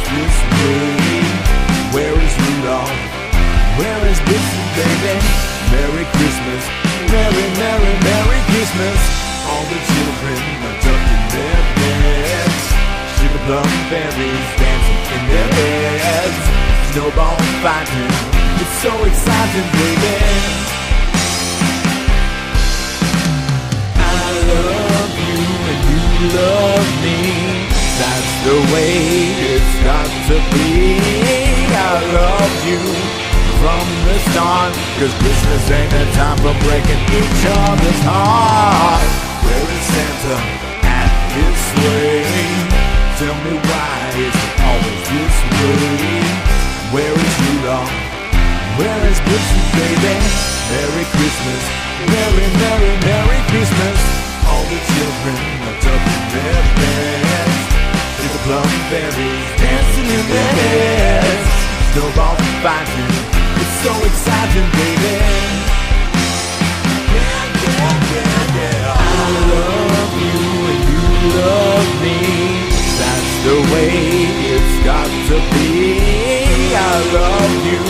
always this way. Where is Rudolph? Where is Blitzen, baby? Merry Christmas, Merry, Merry, Merry Christmas. All the children are tucked in their beds. Sugar plum fairies dancing in their beds. Snowball fighting, it's so exciting, baby. I love you and you love me. That's the way it's got to be. I love you from the start, 'cause Christmas ain't a time for breaking each other's heart. Where is Santa at his sleigh? Tell me why is it always this way? Where is Rudolph? Where is Blitzen, baby? Merry Christmas, Merry, Merry, Merry Christmas. All the children are tucked in their beds. The plum fairies dancing in their heads. Snowball fighting, it's so exciting, baby. Yeah, yeah, yeah, yeah. I love you and you love me. That's the way it's got to be. I love you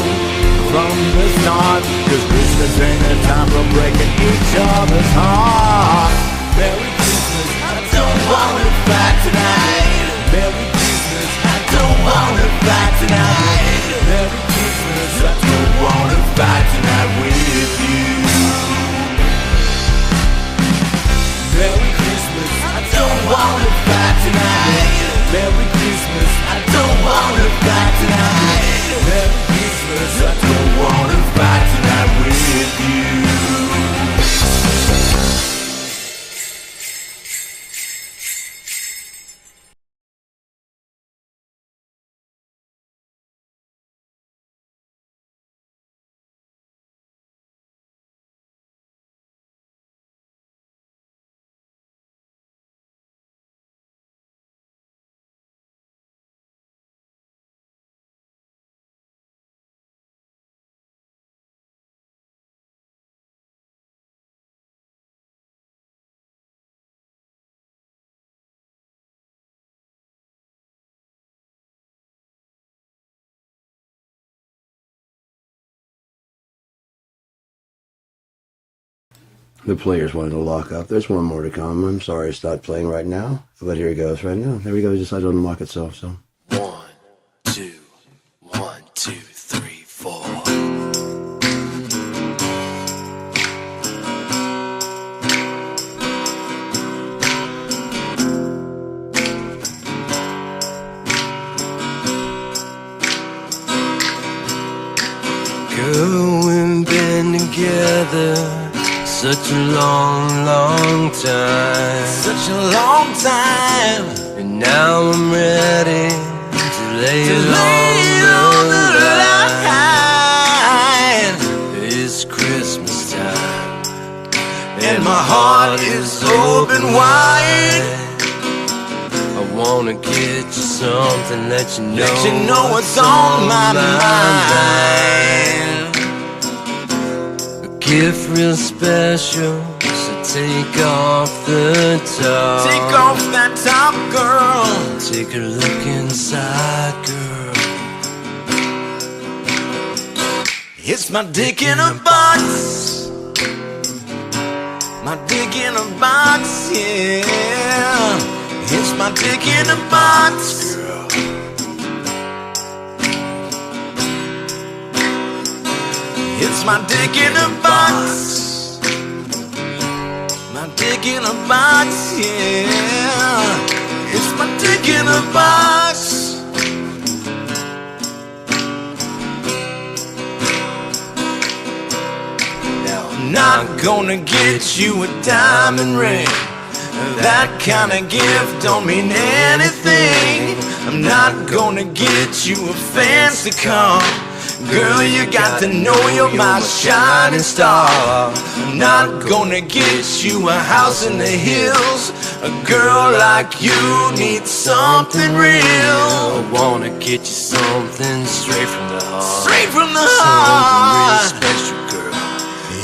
from the start, 'cause Christmas ain't a time for breaking each other's heart. Merry Christmas, I don't wanna fight tonight. Merry Christmas, I don't wanna fight tonight. Merry Christmas, I don't wanna fight tonight with you. Merry Christmas, I don't wanna fight tonight. Merry Christmas, I don't wanna fight tonight. Merry Christmas, I don't wanna fight tonight with you. The players wanted to lock up. There's one more to come. I'm sorry it's not playing right now, but here it goes right now. There we go. It decided to unlock itself, so. 1, 2, 1, 2, 3, 4. Girl, we've been together such a long, long time. Such a long time. And now I'm ready to lay it on the line. It's Christmas time, And my heart is open wide. I wanna get you something, let you know what's on my mind. A gift real special, so take off the top. Take off that top, girl. Take a look inside, girl. It's my dick in a box. My dick in a box, yeah. It's my dick in a box, girl. It's my dick in a box. My dick in a box, yeah. It's my dick in a box. Now I'm not gonna get you a diamond ring. That kind of gift don't mean anything. I'm not gonna get you a fancy car. Girl, you got to know you're my shining star. I'm not gonna get you a house in the hills. A girl like you needs something real. I wanna get you something straight from the heart. Straight from the Something real heart. special, girl.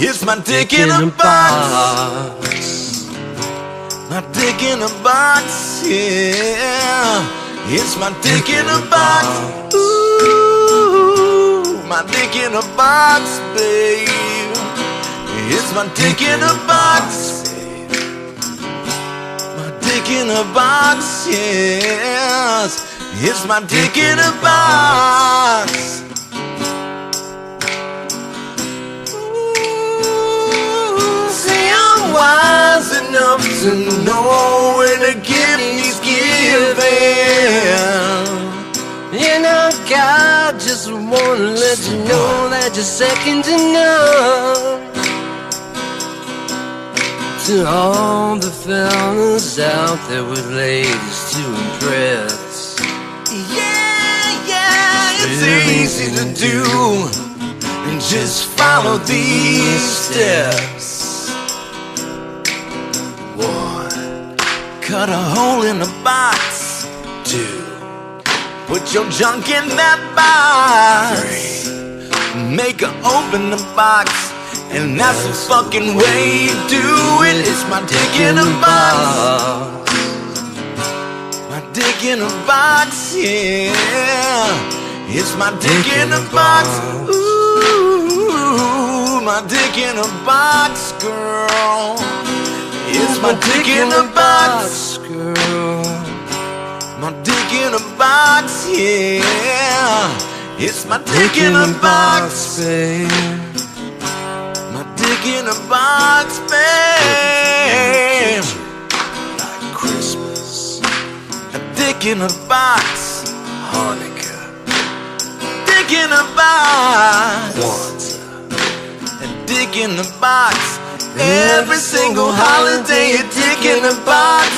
It's my dick in a box. My dick in a box, yeah. It's my dick in a box. Ooh, my dick in a box, babe. It's my dick in a box. My dick in a box, yes. It's my dick in a box. Ooh, see, I'm wise enough to know when a gift needs giving. You know, God just wanna let you know that you're second to none. To all the fellas out there with ladies to impress. Yeah, it's easy to do. And just follow these steps. 1, cut a hole in the box. 2, put your junk in that box. 3, make her open the box. And that's the fucking way you do it. It's my dick in a box. My dick in a box, yeah. It's my dick in a box. Ooh, my dick in a box, girl. It's my dick in a box, girl. My dick in a box, yeah. It's my dick in a box, babe. My dick in a box, babe. Like Christmas. A dick in a box. Hanukkah. Dick in a box. A dick in a box. Every single holiday, a dick in a box.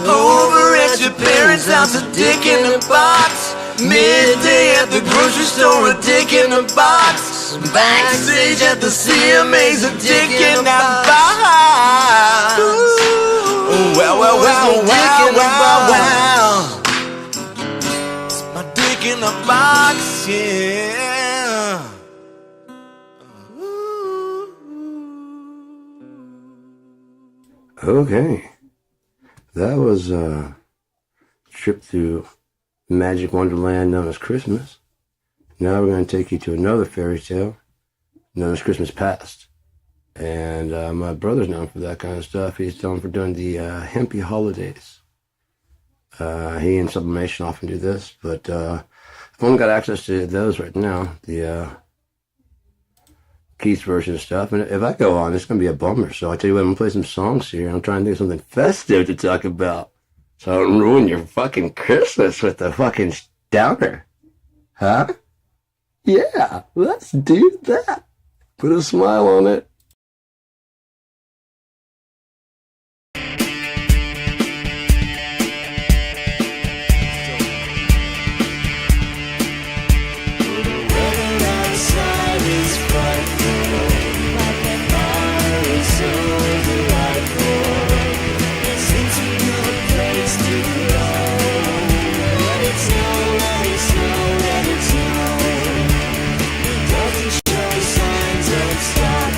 Over at your parents' house, a dick in a box. Midday at the grocery store, a dick in a box. Backstage at the CMA's, a dick in that box. Ooh, wow, wow, wow, wow, wow, wow. It's my dick in a box, yeah. Okay. That was a trip through Magic Wonderland known as Christmas. Now we're going to take you to another fairy tale known as Christmas Past. And my brother's known for that kind of stuff. He's known for doing the Hempy holidays. He and Sublimation often do this, but I've only got access to those right now, the Keith's version of stuff. And if I go on, it's going to be a bummer. So I tell you what, I'm going to play some songs here. I'm trying to think of something festive to talk about. So I don't ruin your fucking Christmas with the fucking downer. Huh? Yeah, let's do that. Put a smile on it. Signs of stop.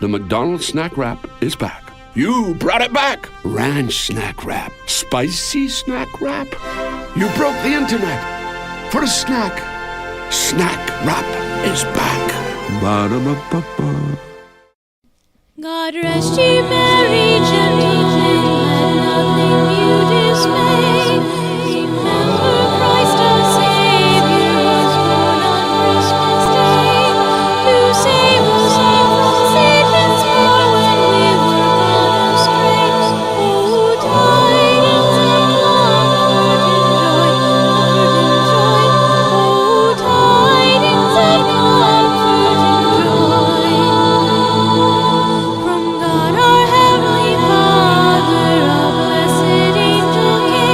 The McDonald's snack wrap is back. You brought it back. Ranch snack wrap. Spicy snack wrap. You broke the internet for a snack. Snack wrap is back. Ba-da-ba-ba-ba. God rest ye merry gentlemen, let nothing you dismay. Remember Christ our Savior was born on Christmas Day to save us all from Satan's power when we were gone astray. Oh, tidings of comfort and joy, comfort and joy. Oh, tidings of comfort and joy. From God our Heavenly Father, a blessed angel came.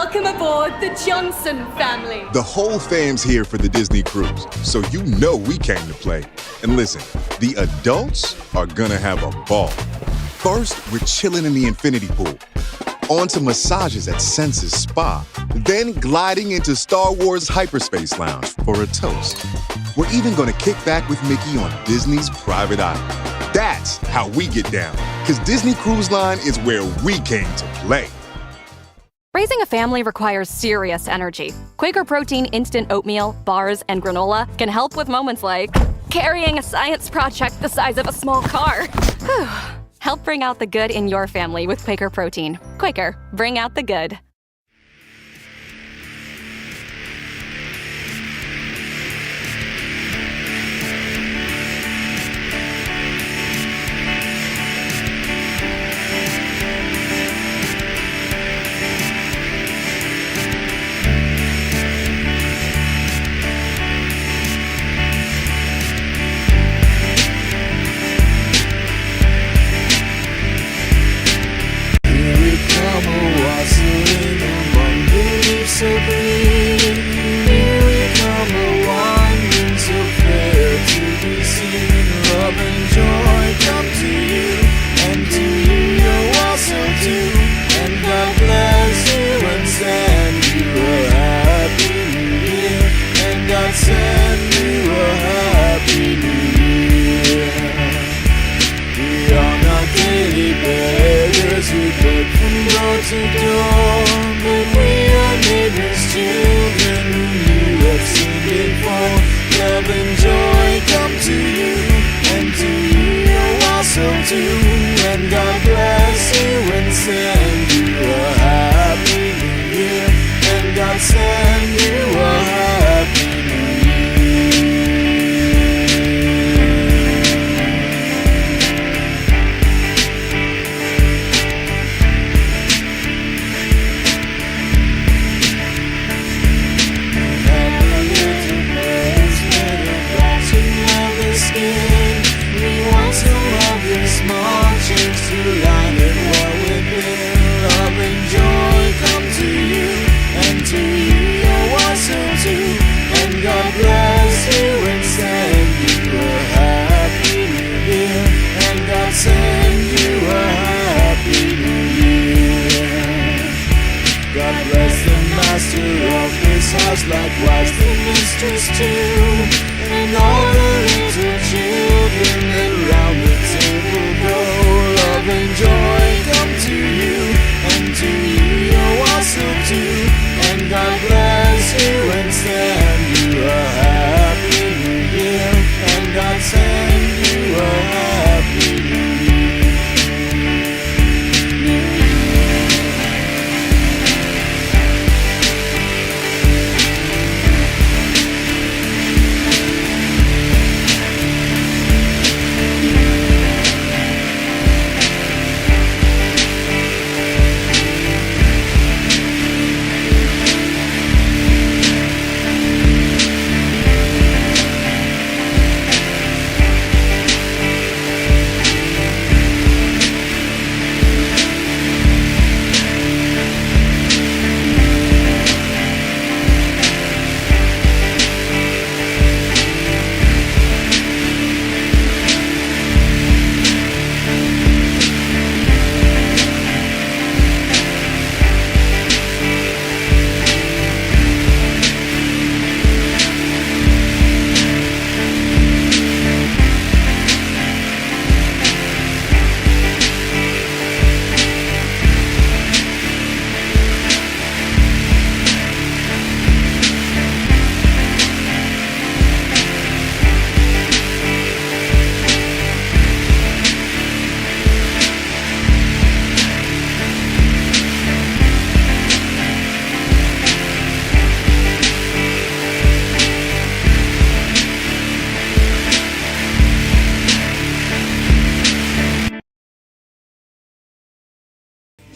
Welcome aboard the Johnson family. The whole fam's here for the Disney cruise, so you know we came to play. And listen, the adults are gonna have a ball. First, we're chilling in the infinity pool. On to massages at Senses Spa. Then gliding into Star Wars Hyperspace Lounge for a toast. We're even gonna kick back with Mickey on Disney's private island. That's how we get down, because Disney Cruise Line is where we came to play. Raising a family requires serious energy. Quaker Protein Instant Oatmeal, bars, and granola can help with moments like carrying a science project the size of a small car. Whew. Help bring out the good in your family with Quaker Protein. Quaker, bring out the good. Likewise the mistress too, and all the little children that round the table go. Love and joy come to you, and to you you're also too. And God bless you and send you a happy new year. And God send you a happy new year.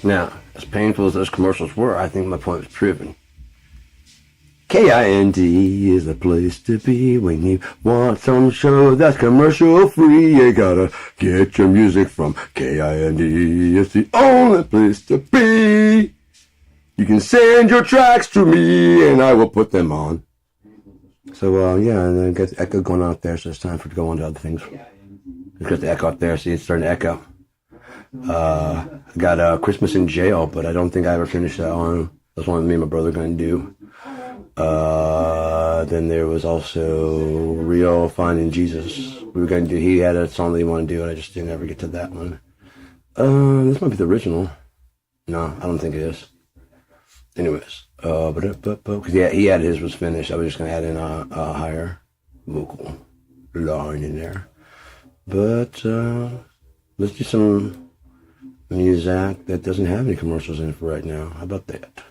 Now, as painful as those commercials were, I think my point was proven. KIND is the place to be when you want some show that's commercial free. You gotta get your music from KIND. It's the only place to be. You can send your tracks to me, and I will put them on. So, yeah, and then I got the echo going out there, so it's time for to go on to other things. It's got the echo up there, see, it's starting to echo. I got Christmas in Jail, but I don't think I ever finished that one. That's one me and my brother going to do. Then there was also Real Finding Jesus. We were going to do, he had a song that he wanted to do, and I just didn't ever get to that one. This might be the original. No, I don't think it is. Anyways, because he had his was finished. I was just going to add in a higher vocal line in there. But, let's do some music that doesn't have any commercials in it for right now. How about that?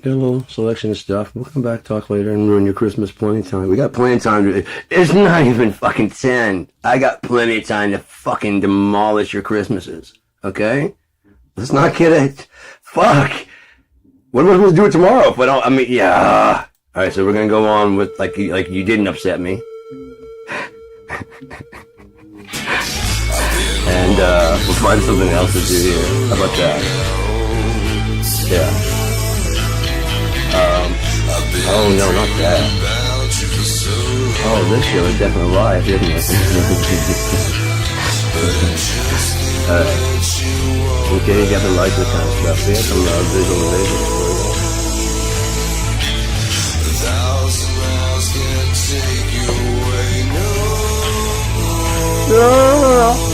Got a little selection of stuff. We'll come back, talk later, and ruin your Christmas plenty of time. We got plenty of time. It's not even fucking 10. I got plenty of time to fucking demolish your Christmases. Okay? Let's not get it. Fuck. What am I supposed to do it tomorrow if I don't? I mean, yeah. All right, so we're gonna go on with like you didn't upset me. And we'll find something else to do here. How about that? Yeah. Oh no, not that. Oh, this show is definitely live, isn't it? Alright. Okay, you got to like this kind of stuff. We have some visualizations for you. No.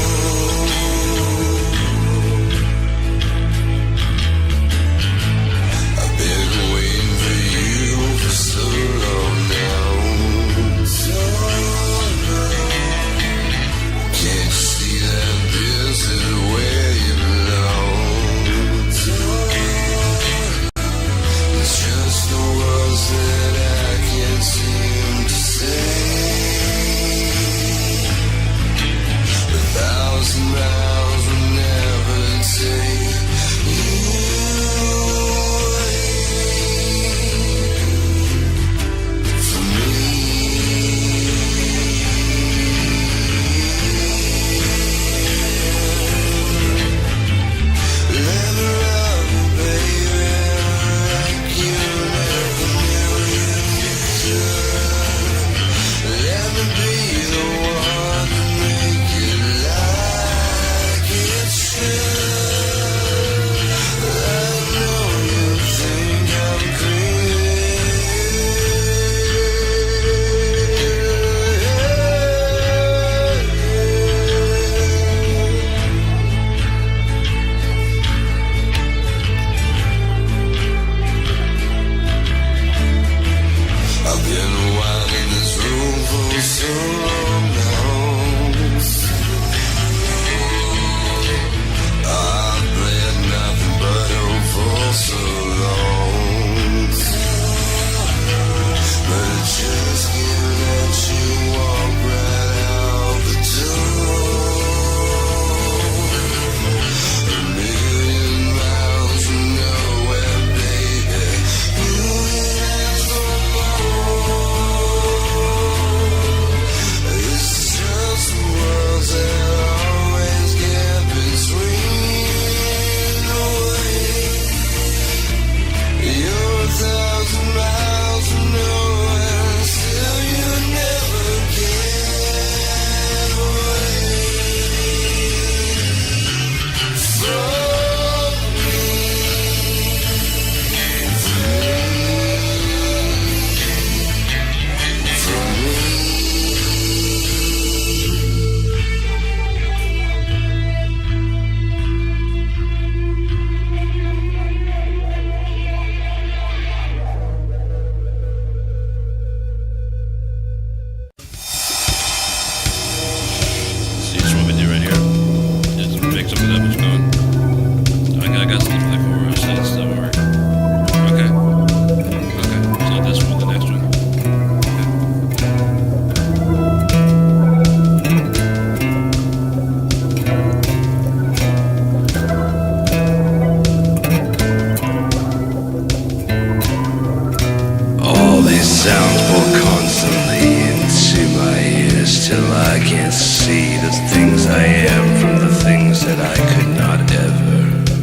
sounds pour constantly into my ears till I can't see the things I am from the things that I could not ever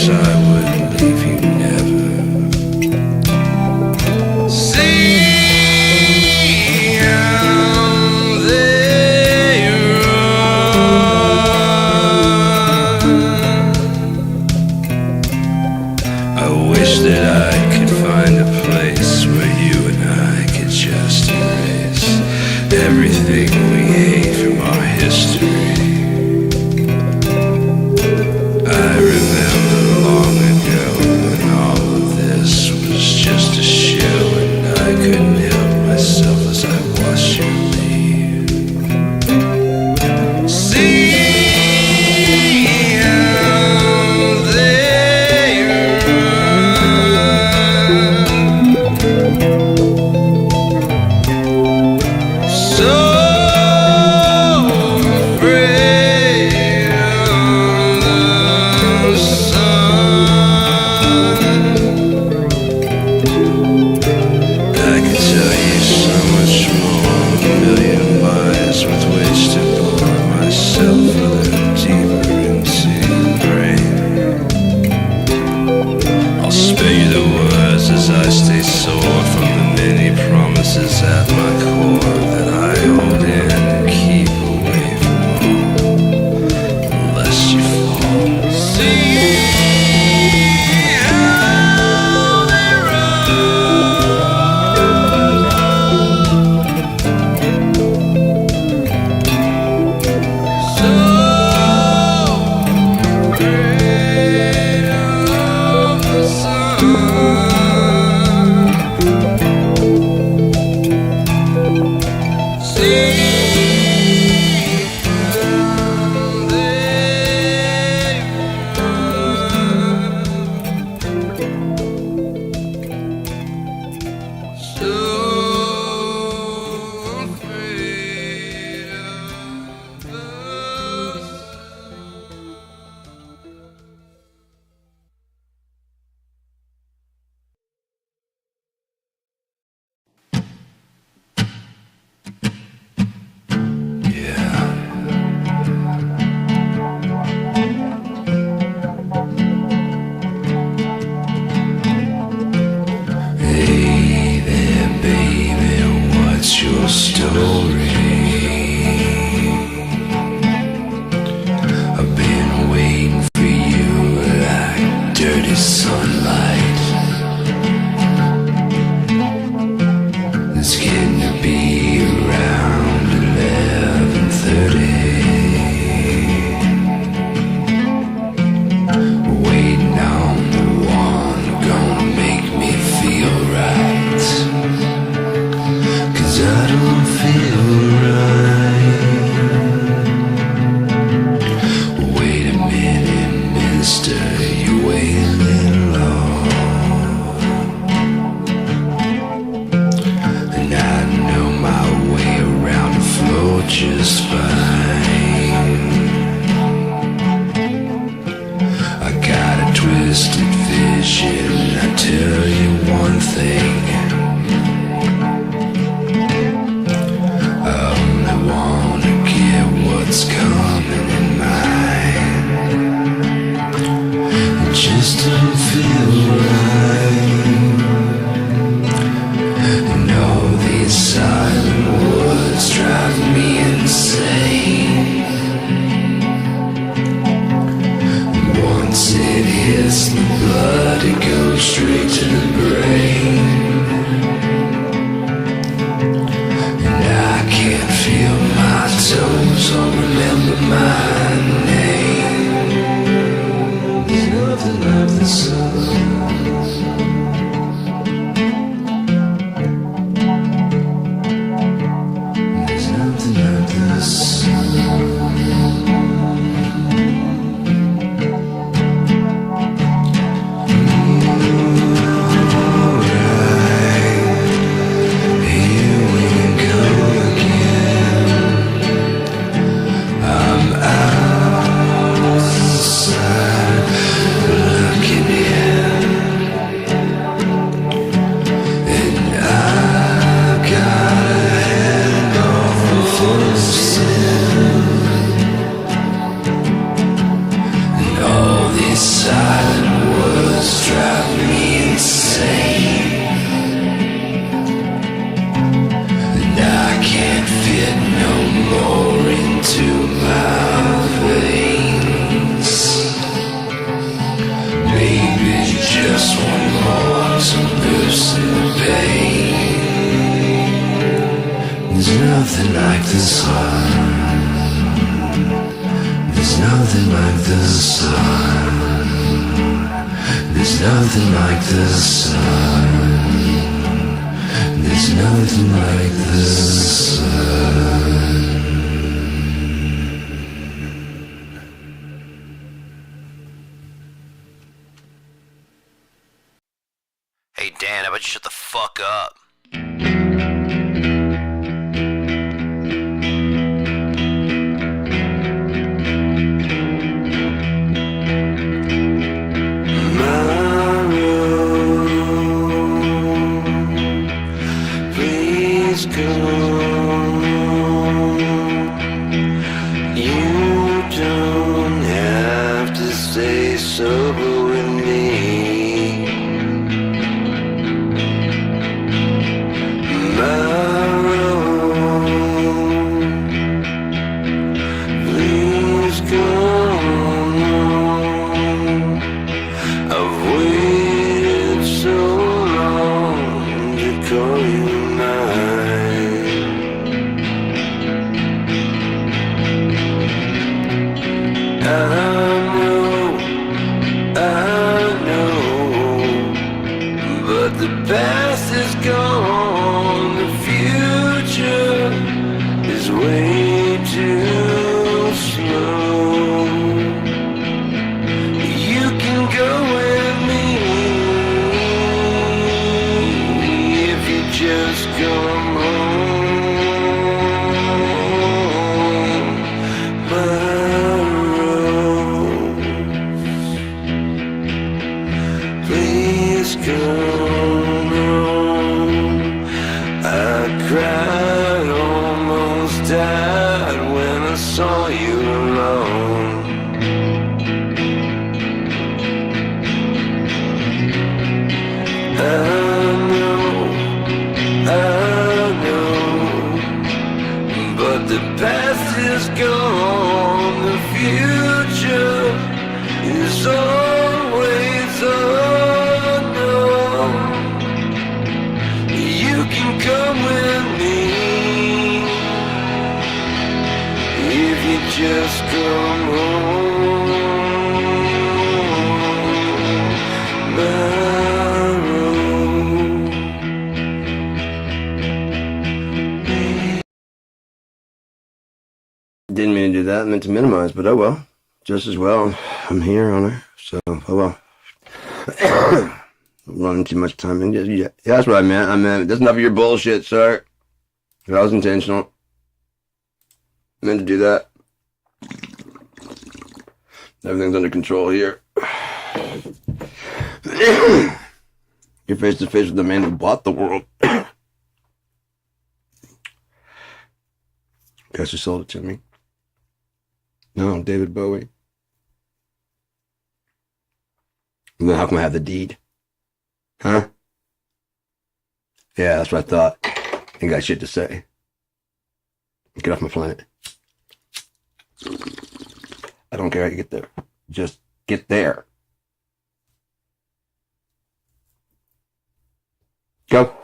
promise I would leave you never. See how they run. I wish that I could find a place where you and I could just erase everything we hate from our history. I remember long ago when all of this was just a show, and I couldn't help myself as I watched you leave. See how they run. So afraid of the sun. I could tell you so much more, a million lies with which to bore myself further deeper into your brain. I'll spare you the words as I stay sore from the many promises at my core that I hold in and keep away from home, lest you fall. See how they run. So afraid of the sun. See how they run. So afraid of the sun. Hey there, baby, what's your story? I've been waiting for you like dirty sunlight. It's getting to be around 11:30. Waiting on the one gonna make me feel right. 'Cause I don't feel right. Wait a minute, mister, you waiting long. And I know my way around the floor just fine. I got a twisted vision, I tell you one thing. I only wanna get what's coming in mine. It just don't feel right. And all these silent words drive me insane. Once it hits the blood, it goes straight to the brain. And I can't feel my toes or remember my name. There's nothing like the sun. There's nothing like the sun. Alright. There's nothing like the sun. There's nothing like the sun. There's nothing like the sun. There's nothing like the sun. Hey Dan, how about you shut the fuck up? Please go. You don't have to stay sober with me. My road. Please go. I've waited so long to call you mine. I know, but the past is gone, the future is way too slow. You can go with me if you just come home. My rose, please come home. I cried, almost died when I saw you alone. I know, but the past is gone, the future is always unknown. You can come with me if you just come home. My road. Didn't mean to do that. I meant to minimize, but oh well. Just as well. I'm here on her, so oh well. I'm running too much time in. Yeah, that's what I meant. That's enough of your bullshit, sir. That was intentional. I meant to do that. Everything's under control here. You're face to face with the man who bought the world. Guess who sold it to me? No, David Bowie. And then how come I have the deed? Huh? Yeah, that's what I thought. Ain't got shit to say. Get off my planet. I don't care how you get there. Just get there. Go.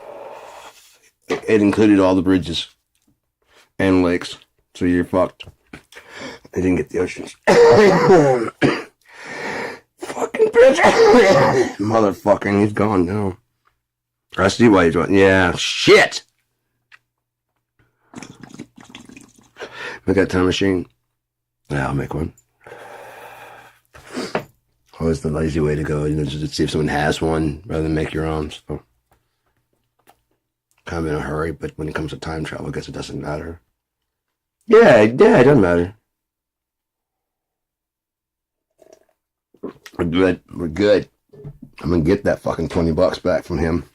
It included all the bridges and lakes, so you're fucked. I didn't get the oceans. Fucking bitch. Motherfucking, he's gone now. I see why he's going. Yeah, shit. Make that time machine. Yeah, I'll make one. Always the lazy way to go, just to see if someone has one rather than make your own. So, kind of in a hurry, but when it comes to time travel, I guess it doesn't matter. Yeah, it doesn't matter. We're good. We're good. I'm gonna get that fucking $20 back from him.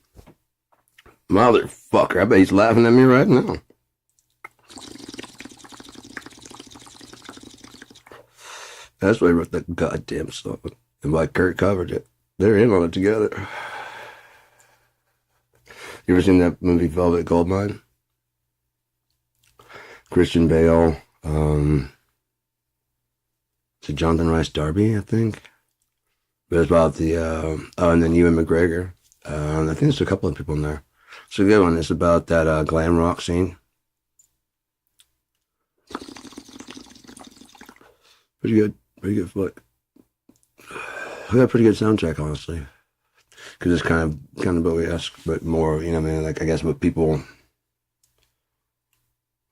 Motherfucker, I bet he's laughing at me right now. That's why I wrote that goddamn song. And why Kurt covered it. They're in on it together. You ever seen that movie Velvet Goldmine? Christian Bale, it's Jonathan Rice Darby, I think. But it's about the, and then Ewan McGregor. I think there's a couple of people in there. It's a good one. It's about that glam rock scene Pretty good. Pretty good flick. We got a pretty good soundtrack, honestly. Because it's kind of Bowie-esque, but more, you know what I mean? Like, I guess what people,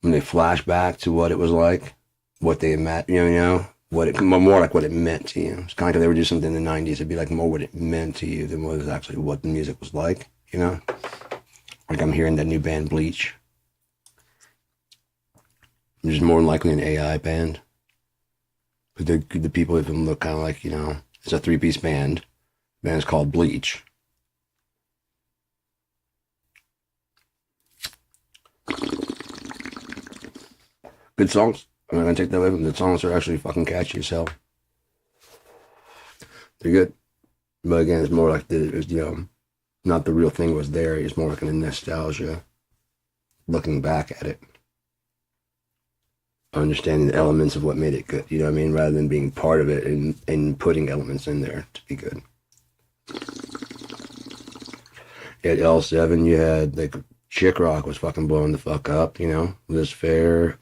when they flash back to what it was like, what they met, you know, what it, more like what it meant to you. It's kind of like if they were doing something in the 90s, it'd be like more what it meant to you than what was actually what the music was like, you know? Like I'm hearing that new band Bleach. Which is more than likely an AI band. But the people even look kind of like, you know, it's a 3-piece band. The band is called Bleach. Good songs. I'm not gonna take that away from them. The songs are actually fucking catchy as hell. They're good. But again, it's more like you know, not the real thing was there. It's more like a nostalgia. Looking back at it. Understanding the elements of what made it good, you know what I mean? Rather than being part of it and putting elements in there to be good. At L7, you had like Chick Rock was fucking blowing the fuck up, you know? Liz Fair,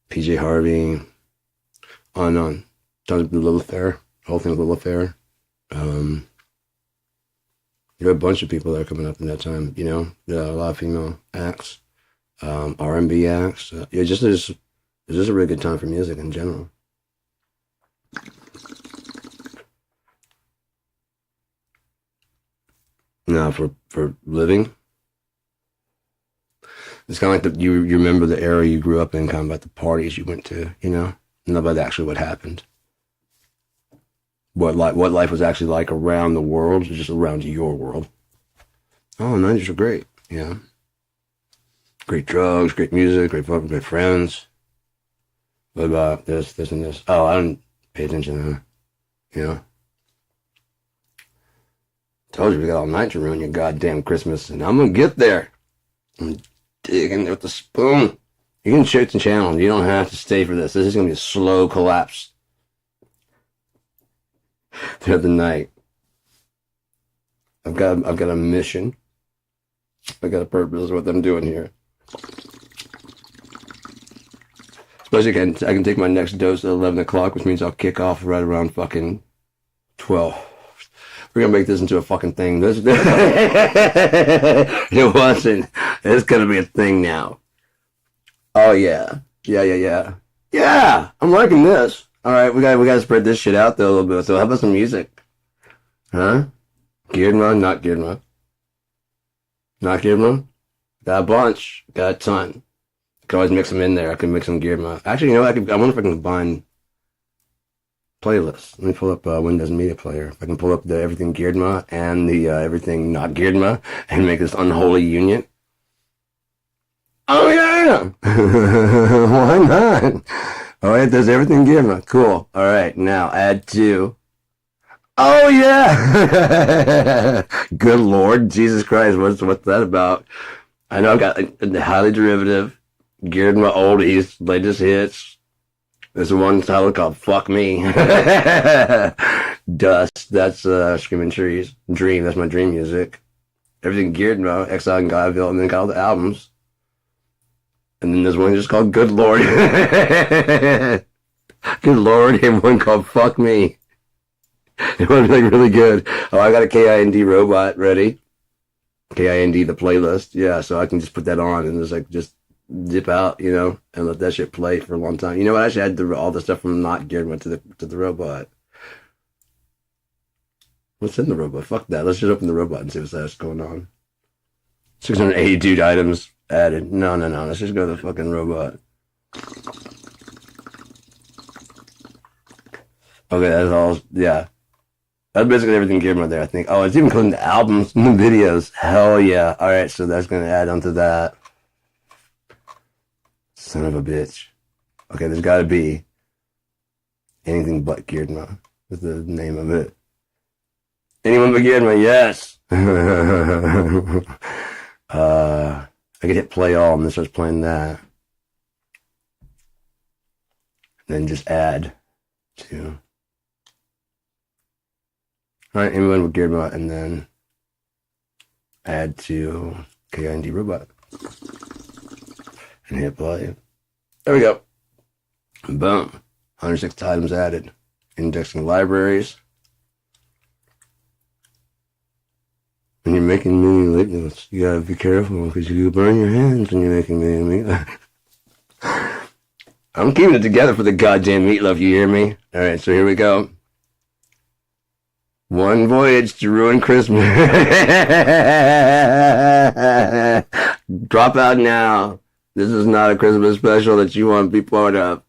PJ Harvey, on and on. Tons of Lilith Fair, whole thing with Lilith Fair. You have a bunch of people that are coming up in that time, you know, a lot of female acts, R&B acts. It's just a really good time for music in general. Now, for living, it's kind of like you remember the era you grew up in, kind of about the parties you went to, you know, not about actually what happened. What life was actually like around the world, just around your world. Oh, 90s were great, yeah. Great drugs, great music, great fun, great friends. What about this, and this? Oh, I didn't pay attention to that, you know. Told you we got all night to ruin your goddamn Christmas, and I'm gonna get there. I'm digging with the spoon. You can shift the channel. You don't have to stay for this. This is gonna be a slow collapse. Throughout the night, I've got a mission. I've got a purpose. What I'm doing here. Especially I can take my next dose at 11 o'clock, which means I'll kick off right around fucking 12. We're gonna make this into a fucking thing. It wasn't. It's gonna be a thing now. Oh yeah. Yeah. I'm liking this. All right, we gotta spread this shit out though a little bit. So how about some music? Huh? Girdma, not Girdma. Not Girdma? Got a bunch. Got a ton. Can always mix them in there. I can mix some Girdma. Actually, you know what? I wonder if I can combine playlists. Let me pull up Windows Media Player. If I can pull up the everything Girdma and the everything not Girdma and make this unholy union. Oh yeah! Why not? All right, there's everything given. Cool. All right, now add to. Oh yeah! Good Lord, Jesus Christ, what's that about? I know I've got the highly derivative, geared my oldies, latest hits. There's one title called "Fuck Me." Dust. That's Screaming Trees. Dream. That's my dream music. Everything geared my Exile and Godville, and then got all the albums. And then there's one just called Good Lord. Good Lord, and one called Fuck Me. It was like really good. Oh, I got a KIND robot ready. KIND, the playlist. Yeah, so I can just put that on and just like just dip out, you know, and let that shit play for a long time. You know what? I actually had all the stuff from Not Geared went to the robot. What's in the robot? Fuck that. Let's just open the robot and see what's going on. 682 items added. No. Let's just go to the fucking robot. Okay, that's all. Yeah. That's basically everything geared right there, I think. Oh, it's even including the albums and the videos. Hell yeah. Alright, so that's going to add onto that. Son of a bitch. Okay, there's got to be anything but Gearedma. That's the name of it. Anyone but Gearedma, yes. I could hit play all and then starts playing that. And then just add to. Alright, anyone with Gearedma and then add to KIND robot. and hit play. There we go. Boom. 106 items added. Indexing libraries. When you're making mini meatloaf, you gotta be careful because you burn your hands when you're making mini meatloaf. I'm keeping it together for the goddamn meatloaf, you hear me? Alright, so here we go. One voyage to ruin Christmas. Drop out now. This is not a Christmas special that you want to be part of.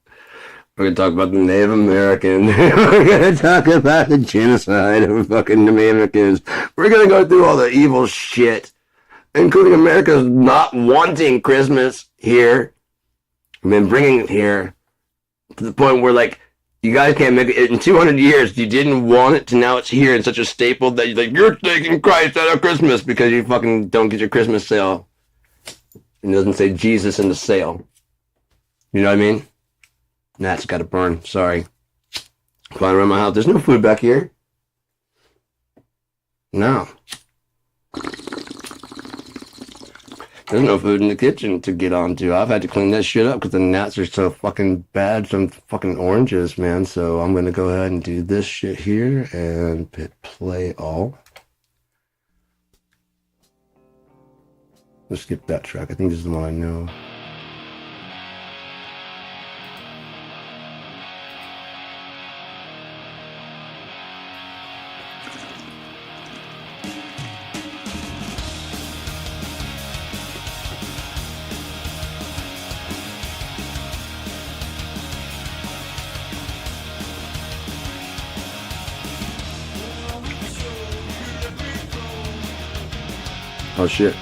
We're going to talk about the Native American. We're going to talk about the genocide of fucking Americans. We're going to go through all the evil shit, including America's not wanting Christmas here. I mean, bringing it here to the point where, like, you guys can't make it. In 200 years, you didn't want it to now it's here and such a staple that you're like, you're taking Christ out of Christmas because you fucking don't get your Christmas sale. It doesn't say Jesus in the sale. You know what I mean? That's gotta burn. Sorry. Flying around my house. There's no food back here. No. There's no food in the kitchen to get onto. I've had to clean that shit up because the gnats are so fucking bad from fucking oranges, man. So I'm gonna go ahead and do this shit here and hit play all. Let's skip that track. I think this is the one I know. Oh shit.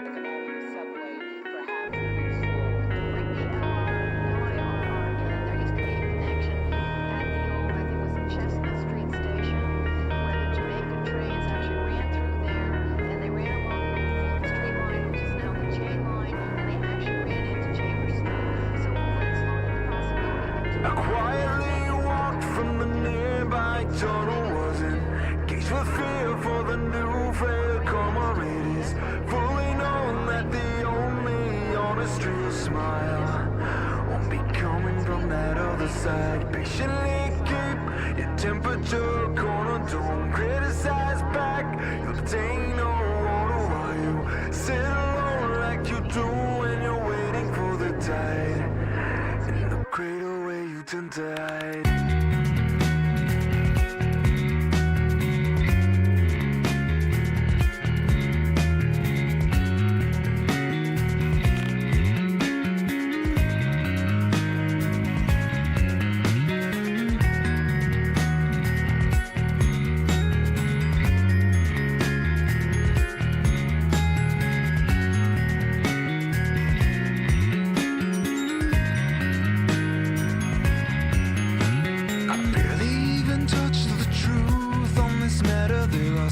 I quietly walked from the nearby tunnel, wasn't caged with fear for the new fair comer. It is fully known that the only honest real smile won't be coming from that other side. Patiently keep your temperature corner, don't criticize back. You'll obtain no water while you sit alone like you do when you're waiting for the tide. In the cradle where you tend to hide.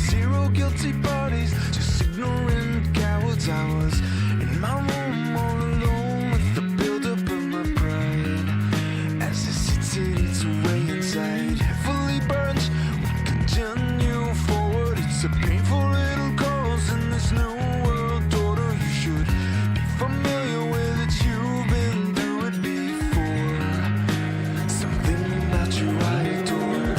Zero guilty parties, just ignorant cowards. I was in my room all alone with the buildup of my pride. As it sits and eats away inside, heavily burnt, we continue forward. It's a painful little cause in this new world order. You should be familiar with it, you've been through it before. Something about you I adore.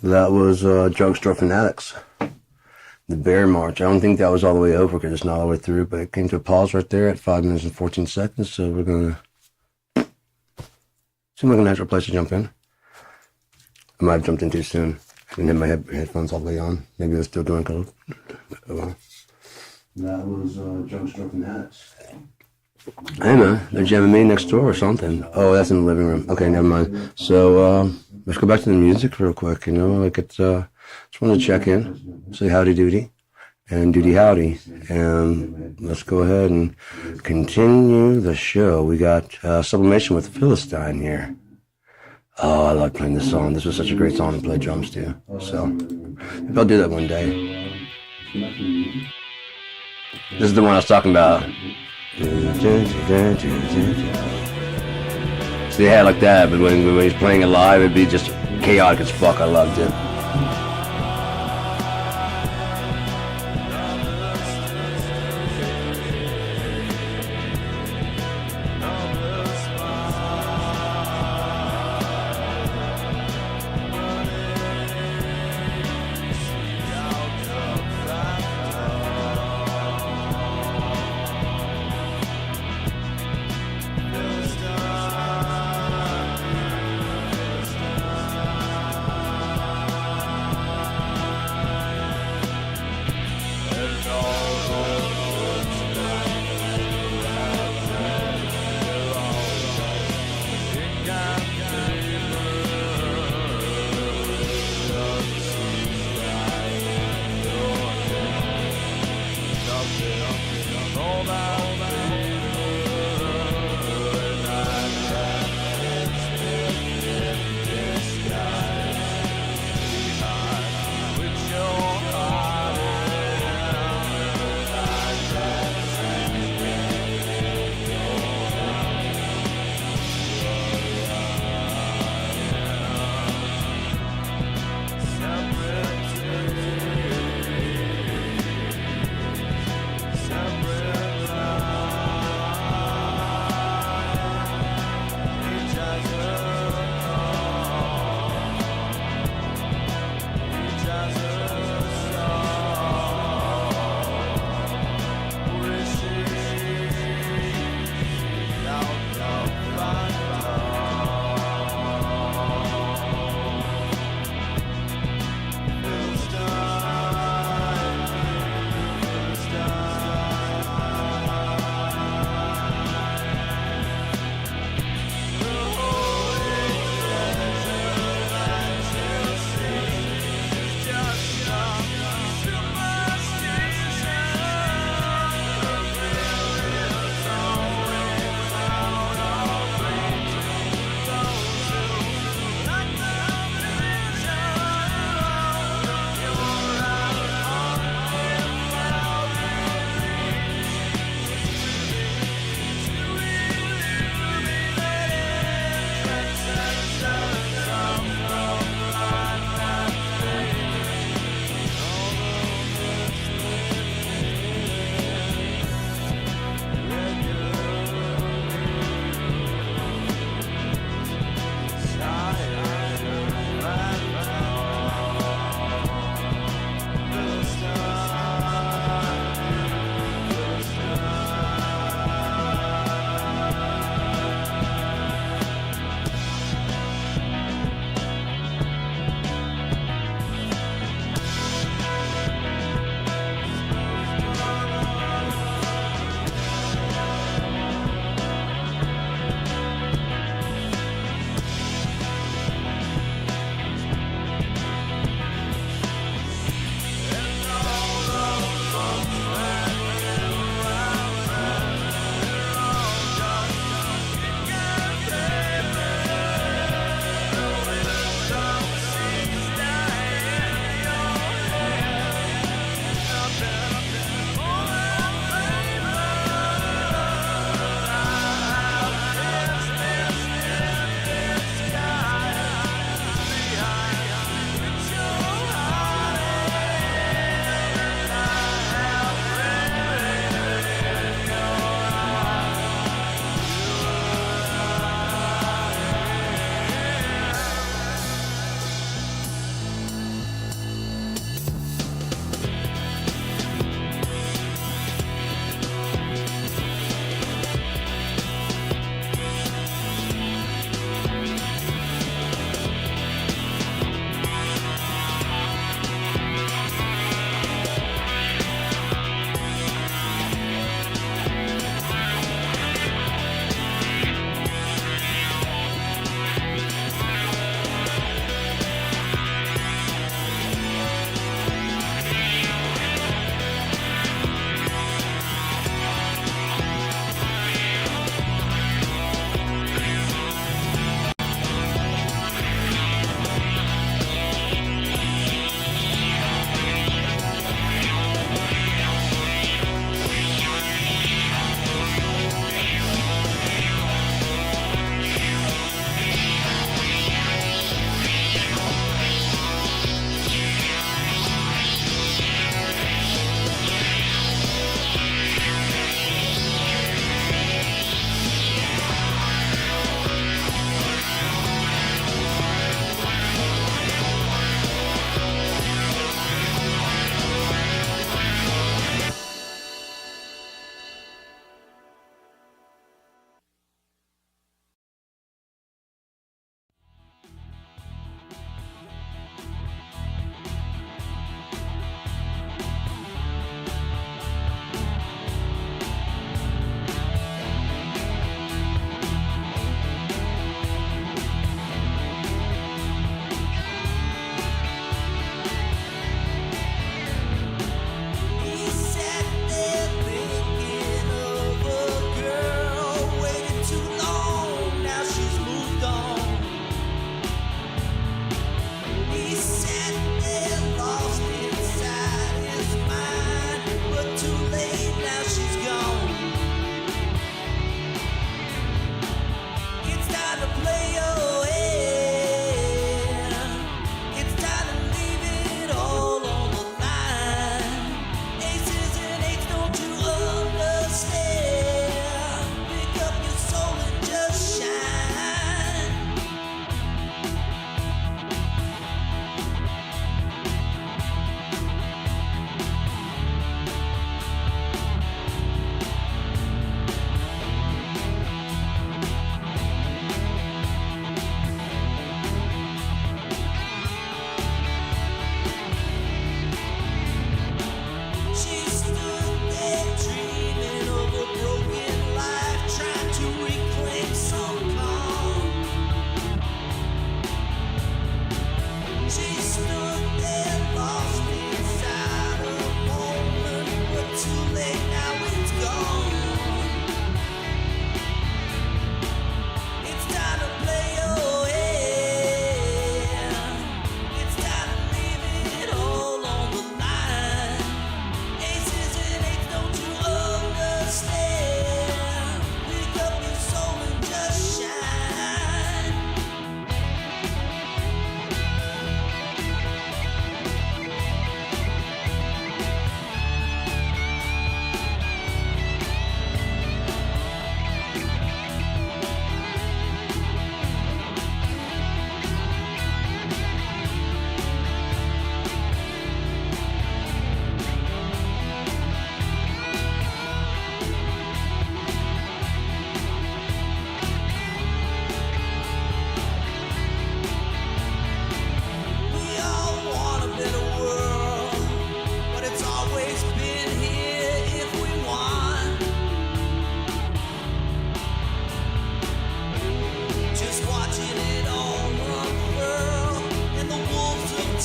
That was Drugstore Fanatics. The Bear March. I don't think that was all the way over because it's not all the way through, but it came to a pause right there at 5 minutes and 14 seconds. So we're going to... Seems like a natural place to jump in. I might have jumped in too soon. I didn't have my headphones all the way on. Maybe they're still doing cold. Oh, well. That was Drugstore Fanatics. Hey man, they're jamming me next door or something. Oh, that's in the living room. Okay, never mind. So let's go back to the music real quick. You know, like it's just wanted to check in, say howdy doody, and doody howdy, and let's go ahead and continue the show. We got Sublimation with Philistine here. Oh, I love playing this song. This was such a great song to play drums to. So maybe I'll do that one day. This is the one I was talking about. So they had like that, but when he's playing it live, it'd be just chaotic as fuck. I loved it.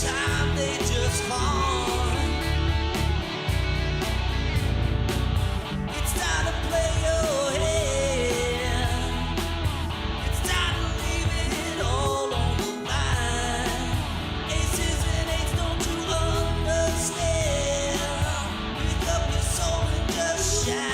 time they just gone. It's time to play your hand. It's time to leave it all on the line. Aces and eights, don't you understand? Pick up your soul and just shine.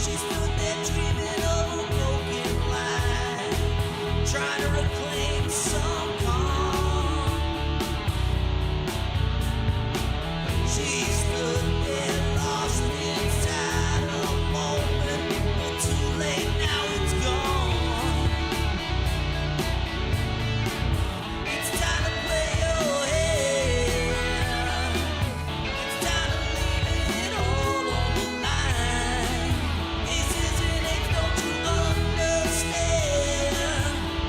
She stood there dreaming of a broken life, trying to reclaim some calm. She stood there lost inside a moment, but too late now, it's gone. It's time to play your hand. It's time to leave it all on the line. Aces and eights, don't you understand?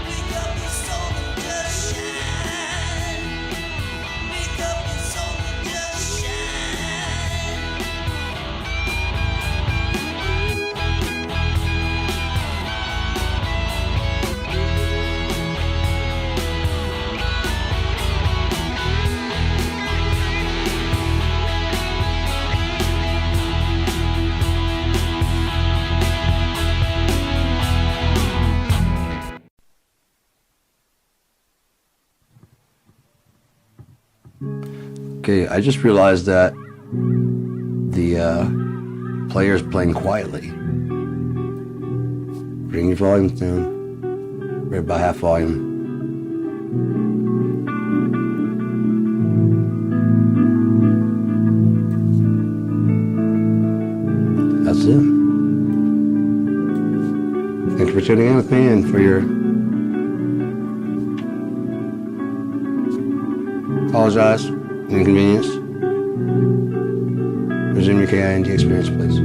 Pick up your soul and just shine. Pick up your soul and just shine. Okay, I just realized that the player's playing quietly. Bring your volume down. Right about half volume. That's it. Thanks for tuning in with me and for your apologize. Inconvenience. Resume your KIND experience, please.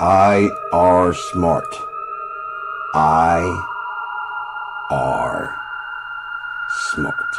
I are smart. I are smart.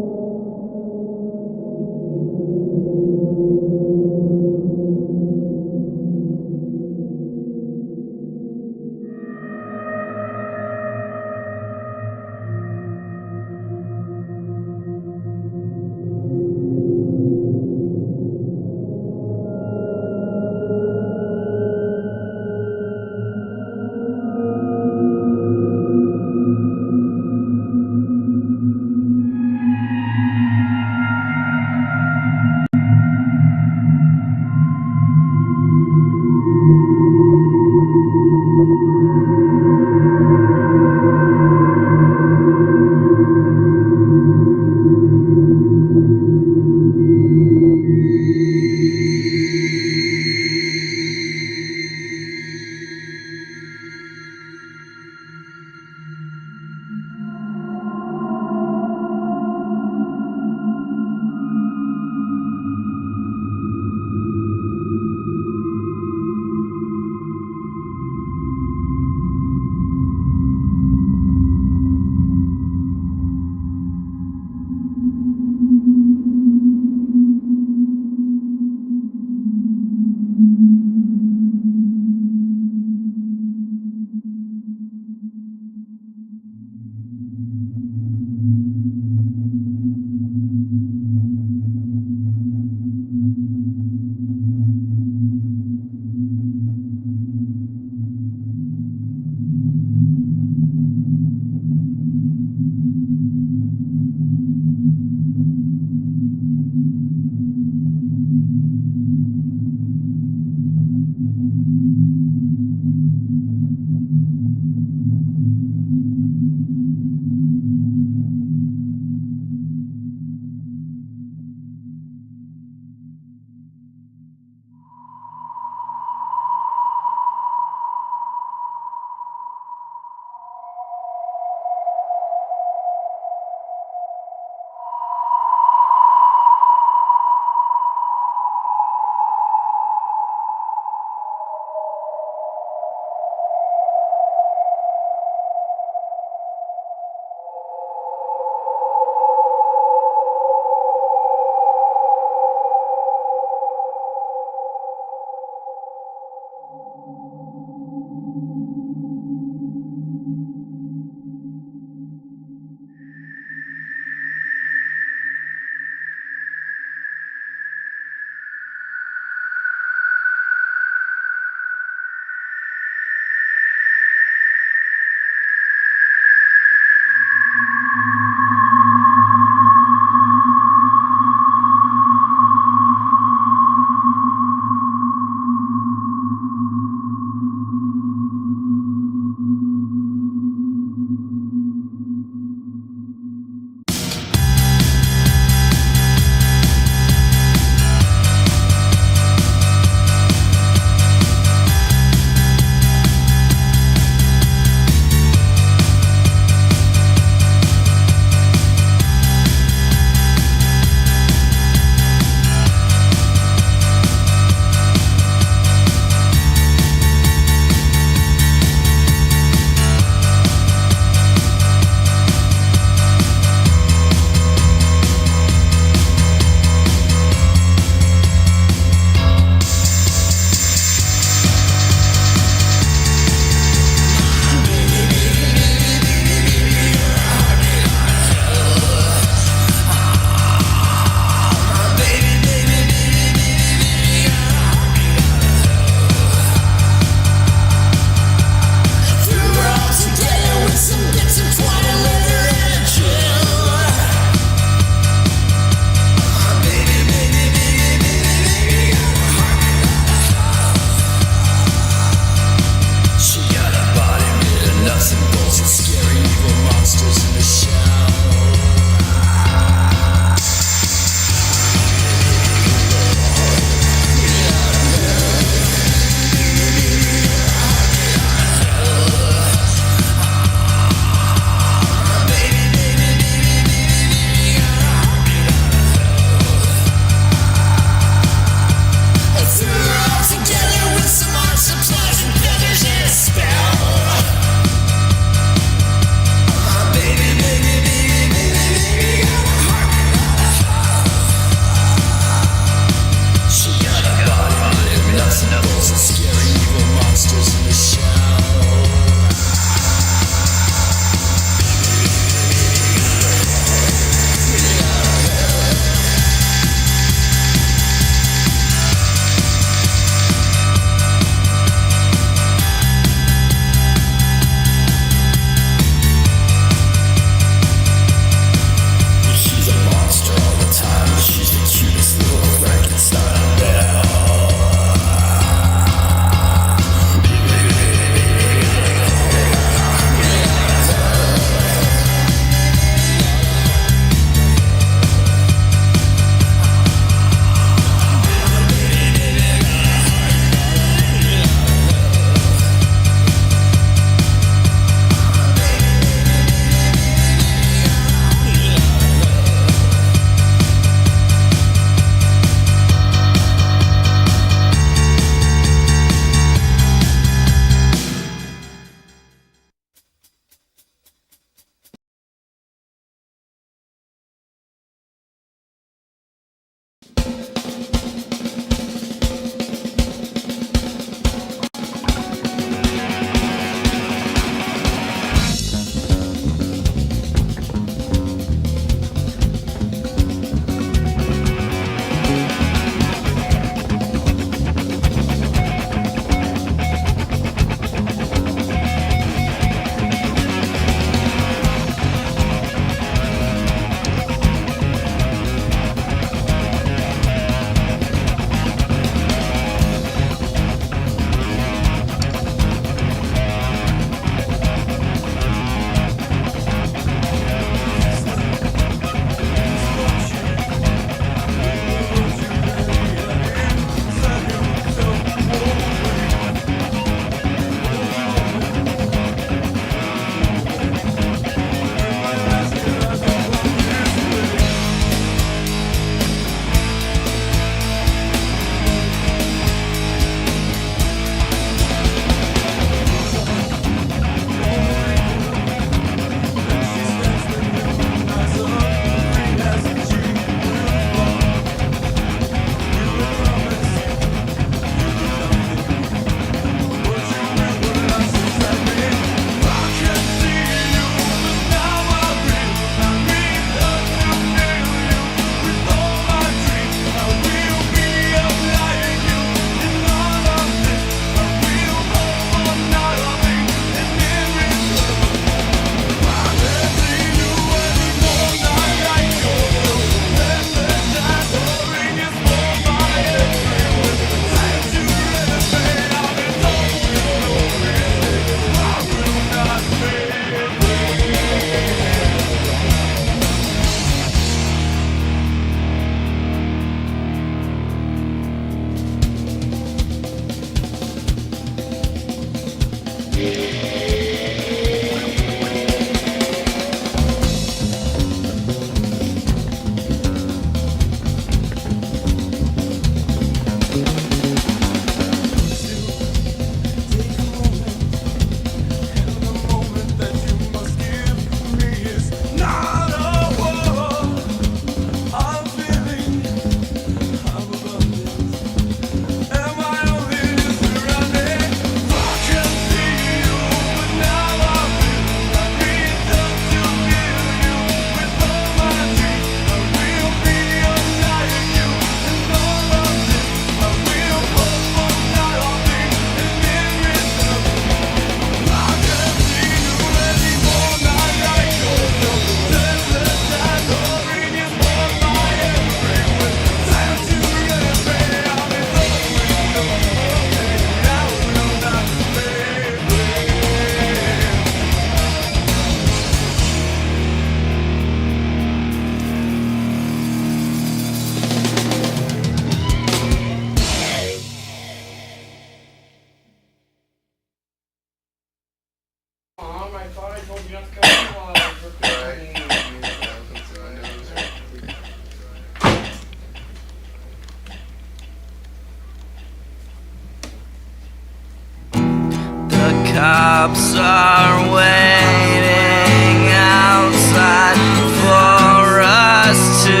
Cops are waiting outside for us to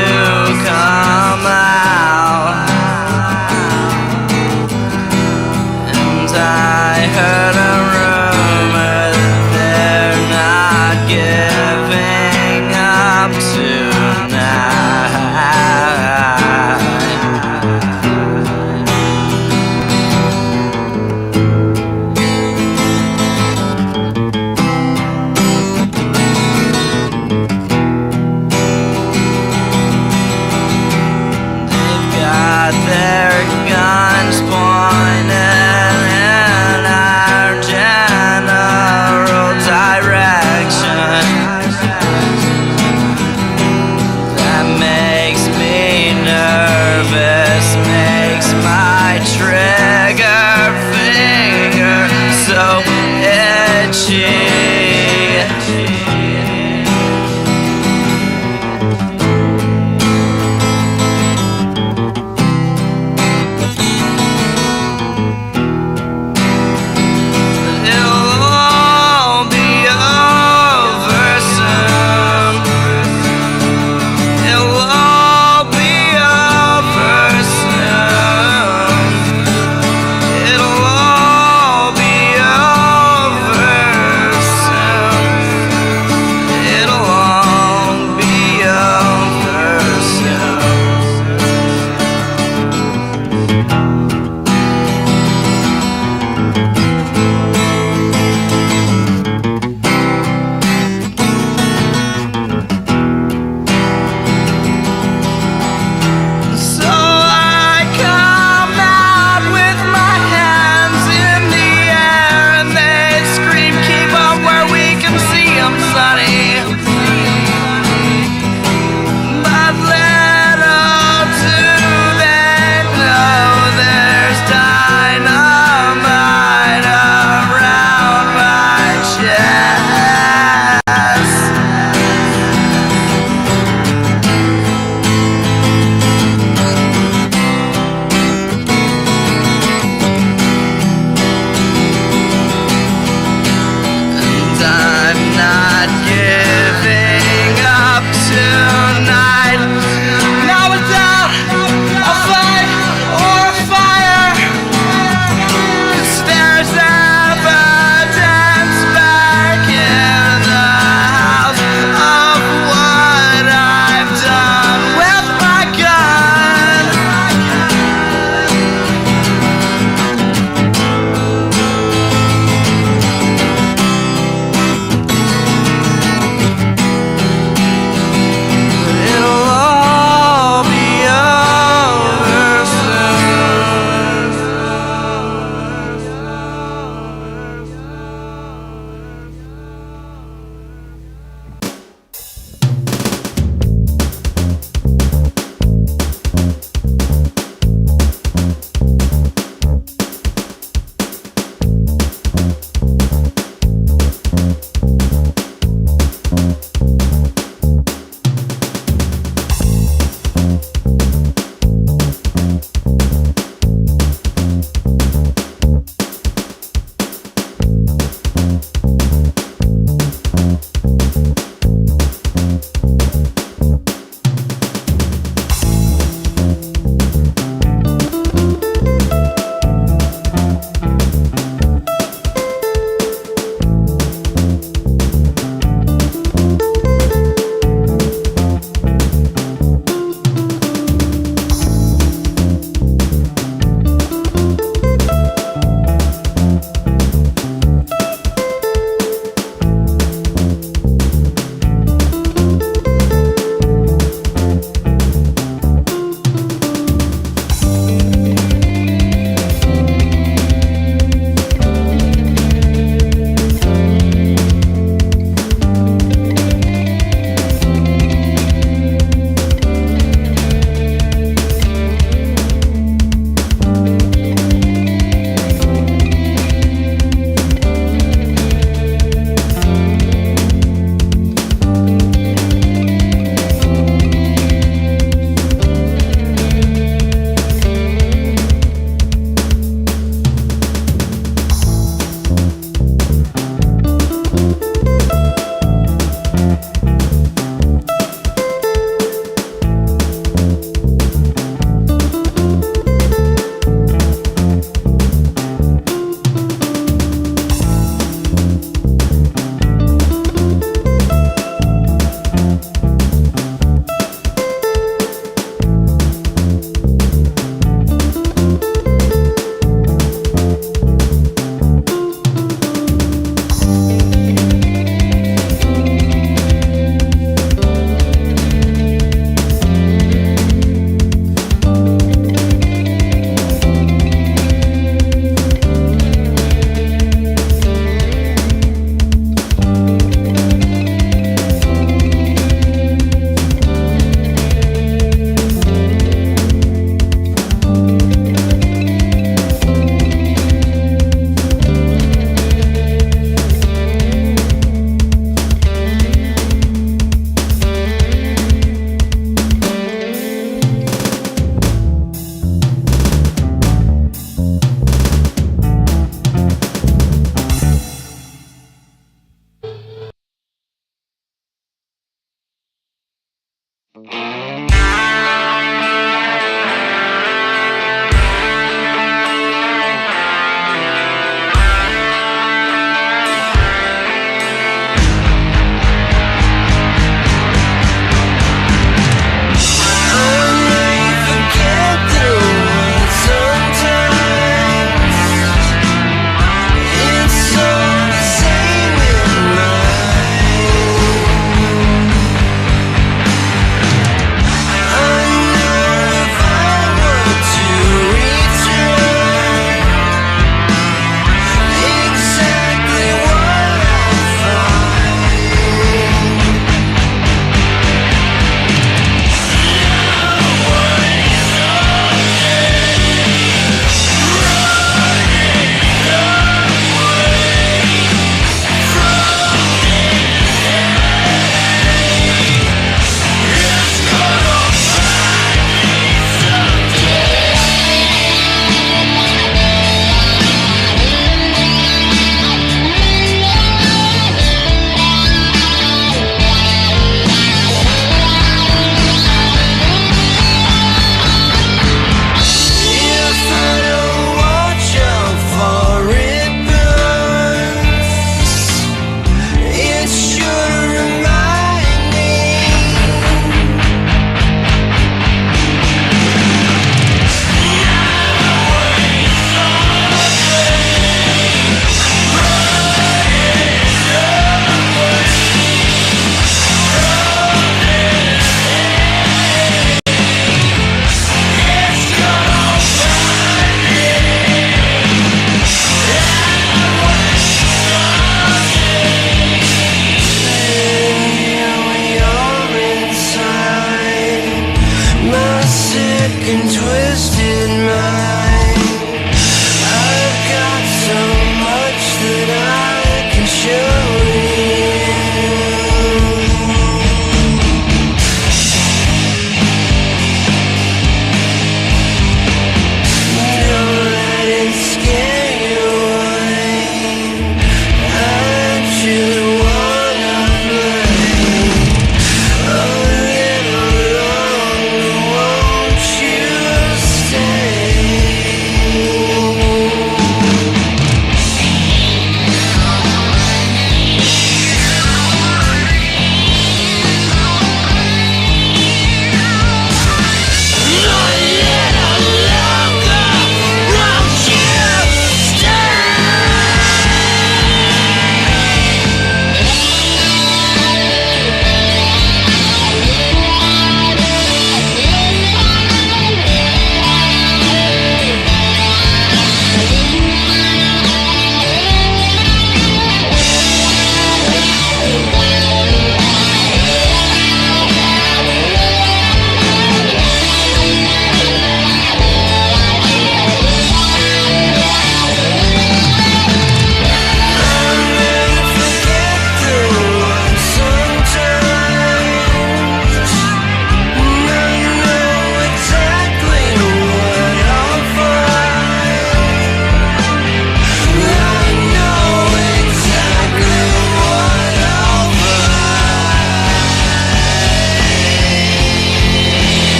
come out. And I heard a rumor that they're not giving up tonight.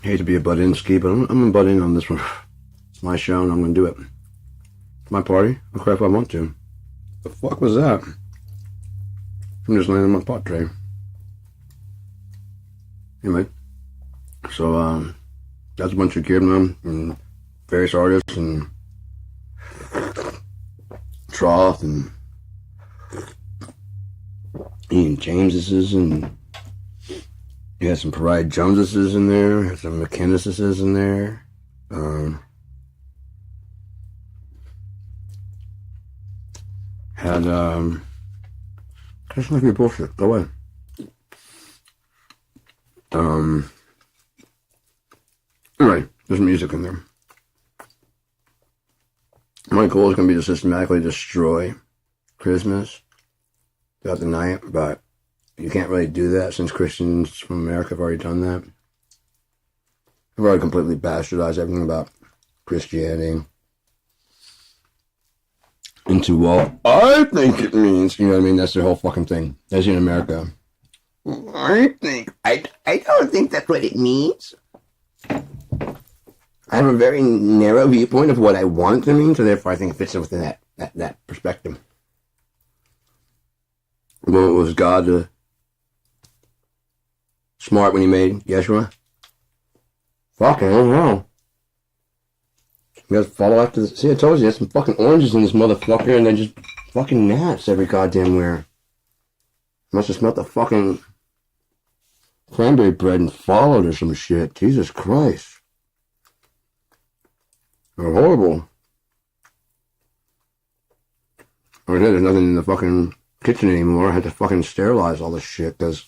hate to be a butt-in ski, but I'm gonna butt in on this one. It's my show and I'm gonna do it. It's my party. I'll cry if I want to. The fuck was that? I'm just laying on my pot tray. Anyway, so that's a bunch of Kidman and various artists and Troth and Ian James's, and you had some Pariah Jones's in there, had some McKinnis's in there. Had that's not your bullshit. Go away. Anyway, there's music in there. My goal is going to be to systematically destroy Christmas throughout the night, but you can't really do that since Christians from America have already done that. They've already completely bastardized everything about Christianity into what I think it means. You know what I mean? That's their whole fucking thing. That's in America. I don't think that's what it means. I have a very narrow viewpoint of what I want it to mean, so therefore I think it fits in within that perspective. Well, was God smart when he made Yeshua? Fucking, I don't know. You guys follow after this. See, I told you, there's some fucking oranges in this motherfucker, and then just fucking gnats every goddamn where. Must have smelt the fucking cranberry bread and followed or some shit. Jesus Christ. They're horrible. There's nothing in the fucking kitchen anymore. I had to fucking sterilize all this shit because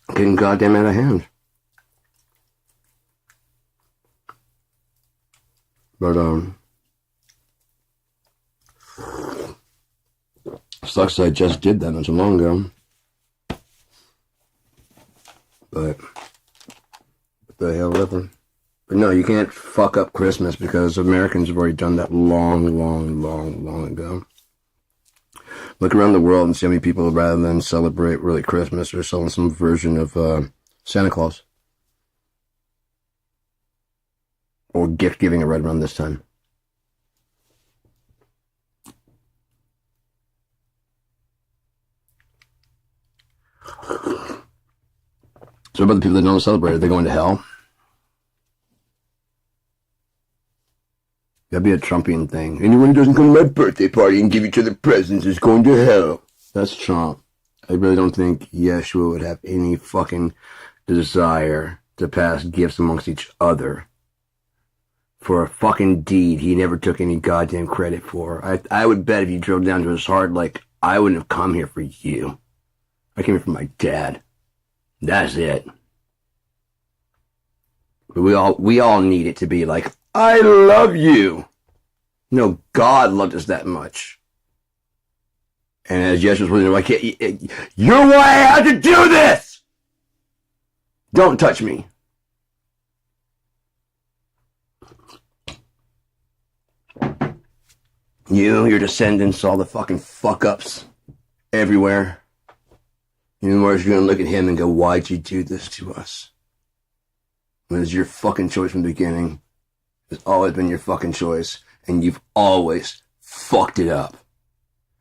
it's getting goddamn out of hand. But, sucks I just did that not so long ago. But, what the hell ever. But no, you can't fuck up Christmas because Americans have already done that long ago. Look around the world and see how many people, rather than celebrate really Christmas, are selling some version of Santa Claus. Or gift giving right around this time. So about the people that don't celebrate it, they're going to hell. That'd be a Trumpian thing. Anyone who doesn't come to my birthday party and give each other presents is going to hell. That's Trump. I really don't think Yeshua would have any fucking desire to pass gifts amongst each other for a fucking deed he never took any goddamn credit for. I would bet if you drove down to his heart, like, I wouldn't have come here for you. I came here for my dad. That's it. But we all need it to be like, I love you. No, God loved us that much. And as Yeshua's like, you're why I had to do this! Don't touch me. You, your descendants, all the fucking fuck-ups everywhere. Even worse, you're gonna look at him and go, why'd you do this to us? When it was your fucking choice from the beginning. It's always been your fucking choice, and you've always fucked it up.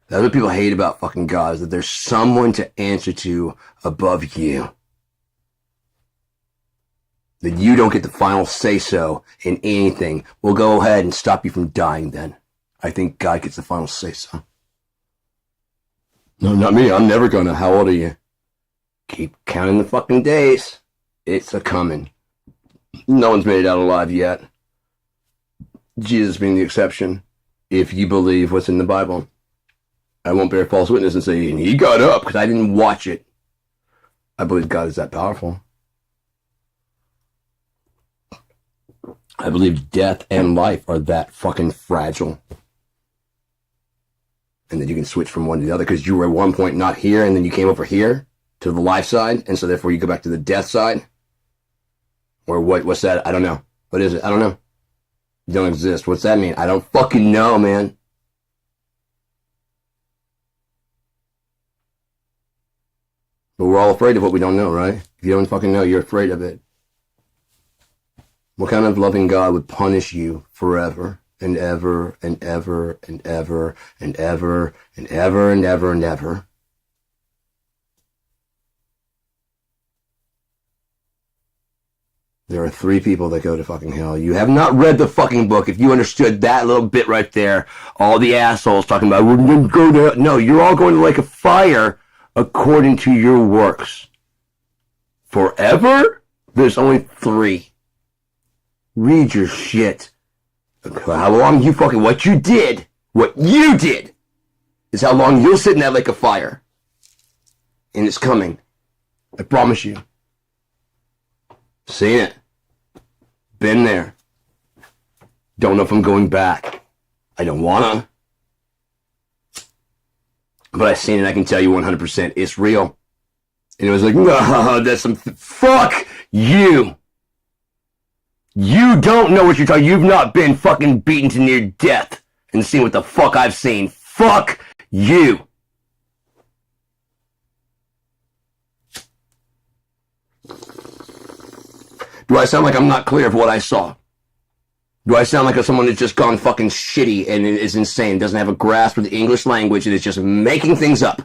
That's what people hate about fucking God, is that there's someone to answer to above you. That you don't get the final say-so in anything. We'll go ahead and stop you from dying then. I think God gets the final say-so. No, not me. I'm never gonna. How old are you? Keep counting the fucking days. It's a-coming. No one's made it out alive yet. Jesus being the exception, if you believe what's in the Bible. I won't bear false witness and say, he got up, because I didn't watch it. I believe God is that powerful. I believe death and life are that fucking fragile. And that you can switch from one to the other, because you were at one point not here, and then you came over here to the life side, and so therefore you go back to the death side. Or what's that? I don't know. What is it? I don't know. You don't exist. What's that mean? I don't fucking know, man. But we're all afraid of what we don't know, right? If you don't fucking know, you're afraid of it. What kind of loving God would punish you forever and ever and ever and ever and ever and ever and ever and ever? There are 3 people that go to fucking hell. You have not read the fucking book. If you understood that little bit right there, all the assholes talking about, we're going to go to hell. No, you're all going to like a fire according to your works. Forever? There's only 3. Read your shit. How long you fucking, what you did is how long you'll sit in that lake of fire. And it's coming. I promise you. Seen it. Been there. Don't know if I'm going back. I don't wanna. But I've seen it, I can tell you 100% it's real. And it was like, no, that's some, fuck you. You don't know what you're talking, you've not been fucking beaten to near death and seen what the fuck I've seen. Fuck you. Do I sound like I'm not clear of what I saw? Do I sound like someone that's just gone fucking shitty and is insane, doesn't have a grasp of the English language and is just making things up?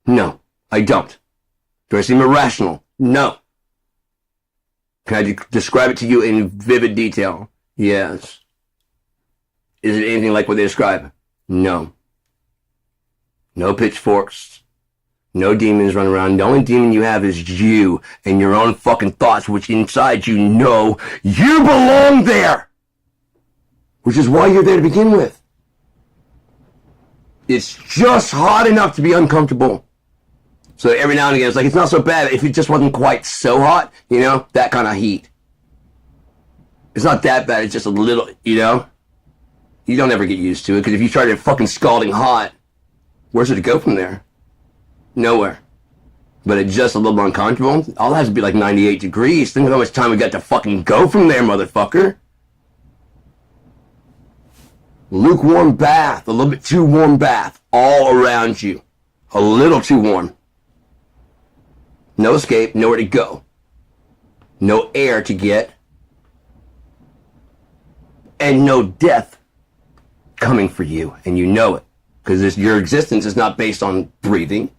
No, I don't. Do I seem irrational? No. Can I describe it to you in vivid detail? Yes. Is it anything like what they describe? No. No pitchforks. No demons run around. The only demon you have is you and your own fucking thoughts, which inside you know you belong there. Which is why you're there to begin with. It's just hot enough to be uncomfortable. So every now and again, it's like, it's not so bad if it just wasn't quite so hot, you know, that kind of heat. It's not that bad, it's just a little, you know. You don't ever get used to it, because if you started fucking scalding hot, where's it to go from there? Nowhere. But it's just a little uncomfortable. All it has to be like 98 degrees. Think of how much time we got to fucking go from there, motherfucker. Lukewarm bath, a little bit too warm bath, all around you. A little too warm. No escape, nowhere to go. No air to get. And no death coming for you, and you know it. Because your existence is not based on breathing.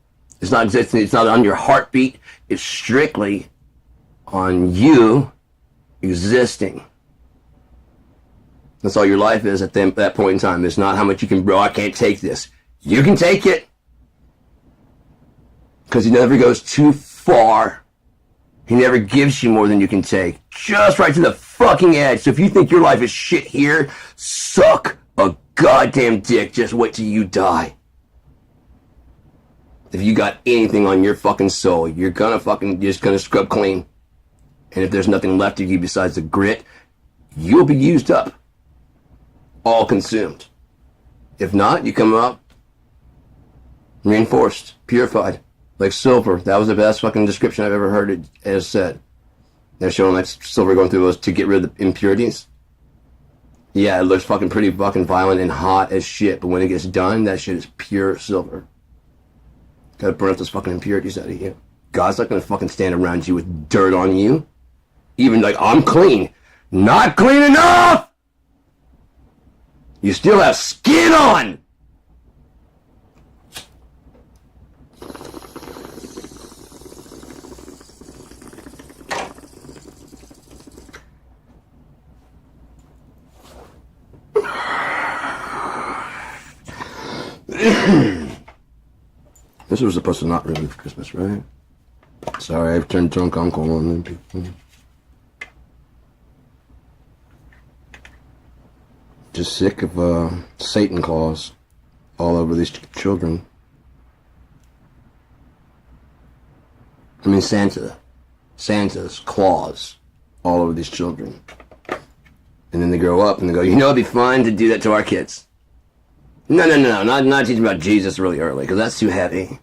It's not existing, it's not on your heartbeat. It's strictly on you existing. That's all your life is at that point in time. It's not how much you can, bro, I can't take this. You can take it. Because he never goes too far. He never gives you more than you can take. Just right to the fucking edge. So if you think your life is shit here, suck a goddamn dick. Just wait till you die. If you got anything on your fucking soul, you're just gonna scrub clean. And if there's nothing left of you besides the grit, you'll be used up. All consumed. If not, you come up reinforced, purified, like silver. That was the best fucking description I've ever heard it as said. They're showing like silver going through those to get rid of the impurities. Yeah, it looks fucking pretty fucking violent and hot as shit, but when it gets done, that shit is pure silver. Gotta burn up those fucking impurities out of you. God's not gonna fucking stand around you with dirt on you. Even like, I'm clean. Not clean enough! You still have skin on! This was supposed to not ruin for Christmas, right? Sorry, I've turned drunk uncle on them people. Just sick of Satan claws all over these children. I mean Santa's claws all over these children. And then they grow up and they go, you know, it'd be fun to do that to our kids. No, not teaching about Jesus really early, because that's too heavy.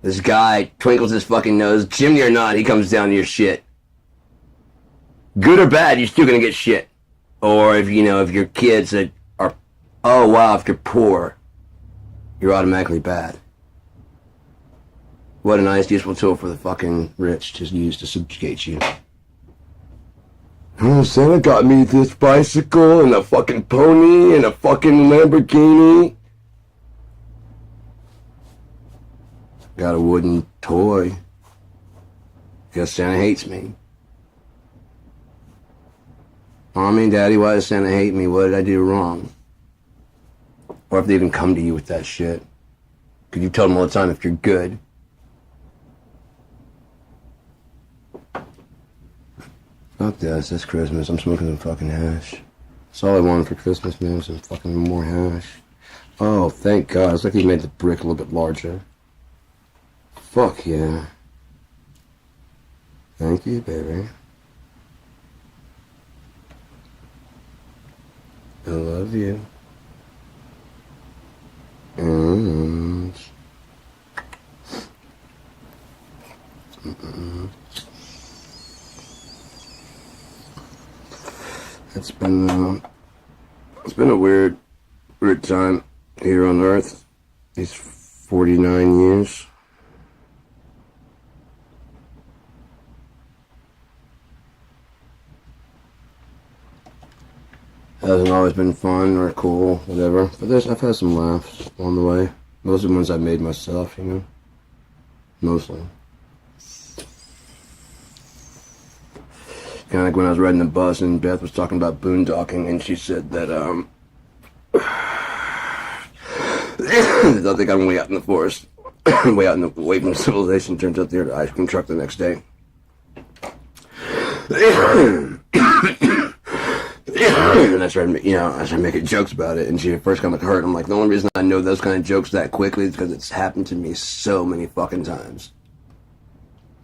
This guy twinkles his fucking nose, chimney or not, he comes down to your shit. Good or bad, you're still gonna get shit. Or if, you know, if your kids are, oh wow, if you're poor, you're automatically bad. What a nice, useful tool for the fucking rich to use to subjugate you. Oh, Santa got me this bicycle and a fucking pony and a fucking Lamborghini. Got a wooden toy. Guess Santa hates me. Mommy, Daddy, why does Santa hate me? What did I do wrong? Or if they even come to you with that shit. Could you tell them all the time if you're good? Fuck this, it's Christmas. I'm smoking some fucking hash. That's all I wanted for Christmas, man, some fucking more hash. Oh, thank God. It's like he made the brick a little bit larger. Fuck yeah. Thank you, baby. I love you. And... It's been a weird time here on Earth. These 49 years. Hasn't always been fun or cool, whatever. But I've had some laughs along the way. Most of the ones I made myself, you know. Mostly. Kind of like when I was riding the bus and Beth was talking about boondocking and she said that, I think I'm way out in the forest. Way from civilization. Turns out they're the ice cream truck the next day. And I started making jokes about it, and she at first kind of hurt. I'm like, the only reason I know those kind of jokes that quickly is because it's happened to me so many fucking times.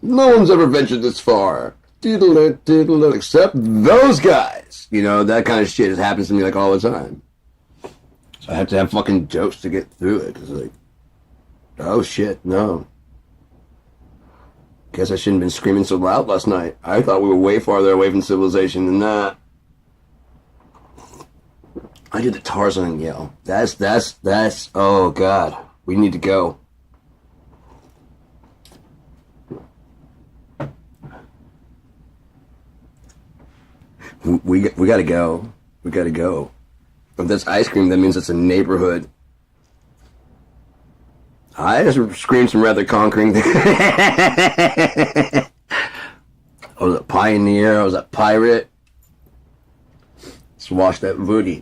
No one's ever ventured this far. Diddle, except those guys. You know, that kind of shit just happens to me like all the time. So I have to have fucking jokes to get through it, because like, oh shit, no. Guess I shouldn't have been screaming so loud last night. I thought we were way farther away from civilization than that. I did the Tarzan yell. That's, oh God. We need to go. We gotta go. We gotta go. If that's ice cream, that means it's a neighborhood. I just screamed some rather conquering things. I was a pioneer. I was a pirate. Wash that booty.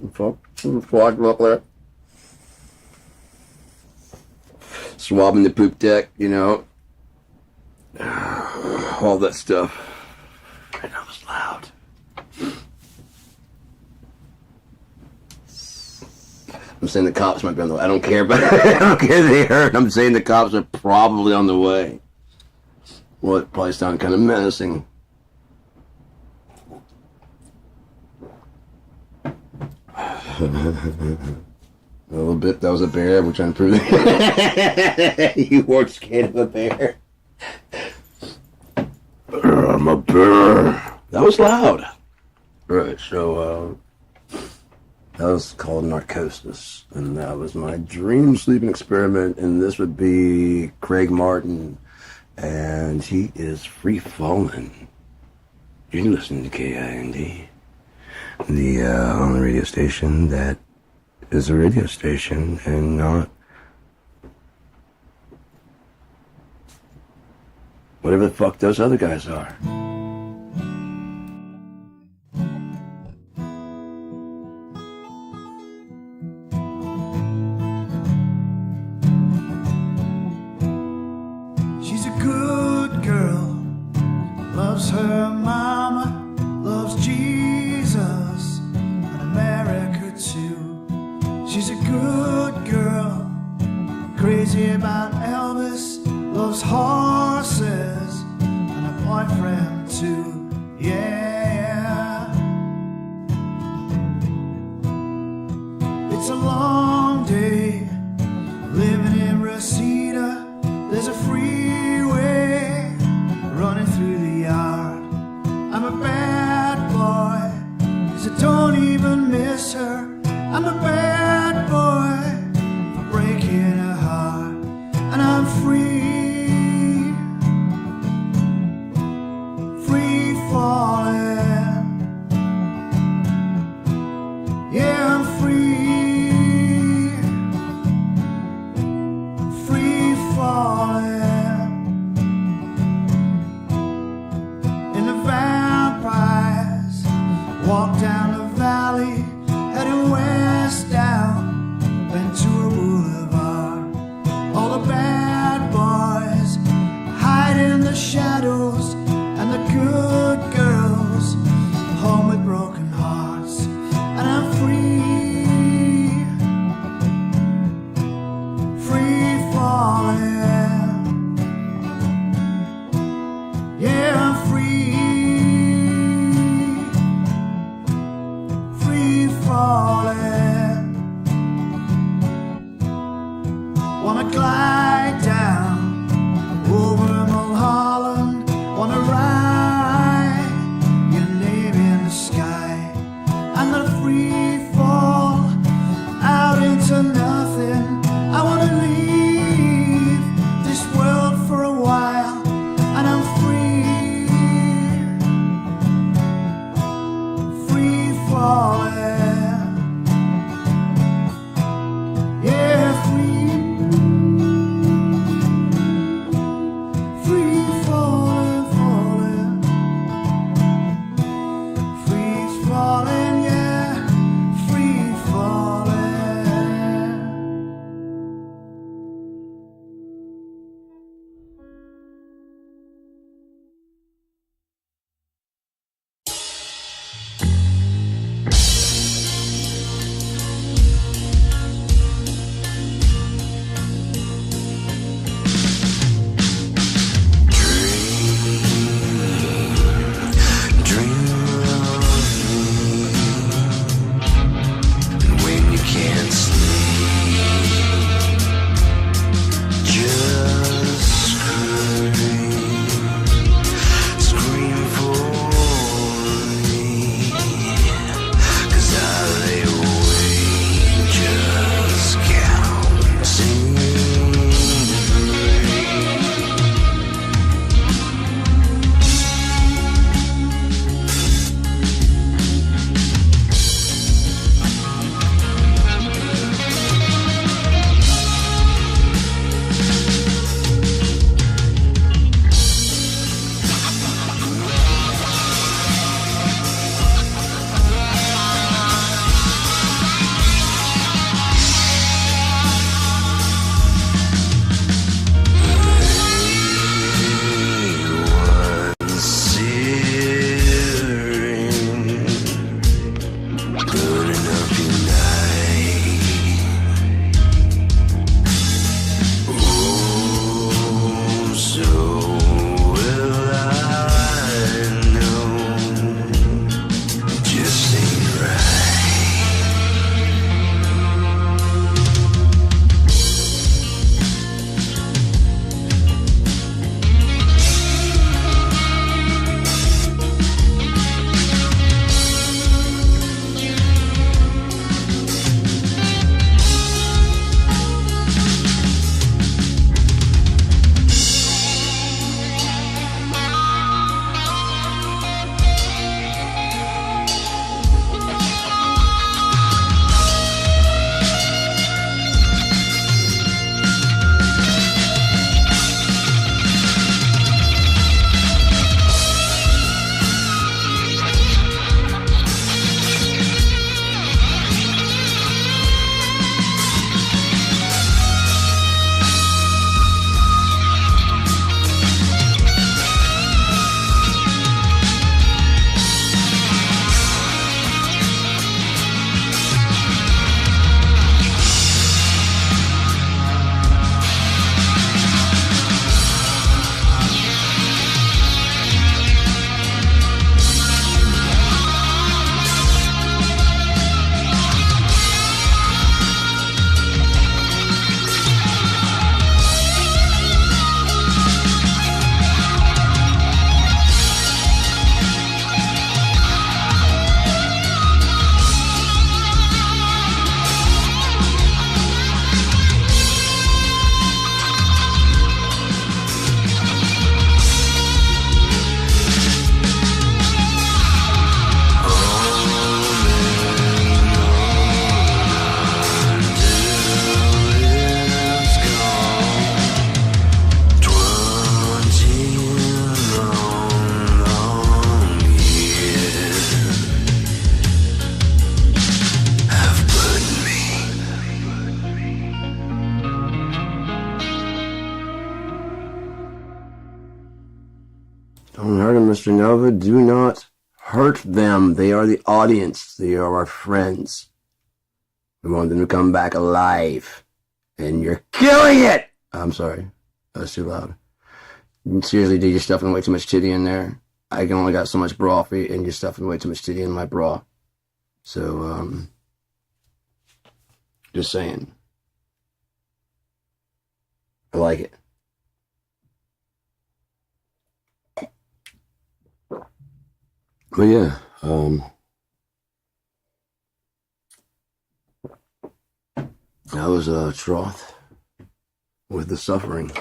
Swabbing the poop deck, you know. All that stuff. And that was loud. I'm saying the cops might be on the way. I don't care, but I don't care if they heard. I'm saying the cops are probably on the way. Well, it probably sounded kind of menacing. A little bit. That was a bear. We're trying to prove it. You weren't scared of a bear. I'm a bear. That was loud. Right. So that was called narcosis, and that was my dream sleeping experiment. And this would be Craig Martin, and he is free falling. You're listening to KIND. The on the radio station that is a radio station and not whatever the fuck those other guys are. She's a good girl, loves her mama, loves Jesus and America too. She's a good girl, crazy about Elvis, loves horses and a boyfriend too. Yeah. It's a long day living in Reseda. There's a freeway running through the yard. I'm a bad boy, 'cause I don't even miss her. I'm a bad boy for breaking her heart. And I'm free Don't hurt them, Mr. Nova. Do not hurt them. They are the audience. They are our friends. We want them to come back alive. And you're killing it! I'm sorry. That was too loud. Seriously, dude, you're stuffing way too much titty in there. I can only got so much bra for you, and you're stuffing way too much titty in my bra. So, just saying. I like it. But yeah, that was Troth with the suffering.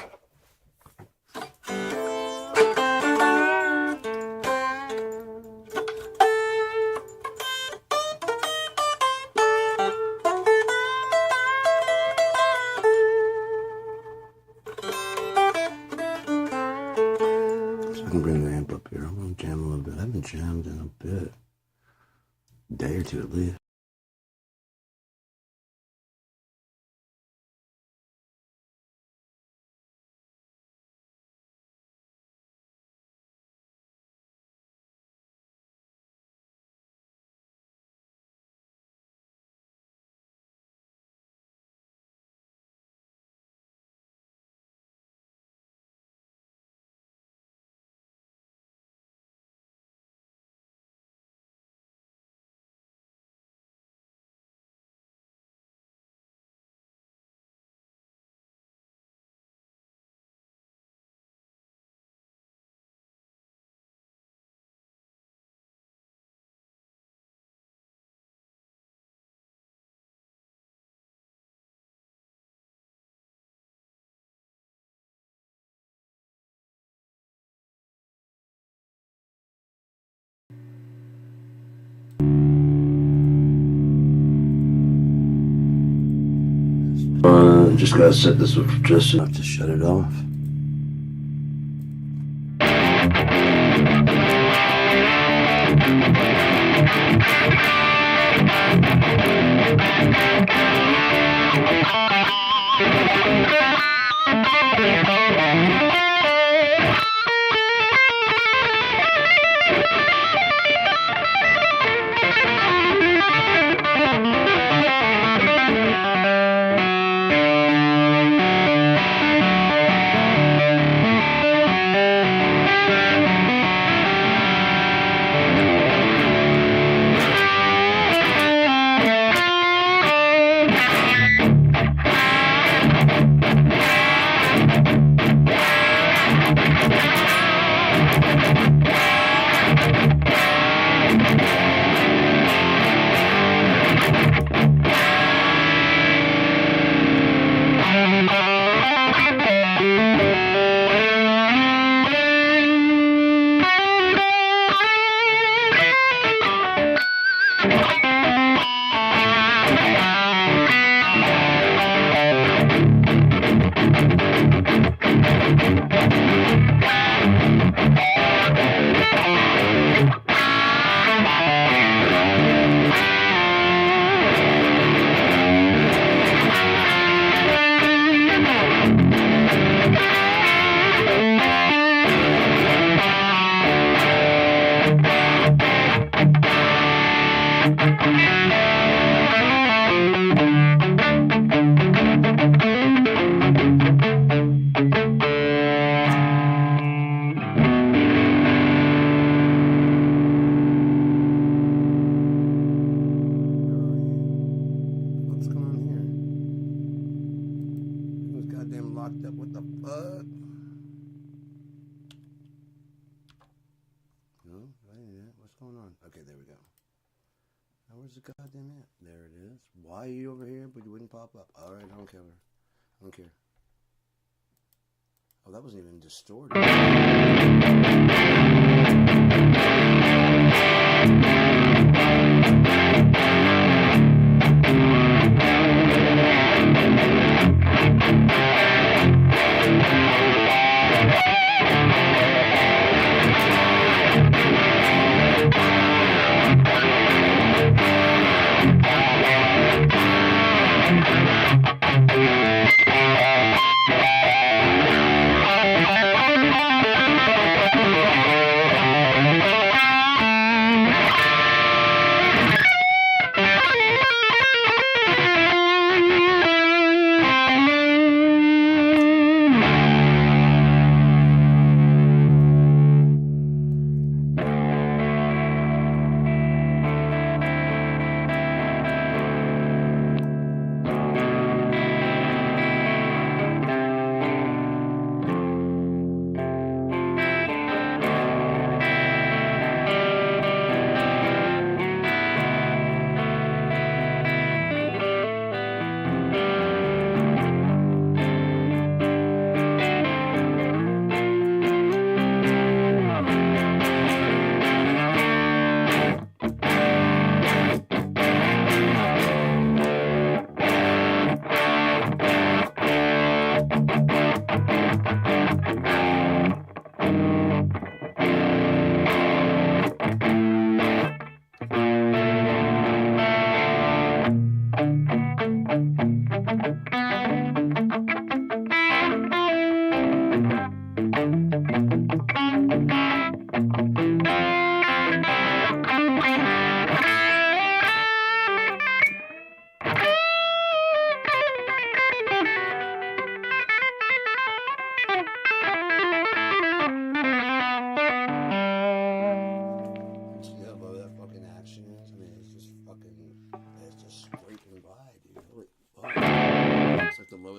I can bring the amp up here. I'm going to jam a little bit. I haven't jammed in a bit. A day or two at least. Just gotta set this up just enough to shut it off. Okay, there we go. Now where's the goddamn app? There it is. Why are you over here, but you wouldn't pop up? Alright, I don't care. I don't care. Oh, that wasn't even distorted.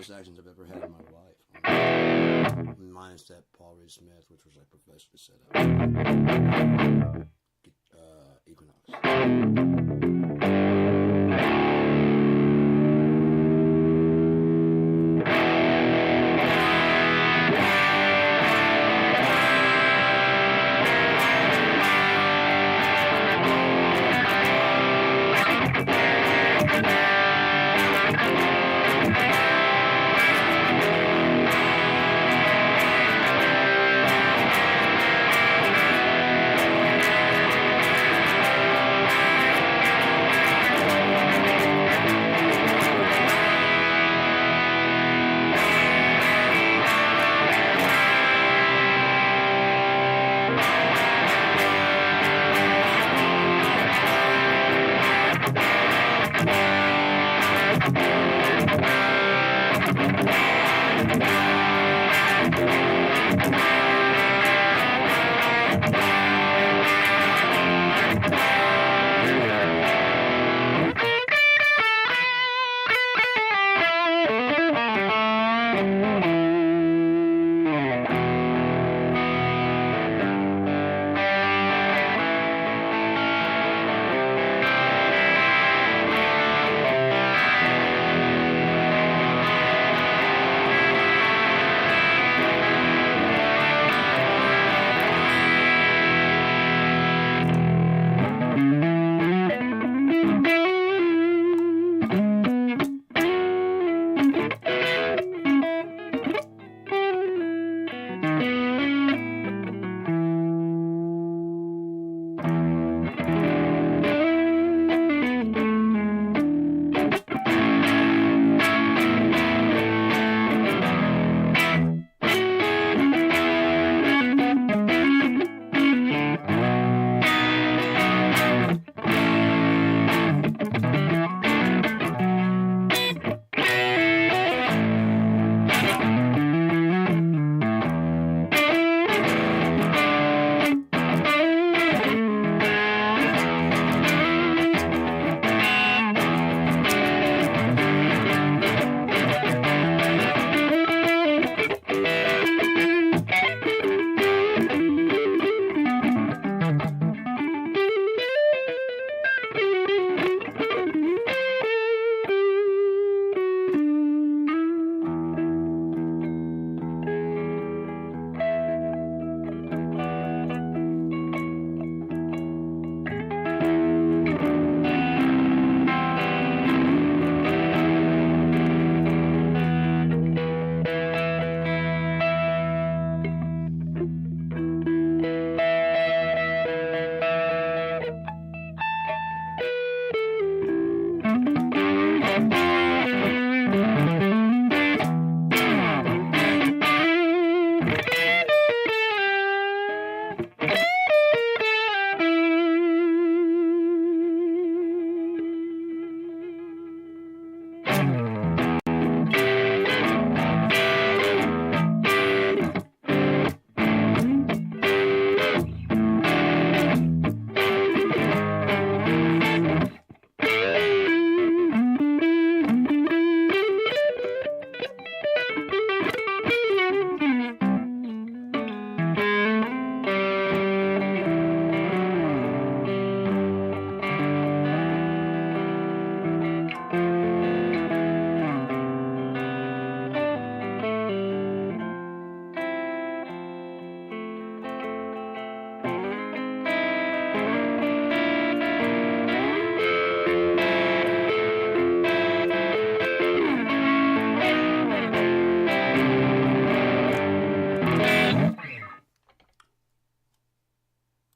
coolest accents I've ever had in my life. Minus that Paul Reed Smith, which was like professionally set up. Equinox.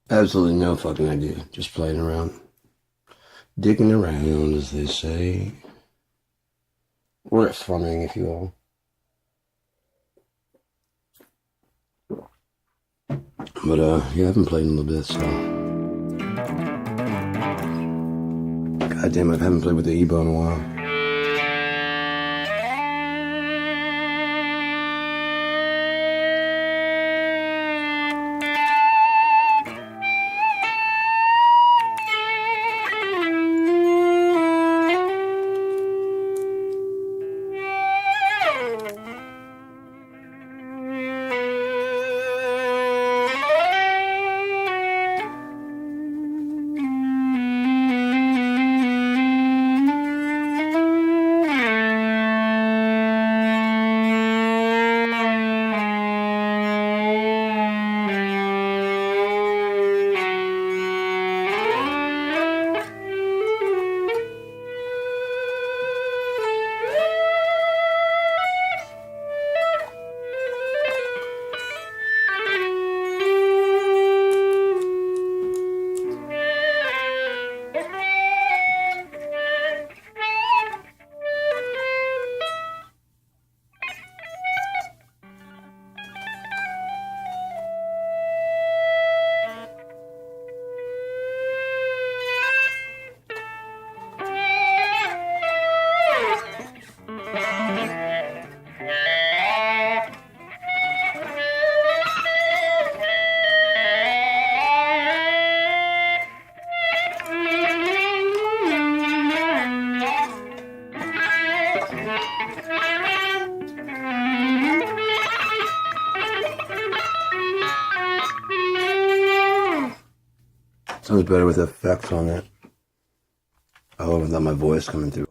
Absolutely no fucking idea. Just playing around. Digging around, as they say. Riff farming, if you will. But, yeah, I haven't played in a little bit, so. God damn it, I haven't played with the Ebo in a while. Sounds better with effects on it. Oh, without my voice coming through.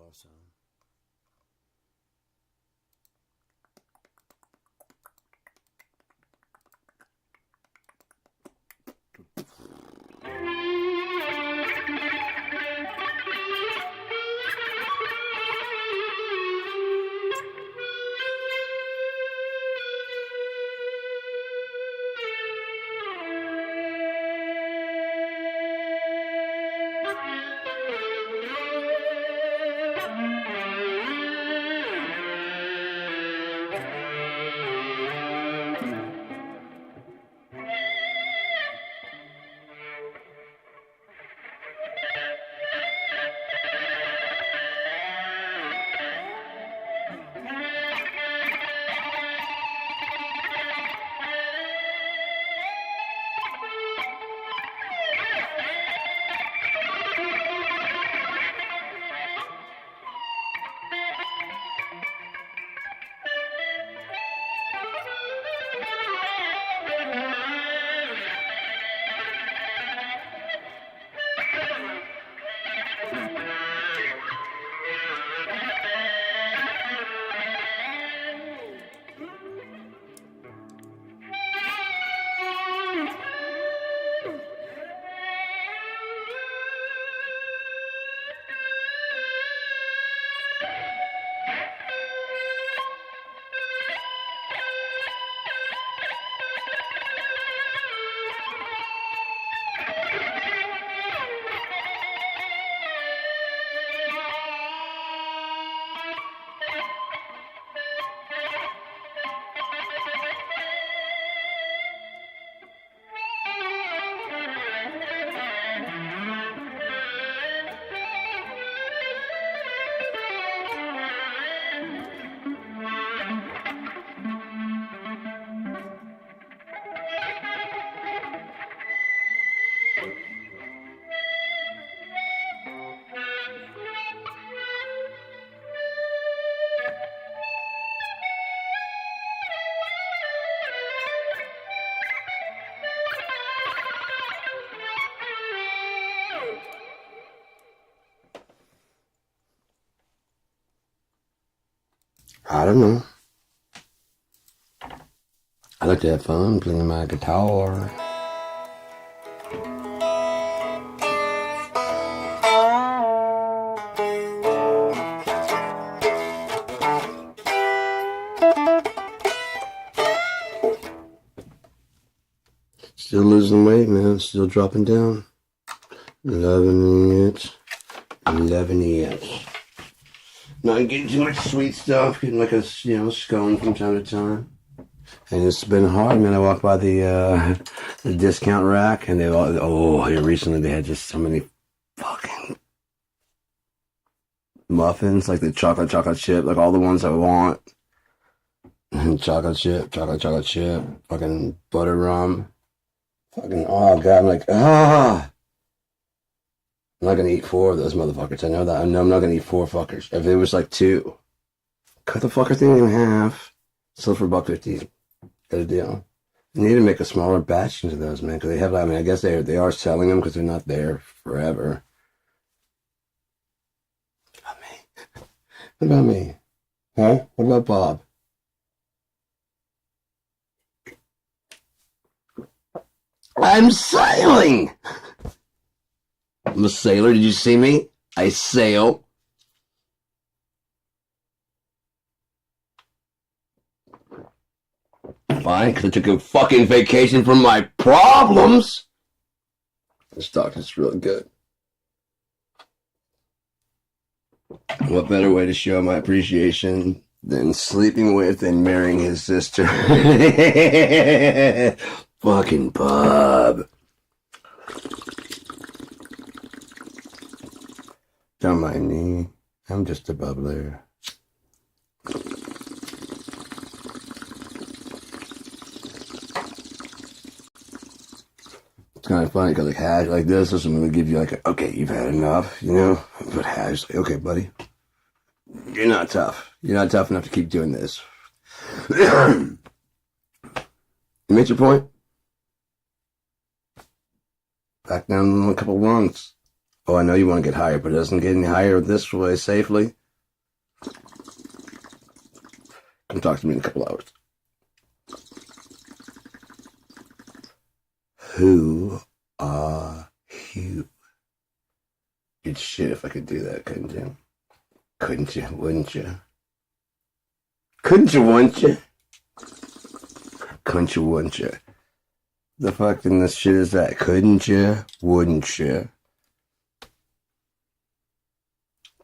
I don't know. I like to have fun playing my guitar. Still losing weight, man. Still dropping down. Loving it. Loving it. Not getting too much sweet stuff. Getting like a scone from time to time. And it's been hard, man. I walked by the discount rack, and recently they had just so many fucking muffins, like the chocolate chip, like all the ones I want. chocolate chip, fucking butter rum. Fucking, oh god, I'm like, I'm not gonna eat 4 of those motherfuckers. I know that. I know I'm not gonna eat 4 fuckers. If it was like 2, cut the fucker thing in half. Still for $1.50. Got a deal. You need to make a smaller batch into those, man, because they have. I mean, I guess they are selling them because they're not there forever. What about me? Huh? What about Bob? I'm sailing! I'm a sailor. Did you see me? I sail. Fine, because I took a fucking vacation from my problems. This doctor's really good. What better way to show my appreciation than sleeping with and marrying his sister? Fucking Bob. Don't mind me. I'm just a bubbler. It's kind of funny because like hash like this is going to give you like, okay, you've had enough, you know? But hash, like, okay, buddy, you're not tough. You're not tough enough to keep doing this. You made your point? Back down a couple rungs. Oh, I know you want to get higher, but it doesn't get any higher this way safely. Come talk to me in a couple hours. Who are you? You'd shit if I could do that, couldn't you? Couldn't you? Wouldn't you? Couldn't you? Wouldn't you? Couldn't you? Wouldn't you? The fuck in this shit is that? Couldn't you? Wouldn't you?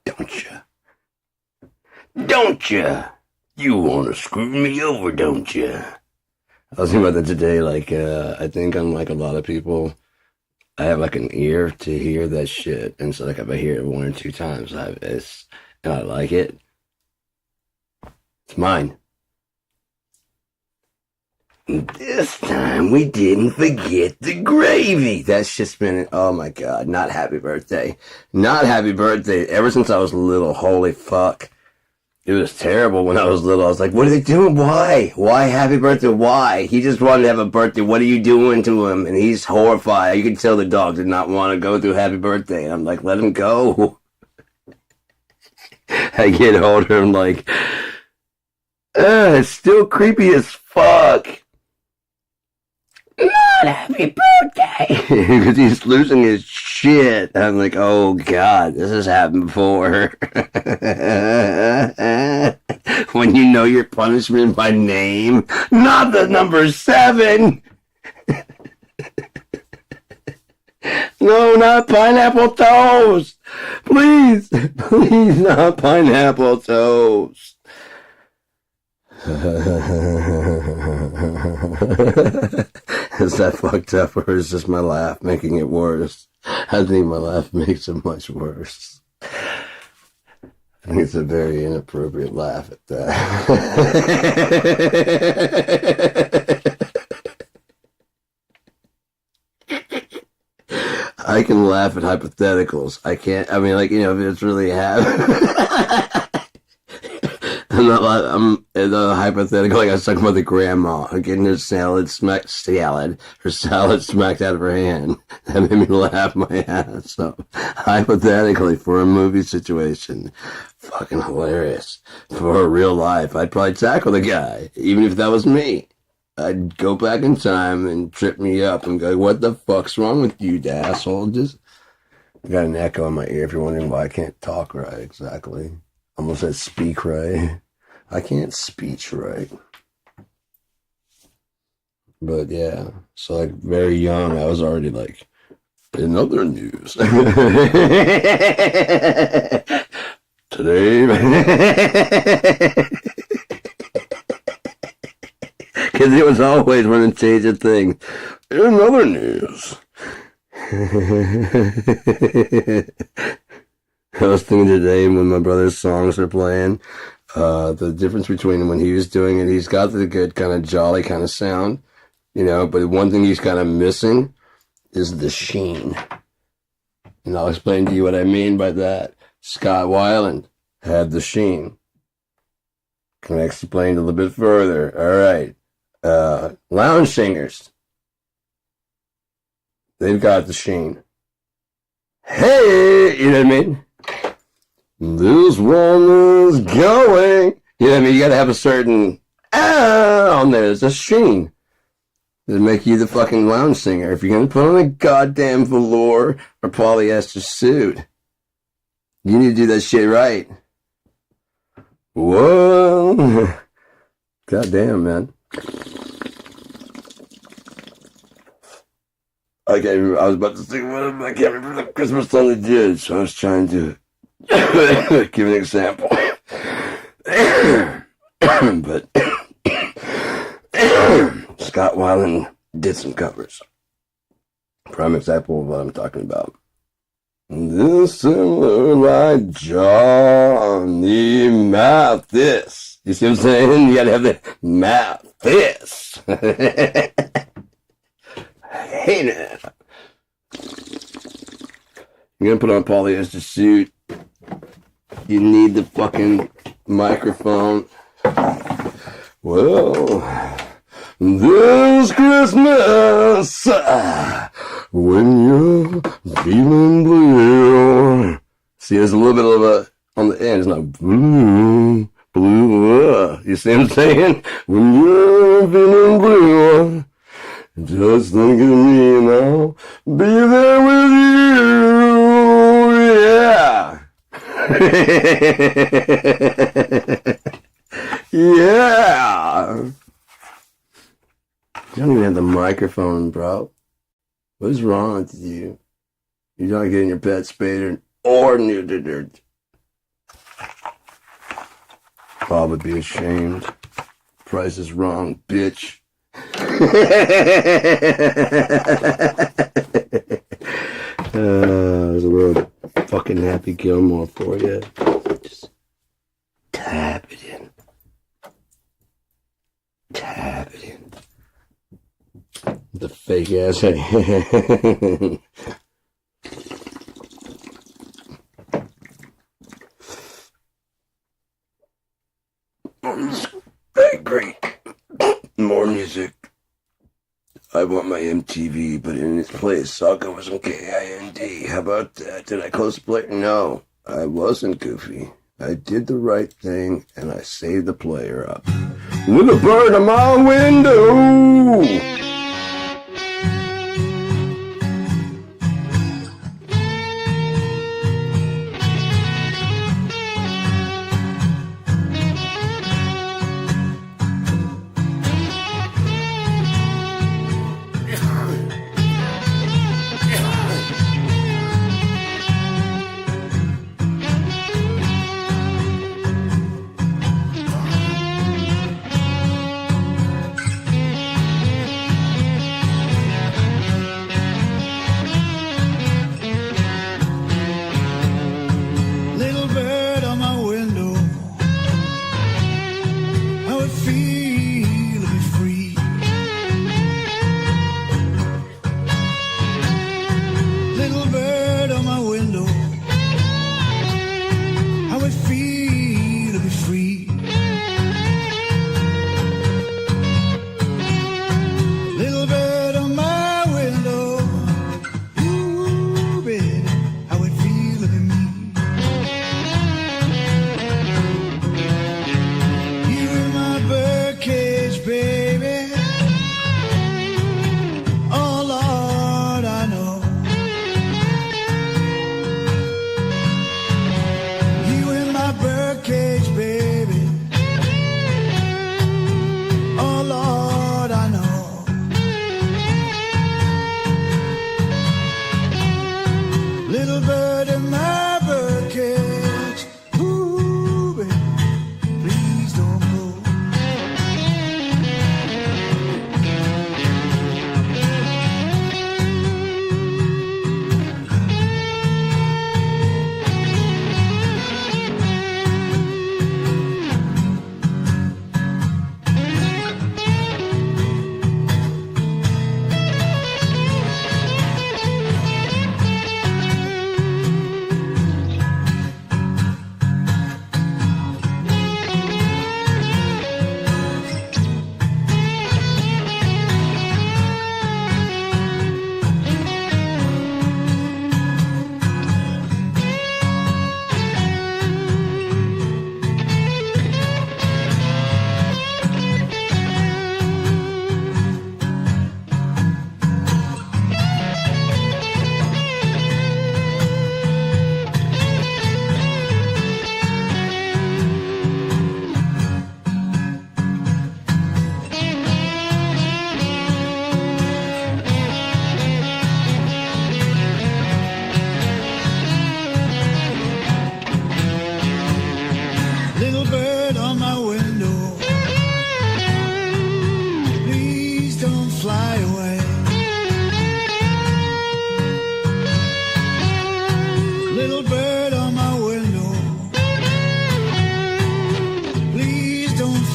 Don't you? Don't you? You want to screw me over, don't you? I was thinking about that today. Like, I think unlike a lot of people, I have like an ear to hear that shit, and so like if I hear it 1 or 2 times, and I like it. It's mine. This time we didn't forget the gravy. That's just been, oh my God, not happy birthday. Not happy birthday. Ever since I was little, holy fuck. It was terrible when I was little. I was like, what are they doing? Why? Why happy birthday? Why? He just wanted to have a birthday. What are you doing to him? And he's horrified. You can tell the dog did not want to go through happy birthday. And I'm like, let him go. I get older, I'm like, it's still creepy as fuck. Not happy birthday. Because he's losing his shit. I'm like, oh God, this has happened before. When you know your punishment by name, not the number 7. No, not pineapple toast. Please, please, not pineapple toast. Is that fucked up, or is just my laugh making it worse? I think my laugh makes it much worse. I think it's a very inappropriate laugh at that. I can laugh at hypotheticals. I can't, I mean, like, you know, if it's really happening. I'm the hypothetical, like I was talking about the grandma getting her salad smacked out of her hand. That made me laugh my ass off. Hypothetically, for a movie situation, fucking hilarious. For real life, I'd probably tackle the guy, even if that was me. I'd go back in time and trip me up and go, what the fuck's wrong with you, asshole? Just I got an echo in my ear if you're wondering why I can't talk right exactly. Almost said speak right. I can't speech right. But yeah, so like very young, I was already like, in other news. Today, because it was always one of the things. In other news. I was thinking today when my brother's songs are playing, the difference between when he was doing it, he's got the good kind of jolly kind of sound, you know, but one thing he's kind of missing is the sheen. And I'll explain to you what I mean by that. Scott Weiland had the sheen. Can I explain a little bit further? All right. Lounge singers. They've got the sheen. Hey, you know what I mean? This one is going. You know what I mean? You gotta have a certain on there. There's a sheen to make you the fucking lounge singer. If you're gonna put on a goddamn velour or polyester suit, you need to do that shit right. Whoa. Goddamn, man. Okay, I was about to say, I can't remember the Christmas song they did, so I was trying to give an example. But Scott Weiland did some covers. Prime example of what I'm talking about. This similar like Johnny Mathis. You see what I'm saying? You gotta have the mouth. This. Hey now. You're gonna put on a polyester suit. You need the fucking microphone. Well, this Christmas, when you're feeling blue. See, there's a little bit of a, on the end, it's not blue, you see what I'm saying? When you're feeling blue, just think of me and I'll be there with you, yeah. Yeah. You don't even have the microphone, bro. What's wrong with you? You're not getting your pet spayed or neutered. Bob would be ashamed. Price is wrong, bitch. There's a little fucking Happy Gilmore for you. Just tap it in. Tap it in. The fake ass. Hey, great. More music. I want my MTV, but in its place, I'll go with some KIND. How about that? Did I close the player? No, I wasn't goofy. I did the right thing, and I saved the player up. With a bird on my window!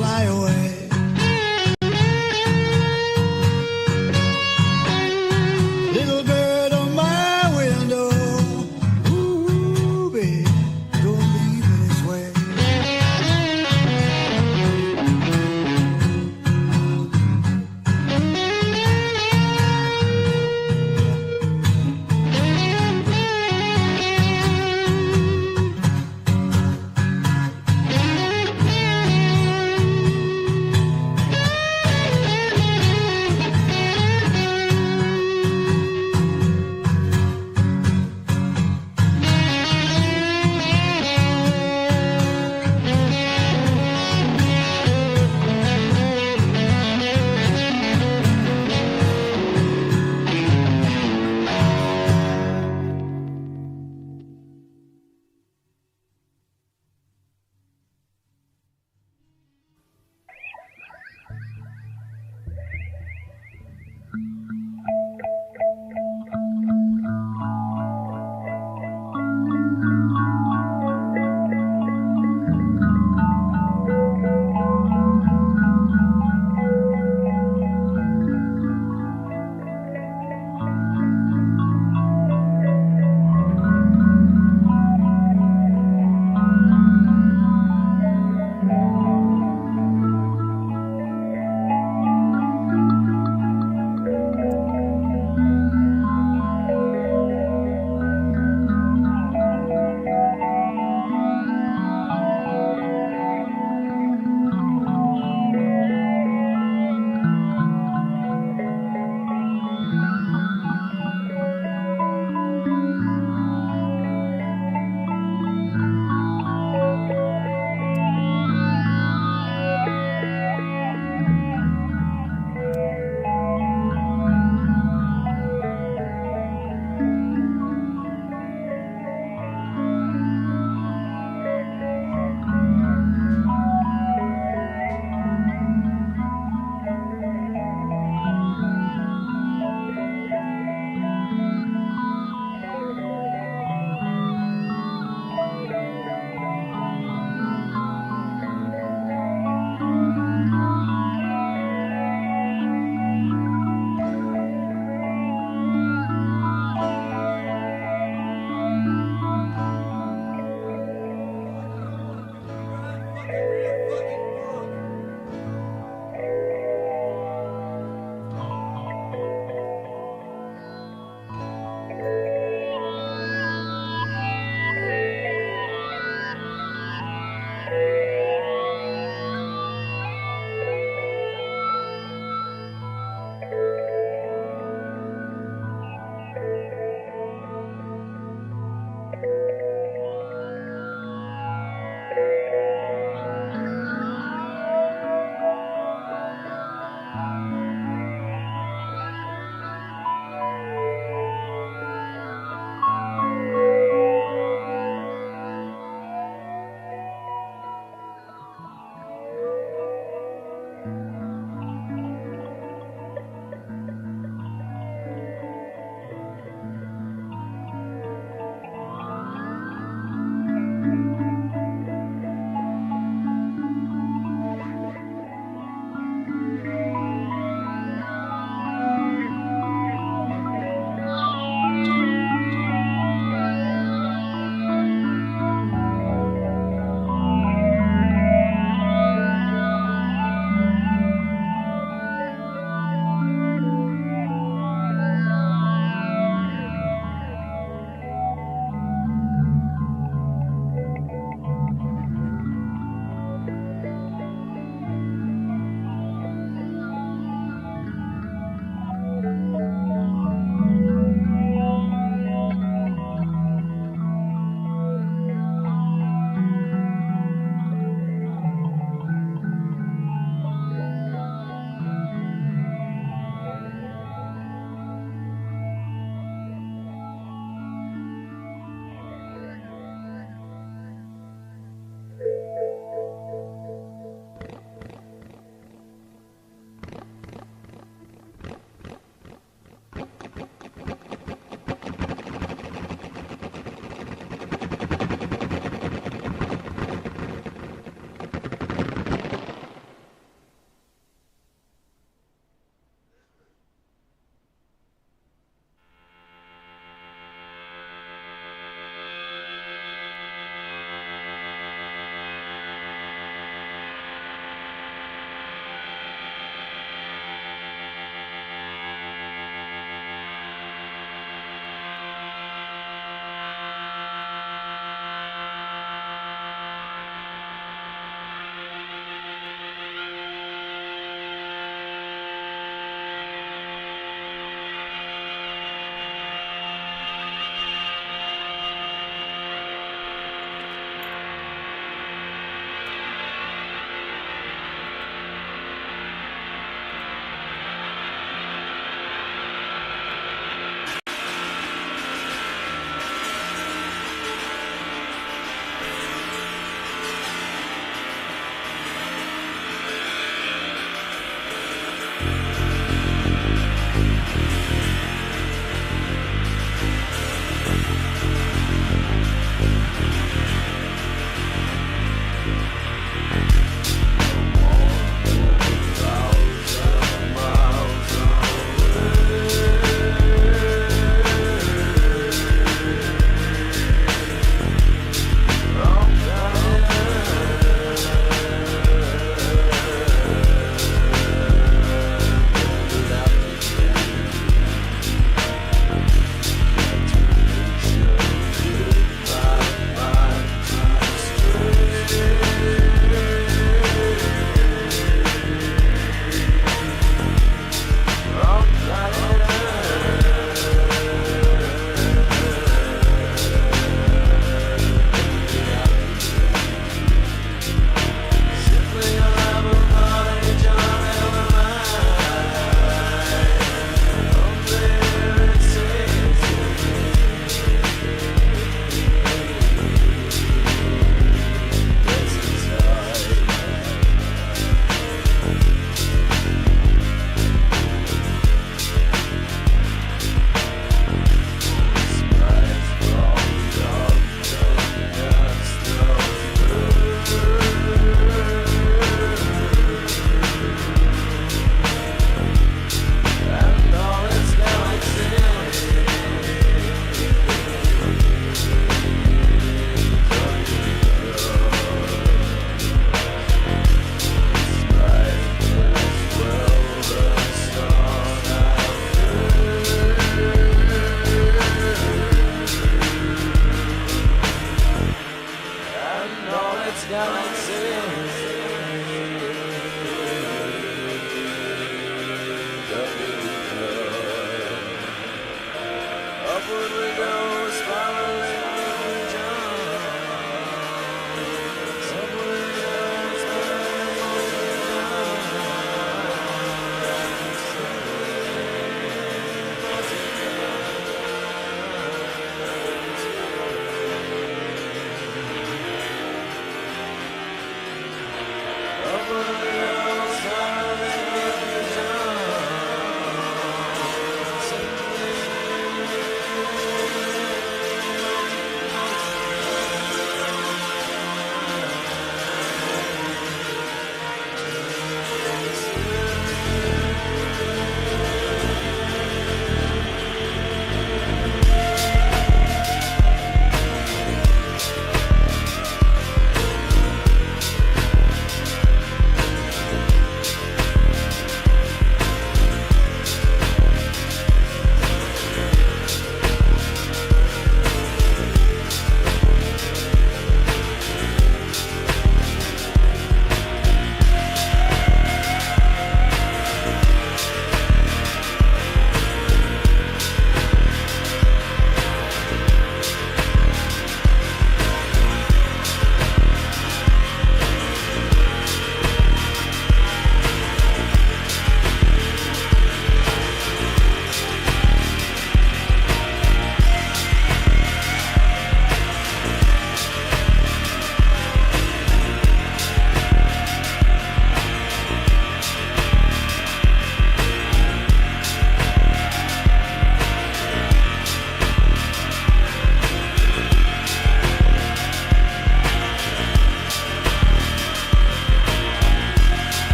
fly away. Little bird on my window, ooh, babe, don't leave it this way.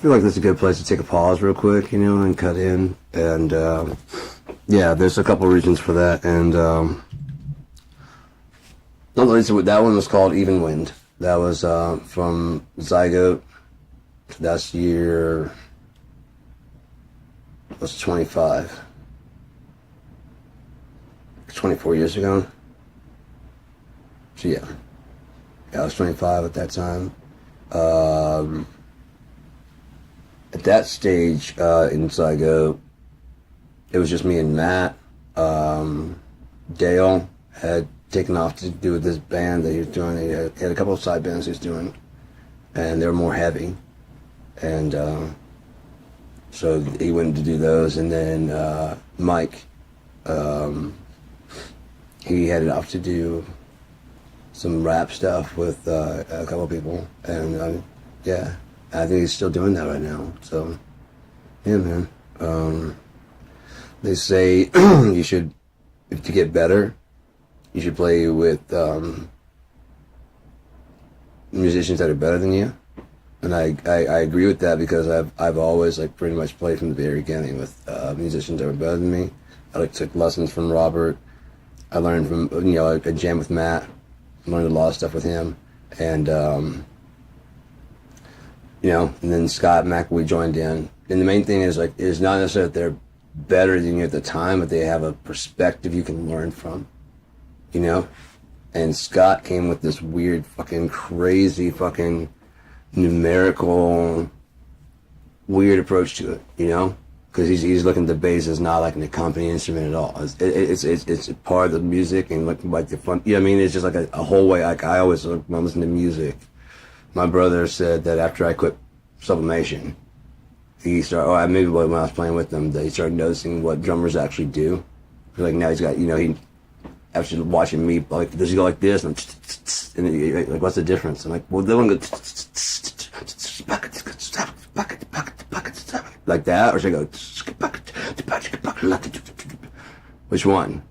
feel like this is a good place to take a pause real quick, you know, and cut in. And, yeah, there's a couple reasons for that. And, not the least, that one was called Even Wind. That was, from Zygote. That's year, was 25. 24 years ago. So yeah, I was 25 at that time. At that stage in Zygote, it was just me and Matt. Dale had taken off to do with this band that he was doing. He had a couple of side bands he was doing, and they were more heavy. And so he went to do those, and then Mike, he headed off to do some rap stuff with a couple of people, and yeah, I think he's still doing that right now. So yeah, man. They say you should, to get better, you should play with musicians that are better than you. And I agree with that, because I've always like pretty much played from the very beginning with musicians that were better than me. I like took lessons from Robert. I learned from, you know, I jammed with Matt. I learned a lot of stuff with him, and you know, and then Scott McAwee joined in. And the main thing is like, it's not necessarily that they're better than you at the time, but they have a perspective you can learn from, you know. And Scott came with this weird, fucking crazy, fucking numerical, weird approach to it, you know, because he's looking at the bass as not like an accompanying instrument at all. It's part of the music, and like the fun. Yeah, I mean, it's just like a whole way. Like I always, when I listen to music, my brother said that after I quit Sublimation, he started. Oh, maybe when I was playing with them, that he started noticing what drummers actually do. Like now he's got, you know, he after watching me, like, does he go like this? And he, like, what's the difference? I'm like, well, they one goes like that, or should I go? Which one?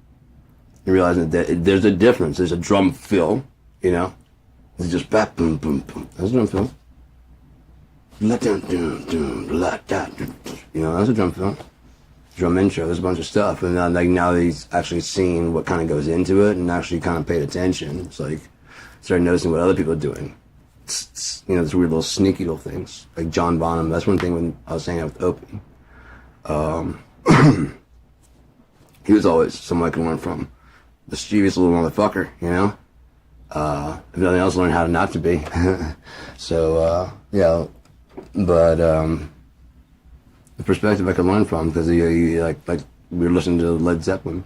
You realize that there's a difference. There's a drum fill, you know. It's just bap, boom, boom, boom. That's a drum fill. You know, that's a drum fill. Drum intro, there's a bunch of stuff, and then, like, now that he's actually seen what kind of goes into it and actually kind of paid attention, it's like started noticing what other people are doing. You know, these weird little sneaky little things, like John Bonham. That's one thing when I was hanging out with Opie. He was always someone I could learn from. Mischievous little motherfucker, you know. If nothing else, learn how to not to be. So yeah, but the perspective I could learn from, because you like we were listening to Led Zeppelin.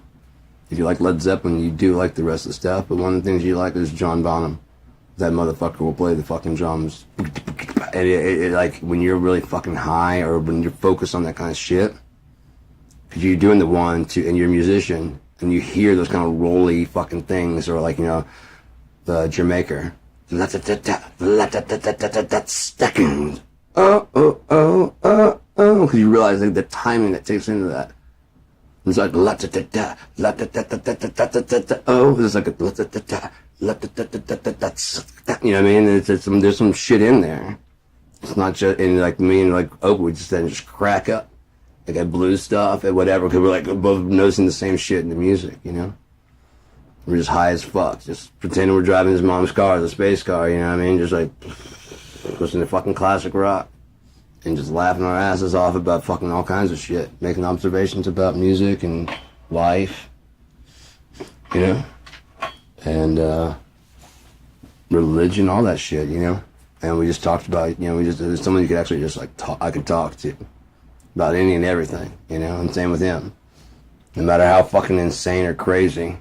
If you like Led Zeppelin, you do like the rest of the stuff, but one of the things you like is John Bonham. That motherfucker will play the fucking drums. And it like, when you're really fucking high, or when you're focused on that kind of shit, because you're doing the 1, 2, and you're a musician, and you hear those kind of rolly fucking things, or like, you know, the Jamaica. Second. Because you realize like the timing that takes into that. It's like oh, it's like you know what I mean? There's some shit in there. It's not just, and like me and like Oak would just then just crack up, like at blues stuff and whatever, because we're like both noticing the same shit in the music, you know. We're just high as fuck, just pretending we're driving his mom's car, the space car, you know what I mean? Just like listening to fucking classic rock. And just laughing our asses off about fucking all kinds of shit. Making observations about music and life. You know? And, religion, all that shit, you know? And we just talked about, you know, there's someone you could actually just like I could talk to. About any and everything, you know? And same with him. No matter how fucking insane or crazy.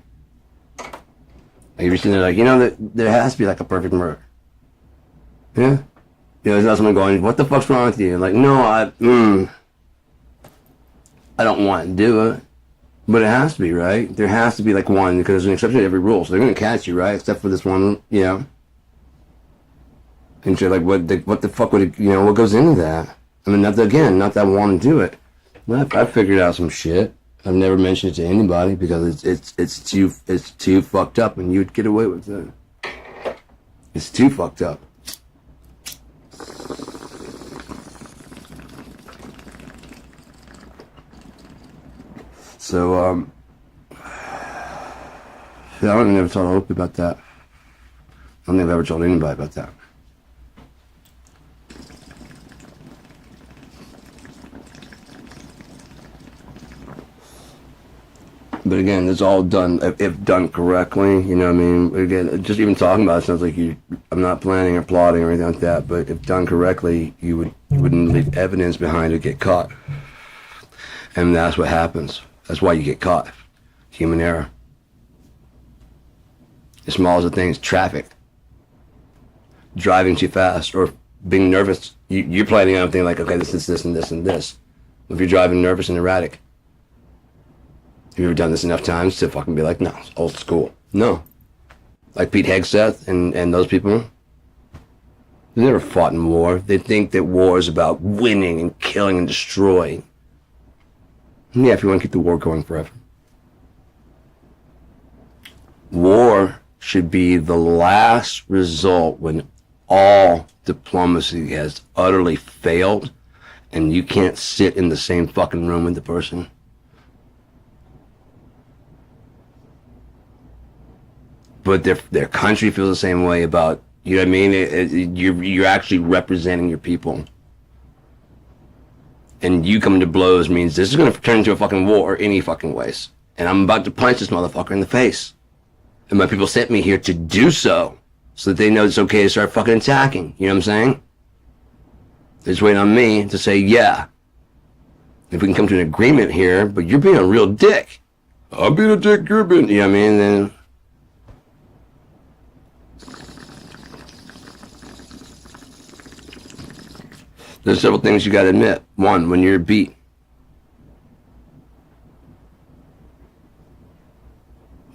Like, you're sitting there like, you know, there has to be like a perfect murder. Yeah? You know, there's not someone going, what the fuck's wrong with you? Like, no, I don't want to do it. But it has to be, right? There has to be, like, one, because there's an exception to every rule. So they're going to catch you, right? Except for this one, you know? And you're like, what the fuck would it, you know, what goes into that? I mean, not that I want to do it. But I figured out some shit. I've never mentioned it to anybody because it's too fucked up, and you'd get away with it. It's too fucked up. So, yeah, I don't never told Opie about that. I don't think I've ever told anybody about that. But again, it's all done, if done correctly, you know what I mean? Again, just even talking about it sounds like I'm not planning or plotting or anything like that, but if done correctly, you wouldn't leave evidence behind to get caught. And that's what happens. That's why you get caught. Human error. As small as the things, traffic. Driving too fast or being nervous. You're planning on everything like, okay, this, and this, and this. If you're driving nervous and erratic, have you ever done this enough times to fucking be like, no, it's old school? No. Like Pete Hegseth and those people, they never fought in war. They think that war is about winning and killing and destroying. Yeah, if you want to keep the war going forever. War should be the last result when all diplomacy has utterly failed and you can't sit in the same fucking room with the person. But their country feels the same way about, you know what I mean? You're actually representing your people. And you coming to blows means this is going to turn into a fucking war any fucking ways. And I'm about to punch this motherfucker in the face. And my people sent me here to do so that they know it's okay to start fucking attacking. You know what I'm saying? They're just waiting on me to say, yeah, if we can come to an agreement here, but you're being a real dick. I'll be a dick, you're being, you know what I mean? Then there's several things you gotta admit. One, when you're beat.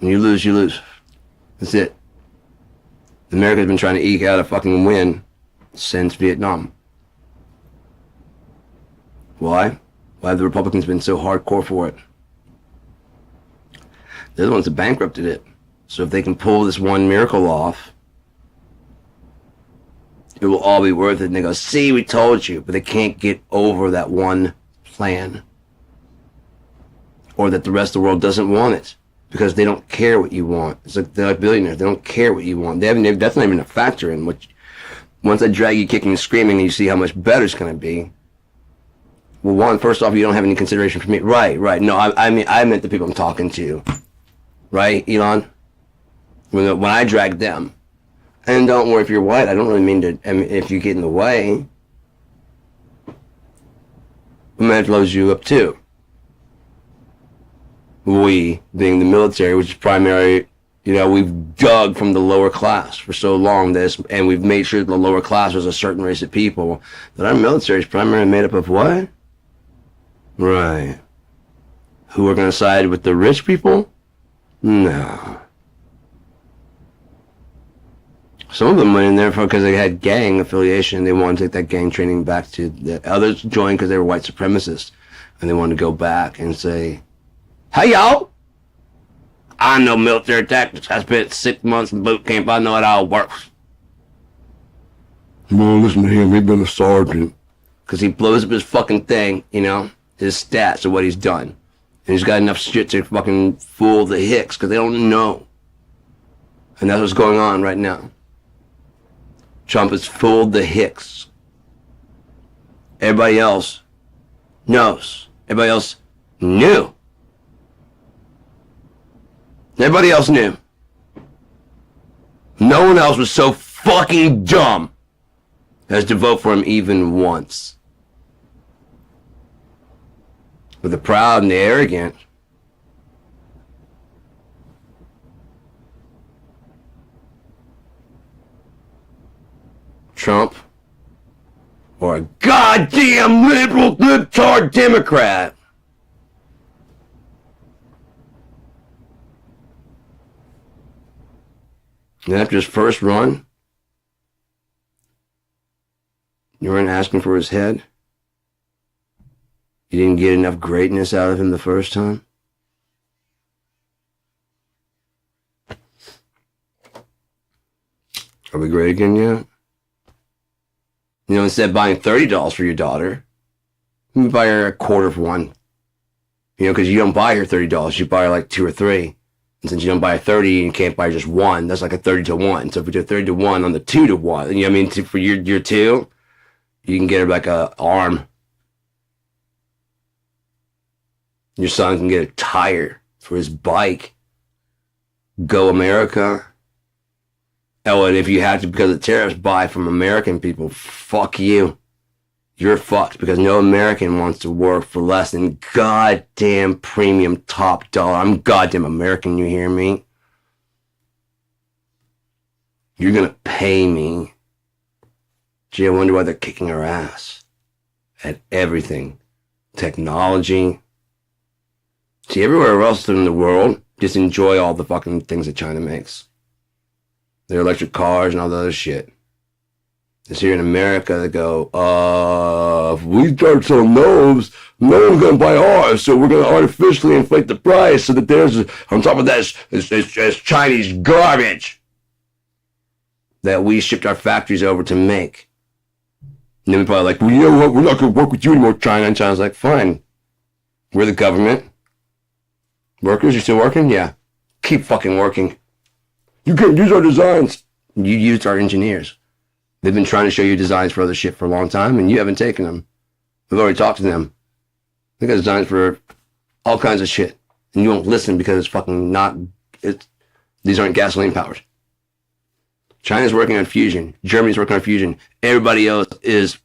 When you lose, you lose. That's it. America's been trying to eke out a fucking win since Vietnam. Why? Why have the Republicans been so hardcore for it? They're the ones that bankrupted it. So if they can pull this one miracle off, it will all be worth it. And they go, see, we told you. But they can't get over that one plan. Or that the rest of the world doesn't want it. Because they don't care what you want. It's like they're like billionaires. They don't care what you want. That's not even a factor in what. Once I drag you kicking and screaming and you see how much better it's going to be. Well, one, first off, you don't have any consideration for me. Right. No, I meant the people I'm talking to. Right, Elon? When I drag them. And don't worry if you're white. I don't really mean to. I mean, if you get in the way, it blows you up too. We, being the military, which is primary, we've dug from the lower class for so long, and we've made sure the lower class was a certain race of people, that our military is primarily made up of what? Right. Who are going to side with the rich people? No. Some of them went in there because they had gang affiliation. They wanted to take that gang training back to the others joined because they were white supremacists. And they wanted to go back and say, hey, y'all, I know military tactics. I spent 6 months in boot camp. I know it all works. Well, listen to him. He's been a sergeant. Because he blows up his fucking thing, his stats of what he's done. And he's got enough shit to fucking fool the hicks because they don't know. And that's what's going on right now. Trump has fooled the hicks. Everybody else knows. Everybody else knew. Everybody else knew. No one else was so fucking dumb as to vote for him even once. But the proud and the arrogant Trump or a goddamn liberal libtard Democrat and after his first run, you weren't asking for his head. You didn't get enough greatness out of him the first time. Are we great again yet? Instead of buying $30 for your daughter, you buy her a quarter of one. You know, because you don't buy her $30, you buy her like 2 or 3. And since you don't buy a 30 and you can't buy just one, that's like a 30 to 1. So if we do a 30 to 1 on the 2 to 1, you know what I mean? For your 2, you can get her like a arm. Your son can get a tire for his bike. Go America. Oh, and if you have to, because of tariffs, buy from American people, fuck you. You're fucked, because no American wants to work for less than goddamn premium top dollar. I'm goddamn American, you hear me? You're gonna pay me. Gee, I wonder why they're kicking our ass at everything. Technology. See, everywhere else in the world, just enjoy all the fucking things that China makes. Their electric cars and all the other shit. It's here in America that go, if we start selling those, no one's going to buy ours, so we're going to artificially inflate the price so that there's, on top of that, it's Chinese garbage that we shipped our factories over to make. And then we're probably like, well, you know what, we're not going to work with you anymore, China. And China's like, fine. We're the government. Workers, you still working? Yeah. Keep fucking working. You can't use our designs. You used our engineers. They've been trying to show you designs for other shit for a long time, and you haven't taken them. We've already talked to them. They got designs for all kinds of shit, and you won't listen because it's fucking not. These aren't gasoline powered. China's working on fusion. Germany's working on fusion. Everybody else is,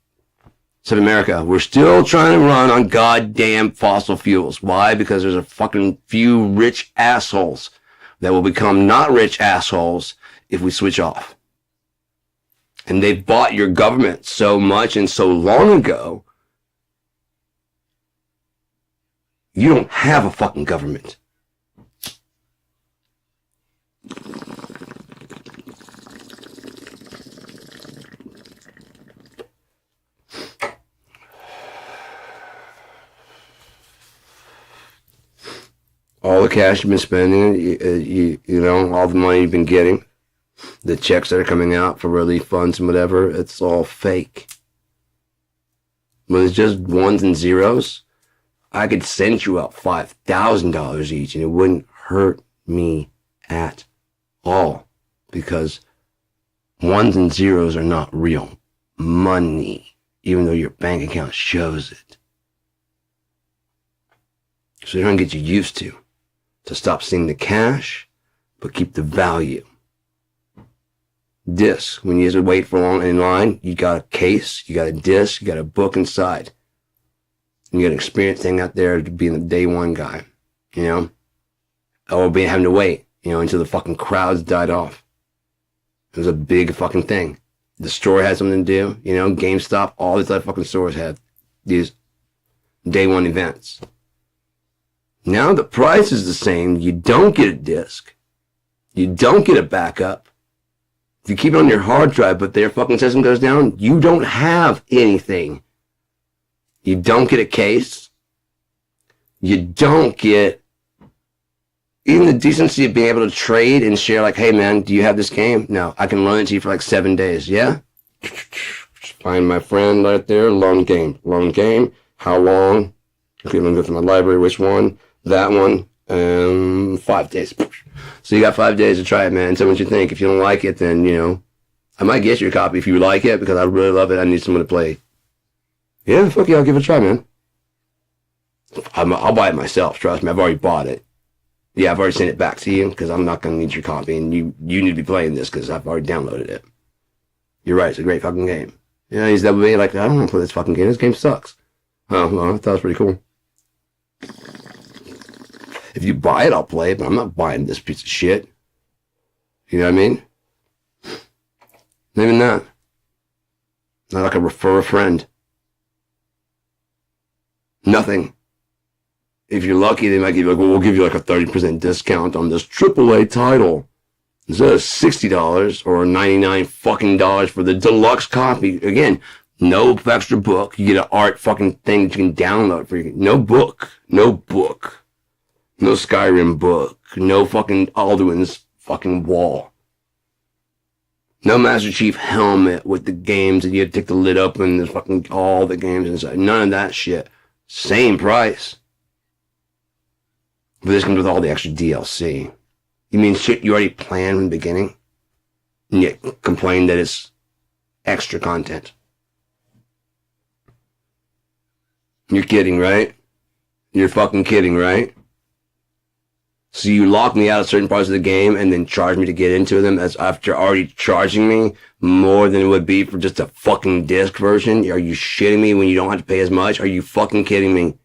except America. We're still trying to run on goddamn fossil fuels. Why? Because there's a fucking few rich assholes that will become not rich assholes if we switch off. And they've bought your government so much and so long ago, you don't have a fucking government. All the cash you've been spending, you know, all the money you've been getting, the checks that are coming out for relief funds and whatever, it's all fake. When it's just ones and zeros, I could send you out $5,000 each and it wouldn't hurt me at all, because ones and zeros are not real money, even though your bank account shows it. So they're trying to get you used to stop seeing the cash, but keep the value. Disc, when you have to wait for long in line, you got a case, you got a disc, you got a book inside. And you got an experienced thing out there to being the day one guy, you know? Or being having to wait, you know, until the fucking crowds died off. It was a big fucking thing. The store had something to do, you know, GameStop, all these other fucking stores had these day one events. Now the price is the same. You don't get a disc. You don't get a backup. If you keep it on your hard drive, but their fucking system goes down, you don't have anything. You don't get a case. You don't get even the decency of being able to trade and share, like, hey man, do you have this game? No, I can loan it to you for like 7 days. Yeah? Find my friend right there. Loan game. Loan game. How long? Okay, let me go through my library. Which one? That one. 5 days. So you got 5 days to try it, man. Tell me what you think. If you don't like it, then, you know, I might get your copy if you like it, because I really love it. I need someone to play. Yeah, fuck yeah, I'll give it a try, man. I'll buy it myself. Trust me, I've already bought it. Yeah, I've already sent it back to you, because I'm not going to need your copy, and you need to be playing this, because I've already downloaded it. You're right, it's a great fucking game. Yeah, he's that way, like, I don't want to play this fucking game. This game sucks. Oh, well, I thought it was pretty cool. If you buy it, I'll play it, but I'm not buying this piece of shit. You know what I mean? Not even that. Not like I refer a friend. Nothing. If you're lucky, they might give you like, well, we'll give you like a 30% discount on this AAA title. Instead of $60 or $99 fucking dollars for the deluxe copy. Again, no extra book. You get an art fucking thing that you can download for you. No book. No book. No Skyrim book. No fucking Alduin's fucking wall. No Master Chief helmet with the games and you have to take the lid open and there's fucking all the games inside. None of that shit. Same price. But this comes with all the extra DLC. You mean shit you already planned from the beginning? And yet complain that it's extra content. You're kidding, right? You're fucking kidding, right? So you lock me out of certain parts of the game and then charge me to get into them as after already charging me more than it would be for just a fucking disc version? Are you shitting me when you don't have to pay as much? Are you fucking kidding me?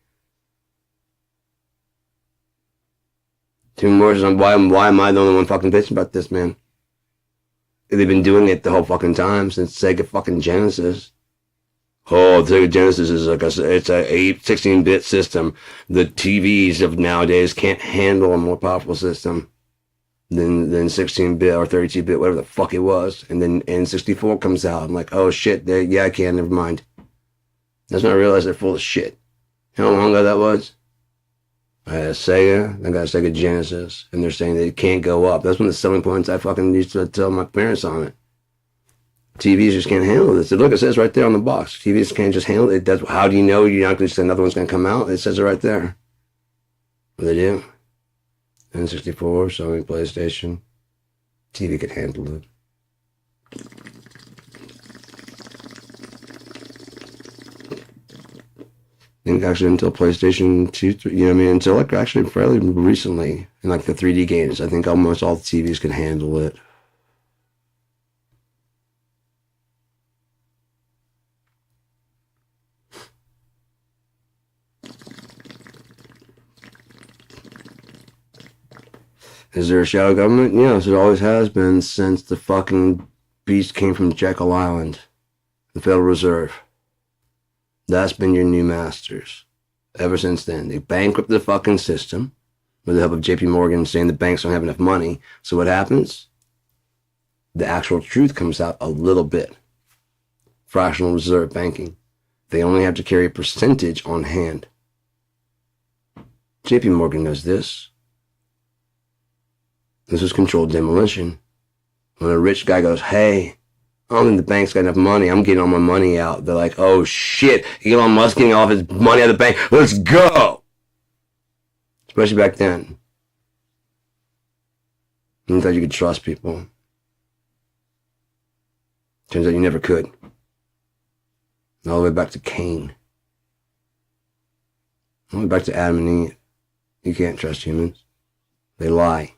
Two more, why am I the only one fucking bitching about this, man? They've been doing it the whole fucking time since Sega fucking Genesis. Oh, the Sega Genesis is like it's a 16-bit system. The TVs of nowadays can't handle a more powerful system than 16-bit or 32-bit, whatever the fuck it was. And then N64 comes out. I'm like, oh shit, yeah, I can, never mind. That's when I realized they're full of shit. You know how long ago that was? I got a Sega Genesis, and they're saying that it can't go up. That's one of the selling points I fucking used to tell my parents on it. TVs just can't handle this. Look, it says right there on the box. TVs can't just handle it. How do you know you're not going to say another one's going to come out? It says it right there. Well, they do. N64, Sony, PlayStation. TV could handle it. I think actually until PlayStation 2, 3, you know what I mean? Until like actually fairly recently, in like the 3D games, I think almost all the TVs could handle it. Is there a shadow government? Yes, it always has been since the fucking beast came from Jekyll Island, the Federal Reserve. That's been your new masters. Ever since then. They bankrupt the fucking system with the help of JP Morgan saying the banks don't have enough money. So what happens? The actual truth comes out a little bit. Fractional reserve banking. They only have to carry a percentage on hand. JP Morgan knows this. This is controlled demolition. When a rich guy goes, hey, I don't think the bank's got enough money, I'm getting all my money out. They're like, oh shit, Elon Musk getting all of his money out of the bank, let's go! Especially back then. You thought you could trust people. Turns out you never could. All the way back to Cain. All the way back to Adam and Eve. You can't trust humans. They lie.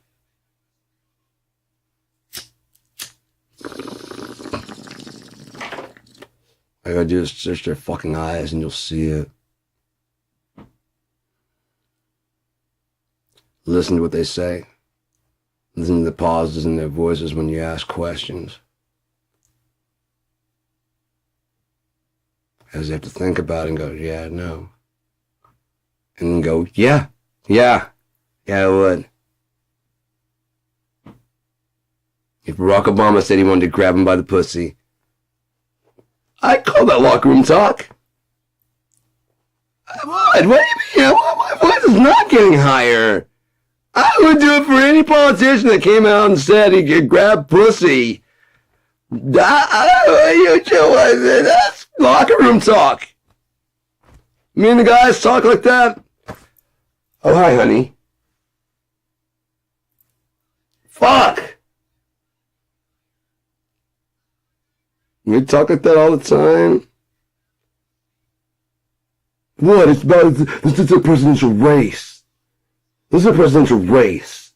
All you gotta do is search their fucking eyes and you'll see it. Listen to what they say. Listen to the pauses in their voices when you ask questions. As they have to think about it and go, yeah, no. And then go, yeah, I would. If Barack Obama said he wanted to grab him by the pussy, I'd call that locker room talk. I would. What do you mean? My voice is not getting higher. I would do it for any politician that came out and said he could grab pussy. That's locker room talk. Me and the guys talk like that. Oh, hi, honey. Fuck. We talk like that all the time. What? It's about, this is a presidential race. This is a presidential race.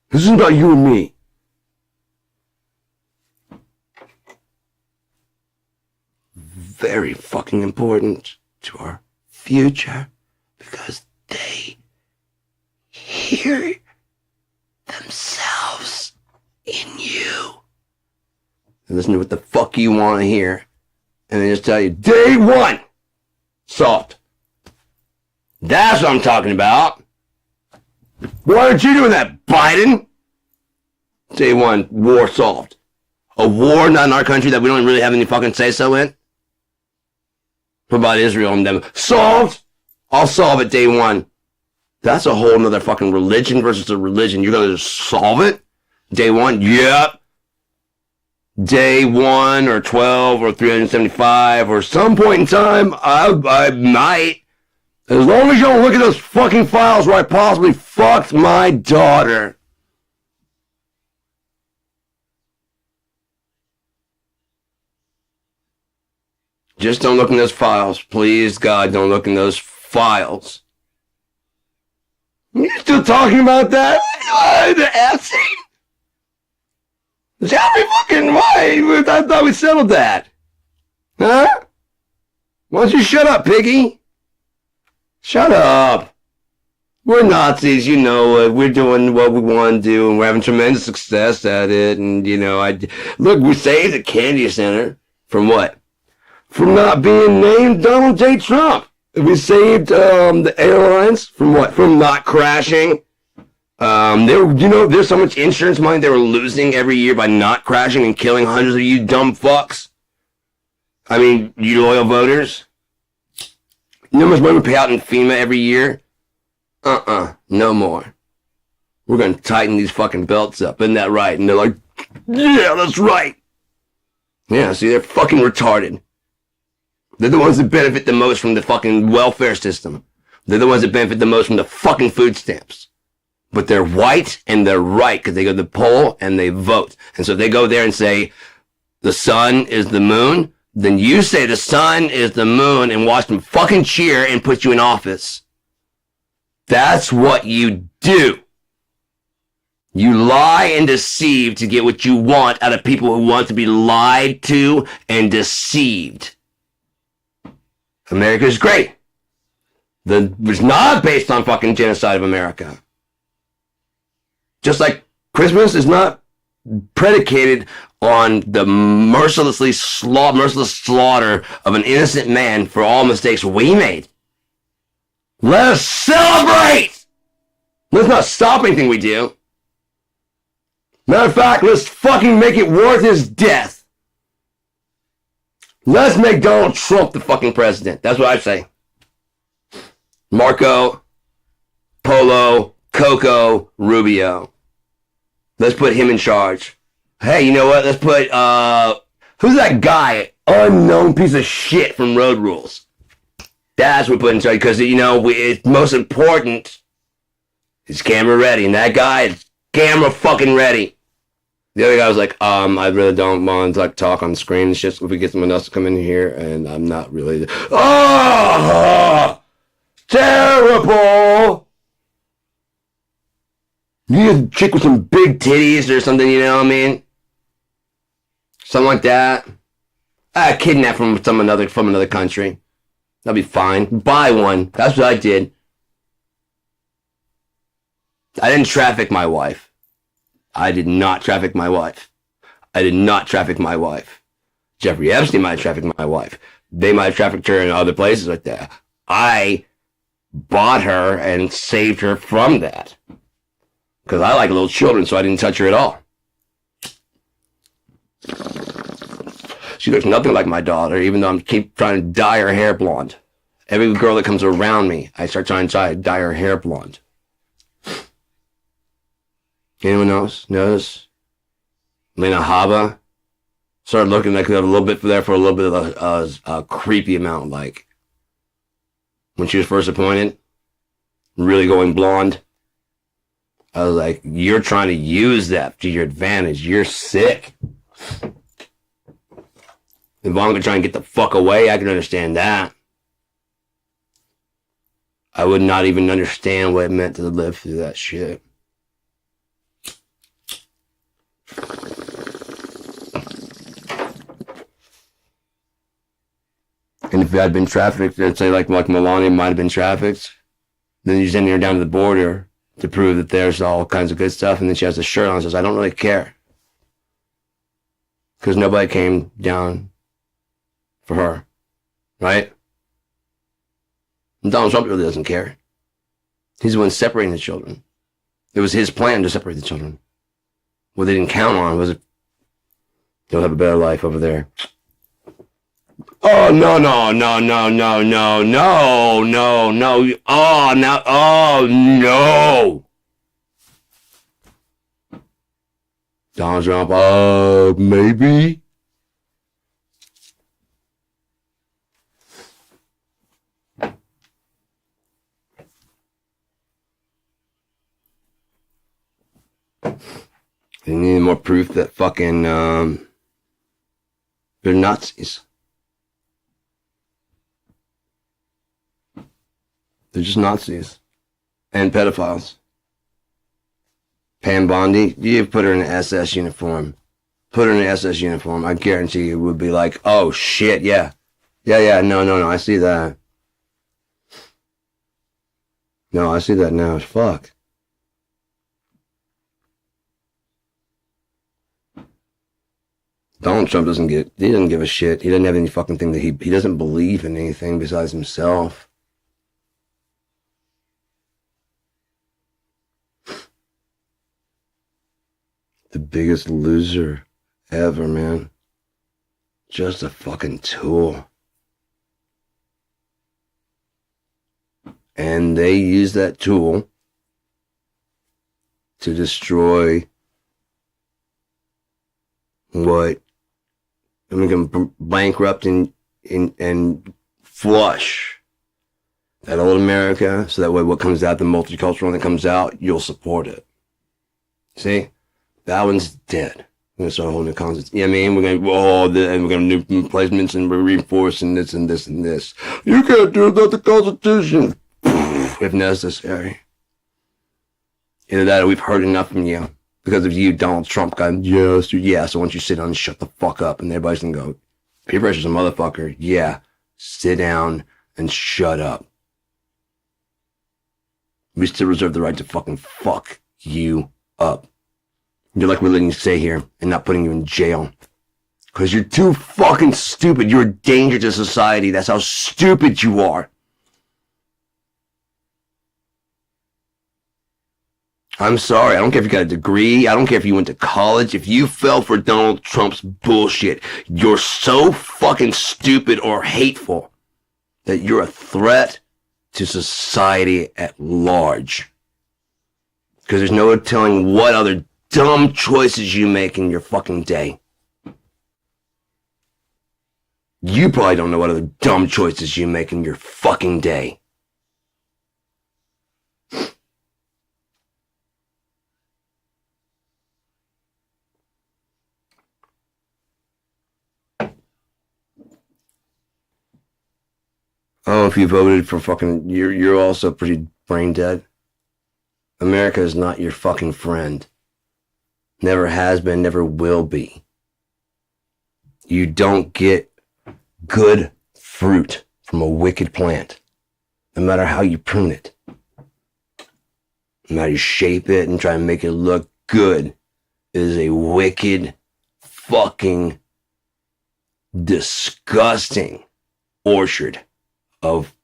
This isn't about you and me. Very fucking important to our future because they hear themselves in you. And listen to what the fuck you want to hear. And they just tell you, day one, solved. That's what I'm talking about. Why aren't you doing that, Biden? Day one, war solved. A war not in our country that we don't really have any fucking say-so in? What about Israel and them? Solved? I'll solve it day one. That's a whole nother fucking religion versus a religion. You're gonna just solve it? Day one? Yep. Day 1 or 12 or 375 or some point in time, I might. As long as you don't look at those fucking files where I possibly fucked my daughter. Just don't look in those files. Please, God, don't look in those files. You're still talking about that? The Epstein? Tell me fucking why. I thought we settled that. Huh? Why don't you shut up, piggy? Shut up. We're Nazis, you know it. We're doing what we want to do, and we're having tremendous success at it. And, you know, look, we saved the Kennedy Center from what? From not being named Donald J. Trump. We saved the airlines from what? From not crashing. There's so much insurance money they were losing every year by not crashing and killing hundreds of you dumb fucks. I mean, you loyal voters. You know how much money we pay out in FEMA every year? No more. We're gonna tighten these fucking belts up, isn't that right? And they're like, yeah, that's right. Yeah, see, they're fucking retarded. They're the ones that benefit the most from the fucking welfare system. They're the ones that benefit the most from the fucking food stamps. But they're white and they're right because they go to the poll and they vote. And so if they go there and say, the sun is the moon, then you say the sun is the moon and watch them fucking cheer and put you in office. That's what you do. You lie and deceive to get what you want out of people who want to be lied to and deceived. America's great. It was not based on fucking genocide of America. Just like Christmas is not predicated on the merciless slaughter of an innocent man for all mistakes we made. Let us celebrate! Let's not stop anything we do. Matter of fact, let's fucking make it worth his death. Let's make Donald Trump the fucking president. That's what I say. Marco, Polo, Coco, Rubio. Let's put him in charge. Hey, you know what? Let's put, who's that guy? Unknown piece of shit from Road Rules. That's what we put in charge, because, you know, it's most important. Is camera ready, and that guy is camera fucking ready. The other guy was like, I really don't want to like talk on the screen. It's just if we get someone else to come in here, and I'm not really. Oh, terrible! You need a chick with some big titties or something, you know what I mean? Something like that. I kidnapped from another country. That'll be fine. Buy one. That's what I did. I didn't traffic my wife. I did not traffic my wife. I did not traffic my wife. Jeffrey Epstein might have trafficked my wife. They might have trafficked her in other places like that. I bought her and saved her from that. Because I like little children, so I didn't touch her at all. She looks nothing like my daughter, even though I keep trying to dye her hair blonde. Every girl that comes around me, I start trying to dye her hair blonde. Anyone else notice? Lena Haba started looking like a little bit there for a little bit of a creepy amount, like when she was first appointed, really going blonde. I was like, you're trying to use that to your advantage. You're sick. Ivanka trying to get the fuck away, I can understand that. I would not even understand what it meant to live through that shit. And if you had been trafficked, and say like Melania might have been trafficked, then you send her down to the border to prove that there's all kinds of good stuff, and then she has a shirt on and says, I don't really care. Because nobody came down for her. Right? And Donald Trump really doesn't care. He's the one separating the children. It was his plan to separate the children. What they didn't count on was they'll have a better life over there. Oh, no. Oh, no. Donald Trump, maybe. You need more proof that fucking, they're Nazis. They're just Nazis. And pedophiles. Pam Bondi, you put her in an SS uniform. Put her in an SS uniform. I guarantee you would be like, oh shit, yeah. Yeah, no, I see that. No, I see that now. Fuck. Donald Trump doesn't give a shit. He doesn't have any fucking thing that he doesn't believe in anything besides himself. The biggest loser ever, man. Just a fucking tool. And they use that tool to destroy what, and we can bankrupt and flush that old America, so that way what comes out, the multicultural that comes out, you'll support it. See? That one's dead. We're going to start holding the constitution. Yeah, I mean, we're going to do replacements and we're reinforcing this and this and this. You can't do that, the Constitution. If necessary. Either that or we've heard enough from you. Because of you, Donald Trump got, yes, so once you sit down and shut the fuck up, and everybody's going to go, peer pressure's a motherfucker. Yeah, sit down and shut up. We still reserve the right to fucking fuck you up. You're like we're letting you stay here and not putting you in jail. Because you're too fucking stupid. You're a danger to society. That's how stupid you are. I'm sorry. I don't care if you got a degree. I don't care if you went to college. If you fell for Donald Trump's bullshit, you're so fucking stupid or hateful that you're a threat to society at large. Because there's no telling what other dumb choices you make in your fucking day. You probably don't know what other dumb choices you make in your fucking day. Oh, if you voted for fucking, you're also pretty brain dead. America is not your fucking friend. Never has been, never will be. You don't get good fruit from a wicked plant, no matter how you prune it. No matter you shape it and try and make it look good, it is a wicked, fucking, disgusting orchard of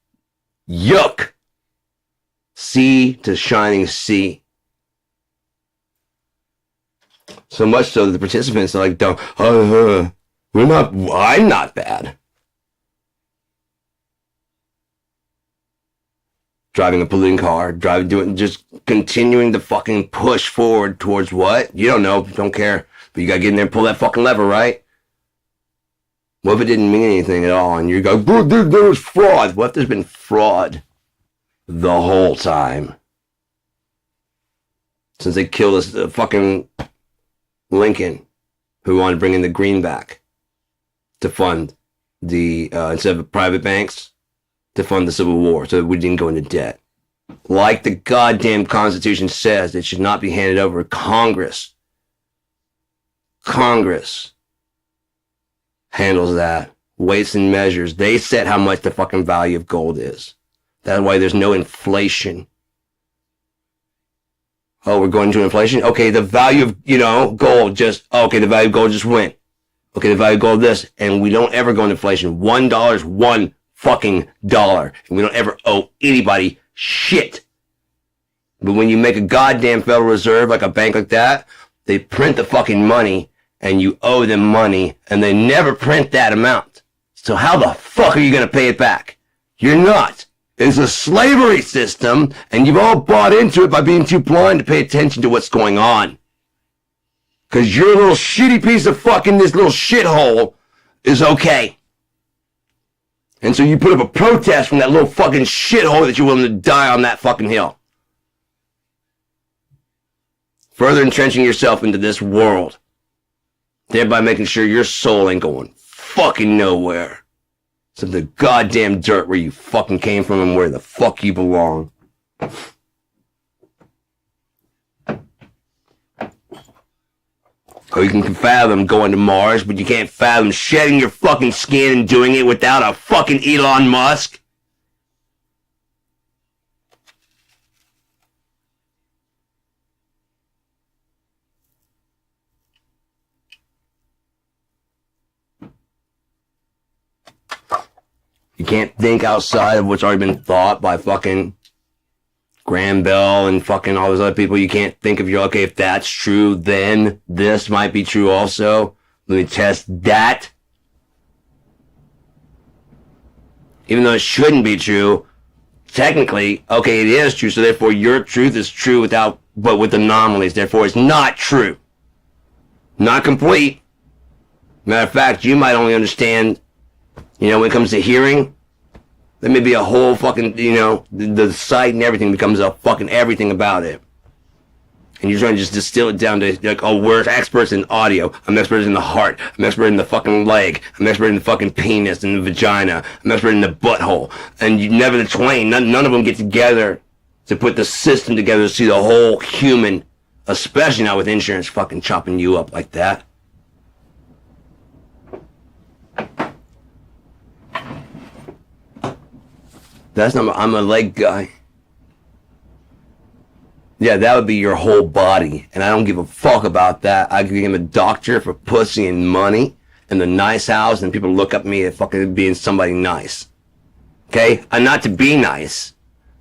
yuck. Sea to shining sea. So much so that the participants are like, I'm not bad. Driving a polluting car, just continuing to fucking push forward towards what? You don't know, don't care. But you gotta get in there and pull that fucking lever, right? What if it didn't mean anything at all and you go, there was fraud? What if there's been fraud the whole time? Since they killed us, fucking Lincoln, who wanted to bring in the greenback to fund the, instead of private banks, to fund the Civil War so that we didn't go into debt. Like the goddamn Constitution says, it should not be handed over to Congress. Congress handles that. Weights and measures. They set how much the fucking value of gold is. That's why there's no inflation. Oh, we're going to inflation? Okay, the value of, gold just, the value of gold just went. Okay, the value of gold this. And we don't ever go into inflation. $1 is one fucking dollar. And we don't ever owe anybody shit. But when you make a goddamn Federal Reserve, like a bank like that, they print the fucking money and you owe them money and they never print that amount. So how the fuck are you going to pay it back? You're not. It's a slavery system, and you've all bought into it by being too blind to pay attention to what's going on. Because your little shitty piece of fucking this little shithole is okay. And so you put up a protest from that little fucking shithole that you're willing to die on that fucking hill. further entrenching yourself into this world, thereby making sure your soul ain't going fucking nowhere. It's the goddamn dirt where you fucking came from and where the fuck you belong. Or you can fathom going to Mars, but you can't fathom shedding your fucking skin and doing it without a fucking Elon Musk. You can't think outside of what's already been thought by fucking Graham Bell and fucking all those other people. You can't think of your, okay, if that's true, then this might be true also. Let me test that. Even though it shouldn't be true, technically, okay, it is true, so therefore your truth is true but with anomalies. Therefore, it's not true. Not complete. Matter of fact, you might only understand, when it comes to hearing, there may be a whole fucking, the sight and everything becomes a fucking everything about it. And you're trying to just distill it down to, like, oh, we're experts in audio. I'm expert in the heart. I'm expert in the fucking leg. I'm expert in the fucking penis and the vagina. I'm expert in the butthole. And you never the twain, none of them get together to put the system together to see the whole human, especially not with insurance fucking chopping you up like that. That's not, I'm a leg guy. Yeah, that would be your whole body. And I don't give a fuck about that. I give him a doctor for pussy and money and the nice house, and people look up at me as fucking being somebody nice. Okay? I'm not to be nice.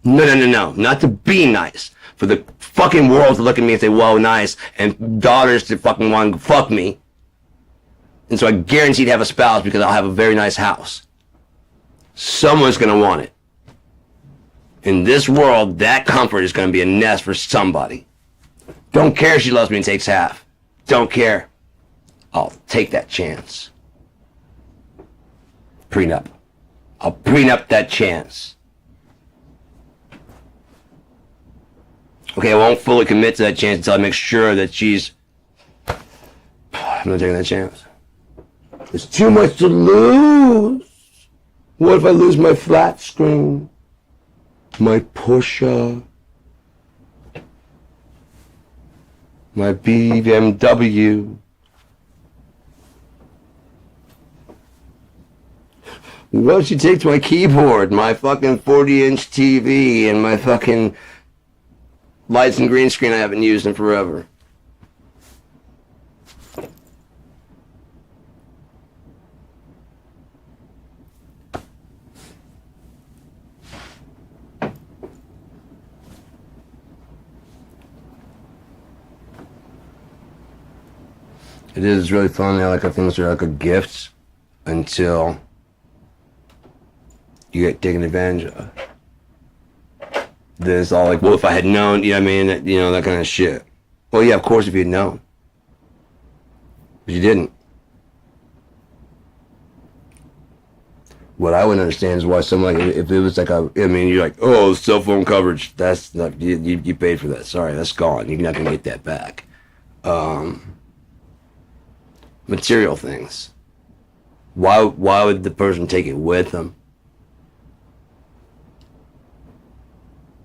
No. Not to be nice. For the fucking world to look at me and say, whoa, nice, and daughters to fucking want to fuck me. And so I guarantee to have a spouse because I'll have a very nice house. Someone's gonna want it. In this world, that comfort is going to be a nest for somebody. Don't care if she loves me and takes half. Don't care. I'll take that chance. Prenup. I'll prenup that chance. Okay, I won't fully commit to that chance until I make sure that she's... I'm not taking that chance. There's too much to lose. What if I lose my flat screen? My Porsche, my BMW. What if she takes my keyboard, my fucking 40-inch TV, and my fucking lights and green screen I haven't used in forever? It is really fun. I like how things are like a gift until you get taken advantage of. Then it's all like, well, if I had known, that kind of shit. Well, yeah, of course, if you'd known. But you didn't. What I wouldn't understand is why someone, like, if it was like you're like, oh, cell phone coverage, that's not, you paid for that. Sorry, that's gone. You're not going to get that back. Material things. Why would the person take it with them?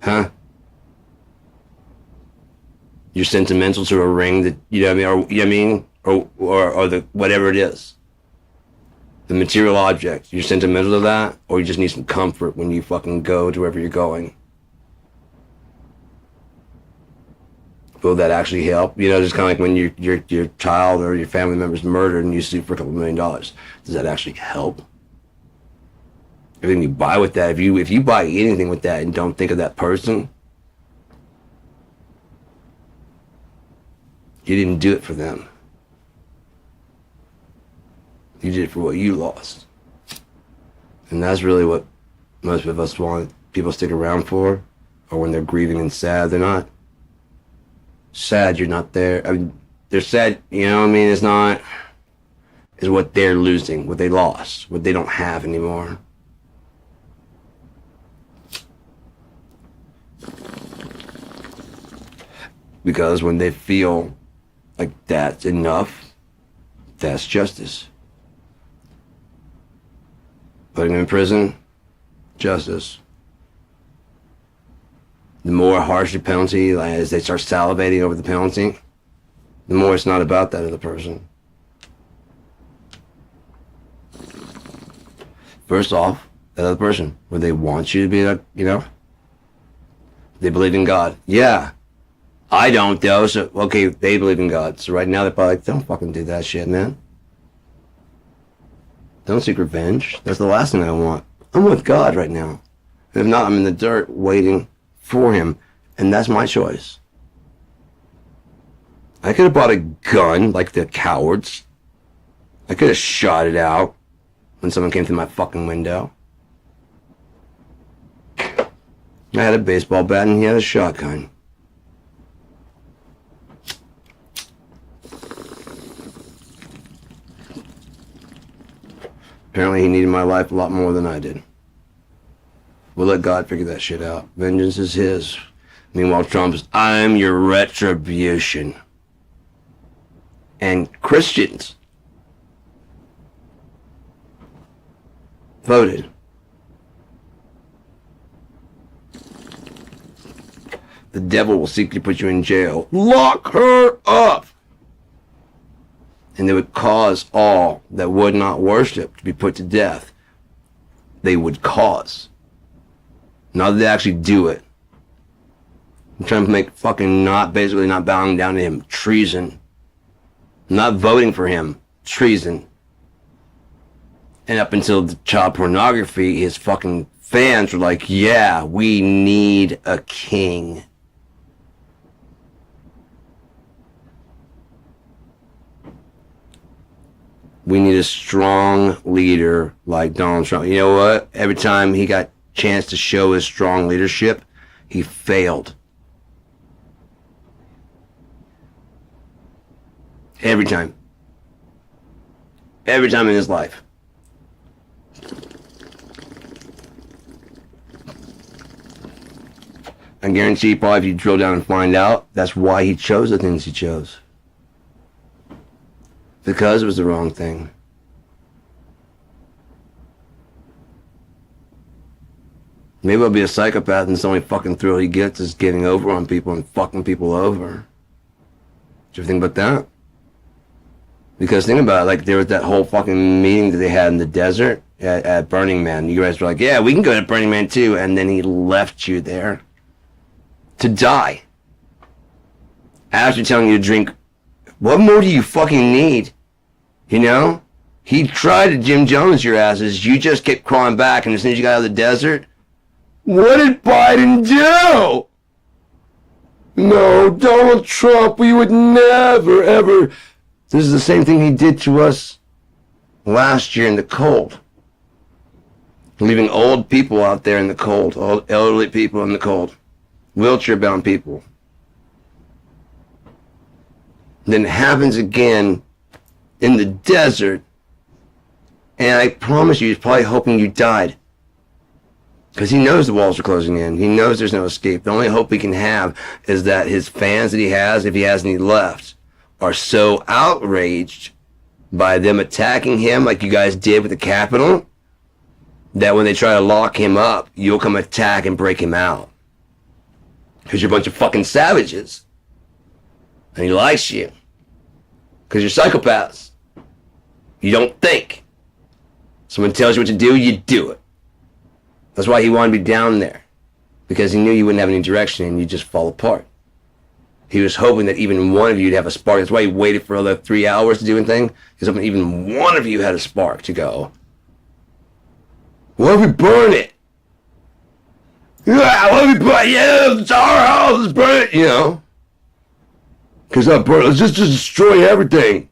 Huh? You're sentimental to a ring that or the whatever it is. The material object. You're sentimental to that, or you just need some comfort when you fucking go to wherever you're going. Will that actually help? Just kind of like when your child or your family member's murdered and you sue for $2 million. Does that actually help? Everything you buy with that, if you buy anything with that and don't think of that person, you didn't do it for them. You did it for what you lost. And that's really what most of us want people stick around for, or when they're grieving and sad. They're not sad you're not there. They're sad, it's not, is what they're losing, what they lost, what they don't have anymore. Because when they feel like that's enough, that's justice. Putting them in prison, justice. The more harsh the penalty, like, as they start salivating over the penalty, the more it's not about that other person. First off, that other person, where they want you to be like, you know, they believe in God. Yeah. I don't though, so okay, they believe in God. So right now they're probably like, don't fucking do that shit, man. Don't seek revenge. That's the last thing I want. I'm with God right now. And if not, I'm in the dirt waiting for him. And that's my choice. I could have bought a gun like the cowards. I could have shot it out when someone came through my fucking window. I had a baseball bat and he had a shotgun. Apparently he needed my life a lot more than I did. We'll let God figure that shit out. Vengeance is his. Meanwhile, Trump's, I'm your retribution. And Christians voted. The devil will seek to put you in jail. Lock her up! And they would cause all that would not worship to be put to death. They would cause. Not that they actually do it. I'm trying to make fucking basically not bowing down to him, treason. Not voting for him, treason. And up until the child pornography, his fucking fans were like, yeah, we need a king. We need a strong leader like Donald Trump. You know what? Every time he got a chance to show his strong leadership, he failed. Every time. Every time in his life. I guarantee you, probably if you drill down and find out, that's why he chose the things he chose. Because it was the wrong thing. Maybe I'll be a psychopath and it's the only fucking thrill he gets is getting over on people and fucking people over. Did you ever think about that? Because think about it, like there was that whole fucking meeting that they had in the desert at Burning Man. You guys were like, yeah, we can go to Burning Man too. And then he left you there to die. After telling you to drink, what more do you fucking need? You know? He tried to Jim Jones your asses. You just kept crawling back, and as soon as you got out of the desert, what did Biden do? No, Donald Trump, we would never, ever. This is the same thing he did to us last year in the cold. Leaving old people out there in the cold, old elderly people in the cold, wheelchair-bound people. Then it happens again in the desert, and I promise you, he's probably hoping you died. Because he knows the walls are closing in. He knows there's no escape. The only hope he can have is that his fans that he has, if he has any left, are so outraged by them attacking him like you guys did with the Capitol, that when they try to lock him up, you'll come attack and break him out. Because you're a bunch of fucking savages. And he likes you. Because you're psychopaths. You don't think. Someone tells you what to do, you do it. That's why he wanted to be down there. Because he knew you wouldn't have any direction and you'd just fall apart. He was hoping that even one of you would have a spark. That's why he waited for another 3 hours to do anything. He was hoping even one of you had a spark to go, what if we burn it? Yeah, what if we burn it? Yeah, it's our house, let's burn it, you know. Because let's just destroy everything.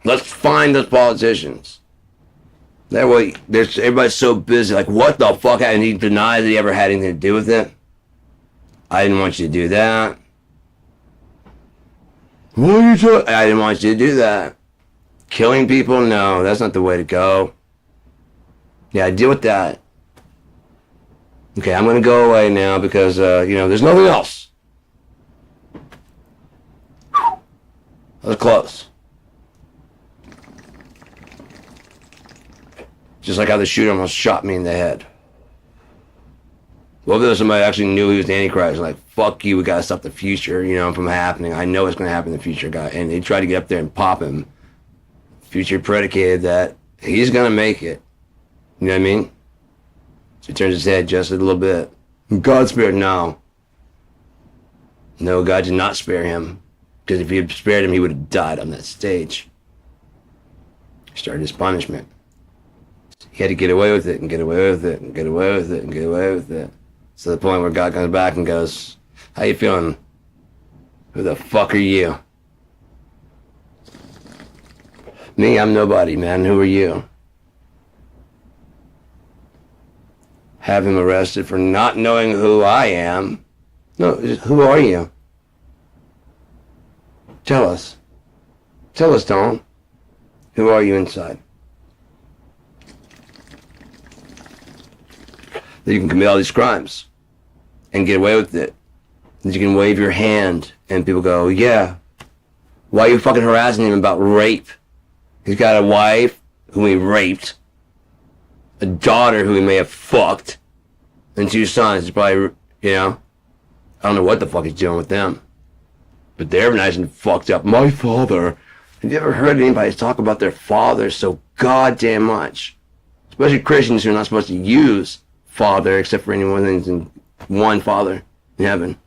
Let's find those politicians. That way, everybody's so busy. Like, what the fuck? And he denies that he ever had anything to do with it. I didn't want you to do that. What are you talking? I didn't want you to do that. Killing people? No, that's not the way to go. Yeah, deal with that. Okay, I'm going to go away now because, there's nothing else. I was close. Just like how the shooter almost shot me in the head. What if there was somebody who actually knew he was the Antichrist? Like, fuck you, we gotta stop the future, from happening. I know it's gonna happen in the future, guy. And they tried to get up there and pop him. Future predicated that he's gonna make it. You know what I mean? So he turns his head just a little bit. God spared, no. No, God did not spare him. Because if he had spared him, he would have died on that stage. He started his punishment. He had to get away with it and get away with it and get away with it and get away with it. To the point where God comes back and goes, how you feeling? Who the fuck are you? Me, I'm nobody, man. Who are you? Have him arrested for not knowing who I am. No, who are you? Tell us. Tell us, Tom. Who are you inside? That you can commit all these crimes and get away with it. That you can wave your hand and people go, yeah. Why are you fucking harassing him about rape? He's got a wife who he raped, a daughter who he may have fucked, and 2 sons. He's probably, I don't know what the fuck he's doing with them. But they're nice and fucked up. My father. Have you ever heard anybody talk about their father so goddamn much? Especially Christians who are not supposed to use father except for anyone who's in one father in heaven.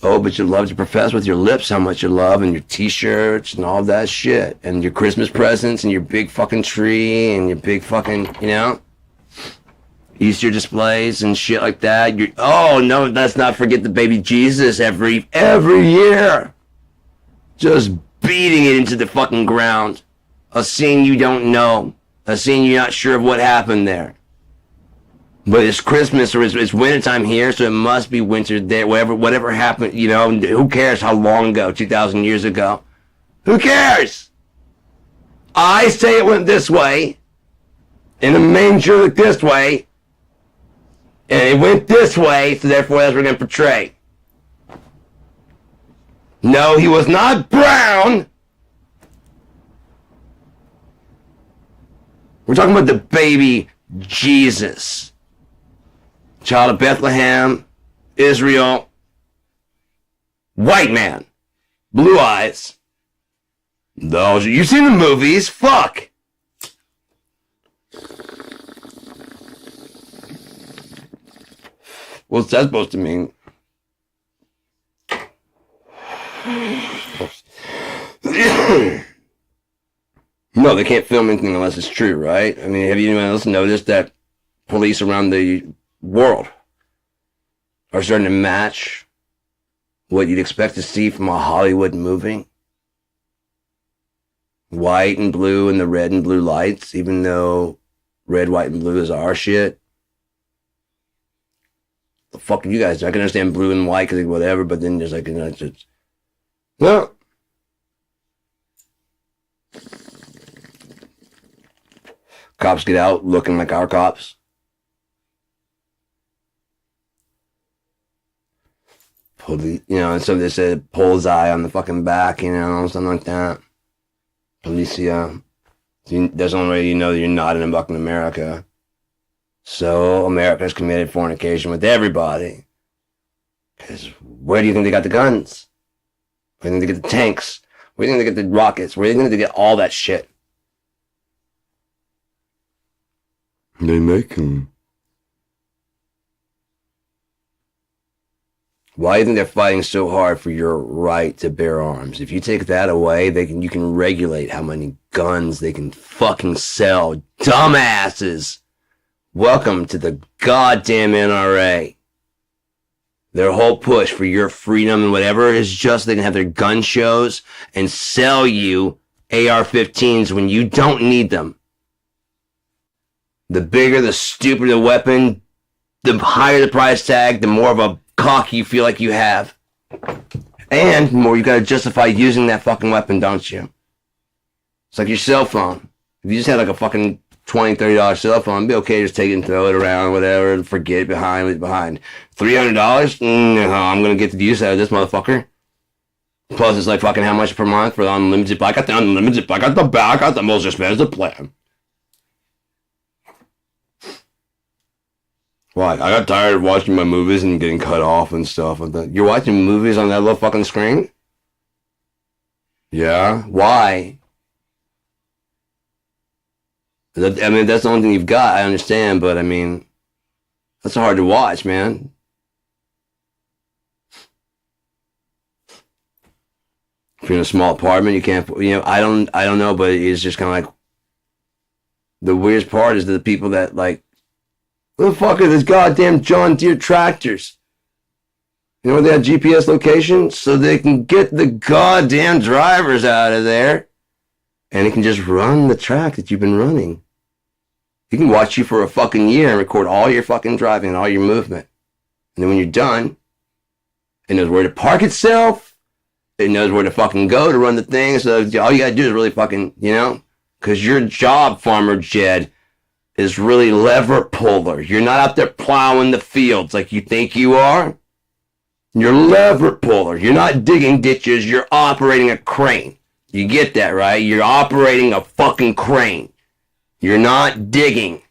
Oh, but you love to profess with your lips how much you love, and your t-shirts and all that shit, and your Christmas presents and your big fucking tree and your big fucking, Easter displays and shit like that. Oh no, let's not forget the baby Jesus every year. Just beating it into the fucking ground. A scene you don't know. A scene you're not sure of what happened there. But it's Christmas or it's wintertime here, so it must be winter there. Whatever happened, who cares how long ago, 2,000 years ago? Who cares? I say it went this way, and the manger looked this way, and it went this way, so therefore that's what we're going to portray. No, he was not brown. We're talking about the baby Jesus. Child of Bethlehem, Israel, white man, blue eyes. Those you've seen the movies, fuck. What's that supposed to mean? No, they can't film anything unless it's true, right? I mean, have you anyone else noticed that police around the world are starting to match what you'd expect to see from a Hollywood movie? White and blue and the red and blue lights, even though red, white, and blue is our shit. The fuck are you guys? I can understand blue and white because whatever, but then there's just no. Cops get out looking like our cops. Police, and so they said bullseye on the fucking back, something like that. Policia. That's the only way you know that you're not in fucking America. So America's committed fornication with everybody. Because where do you think they got the guns? Where do you think they get the tanks? Where do you think they get the rockets? Where do you think they get all that shit? They make them. Why do you think they're fighting so hard for your right to bear arms? If you take that away, you can regulate how many guns they can fucking sell. Dumbasses! Welcome to the goddamn NRA. Their whole push for your freedom and whatever is just they can have their gun shows and sell you AR-15s when you don't need them. The bigger, the stupider the weapon, the higher the price tag, the more of a cock you feel like you have. And the more you gotta justify using that fucking weapon, don't you? It's like your cell phone. If you just had like a fucking $20, $30 cell phone, it'd be okay, just take it and throw it around, whatever, and forget it behind. $300? No, I'm gonna get the use out of this motherfucker. Plus, it's like fucking how much per month for the unlimited? I got the unlimited, I got the most expensive plan. Why? I got tired of watching my movies and getting cut off and stuff. You're watching movies on that little fucking screen? Yeah? Why? I mean, that's the only thing you've got, I understand, but I mean, that's hard to watch, man. If you're in a small apartment, you can't, I don't know, but it's just kind of like, the weirdest part is the people that, like, who the fuck are these goddamn John Deere tractors? You know where they have GPS location? So they can get the goddamn drivers out of there. And it can just run the track that you've been running. It can watch you for a fucking year and record all your fucking driving and all your movement. And then when you're done, it knows where to park itself. It knows where to fucking go to run the thing. So all you gotta do is really fucking, because your job, Farmer Jed, is really lever puller. You're not out there plowing the fields like you think you are. You're lever puller. You're not digging ditches. You're operating a crane. You get that, right? You're operating a fucking crane. You're not digging.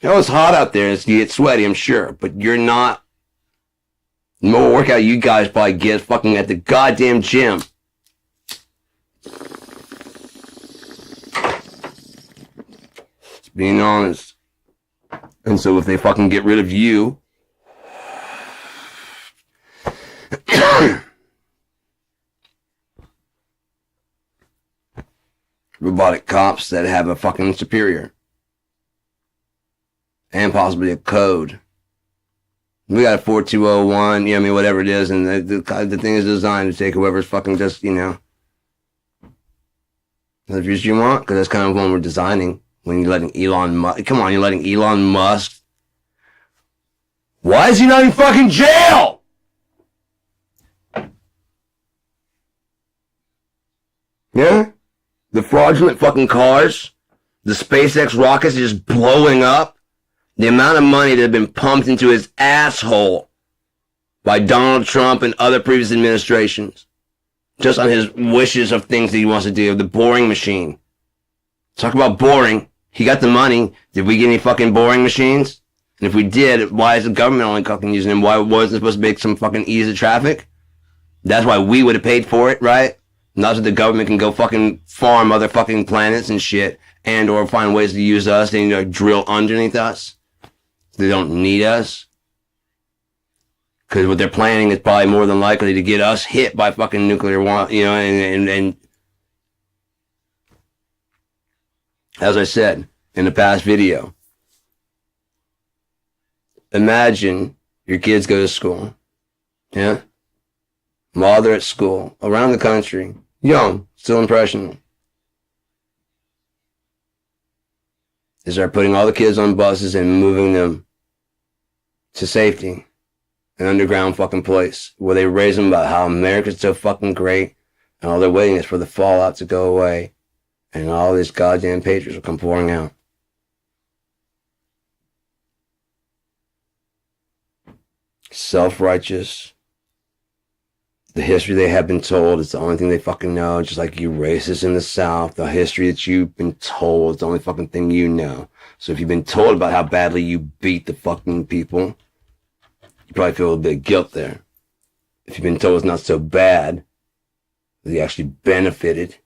It's hot out there. You get sweaty, I'm sure. But you're not. The more workout you guys probably get fucking at the goddamn gym. Being honest. And so if they fucking get rid of you, robotic cops that have a fucking superior and possibly a code. We got a 4201, whatever it is, and the thing is designed to take whoever's fucking just, the views you want, because that's kind of what we're designing. When you're letting Elon Musk... Come on, you're letting Elon Musk... Why is he not in fucking jail? Yeah? The fraudulent fucking cars. The SpaceX rockets just blowing up. The amount of money that had been pumped into his asshole by Donald Trump and other previous administrations. Just on his wishes of things that he wants to do. The boring machine. Talk about boring. He got the money. Did we get any fucking boring machines? And if we did, why is the government only fucking using them? Why wasn't it supposed to make some fucking ease of traffic? That's why we would have paid for it, right? Not so the government can go fucking farm other fucking planets and shit, and or find ways to use us and drill underneath us. They don't need us. Because what they're planning is probably more than likely to get us hit by fucking nuclear, and as I said in the past video, imagine your kids go to school, yeah? While they're at school, around the country, young, still impressionable. They start putting all the kids on buses and moving them to safety, an underground fucking place, where they raise them about how America's so fucking great, and all they're waiting is for the fallout to go away. And all these goddamn patriots will come pouring out. Self-righteous. The history they have been told is the only thing they fucking know. Just like you racists in the South, the history that you've been told is the only fucking thing you know. So if you've been told about how badly you beat the fucking people, you probably feel a bit of guilt there. If you've been told it's not so bad, that you actually benefited,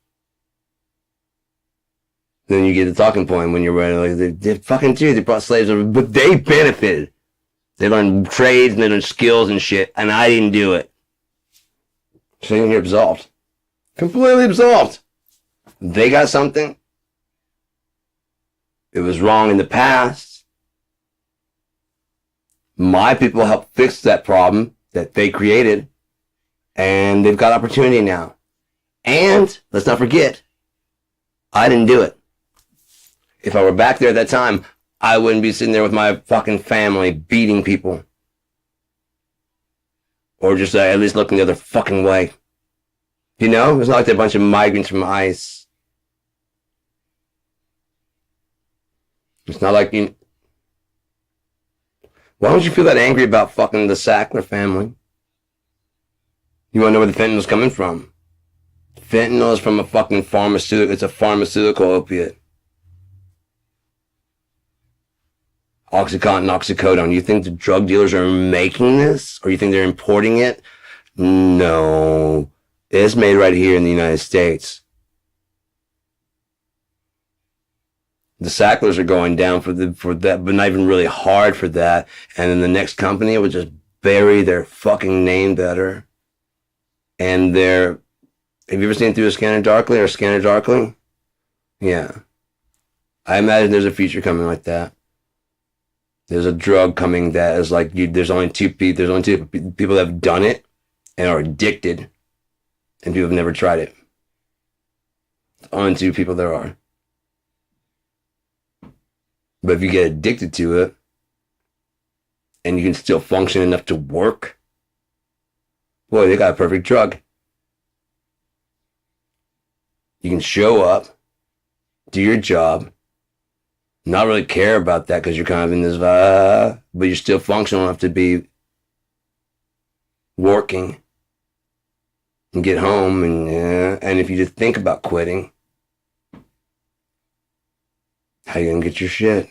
then you get the talking point when you're ready. Like, they fucking do. They brought slaves over, but they benefited. They learned trades and they learned skills and shit, and I didn't do it. Sitting here absolved. Completely absolved. They got something. It was wrong in the past. My people helped fix that problem that they created, and they've got opportunity now. And, let's not forget, I didn't do it. If I were back there at that time, I wouldn't be sitting there with my fucking family beating people. Or just at least looking the other fucking way. It's not like they're a bunch of migrants from ICE. It's not like you... Why don't you feel that angry about fucking the Sackler family? You want to know where the fentanyl's coming from? Fentanyl is from a fucking pharmaceutical... It's a pharmaceutical opiate. Oxycontin, oxycodone. You think the drug dealers are making this? Or you think they're importing it? No. It's made right here in the United States. The Sacklers are going down for that, but not even really hard for that. And then the next company will just bury their fucking name better. And have you ever seen Through a Scanner Darkly or Scanner Darkly? Yeah. I imagine there's a future coming like that. There's a drug coming that is like, there's only two people that have done it and are addicted, and people have never tried it. Only two people there are. But if you get addicted to it, and you can still function enough to work, boy, they got a perfect drug. You can show up, do your job, not really care about that because you're kind of in this but you're still functional enough to be working and get home, and if you just think about quitting, how you gonna get your shit?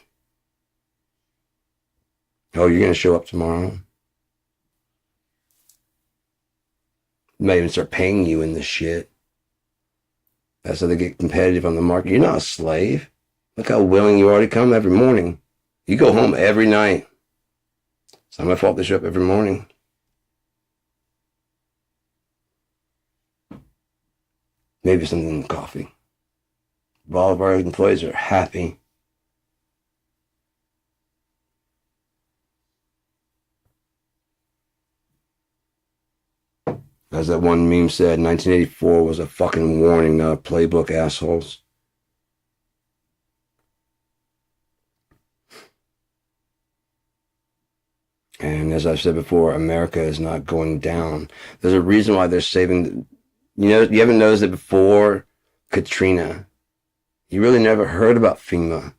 Oh, you're gonna show up tomorrow. Might even start paying you in this shit. That's how they get competitive on the market. You're not a slave. Look how willing you are to come every morning. You go home every night. It's not my fault they show up every morning. Maybe something in the coffee. But all of our employees are happy. As that one meme said, 1984 was a fucking warning, not a playbook, assholes. And as I've said before, America is not going down. There's a reason why they're saving... You haven't noticed that before Katrina, you really never heard about FEMA.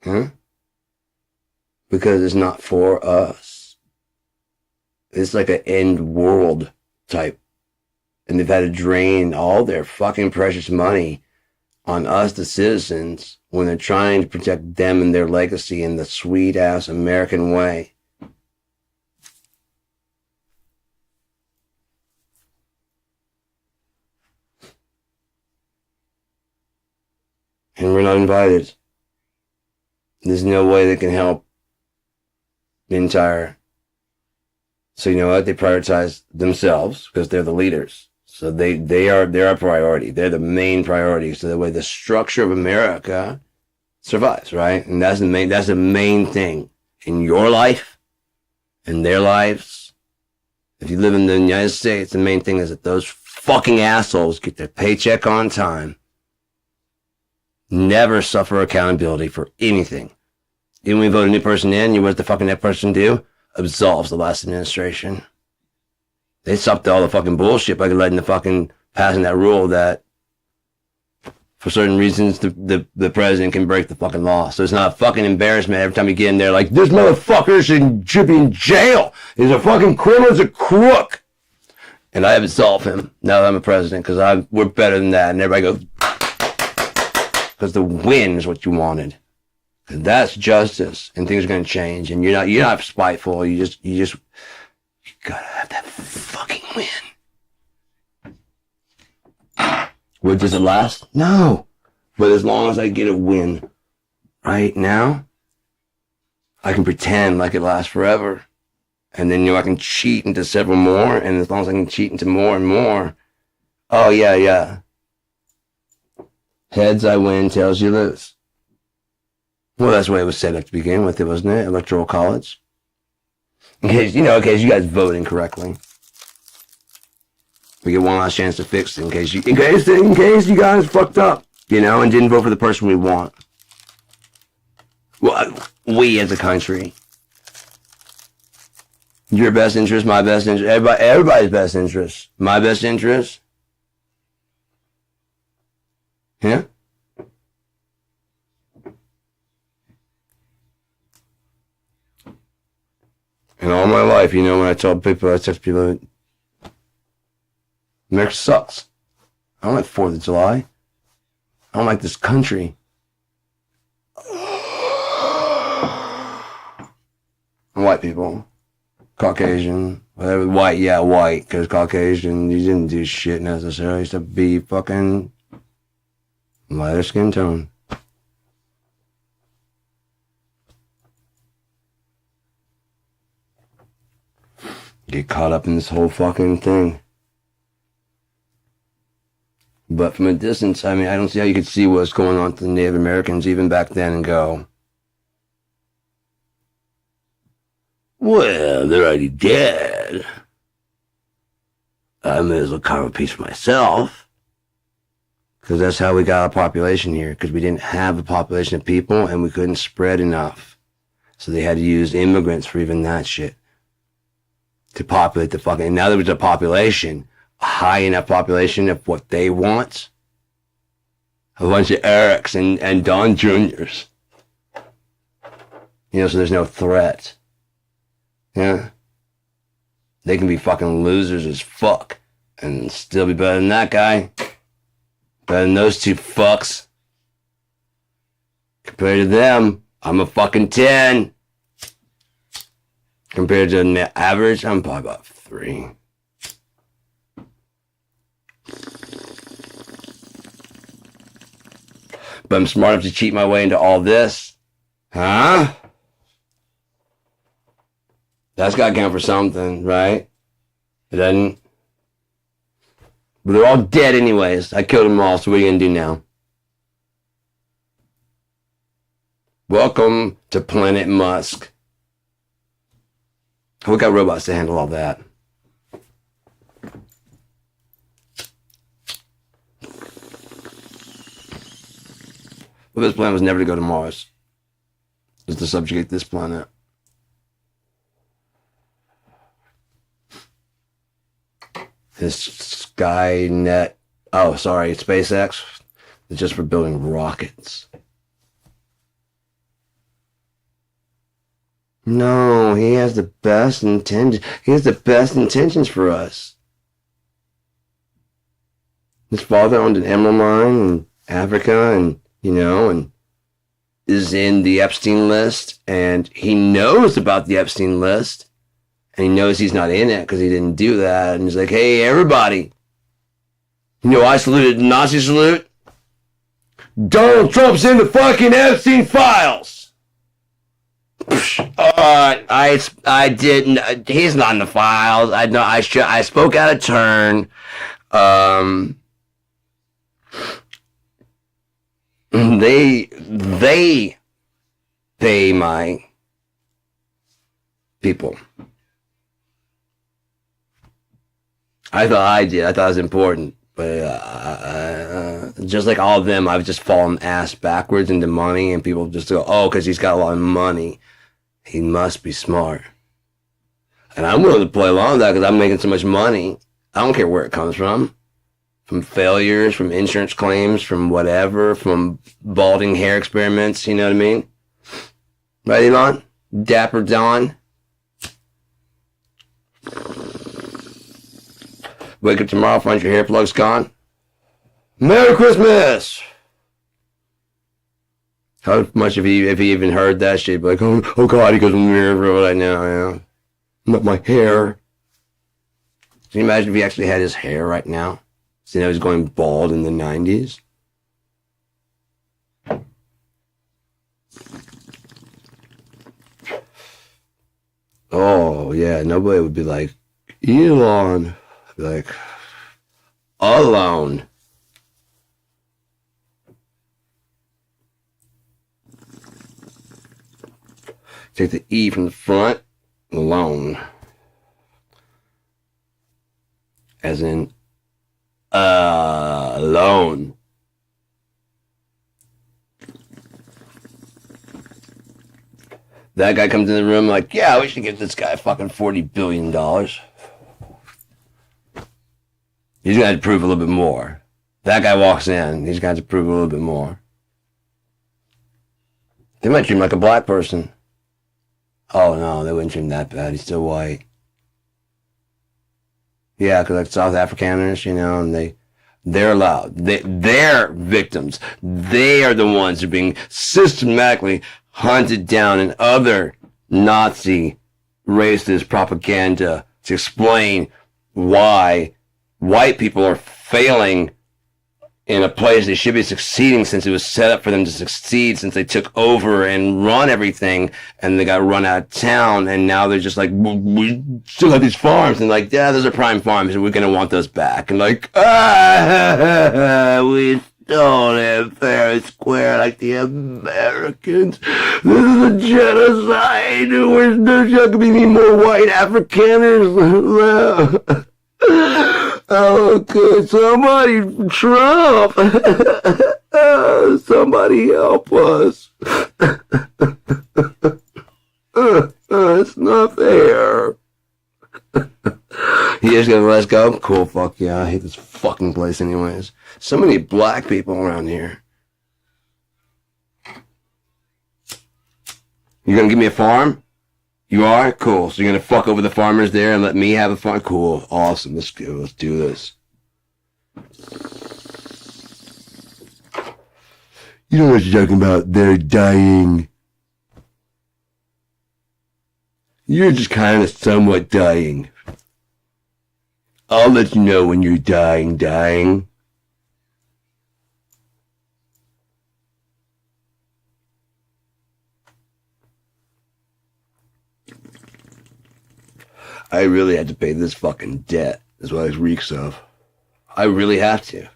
Huh? Because it's not for us. It's like an end world type. And they've had to drain all their fucking precious money on us, the citizens, when they're trying to protect them and their legacy in the sweet-ass American way. And we're not invited. There's no way they can help the entire... So you know what? They prioritize themselves because they're the leaders. So they're our priority. They're the main priority. So that way the structure of America survives, right? And that's the main thing in your life, in their lives. If you live in the United States, the main thing is that those fucking assholes get their paycheck on time. Never suffer accountability for anything. Even when you vote a new person in, you know what the fucking that person do? Absolves the last administration. They stopped all the fucking bullshit by letting the fucking passing that rule that for certain reasons the president can break the fucking law. So it's not a fucking embarrassment every time you get in there like, this motherfucker should be in jail. He's a fucking criminal, he's a crook. And I have absolved him now that I'm a president because we're better than that. And everybody goes, because the win is what you wanted. Because that's justice, and things are going to change. And you're not spiteful. You gotta have that fucking win. What, does it last? No. But as long as I get a win right now, I can pretend like it lasts forever. And then, I can cheat into several more. And as long as I can cheat into more and more, oh, yeah. Heads I win, tails you lose. Well, that's the way it was set up to begin with, wasn't it? Electoral college. In case you guys vote incorrectly. We get one last chance to fix it in case you guys fucked up, and didn't vote for the person we want. Well, we as a country. Your best interest, my best interest, everybody's best interest. My best interest. Yeah? And all my life, you know, when I tell people, I tell people, America sucks. I don't like 4th of July. I don't like this country. White people. Caucasian. Whatever. White, yeah, white. Because Caucasian, you didn't do shit necessarily. Used to be fucking lighter skin tone. Get caught up in this whole fucking thing. But from a distance, I mean, I don't see how you could see what's going on to the Native Americans even back then and go, well, they're already dead. I may as well carve a piece for myself. Because that's how we got our population here. Because we didn't have a population of people and we couldn't spread enough. So they had to use immigrants for even that shit. To populate the fucking... And now there was a population, a high enough population of what they want. A bunch of Erics and Don Juniors. You know, so there's no threat. Yeah? They can be fucking losers as fuck. And still be better than that guy. Better than those two fucks. Compared to them, I'm a fucking 10. Compared to the average, I'm probably about 3. But I'm smart enough to cheat my way into all this. Huh? That's got to count for something, right? It doesn't. But they're all dead anyways. I killed them all, so what are you going to do now? Welcome to Planet Musk. We got robots to handle all that. Well, this plan was never to go to Mars. It's to subjugate this planet. This Skynet, SpaceX, is just for building rockets. No, he has the best intentions. He has the best intentions for us. His father owned an emerald mine in Africa and is in the Epstein list, and he knows about the Epstein list, and he knows he's not in it because he didn't do that, and he's like, hey, everybody, I saluted the Nazi salute? Donald Trump's in the fucking Epstein files! I didn't. He's not in the files. I spoke out of turn. They pay my people. I thought I did. I thought it was important, but just like all of them, I've just fallen ass backwards into money, and people just go, "Oh, because he's got a lot of money, he must be smart." And I'm willing to play along with that because I'm making so much money. I don't care where it comes from failures, from insurance claims, from whatever, from balding hair experiments. You know what I mean? Right, Elon? Dapper Don. Wake up tomorrow, find your hair plugs gone. Merry Christmas! How much if he even heard that shit? Be like, oh God, he goes, I'm weird for what I know. Yeah. Not my hair. Can you imagine if he actually had his hair right now? So he's going bald in the 90s. Oh yeah, nobody would be like, Elon. I'd be like, alone. Take the E from the front, alone. As in, alone. That guy comes in the room like, yeah, we should give this guy fucking $40 billion. He's got to prove a little bit more. That guy walks in, he's got to prove a little bit more. They might treat him like a black person. Oh no, they wouldn't treat him that bad. He's still white. Yeah, because like South Afrikaners, you know, and they're allowed. They're victims. They are the ones who are being systematically hunted down in other Nazi racist propaganda to explain why white people are failing in a place they should be succeeding, since it was set up for them to succeed, since they took over and run everything and they got run out of town, and now they're just like, we still have these farms, and like, yeah, those are prime farms and we're gonna want those back, and like, we stole it fair and square like the Americans. This is a genocide. There's not gonna be any more white Afrikaners. Oh, good. Somebody, Trump. Somebody help us. It's not fair. You just gonna let us go? Cool, fuck yeah. I hate this fucking place anyways. So many black people around here. You gonna give me a farm? You are? Cool. So you're gonna fuck over the farmers there and let me have a farm? Cool. Awesome. Let's go. Let's do this. You know what you're talking about. They're dying. You're just kind of somewhat dying. I'll let you know when you're dying. I really had to pay this fucking debt, is what it reeks of. I really have to.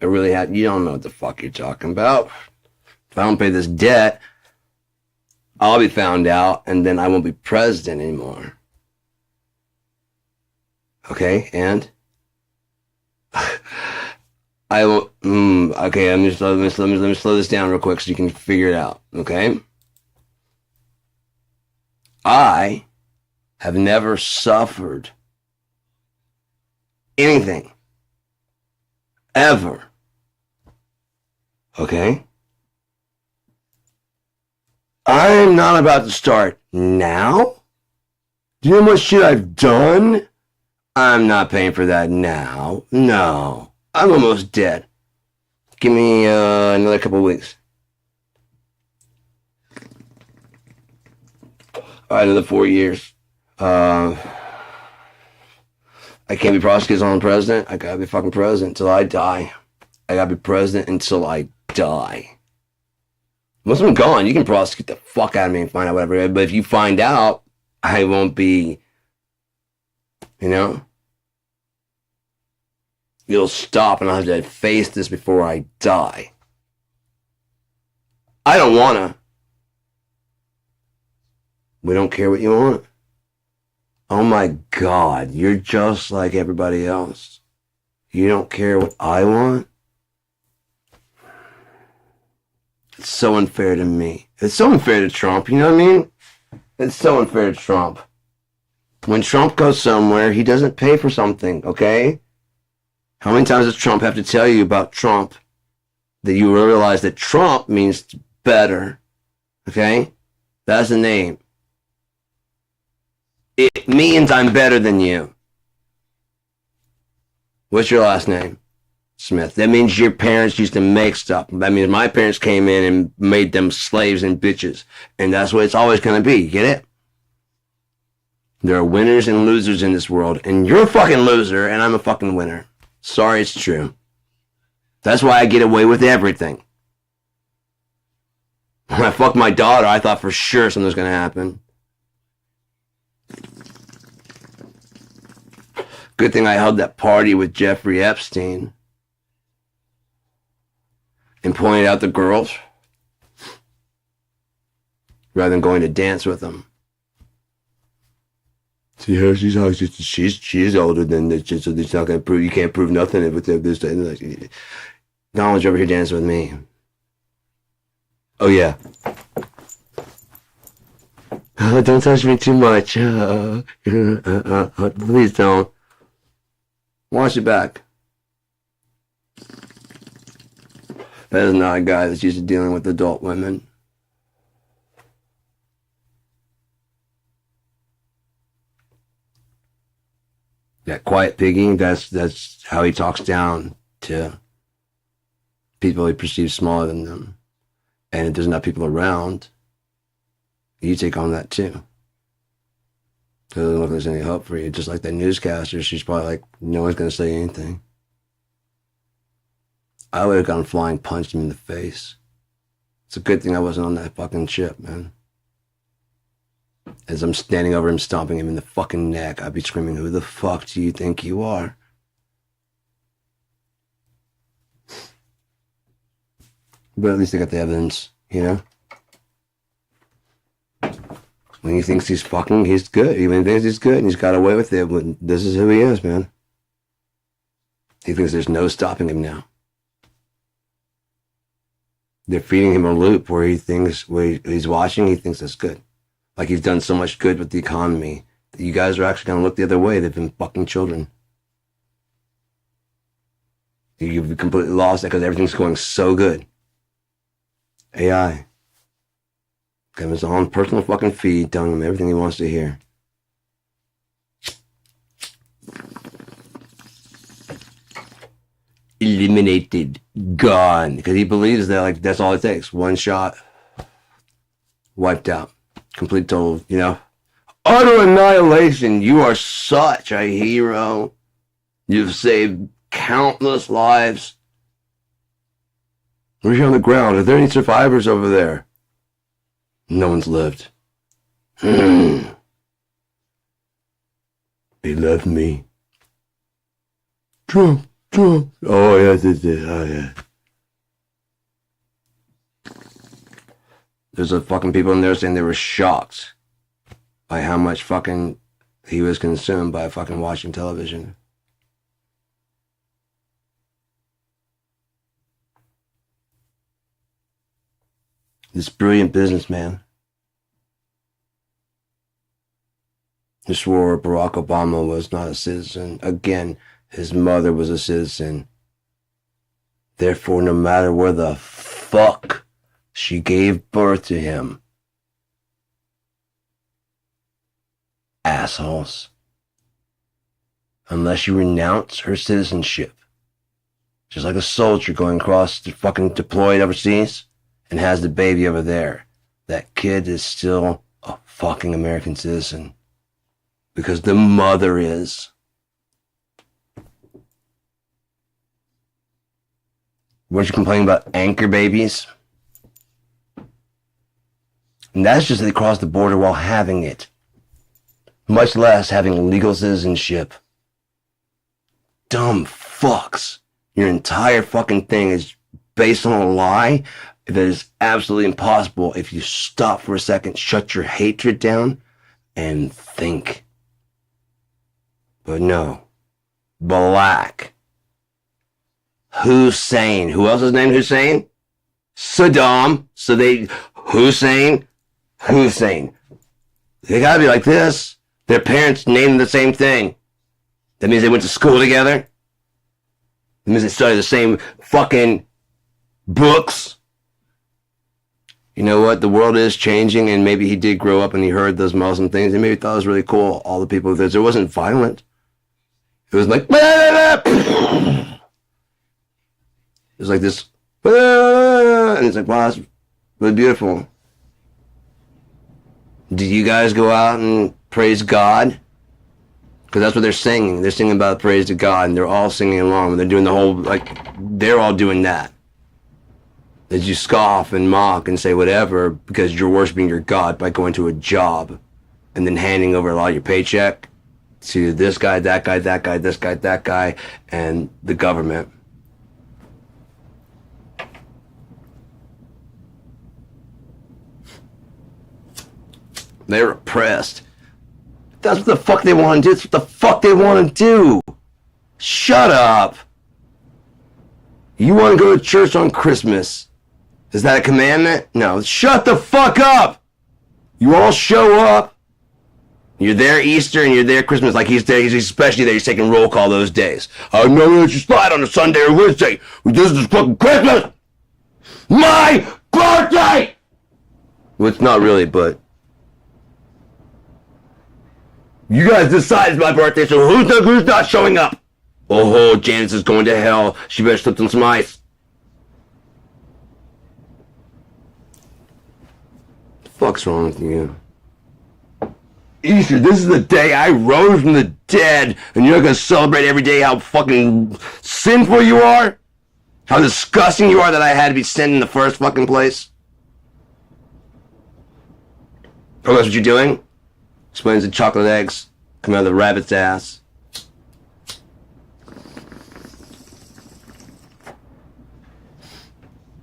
You don't know what the fuck you're talking about. If I don't pay this debt, I'll be found out, and then I won't be president anymore. Okay, and? I will, okay, let me slow this down real quick so you can figure it out, okay? I have never suffered anything. Ever. Okay? I'm not about to start now. Do you know how much shit I've done? I'm not paying for that now. No. I'm almost dead. Give me another couple weeks. Alright, another 4 years. I can't be prosecuted as I'm president. I gotta be fucking president until I die. I gotta be president until I die. Once I'm gone, you can prosecute the fuck out of me and find out whatever. But if you find out, I won't be, you know? You'll stop and I'll have to face this before I die. I don't wanna. We don't care what you want. Oh my God, you're just like everybody else. You don't care what I want? It's so unfair to me. It's so unfair to Trump, you know what I mean? It's so unfair to Trump. When Trump goes somewhere, he doesn't pay for something, okay? How many times does Trump have to tell you about Trump? That you realize that Trump means better, okay? That's the name. It means I'm better than you. What's your last name? Smith. That means your parents used to make stuff. That means my parents came in and made them slaves and bitches. And that's what it's always going to be. Get it? There are winners and losers in this world. And you're a fucking loser and I'm a fucking winner. Sorry, it's true. That's why I get away with everything. When I fucked my daughter, I thought for sure something was going to happen. Good thing I held that party with Jeffrey Epstein and pointed out the girls rather than going to dance with them. See her, she's older than this, so it's not gonna prove, you can't prove nothing with this. Donald's over here dancing with me. Oh yeah. Oh, don't touch me too much. Please don't. Watch it back. That is not a guy that's used to dealing with adult women. That quiet piggy, that's how he talks down to people he perceives smaller than them. And if there's not people around, you take on that too. So it doesn't look like there's any hope for you. Just like that newscaster, she's probably like, no one's going to say anything. I would have gone flying, punched him in the face. It's a good thing I wasn't on that fucking ship, man. As I'm standing over him, stomping him in the fucking neck, I'd be screaming, who the fuck do you think you are? But at least I got the evidence, you know? When he thinks he's fucking, he's good. Even thinks he's good and he's got away with it, but this is who he is, man. He thinks there's no stopping him now. They're feeding him a loop where he thinks, where he's watching, he thinks that's good. Like he's done so much good with the economy that you guys are actually going to look the other way. They've been fucking children. You've completely lost it because everything's going so good. AI. Got him his own personal fucking feed telling him everything he wants to hear. Eliminated. Gone. Because he believes that, like, that's all it takes. One shot. Wiped out. Complete total, you know. Utter annihilation. You are such a hero. You've saved countless lives. We're here on the ground. Are there any survivors over there? No one's lived. They left me. Trump. Oh, yes, it did. Oh, yeah. There's a fucking people in there saying they were shocked by how much fucking he was consumed by fucking watching television. This brilliant businessman who swore Barack Obama was not a citizen. Again, his mother was a citizen. Therefore, no matter where the fuck she gave birth to him, assholes, unless you renounce her citizenship, just like a soldier going across the fucking deployed overseas and has the baby over there, that kid is still a fucking American citizen because the mother is. Weren't you complaining about anchor babies? And that's just that they crossed the border while having it. Much less having legal citizenship. Dumb fucks. Your entire fucking thing is based on a lie that is absolutely impossible if you stop for a second, shut your hatred down, and think. But no. Black. Hussein. Who else is named Hussein? Saddam. Hussein. They gotta be like this. Their parents named the same thing. That means they went to school together. That means they studied the same fucking books. You know what? The world is changing, and maybe he did grow up and he heard those Muslim things, and maybe thought it was really cool. All the people there, it wasn't violent. It was like, it was like this, and it's like, wow, that's really beautiful. Did you guys go out and praise God? Because that's what they're singing. They're singing about praise to God, and they're all singing along. And they're doing the whole, like, they're all doing that. That you scoff and mock and say whatever because you're worshiping your God by going to a job and then handing over a lot of your paycheck to this guy, that guy, that guy, this guy, that guy, and the government. They're oppressed. That's what the fuck they want to do. That's what the fuck they want to do. Shut up. You want to go to church on Christmas? Is that a commandment? No. Shut the fuck up. You all show up. You're there Easter and you're there Christmas. Like he's there. He's especially there. He's taking roll call those days. Oh, no, it's just slide on a Sunday or Wednesday. This is fucking Christmas. My birthday. Well, it's not really, but You guys decide it's my birthday, so who's not showing up? Oh, Janice is going to hell. She better slip on some ice. The fuck's wrong with you? Easter, this is the day I rose from the dead, and you're gonna celebrate every day how fucking sinful you are? How disgusting you are that I had to be sent in the first fucking place? Oh, that's what you're doing? Explains the chocolate eggs come out of the rabbit's ass.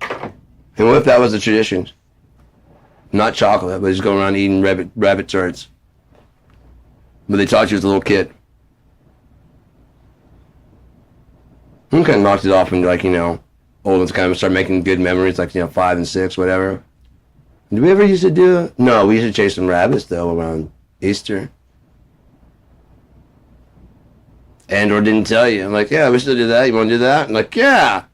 And what if that was the tradition? Not chocolate, but just going around eating rabbit turds. But they taught you as a little kid. And kind of knocked it off when, like, you know, old ones kind of start making good memories, like, you know, 5 and 6, whatever. Did we ever used to do it? No, we used to chase some rabbits, though, around Easter. Andor didn't tell you. I'm like, yeah, we still do that. You want to do that? I'm like, yeah.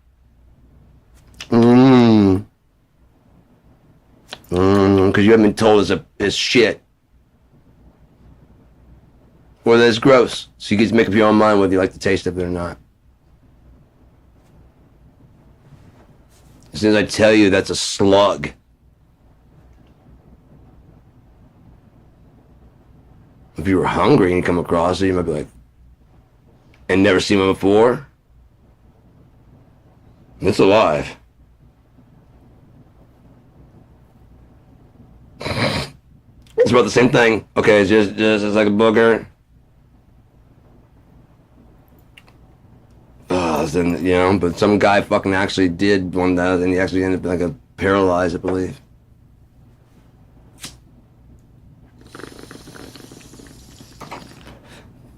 Because you haven't been told it's shit. Or that it's gross. So you get to make up your own mind whether you like the taste of it or not. As soon as I tell you that's a slug. If you were hungry and you come across it, you might be like, and never seen one before. It's alive. It's about the same thing. Okay, it's just it's like a booger. Then, you know, but some guy fucking actually did one that, and he actually ended up like paralyzed, I believe.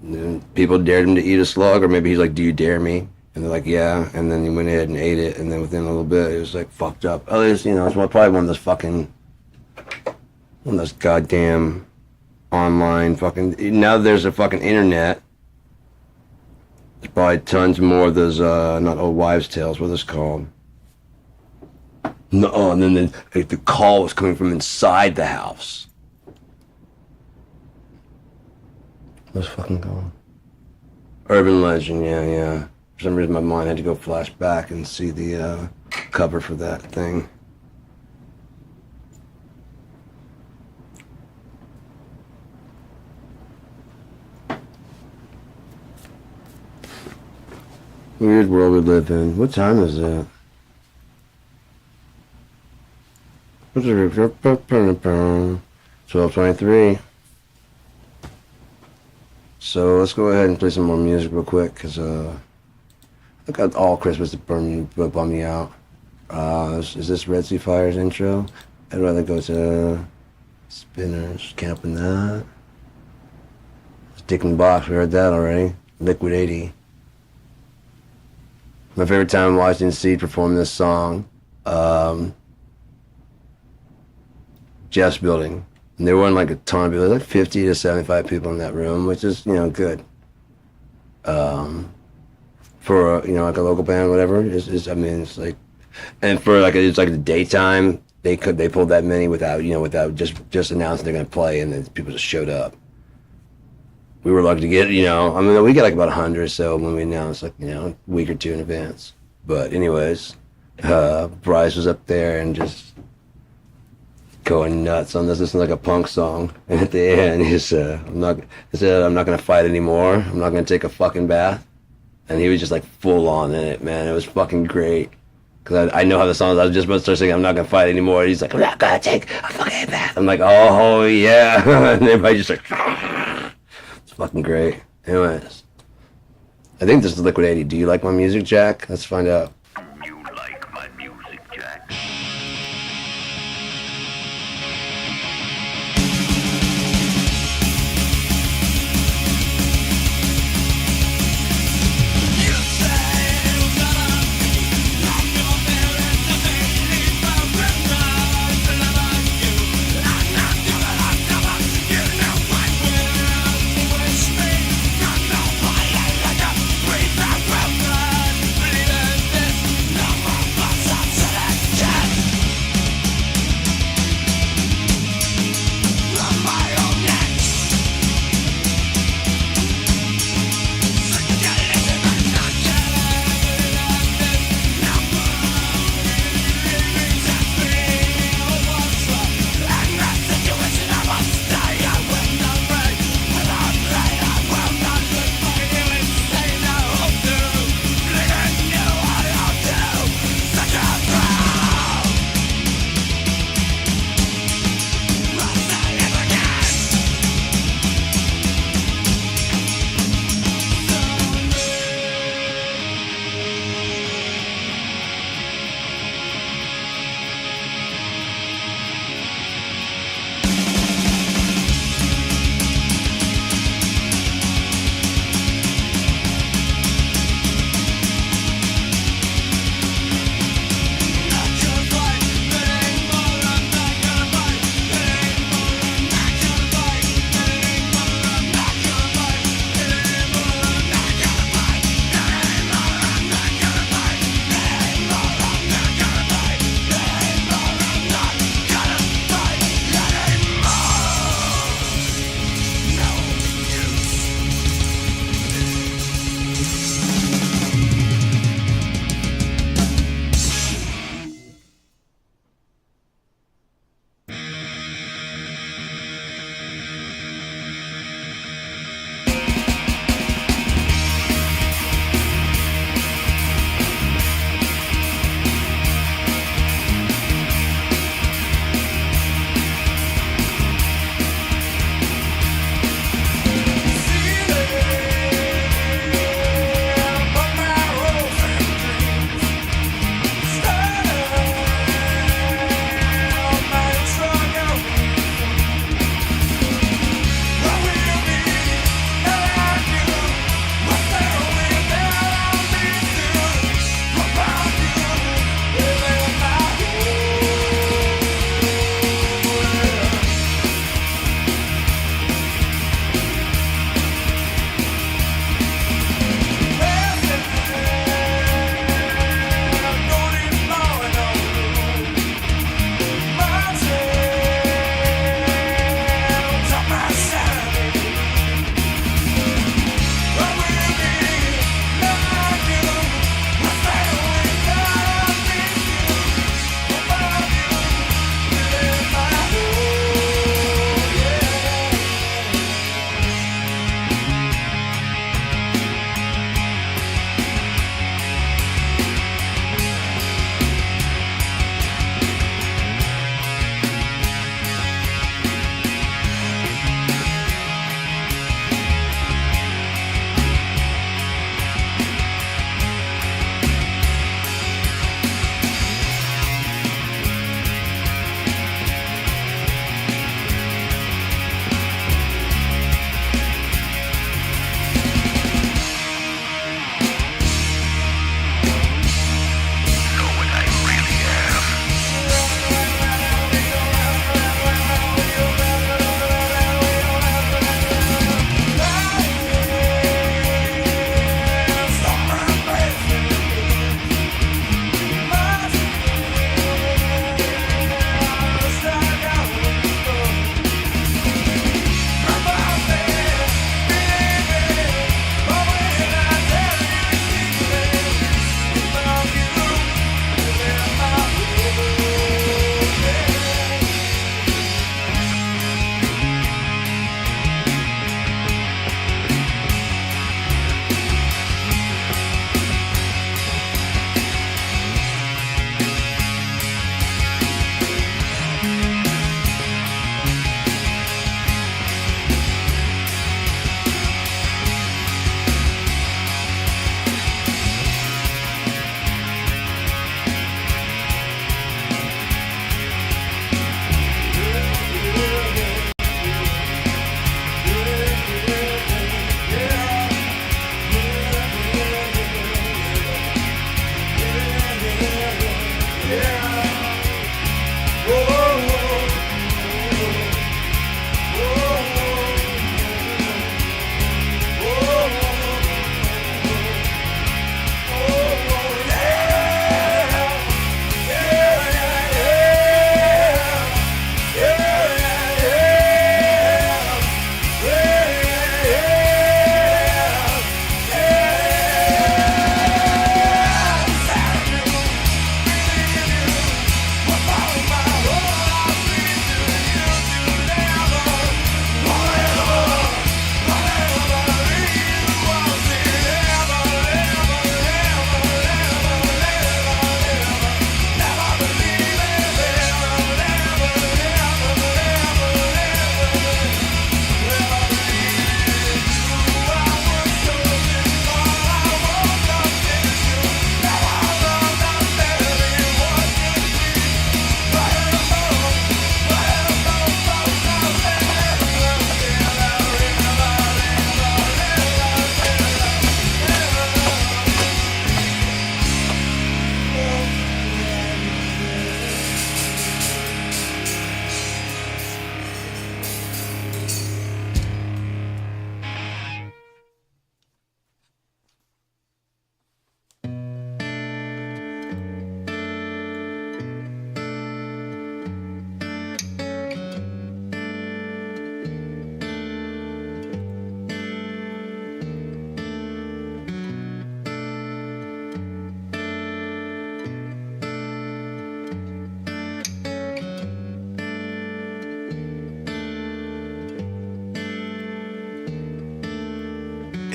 And then people dared him to eat a slug, or maybe he's like, "Do you dare me?" And they're like, "Yeah." And then he went ahead and ate it, and then within a little bit, it was like fucked up. At least, you know, it's probably one of those goddamn online fucking. Now there's a fucking internet. There's probably tons more of those, not old wives' tales, what are those called? No, and then the call was coming from inside the house. What's fucking called? Urban legend, yeah. For some reason my mind had to go flash back and see the cover for that thing. Weird world we live in. What time is it? 12:23. So let's go ahead and play some more music real quick, because I got all Christmas to bum me out. Is this Red Sea Fire's intro? I'd rather go to Spinners, camping that. Dick in the Box, we heard that already. Liquid 80. My favorite time watching Seed perform this song, Jeff's building. And there weren't like a ton of people, like 50 to 75 people in that room, which is, you know, good. For, you know, like a local band or whatever, I mean, it's like, and for like, it's like the daytime, they pulled that many without just announcing they're going to play, and then people just showed up. We were lucky to get, you know, I mean, we got like about 100 or so when we announced, like, you know, a week or two in advance. But anyways, Bryce was up there and just going nuts on this. This is like a punk song. And at the end, he said, I'm not going to fight anymore. I'm not going to take a fucking bath. And he was just like full on in it, man. It was fucking great. Because I know how the song is. I was just about to start singing, I'm not going to fight anymore. He's like, I'm not going to take a fucking bath. I'm like, oh, yeah. And everybody just like, it's fucking great. Anyways, I think this is Liquid 80. Do you like my music, Jack? Let's find out. You like my music, Jack? Yeah.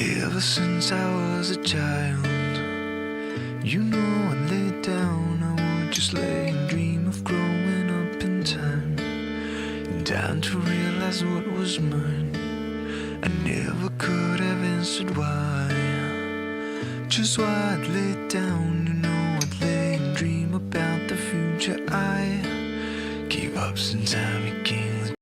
Ever since I was a child, you know I'd lay down, I would just lay and dream of growing up in time, in time to realize what was mine. I never could have answered why, just why I'd lay down, you know I'd lay and dream about the future. I gave up since I became the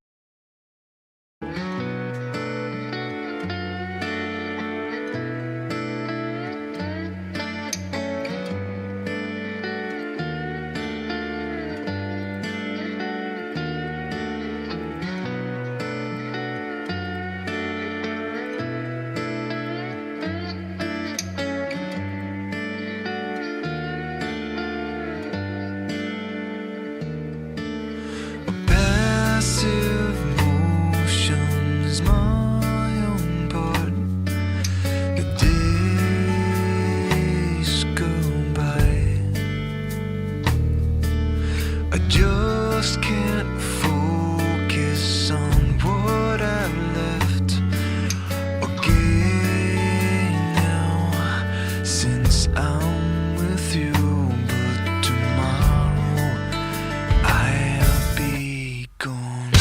passive motion is my own part. The days go by, I just can't focus on what I've left or gained now since I'm with you. But tomorrow I'll be gone.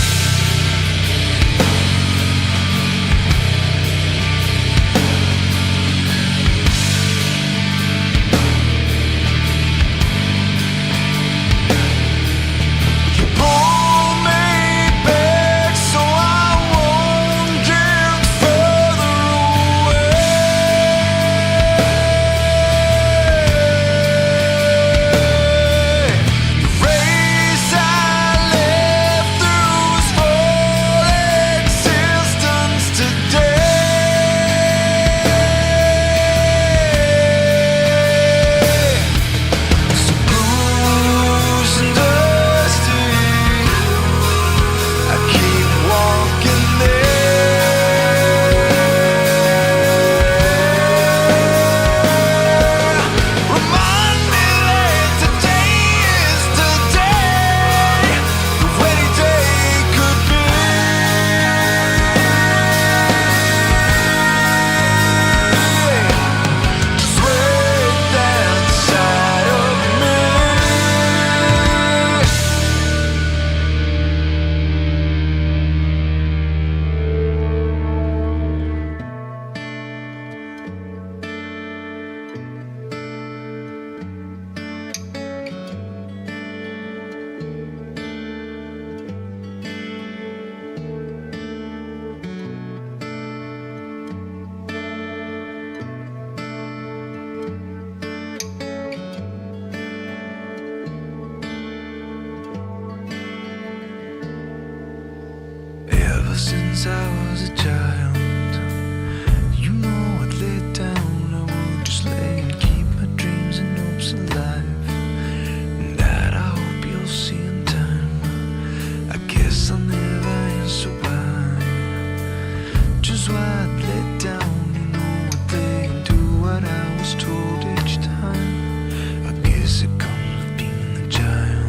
ever since I was a child. You know I'd lay down, I would just lay and keep my dreams and hopes alive. And that I hope you'll see in time. I guess I'll never answer why. Just why I'd lay down, you know I'd lay and do what I was told each time. I guess it comes with being a child.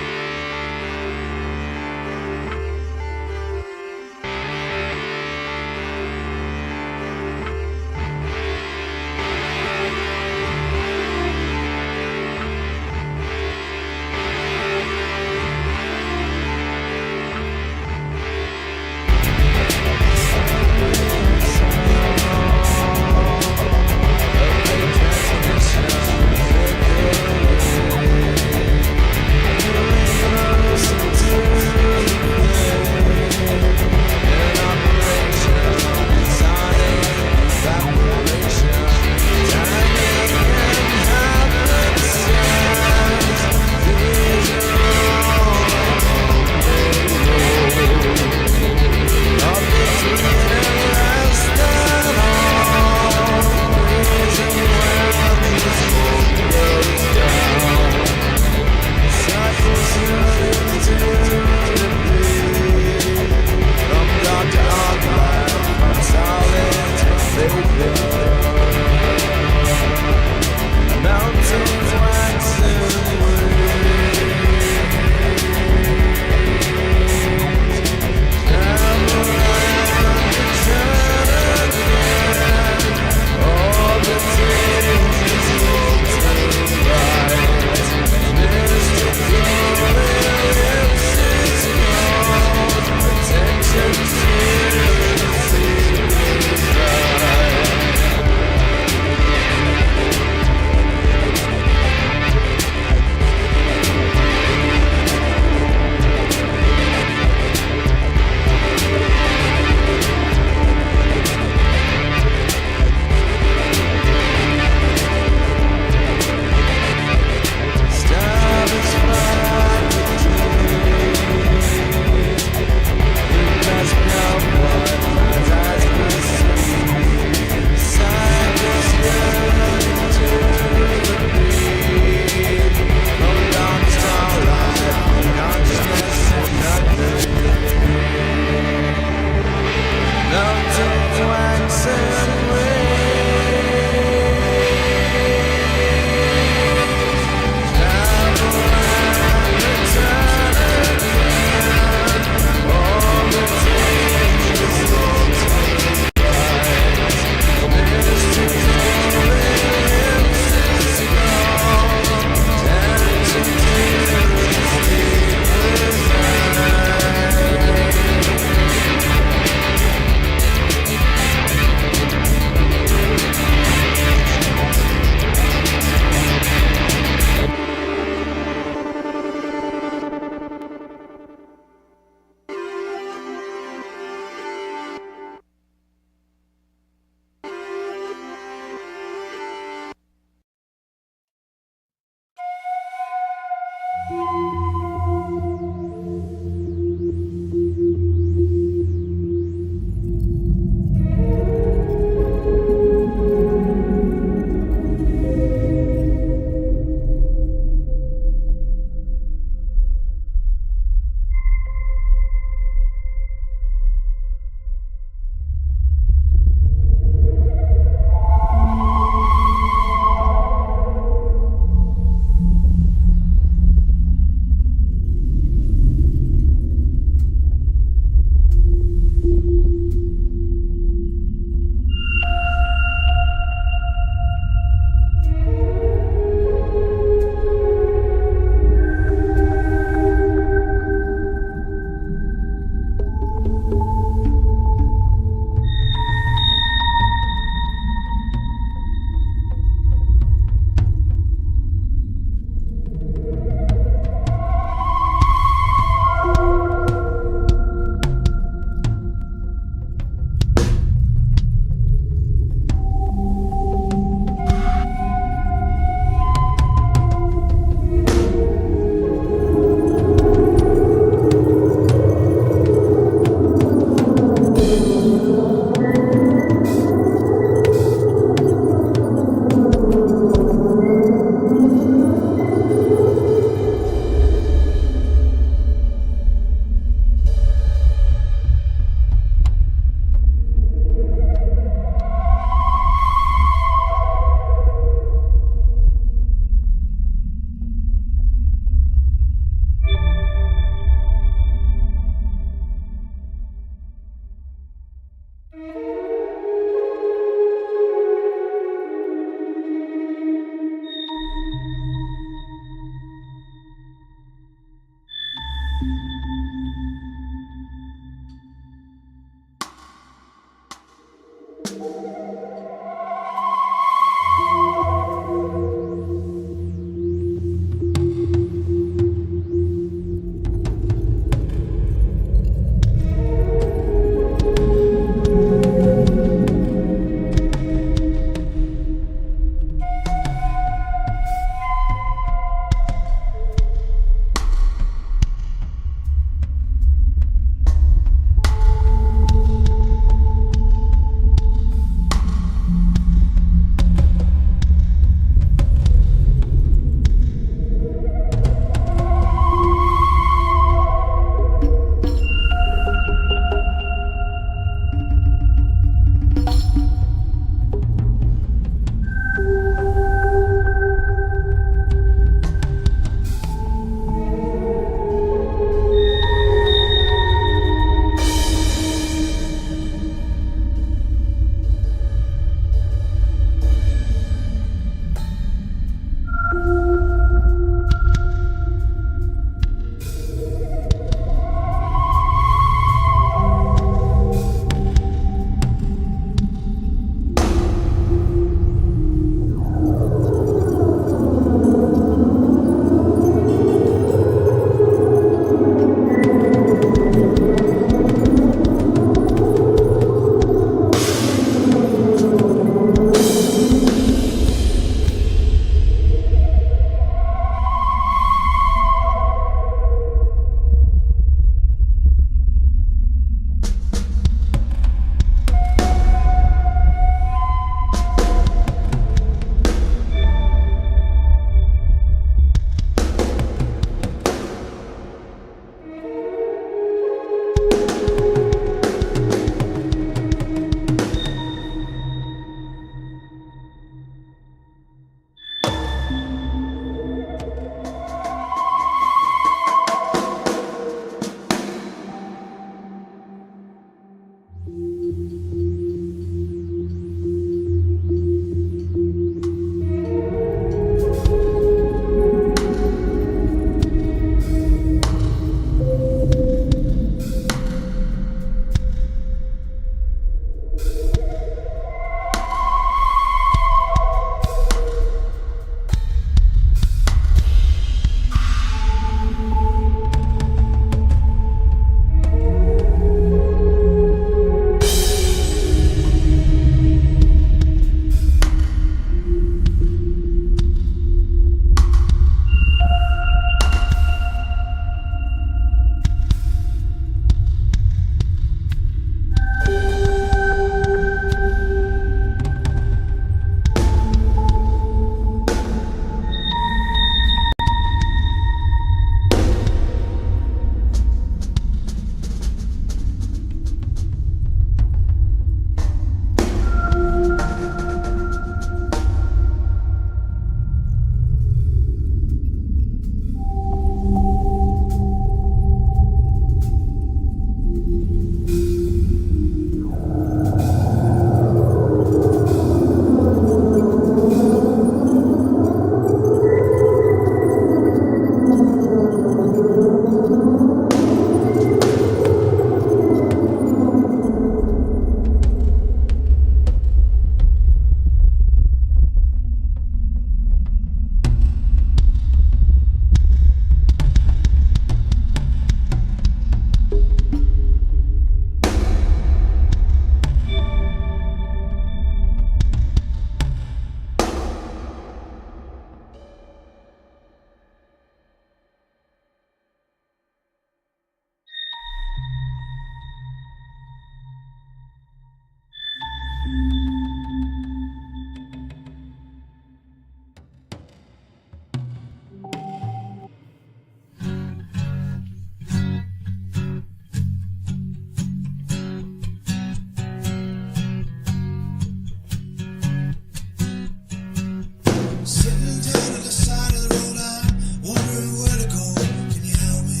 Sitting down at the side of the road, I'm wondering where to go. Can you help me?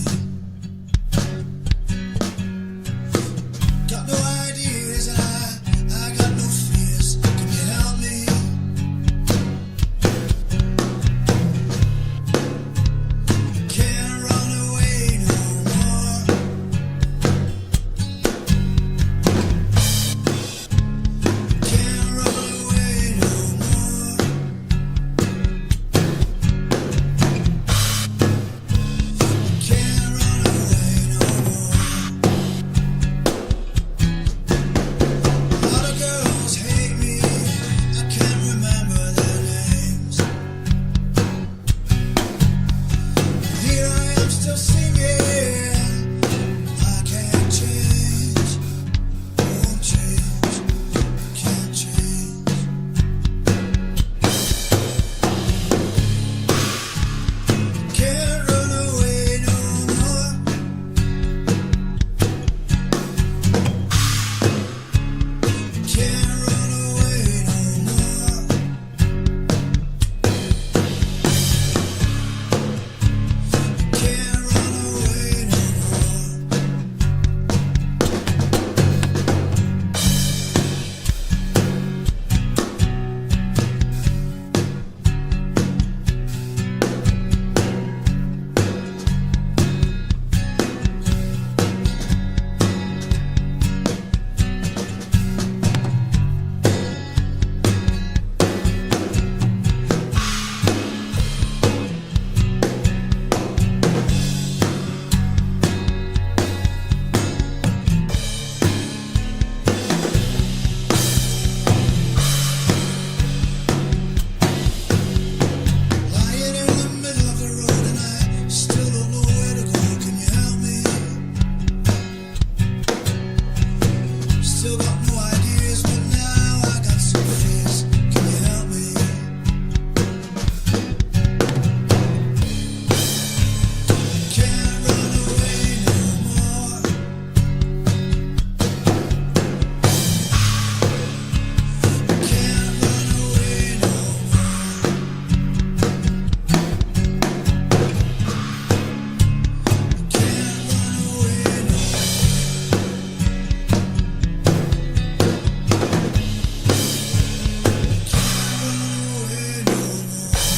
Got no ideas, I got no fears. Can you help me? Can't run away no more. Can't run away no more. Can't run away no more. A lot of girls hate me. I can't remember their names. Here I am still singing. I can't change. Won't change. Can't change. Can't run away no more. Can't run away no more. Can't run away no more. Lying in the middle of the road and I still don't know where to go. Can you help me? Still got no ideas, but now I got some fears. Can you help me? Can't run away no more. Can't run away no more. Can't run away no away no more.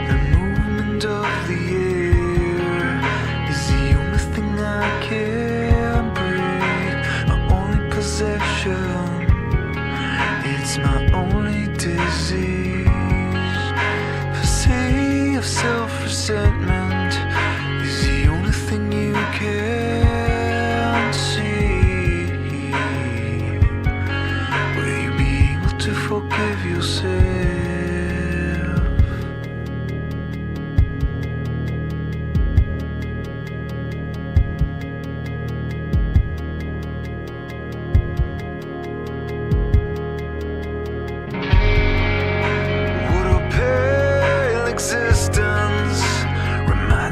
The movement of the air is the only thing I can break. My only possession, it's my only disease. Per se of self-resentment is the only thing you can see. Will you be able to forgive yourself? Would a pale existence remind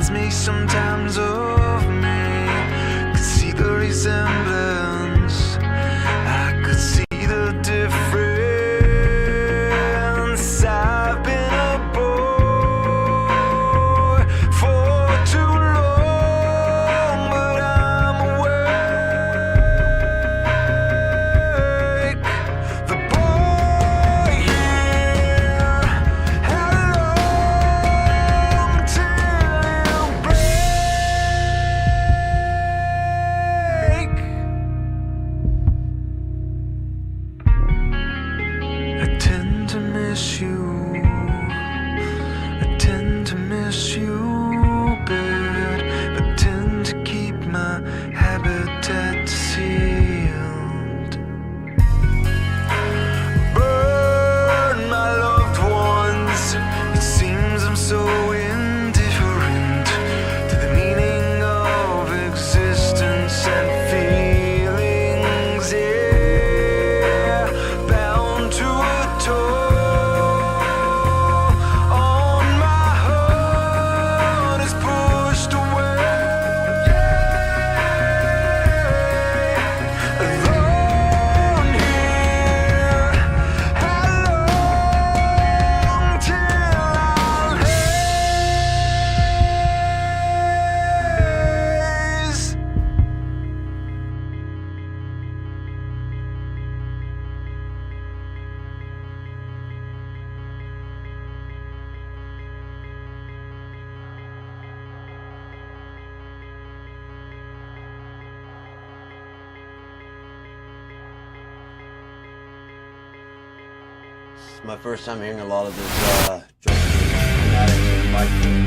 It's my first time hearing a lot of this dramatic mic.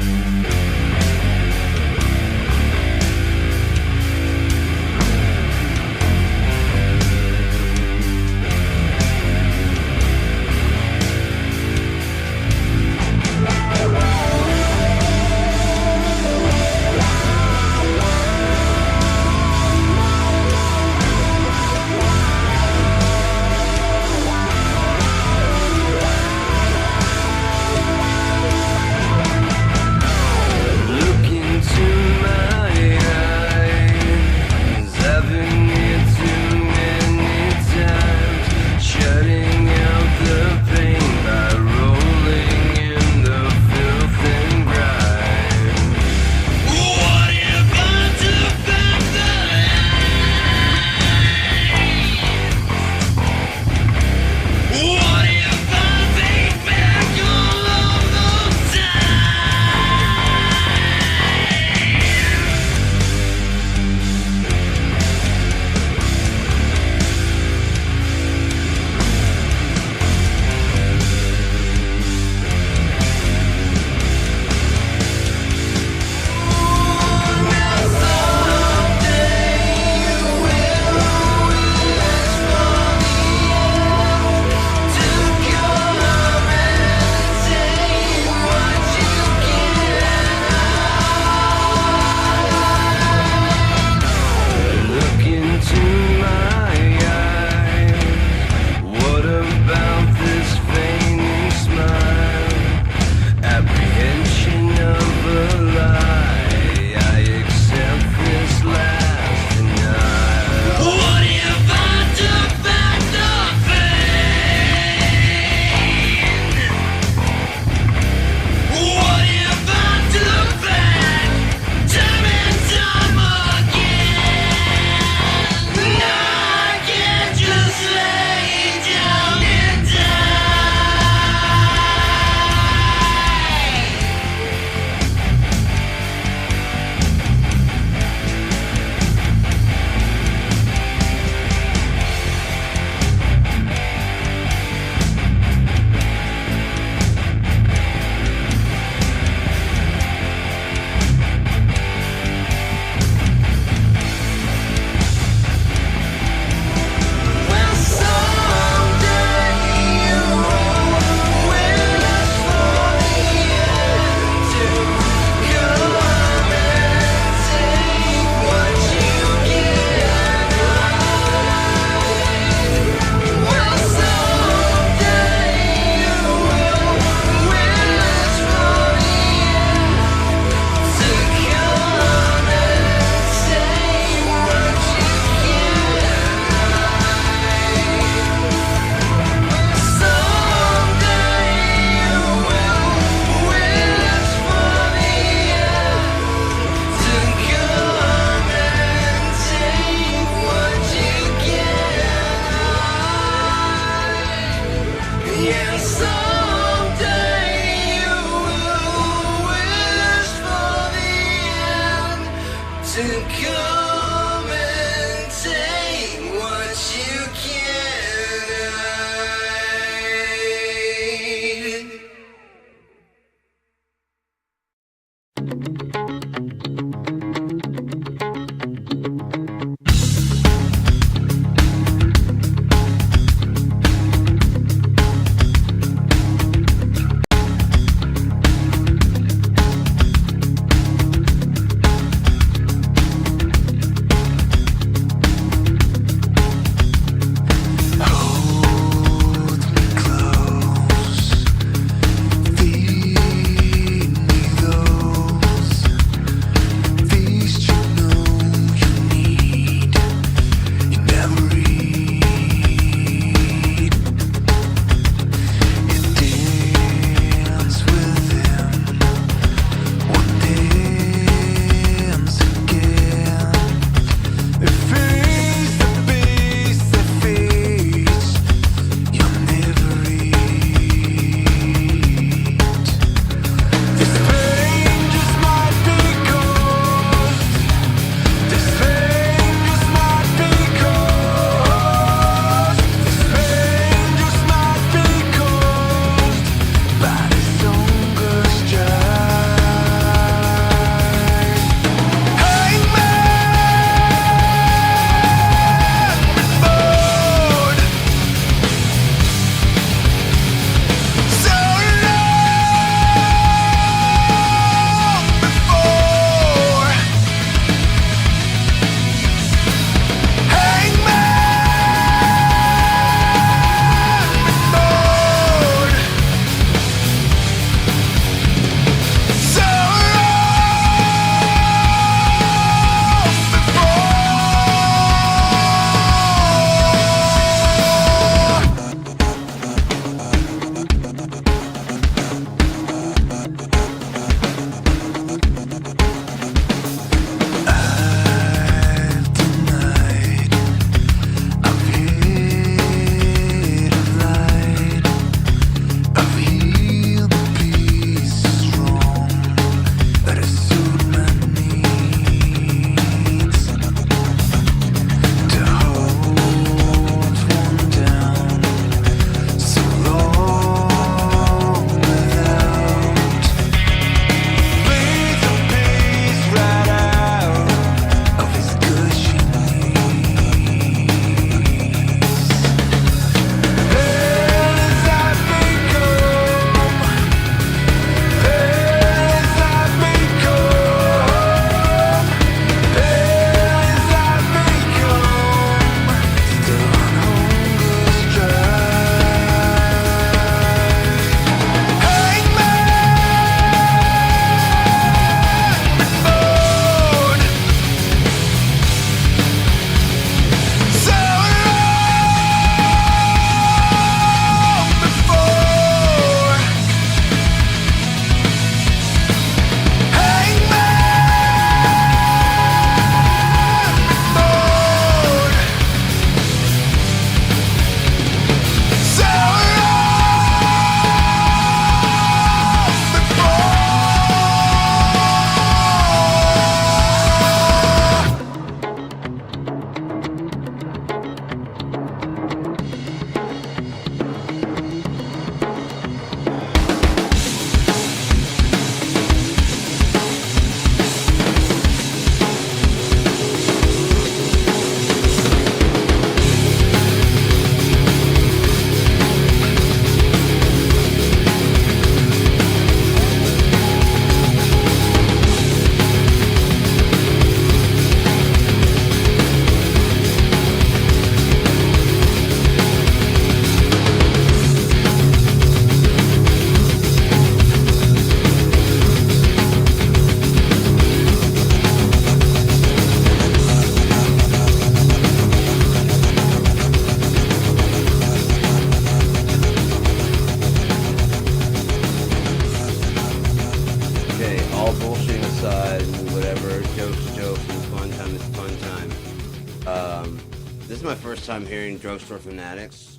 all bullshitting aside and whatever, joke's a joke and fun time is fun time. This is my first time hearing Drugstore Fanatics.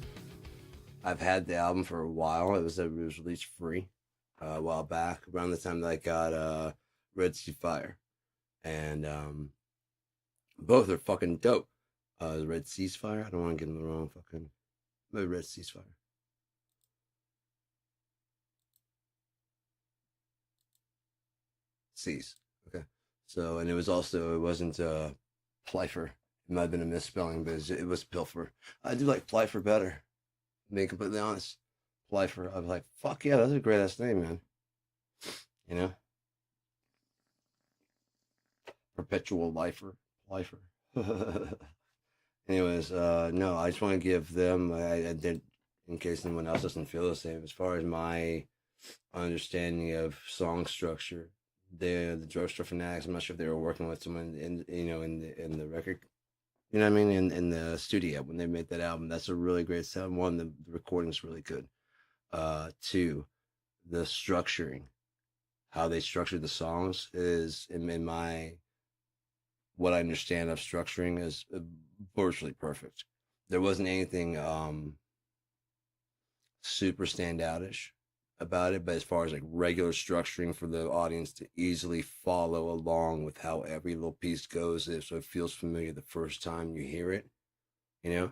I've had the album for a while. It was released free a while back, around the time that I got Red Sea Fire. And both are fucking dope. Red Sea's Fire? I don't want to get them the wrong fucking... Maybe Red Sea's Fire. Seas. Okay. So, and it wasn't Pfeiffer. It might have been a misspelling, but it was Pilfer. I do like Pfeiffer better. Being completely honest. Pfeiffer. I was like, fuck yeah, that's a great ass name, man. You know? Perpetual lifer. Lifer. Anyways, no, I just want to give them, I did, in case anyone else doesn't feel the same, as far as my understanding of song structure, the Drugstore Fanatics, I'm not sure if they were working with someone in the record, you know what I mean, in the studio when they made that album. That's a really great sound. One, the recording's really good. Two, the structuring, how they structured the songs is in my what I understand of structuring is virtually perfect. There wasn't anything super standoutish about it, but as far as like regular structuring for the audience to easily follow along with how every little piece goes, so it feels familiar the first time you hear it, you know,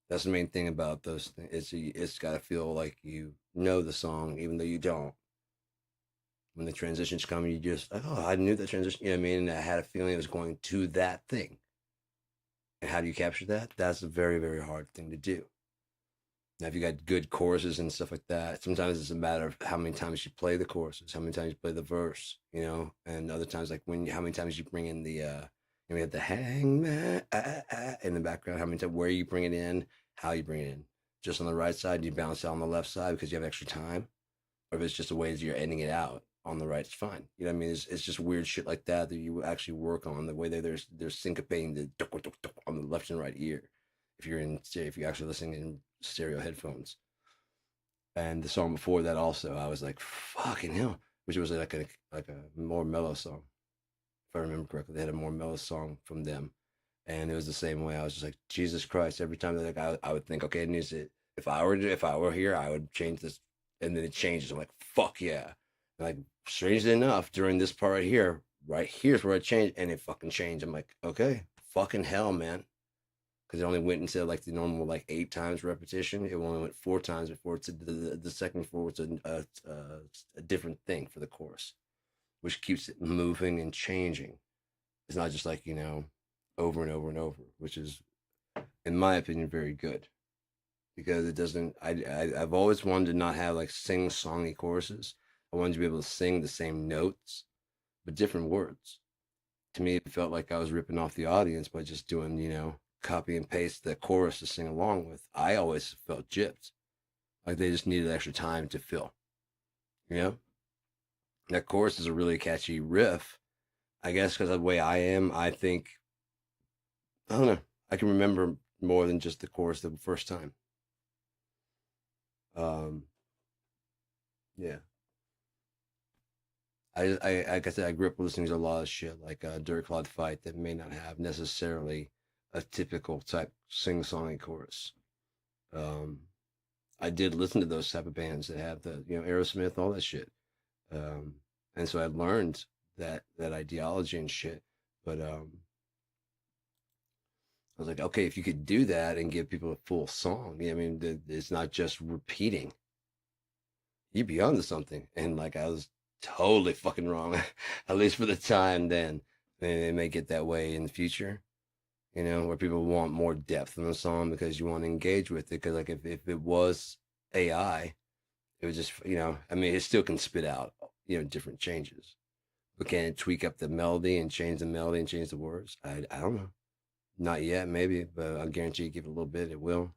that's the main thing about those things. It's got to feel like you know the song, even though you don't. When the transitions come, you just, oh, I knew the transition, you know what I mean? And I had a feeling it was going to that thing. And how do you capture that? That's a very, very hard thing to do. Now, if you got good choruses and stuff like that, sometimes it's a matter of how many times you play the choruses, how many times you play the verse, you know, and other times, like how many times you bring in the, we have the hangman in the background, how many times, where you bring it in, how you bring it in. Just on the right side, you bounce it on the left side because you have extra time, or if it's just a way that you're ending it out on the right, it's fine. You know what I mean? It's just weird shit like that you actually work on, the way that they're syncopating the on the left and right ear. If you're actually listening in stereo headphones. And the song before that also, I was like, fucking hell, which was like a more mellow song. If I remember correctly, they had a more mellow song from them. And it was the same way. I was just like, Jesus Christ, every time that I would think, okay, it needs it. If I were here, I would change this. And then it changes. I'm like, fuck yeah. Like, strangely enough, during this part right here's where it changed, and it fucking changed. I'm like, okay, fucking hell, man. Because it only went instead of like the normal like 8 times repetition, it only went 4 times before it's the second 4 was a different thing for the chorus, which keeps it moving and changing. It's not just like, you know, over and over and over, which is, in my opinion, very good. Because it doesn't, I've always wanted to not have like sing-songy choruses. I wanted to be able to sing the same notes, but different words. To me, it felt like I was ripping off the audience by just doing, you know, copy and paste the chorus to sing along with. I always felt gypped. Like they just needed extra time to fill. You know? That chorus is a really catchy riff. I guess because of the way I am, I think, I don't know, I can remember more than just the chorus the first time. Yeah. I like I said, I grew up listening to a lot of shit like Dirt Clod Fight that may not have necessarily a typical type sing-songy chorus. I did listen to those type of bands that have the, you know, Aerosmith, all that shit. And so I learned that ideology and shit. But I was like, okay, if you could do that and give people a full song, I mean, it's not just repeating. You'd be onto something. And like I was totally fucking wrong, at least for the time then. Maybe they may get that way in the future, you know, where people want more depth in the song because you want to engage with it. Because like if it was AI, it would just, you know, I mean, it still can spit out, you know, different changes. But can it tweak up the melody and change the melody and change the words? I don't know. Not yet, maybe, but I guarantee you give it a little bit, it will.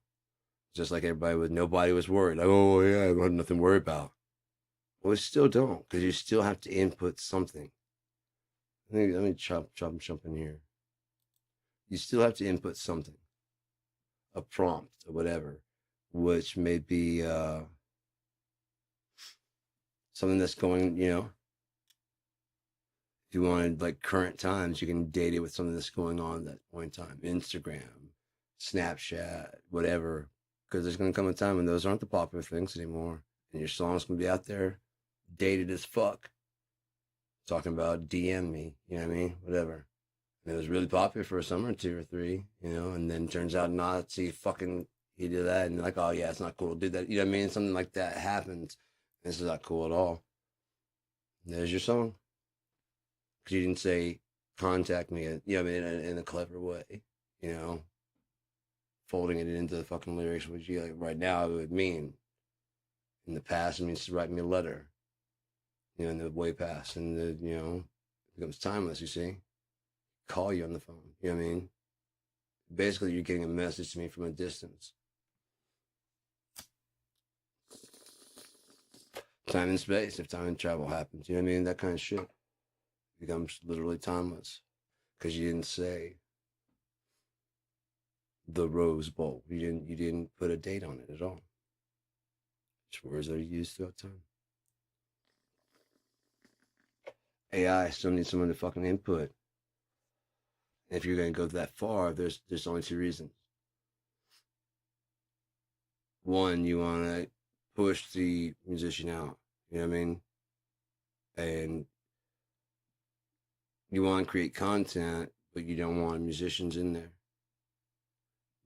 Just like nobody was worried. Like, oh yeah, I have nothing to worry about. Well, you still don't, because you still have to input something. Let me jump in here. You still have to input something, a prompt or whatever, which may be something that's going, you know, If you wanted like current times, you can date it with something that's going on at that point in time. Instagram, Snapchat, whatever. Because there's going to come a time when those aren't the popular things anymore. And your song's going to be out there dated as fuck. Talking about DM me, you know what I mean? Whatever. And it was really popular for a summer or 2 or 3, you know, and then turns out not. See, fucking, he did that. And like, oh yeah, it's not cool to do that. You know what I mean? Something like that happens. This is not cool at all. And there's your song. Because you didn't say, contact me, you know what I mean, in a clever way, you know? Folding it into the fucking lyrics, which you like right now it would mean. In the past, it means to write me a letter. You know, in the way past. And, you know, it becomes timeless, you see? Call you on the phone, you know what I mean? Basically, you're getting a message to me from a distance. Time and space, if time and travel happens, you know what I mean? That kind of shit becomes literally timeless. Because you didn't say the Rose Bowl. You didn't put a date on it at all. Just words that are used throughout time. AI still needs someone to fucking input. And if you're going to go that far, there's only 2 reasons. One, you want to push the musician out. You know what I mean? And you want to create content, but you don't want musicians in there.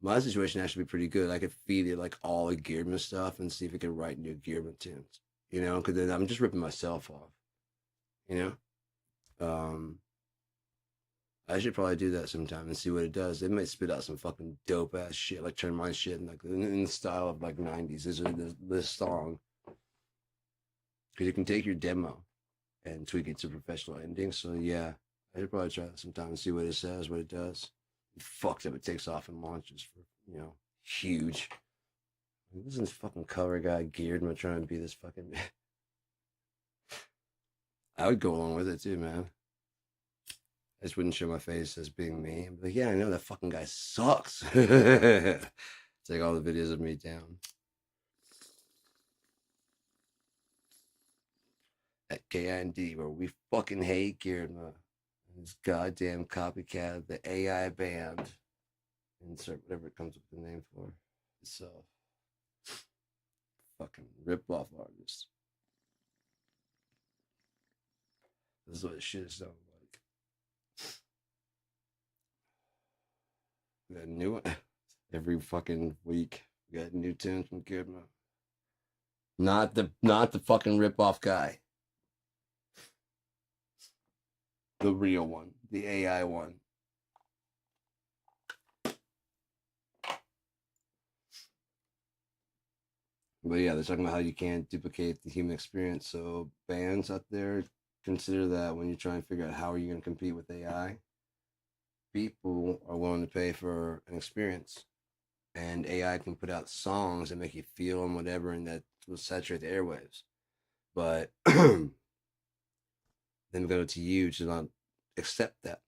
My situation actually be pretty good. I could feed it like all the Gearman stuff and see if it could write new Gearman tunes. You know, because then I'm just ripping myself off. You know? I should probably do that sometime and see what it does. It might spit out some fucking dope ass shit, like turn my shit in, like in the style of like 90s. This song. Because you can take your demo and tweak it to professional endings. So yeah, I should probably try that sometime and see what it says, what it does. Fucked up, it takes off and launches for, you know, huge. This is this fucking cover guy geared me trying to be this fucking. I would go along with it too, man. I just wouldn't show my face as being me. I'd be like, yeah, I know that fucking guy sucks. Take all the videos of me down. At KIND, where we fucking hate Gearma. This goddamn copycat of the AI band. Insert whatever it comes up with the name for itself. Fucking rip-off artist. This is what shit sounds like. We got a new one every fucking week. We got new tunes from Gearma. Not the fucking rip-off guy. The real one. The AI one. But yeah, they're talking about how you can't duplicate the human experience. So bands out there, consider that when you're trying to figure out how are you going to compete with AI. People are willing to pay for an experience. And AI can put out songs that make you feel and whatever, and that will saturate the airwaves. But then go to you to not accept that.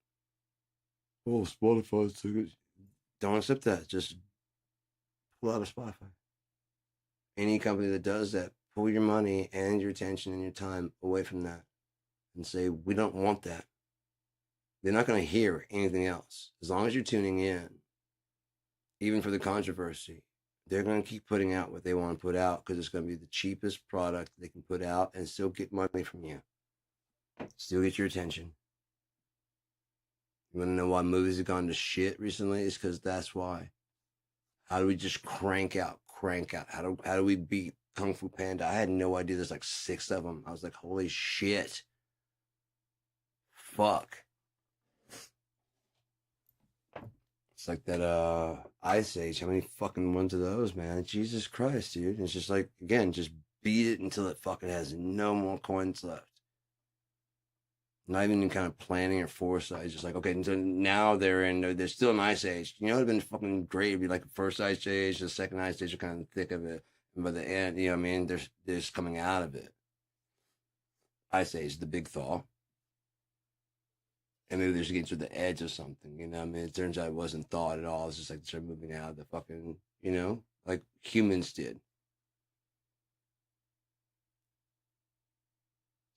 Oh, Spotify's too good. Don't accept that. Just pull out of Spotify. Any company that does that, pull your money and your attention and your time away from that and say, we don't want that. They're not going to hear anything else. As long as you're tuning in, even for the controversy, they're going to keep putting out what they want to put out because it's going to be the cheapest product they can put out and still get money from you. Still get your attention. You want to know why movies have gone to shit recently? It's because that's why. How do we just crank out? How do we beat Kung Fu Panda? I had no idea there's like 6 of them. I was like, holy shit. Fuck. It's like that Ice Age. How many fucking ones of those, man? Jesus Christ, dude. It's just like, again, just beat it until it fucking has no more coins left. Not even in kind of planning or foresight. It's just like, okay, so now they're still in Ice Age. You know, it would have been fucking great. It'd be like the first Ice Age, the second Ice Age are kind of thick of it. And by the end, you know what I mean? They're just coming out of it. Ice Age, the big thaw. And maybe they're just getting to the edge of something, you know what I mean? It turns out it wasn't thawed at all. It's just like they started moving out of the fucking, you know, like humans did.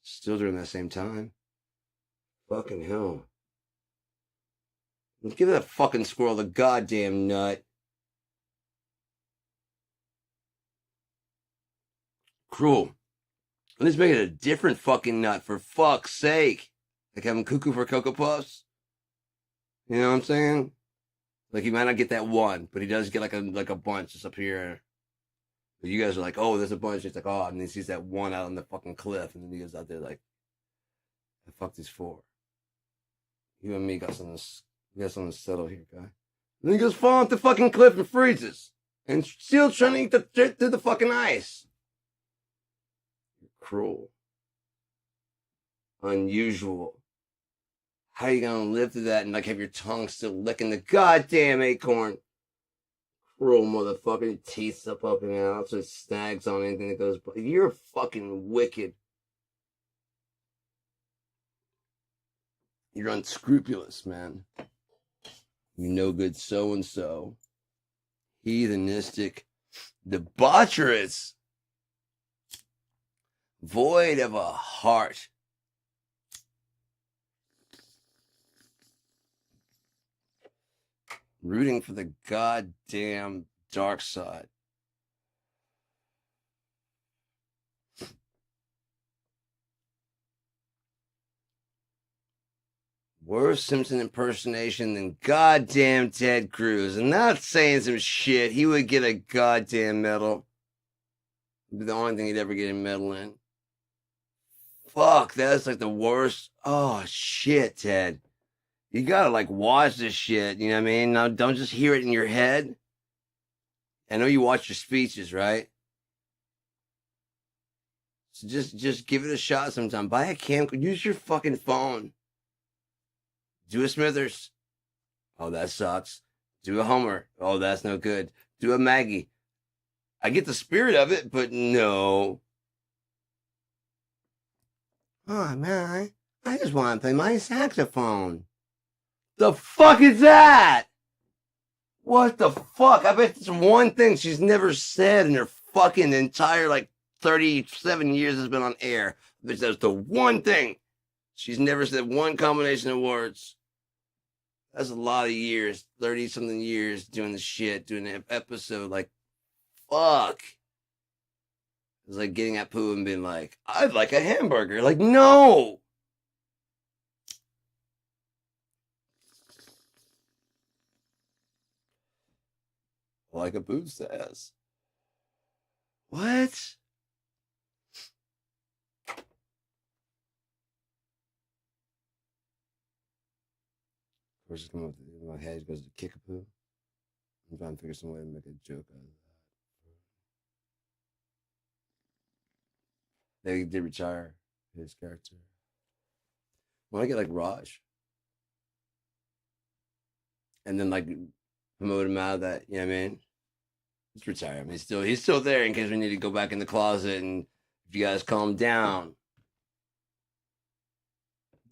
Still during that same time. Fucking hell. Give that fucking squirrel the goddamn nut. Cruel. Let's make it a different fucking nut, for fuck's sake. Like having cuckoo for Cocoa Puffs. You know what I'm saying? Like he might not get that one, but he does get like a bunch just up here. But you guys are like, oh, there's a bunch. It's like, oh, and then he sees that one out on the fucking cliff, and then he goes out there like, the fuck these four. You and me got something to settle here, guy. And then he goes fall off the fucking cliff and freezes. And still trying to eat through the fucking ice. You're cruel. Unusual. How you gonna live through that and like have your tongue still licking the goddamn acorn? Cruel motherfucker. Your teeth up and out so it snags on anything that goes by. You're fucking wicked. You're unscrupulous, man. You no good so-and-so. Heathenistic. Debaucherous. Void of a heart. Rooting for the goddamn dark side. Worse Simpson impersonation than goddamn Ted Cruz. And not saying some shit. He would get a goddamn medal. It'd be the only thing he'd ever get a medal in. Fuck, that's like the worst. Oh, shit, Ted. You gotta like watch this shit, you know what I mean? Now, don't just hear it in your head. I know you watch your speeches, right? So just give it a shot sometime. Buy a camcorder. Use your fucking phone. Do a Smithers. Oh, that sucks. Do a Homer. Oh, that's no good. Do a Maggie. I get the spirit of it, but no. Oh, man, I just want to play my saxophone. The fuck is that? What the fuck? I bet it's one thing she's never said in her fucking entire, like, 37 years has been on air. But that's the one thing. She's never said one combination of words. That's a lot of years, 30-something years doing the shit, doing an episode. Like, fuck. It's like getting at Pooh and being like, I'd like a hamburger. Like, no. Like a Boo says. What? Of course, it's coming up in my head. It goes to Kickapoo. I'm trying to figure some way to make a joke out of that. They did retire his character. When I get like Raj, and then like promote him out of that, you know what I mean? Just retire him. He's still there in case we need to go back in the closet and if you guys calm down.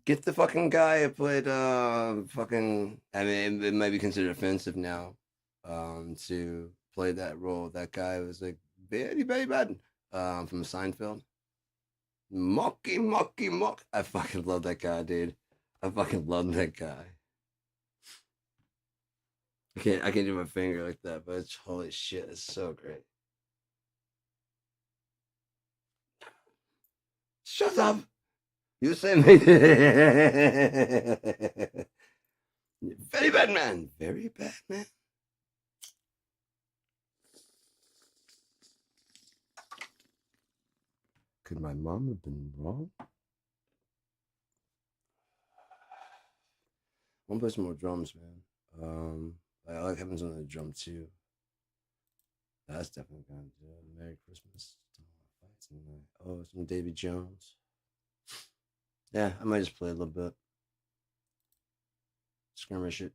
Get the fucking guy who played fucking, I mean it might be considered offensive now to play that role. That guy was like very, very bad from Seinfeld. Mocky. I fucking love that guy, dude. I fucking love that guy. I can't do my finger like that, but it's holy shit, it's so great. Shut up! You say me. Very bad man. Very bad man. Could my mom have been wrong? I want to play some more drums, man. I like having something to drum too. That's definitely going to do it. Merry Christmas. Oh, some Davy Jones. Yeah, I might just play a little bit. Skirmish it.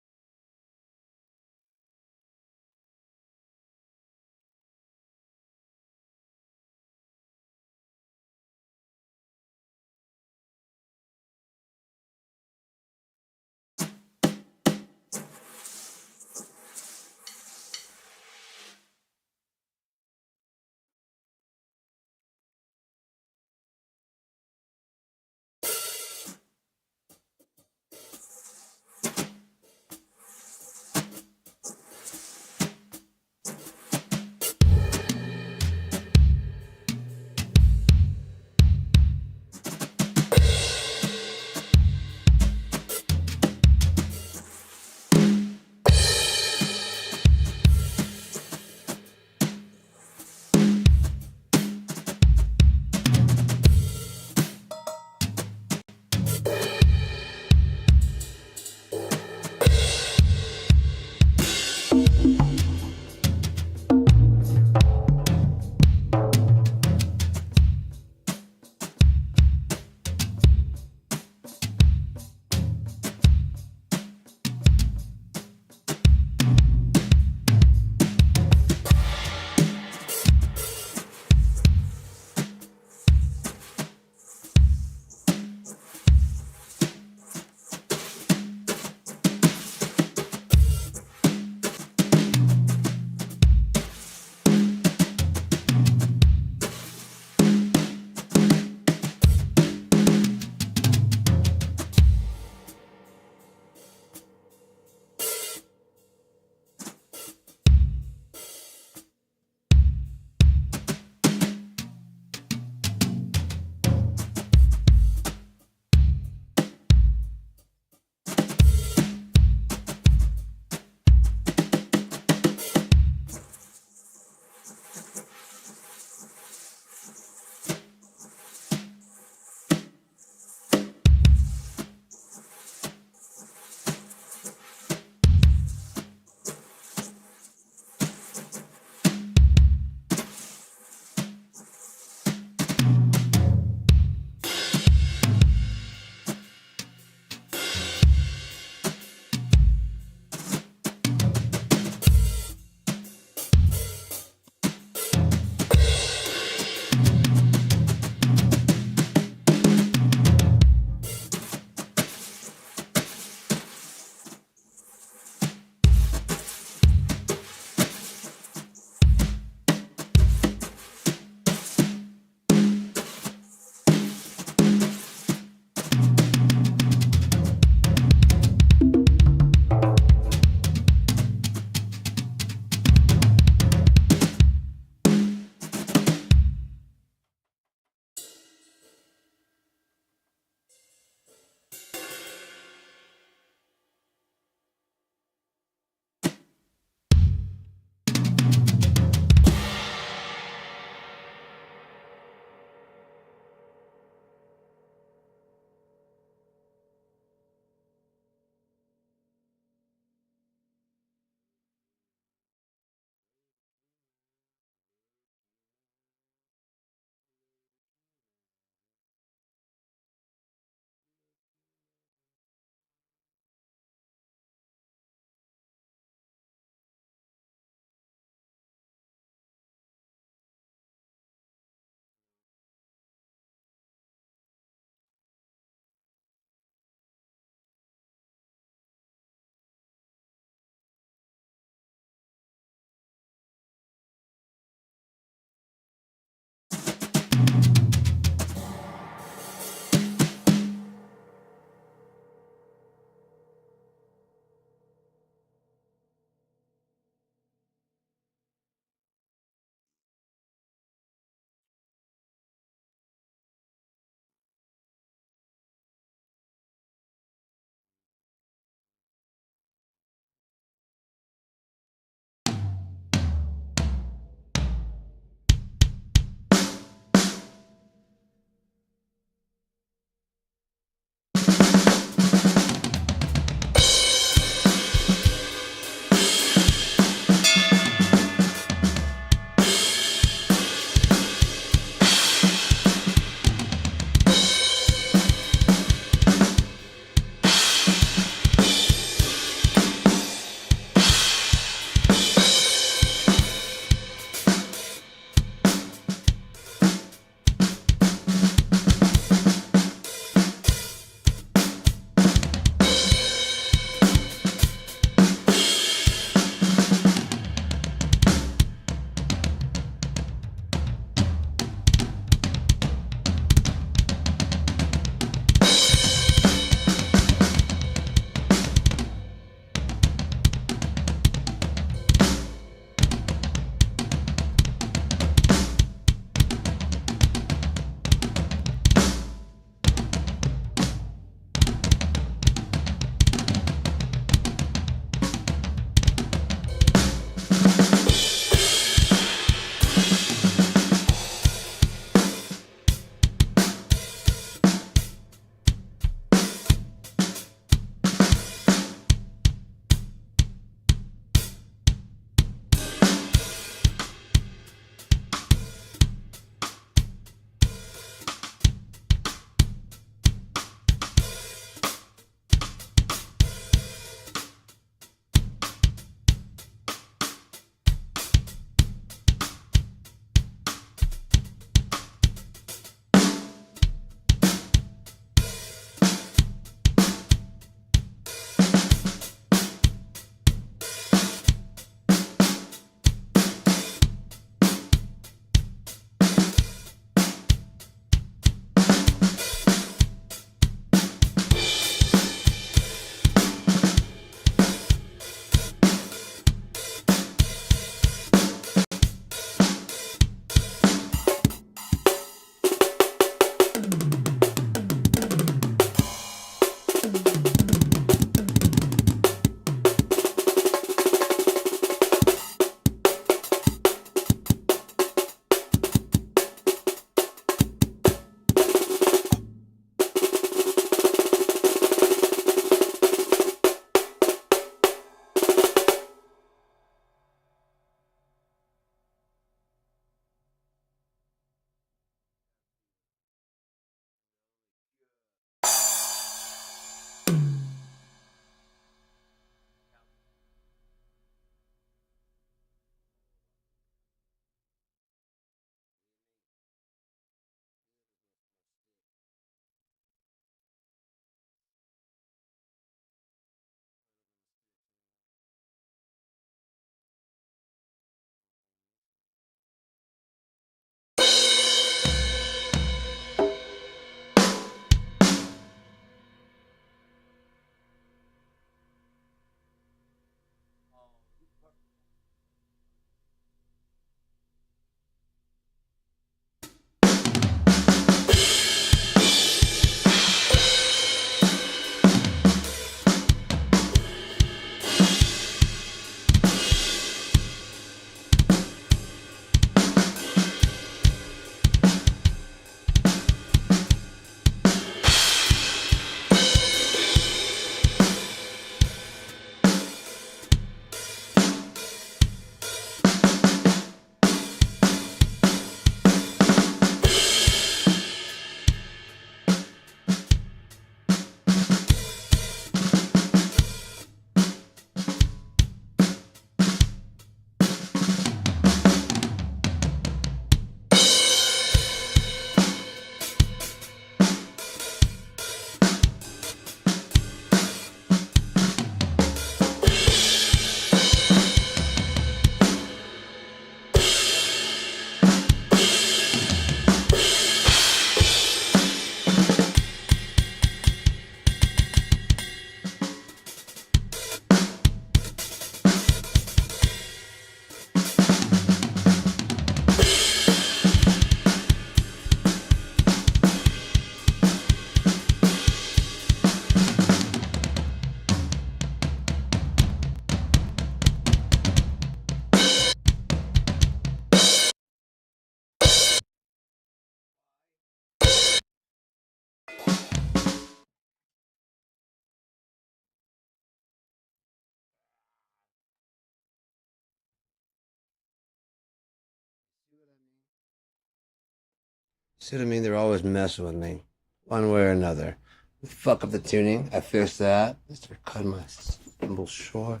See what I mean? They're always messing with me, one way or another. Fuck up the tuning. I fixed that. I start cutting my cymbals short.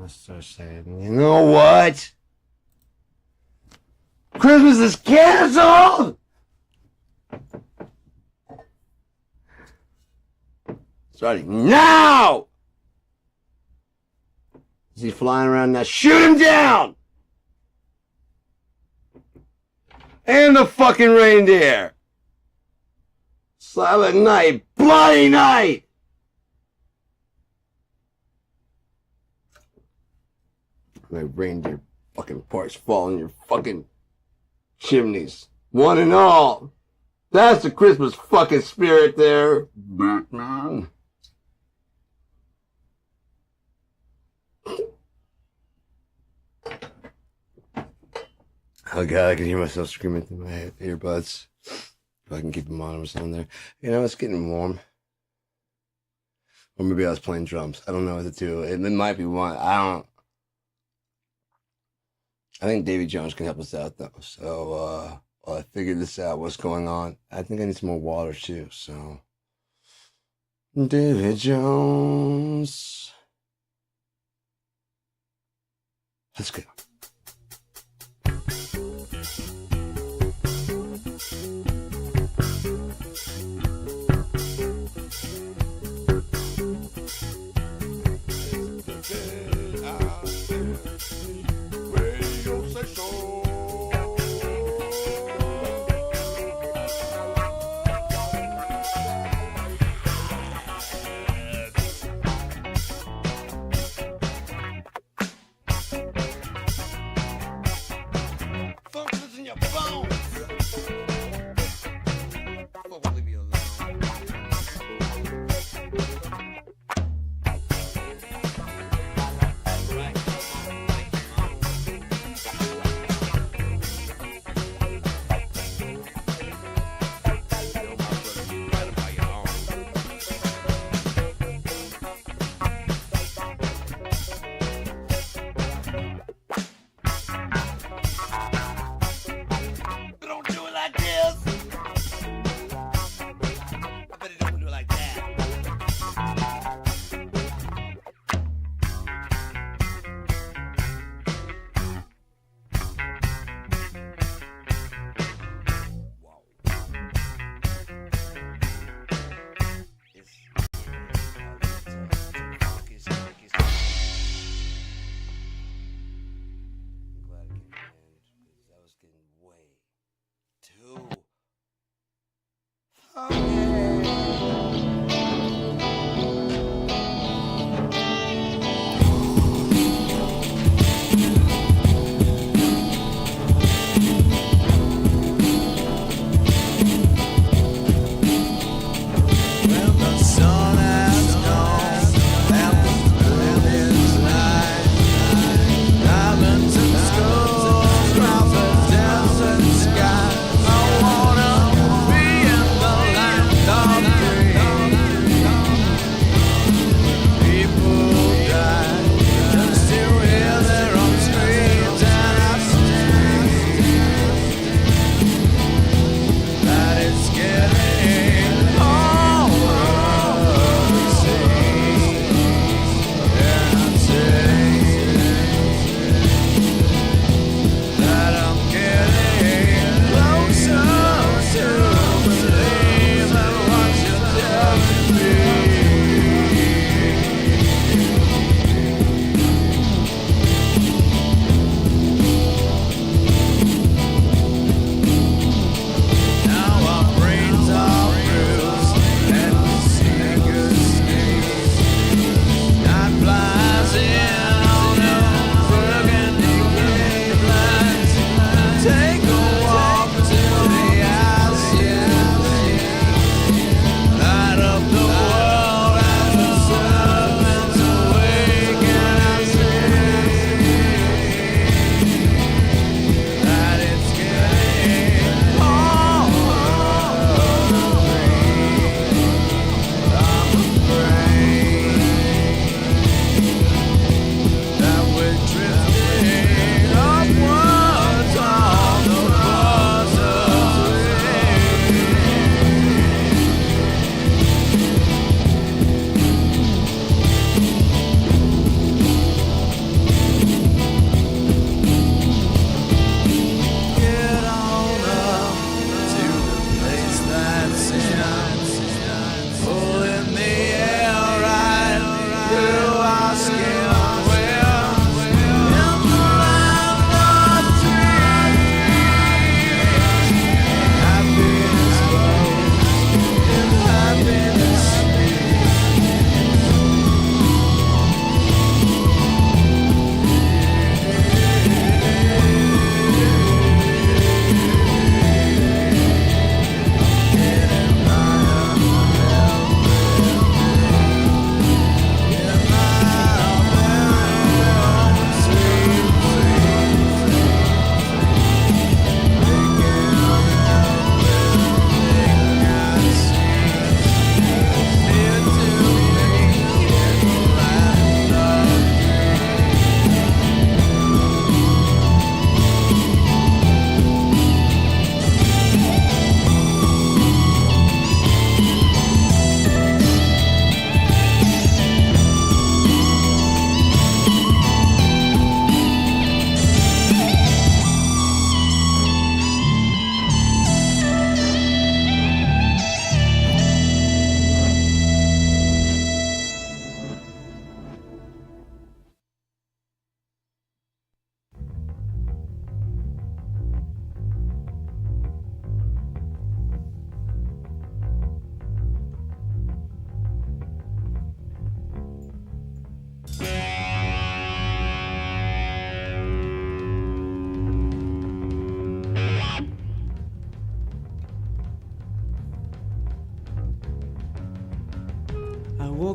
I start saying, you know what? Christmas is canceled! Starting now! Is he flying around now? Shoot him down! And the fucking reindeer! Silent night, bloody night! My reindeer fucking parts fall in your fucking chimneys. One and all. That's the Christmas fucking spirit there, Batman. Oh god, I can hear myself screaming through my earbuds. If I can keep them on or something there. You know, it's getting warm. Or maybe I was playing drums. I don't know what to do. It might be one. I think Davy Jones can help us out though. So while I figure this out, what's going on, I think I need some more water too. So Davy Jones. Let's go.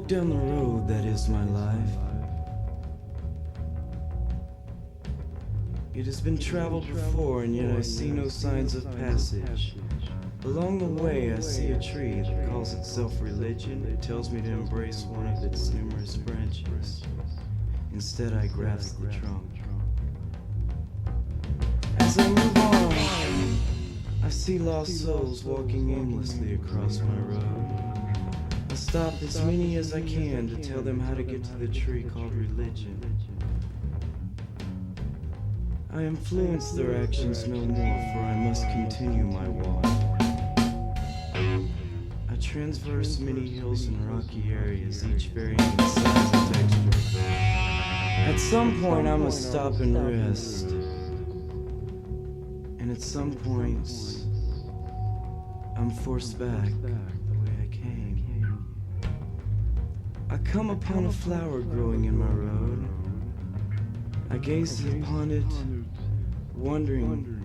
look down the road that is my life. It has been traveled before, and yet I see no signs of passage. Along the way, I see a tree that calls itself religion. It tells me to embrace one of its numerous branches. Instead, I grasp the trunk. As I move on, I see lost souls walking aimlessly across my road. I stop as many as I can to tell them how to get to the tree called religion. I influence their actions no more, for I must continue my walk. I transverse many hills and rocky areas, each varying in size and texture. At some point, I must stop and rest. And at some points, I'm forced back the way I came. I come upon a flower growing in my road. I gaze upon it, wondering.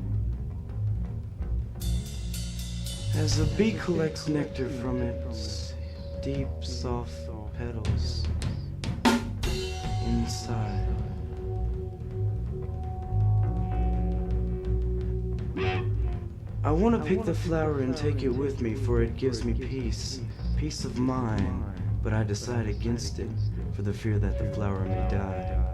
As a bee collects nectar from its deep, soft petals inside. I want to pick the flower and take it with me, for it gives me peace of mind, but I decide against it for the fear that the flower may die.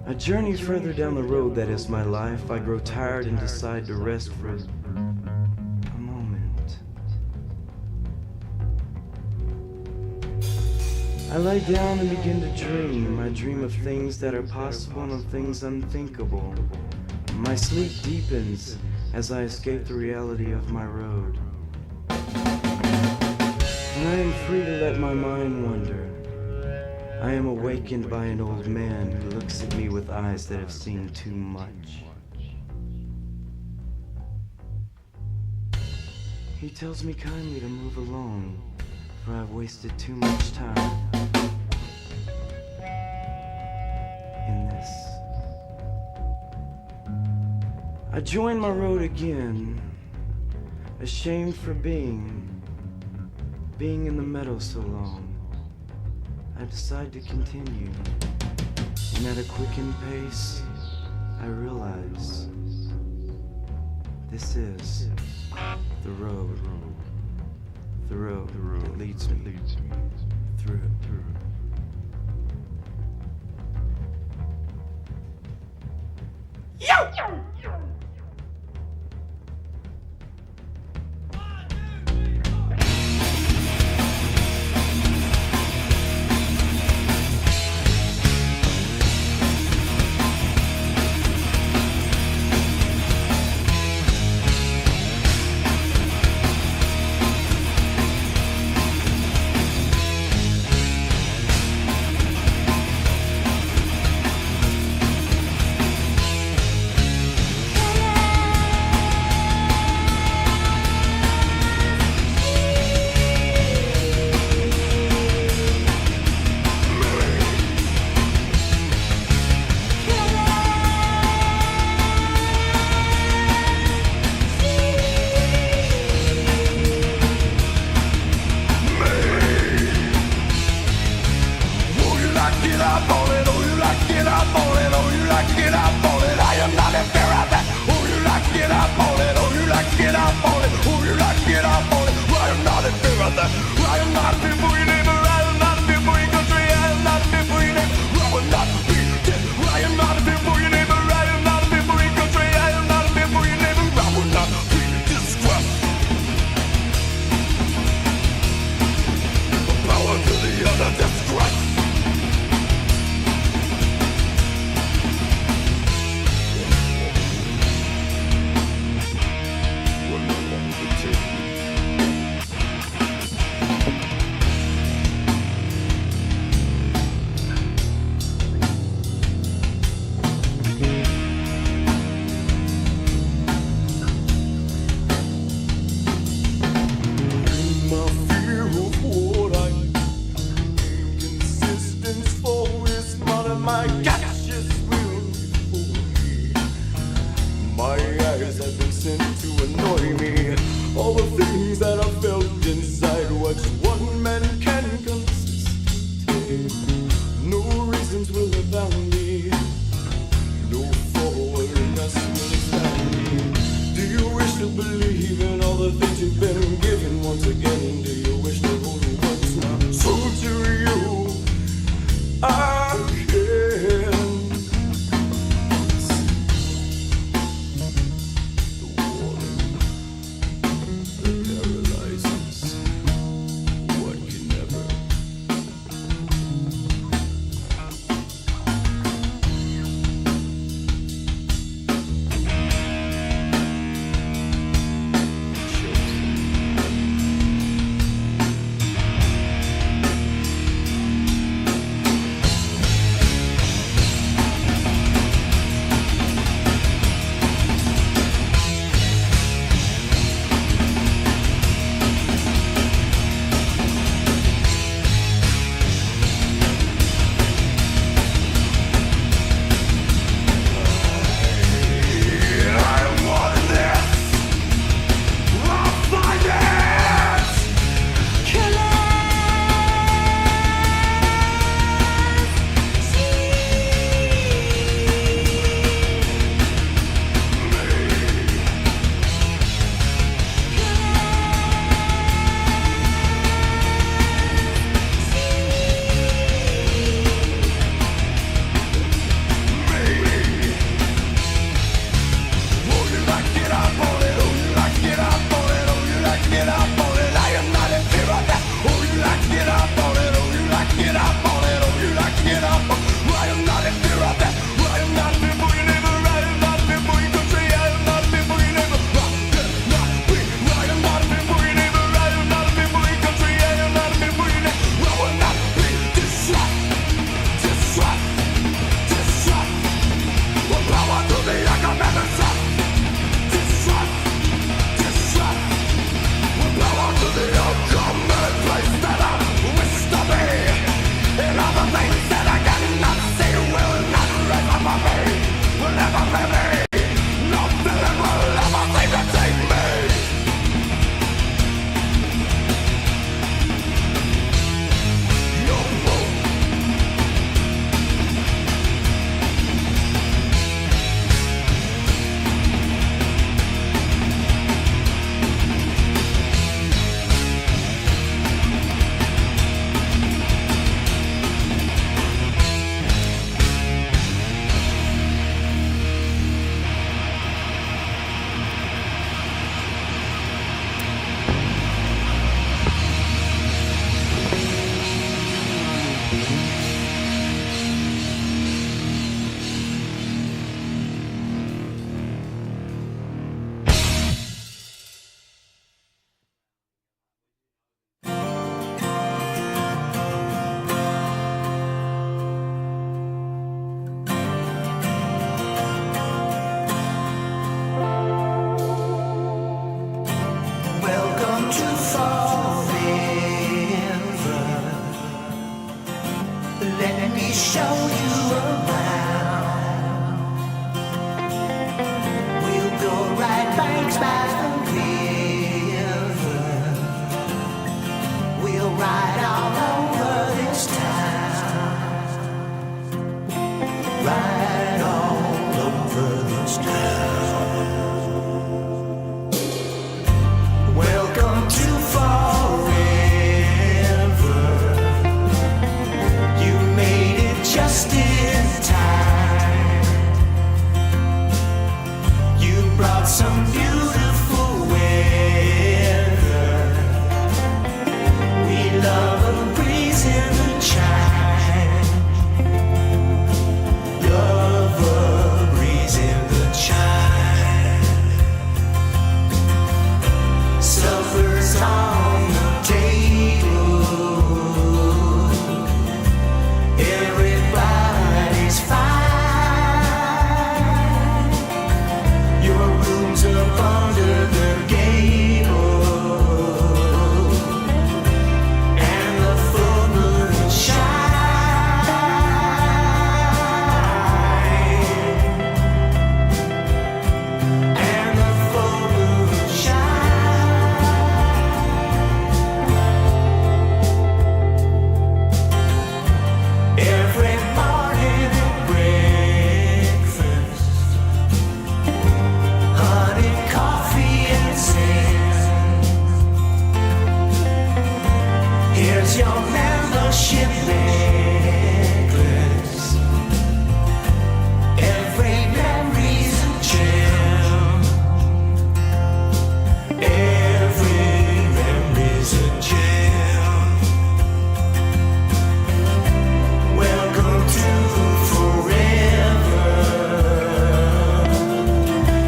I journey further down the road that is my life. I grow tired and decide to rest for a moment. I lie down and begin to dream. I dream of things that are possible and of things unthinkable. My sleep deepens as I escape the reality of my road. And I am free to let my mind wander. I am awakened by an old man who looks at me with eyes that have seen too much. He tells me kindly to move along, for I've wasted too much time in this. I join my road again, ashamed for being in the meadow so long. I decide to continue, and at a quickened pace, I realize this is the road that leads me through. No reasons will abound me. No forwardness will expand me. Do you wish to believe in all the things you've been given once again? Do you wish to hold what's not true to you? I can. The warning that paralyzes what can never. necklace. Every memory's a gem. Every memory's a gem. Welcome to forever.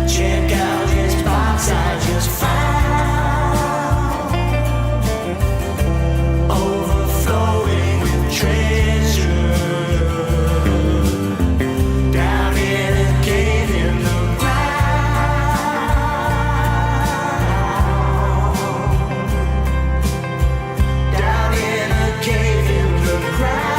Check out this box I just found, overflowing with treasure. Down in a cave in the ground. Down in a cave in the ground.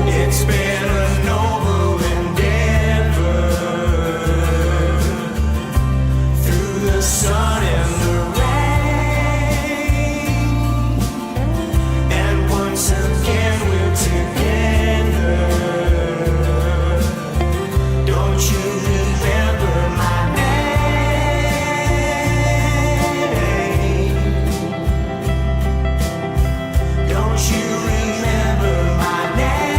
It's been a noble endeavor, through the sun and the rain, and once again we're together. Don't you remember my name? Don't you remember my name?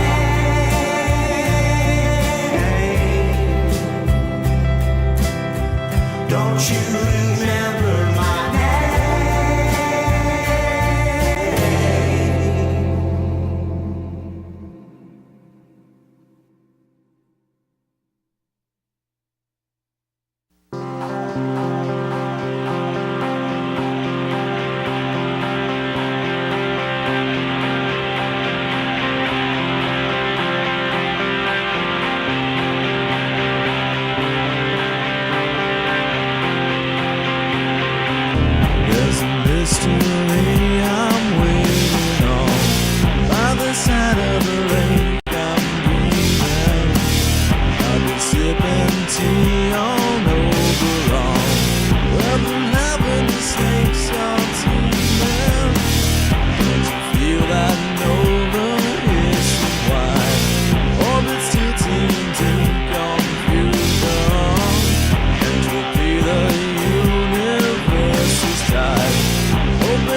Don't you remember my There's a mystery I'm waiting on. By the side of the lake I'm dreaming. I've been sipping tea on overall. Well, the lavender snakes are teeming. Don't you feel that nova hissing wide? Orbits tilting in deep confusion. Entropy, the universe is tied. Open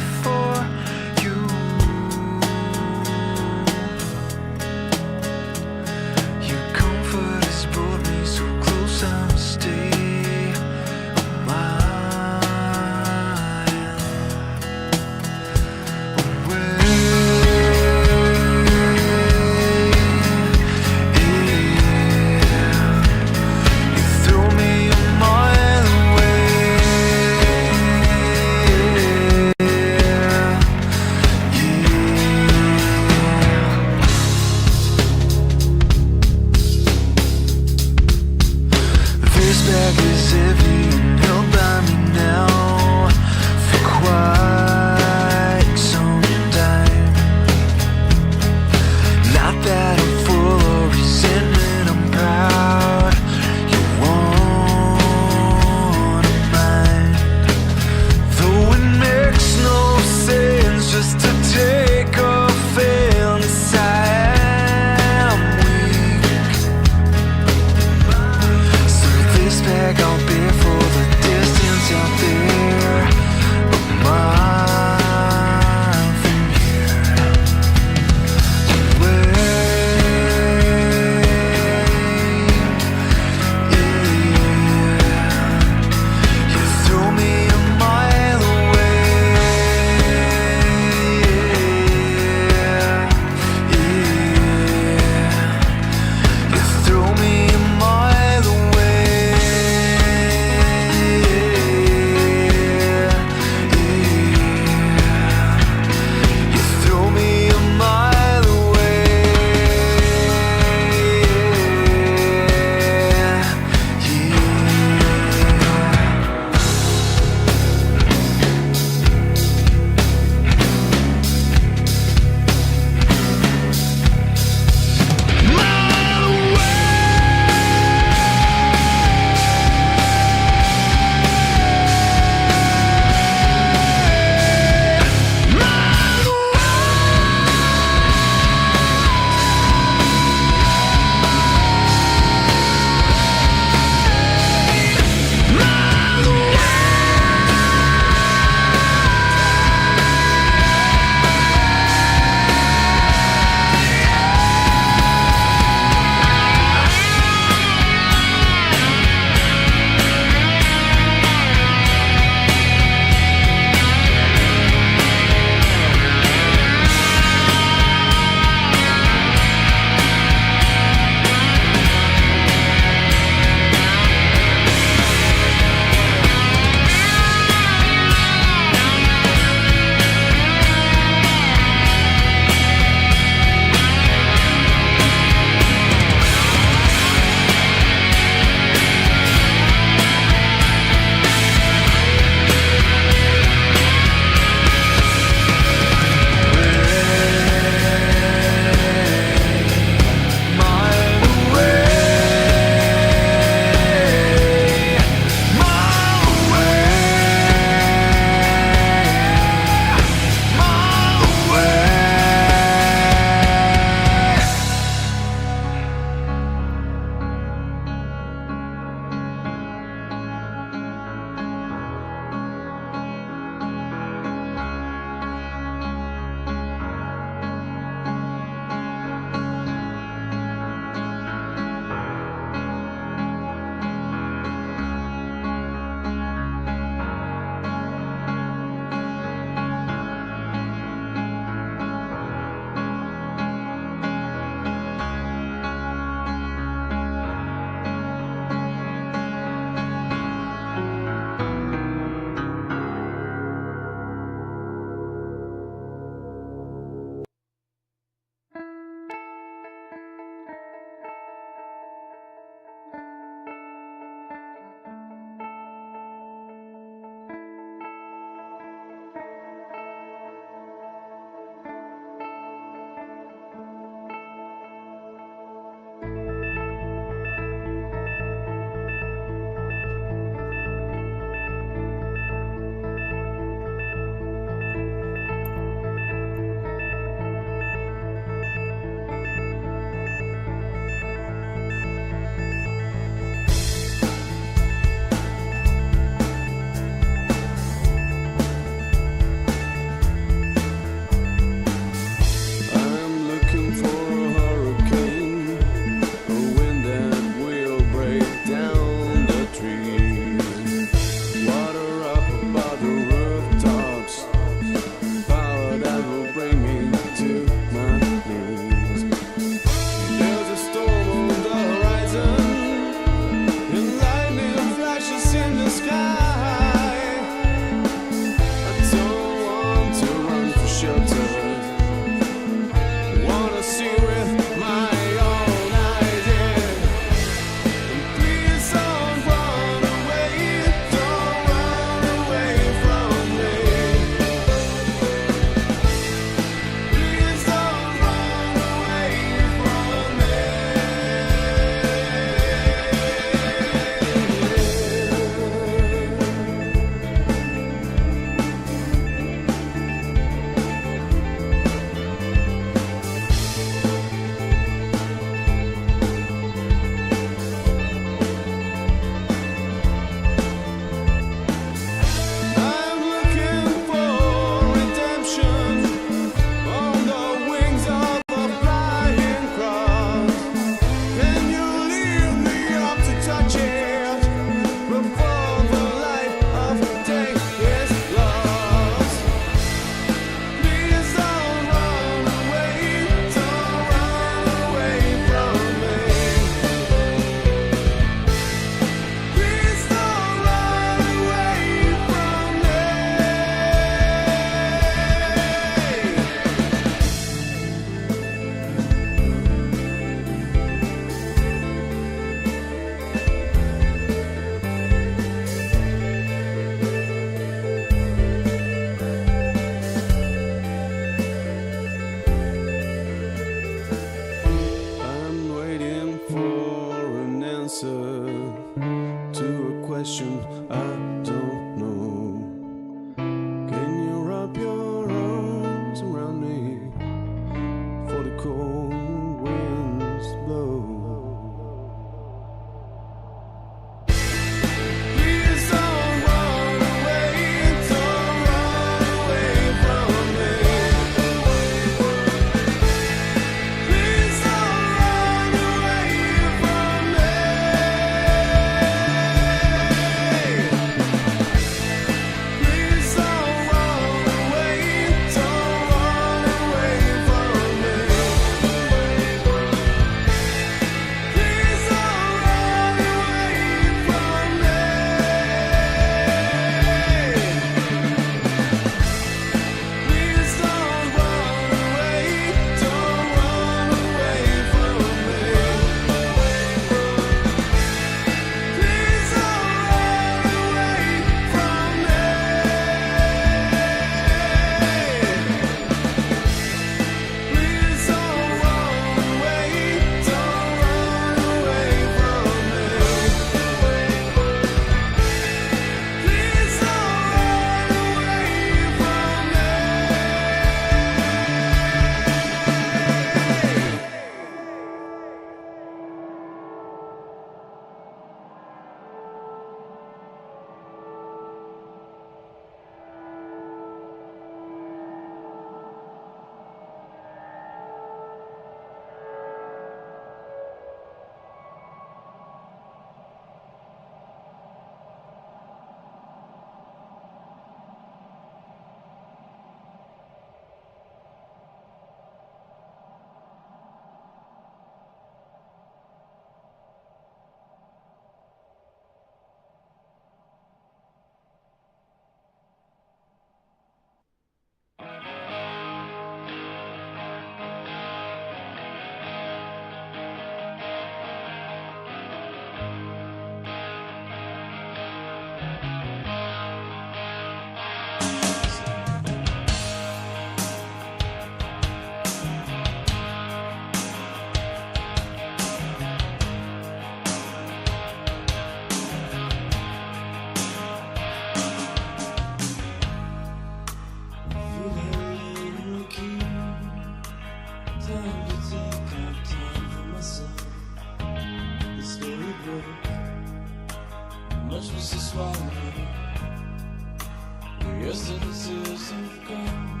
Essence isn't gone.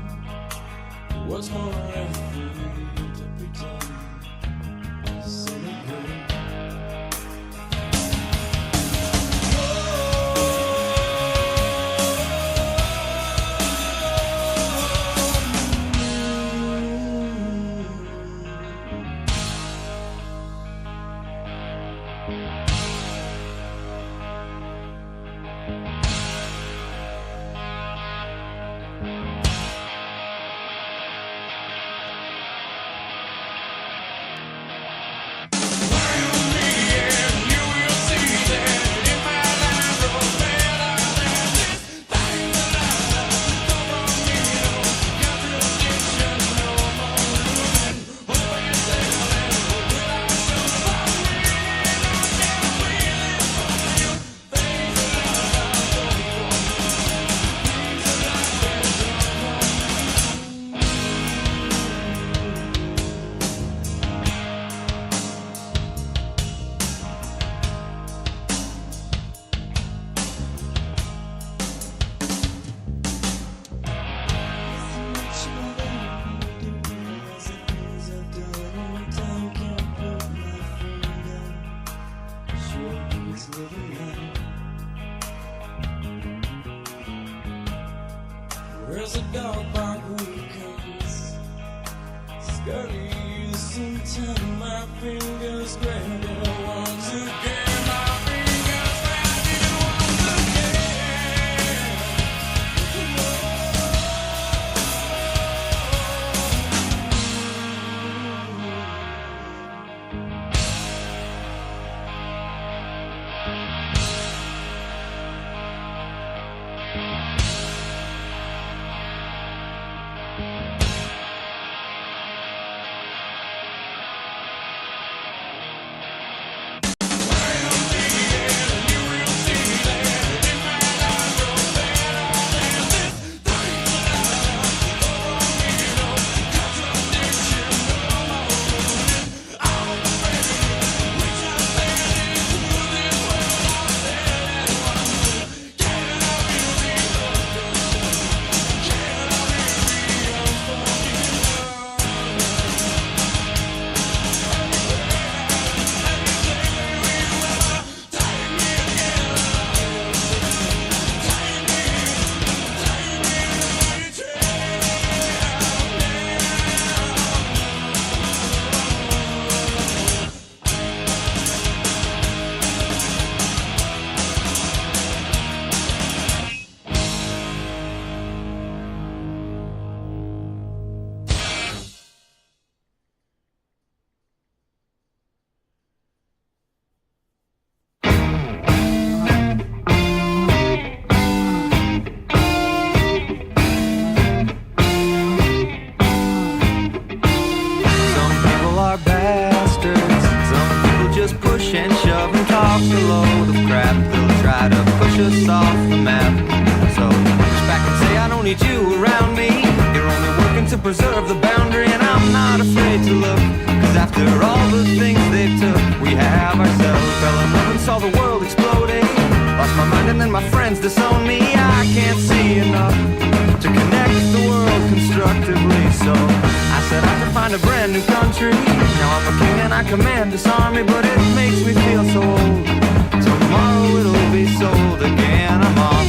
What's more left for you to pretend? Celebrate. Where's a dog bark weekends? Scary, sometime my fingers grab it once again. My fingers grab it once again. us off the map. So push back and say I don't need you around me. You're only working to preserve the boundary, and I'm not afraid to look, cause after all the things they took, we have ourselves. Fell in love and saw the world exploding. Lost my mind and then my friends disowned me. I can't see enough to connect the world constructively. So I set out to find a brand new country. Now I'm a king and I command this army, but it makes me feel so old. Tomorrow it'll be sold again. I'm off.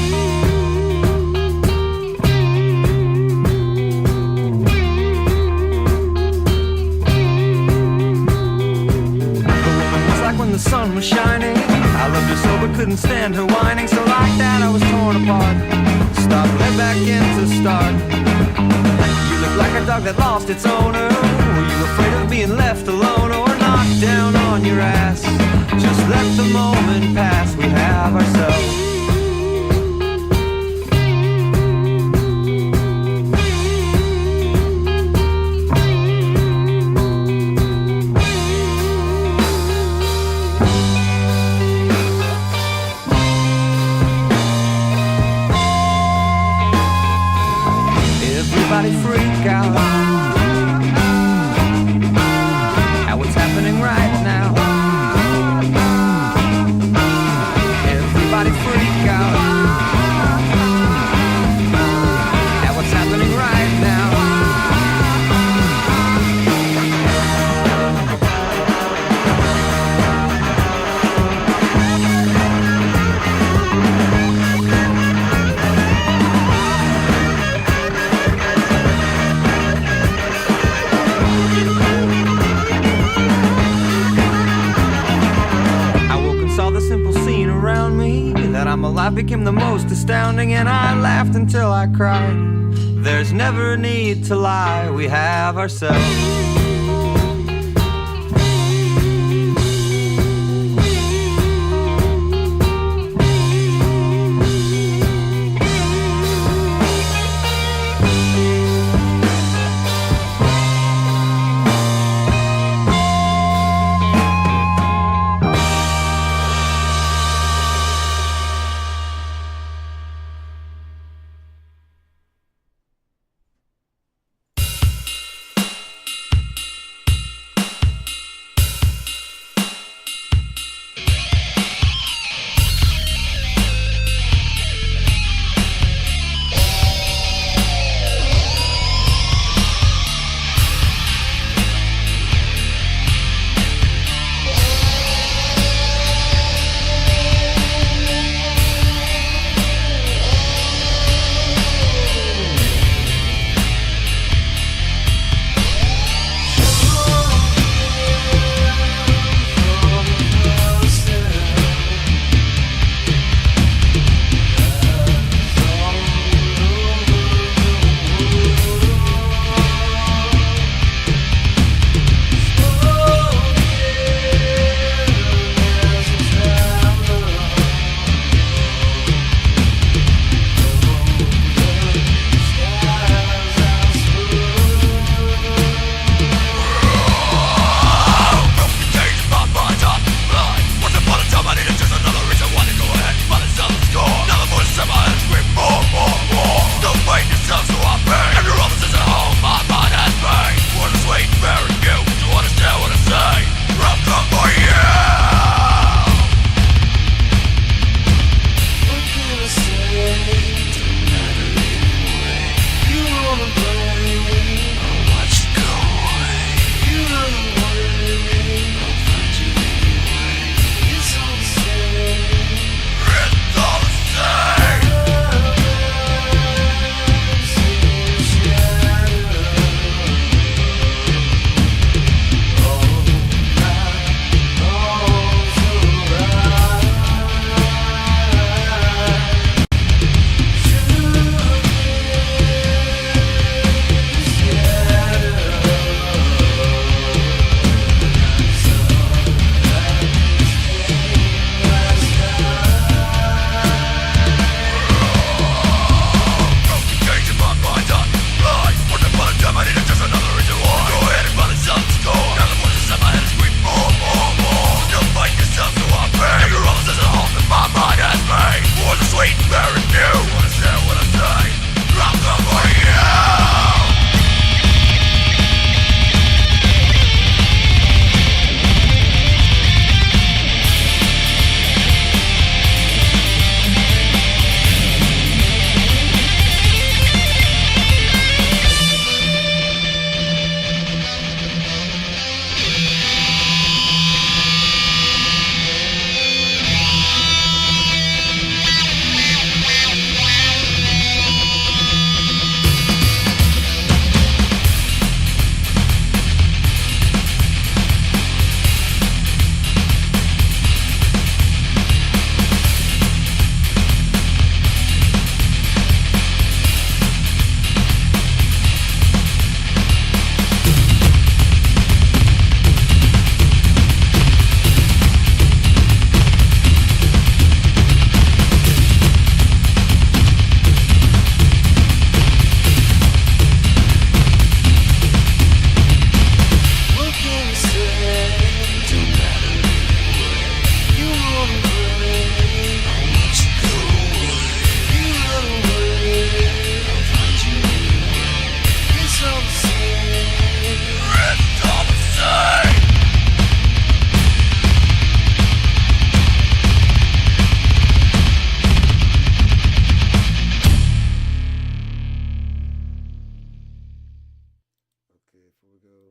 The woman was like when the sun was shining. I loved her so but couldn't stand her whining. So like that I was torn apart. Stopped, led back in to start. You look like a dog that lost its owner. Were you afraid of being left alone or knocked down on your ass? Just let the moment pass, we have ourselves. Everybody freak out at what's happening right now. Everybody I became the most astounding, and I laughed until I cried. There's never a need to lie, we have ourselves.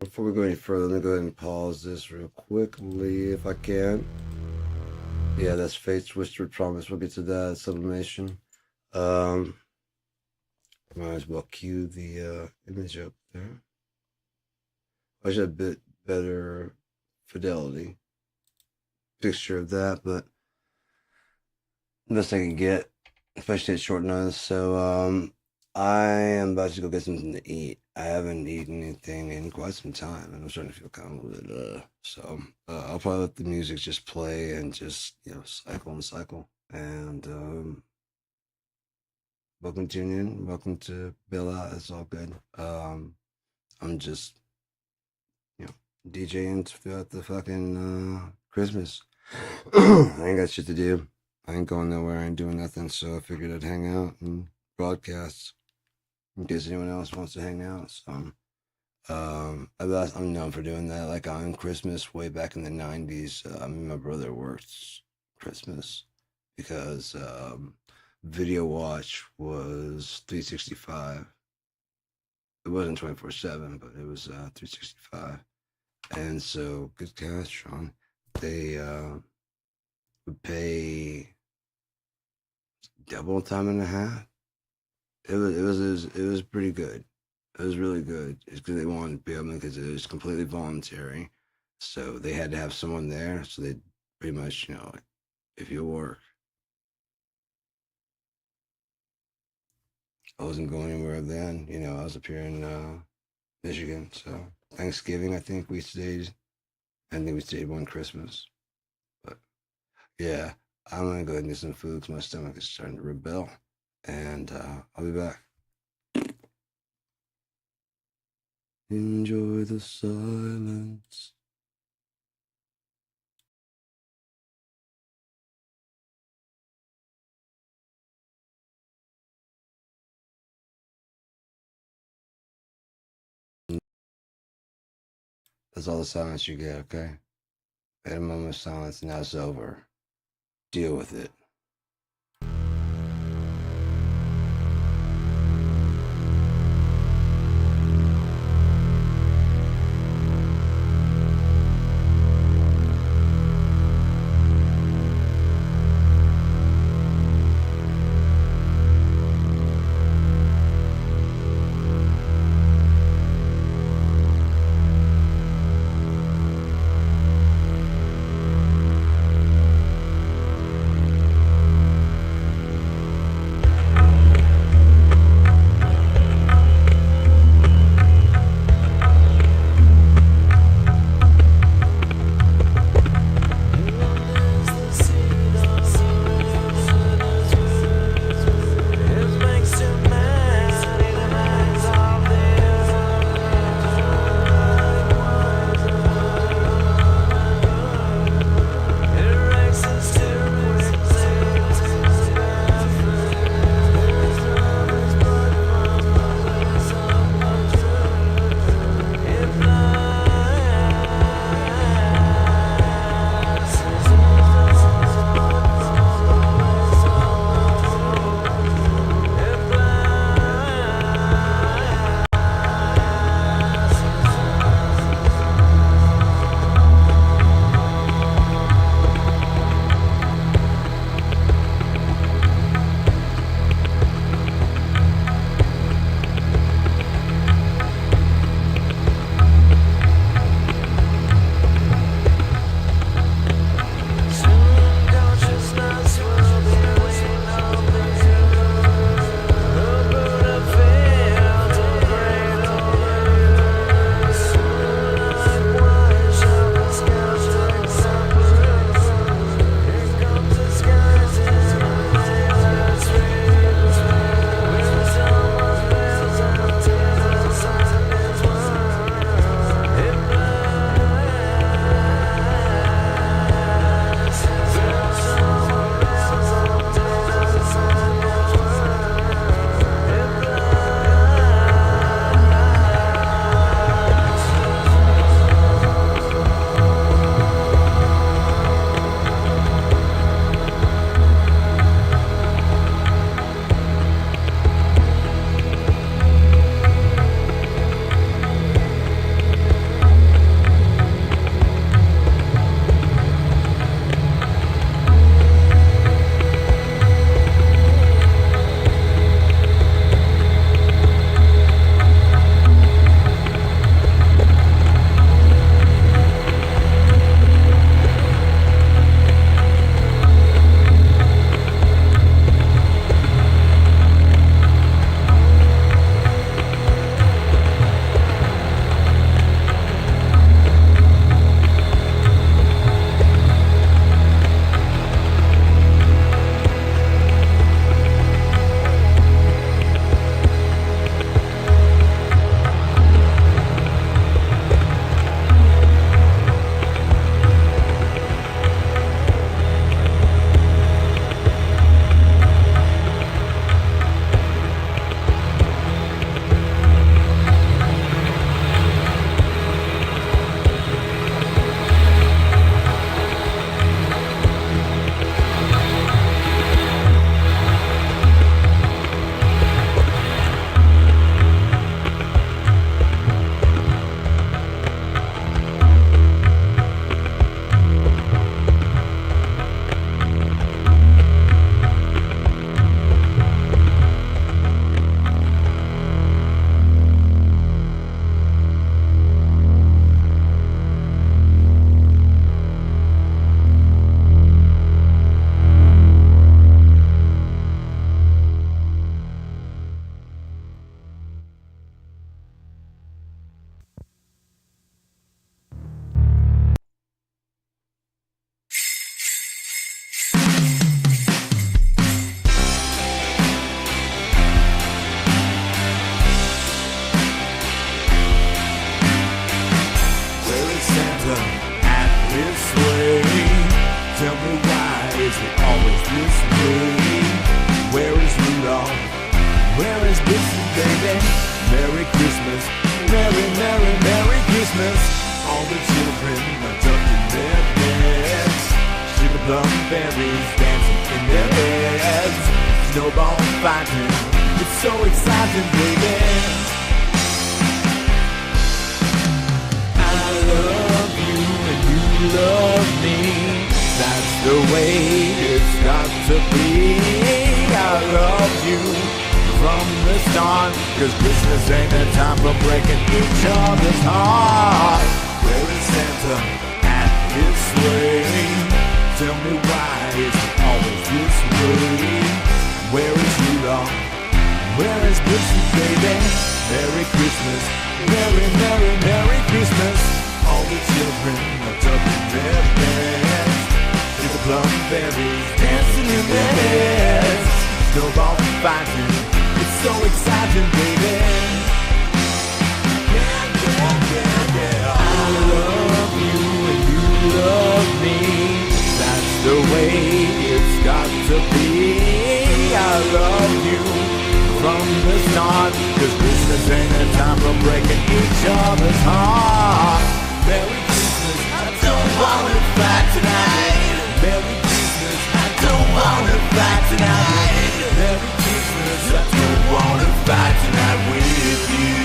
Before we go any further, let me go ahead and pause this real quickly if I can. Yeah, that's Fate's Whispered Promise. We'll get to that sublimation. Might as well cue the image up there. I should have a bit better fidelity picture of that, but the best I can get, especially at short notice. So I am about to go get something to eat. I haven't eaten anything in quite some time, and I'm starting to feel kind of a little bit. So I'll probably let the music just play and just cycle and cycle. And welcome to tune in. Welcome to Bill Out. It's all good. I'm just DJing throughout the fucking Christmas. I ain't got shit to do. I ain't going nowhere. I ain't doing nothing. So I figured I'd hang out and broadcast in case anyone else wants to hang out. So I'm known for doing that. Like on Christmas, way back in the '90s, me and my brother worked Christmas because Video Watch was 365. It wasn't 24/7, but it was 365. And so, good cash, Sean. They would pay double time and a half. It was pretty good. It was really good. It's because they wanted to be able, because it was completely voluntary. So they had to have someone there. So they pretty much, if you work. I wasn't going anywhere then. I was up here in Michigan. So Thanksgiving, I think we stayed one Christmas. But yeah, I'm going to go ahead and get some food because my stomach is starting to rebel. And I'll be back. Enjoy the silence. That's all the silence you get, okay? At a moment of silence, now it's over. Deal with it. this way. Where is Rudolph? Where is Dixie, baby? Merry Christmas, Merry, Merry, Merry Christmas. All the children are tucked in their beds. Sugar plum fairies dancing in their heads. Snowball fighting, it's so exciting, baby. I love you and you love me. That's the way it's got to be. I love you from the start, 'cause Christmas ain't a time for breaking each other's heart. Where is Santa at his sleigh? Tell me why it's always this way. Where is Rudolph? Where is Dixie, baby? Merry Christmas, Merry, Merry, Merry Christmas. All the children are tucked in their beds. Sugar plum fairies dancing in their heads. Snowball fighting, it's so exciting, baby. Yeah, yeah, yeah, yeah. I love you and you love me. That's the way it's got to be. I love you from the start, 'cause Christmas ain't a time for breaking each other's heart. Merry Christmas, I don't wanna fight tonight. Merry Christmas, I don't wanna fight tonight. Merry Christmas, I don't wanna fight tonight with you.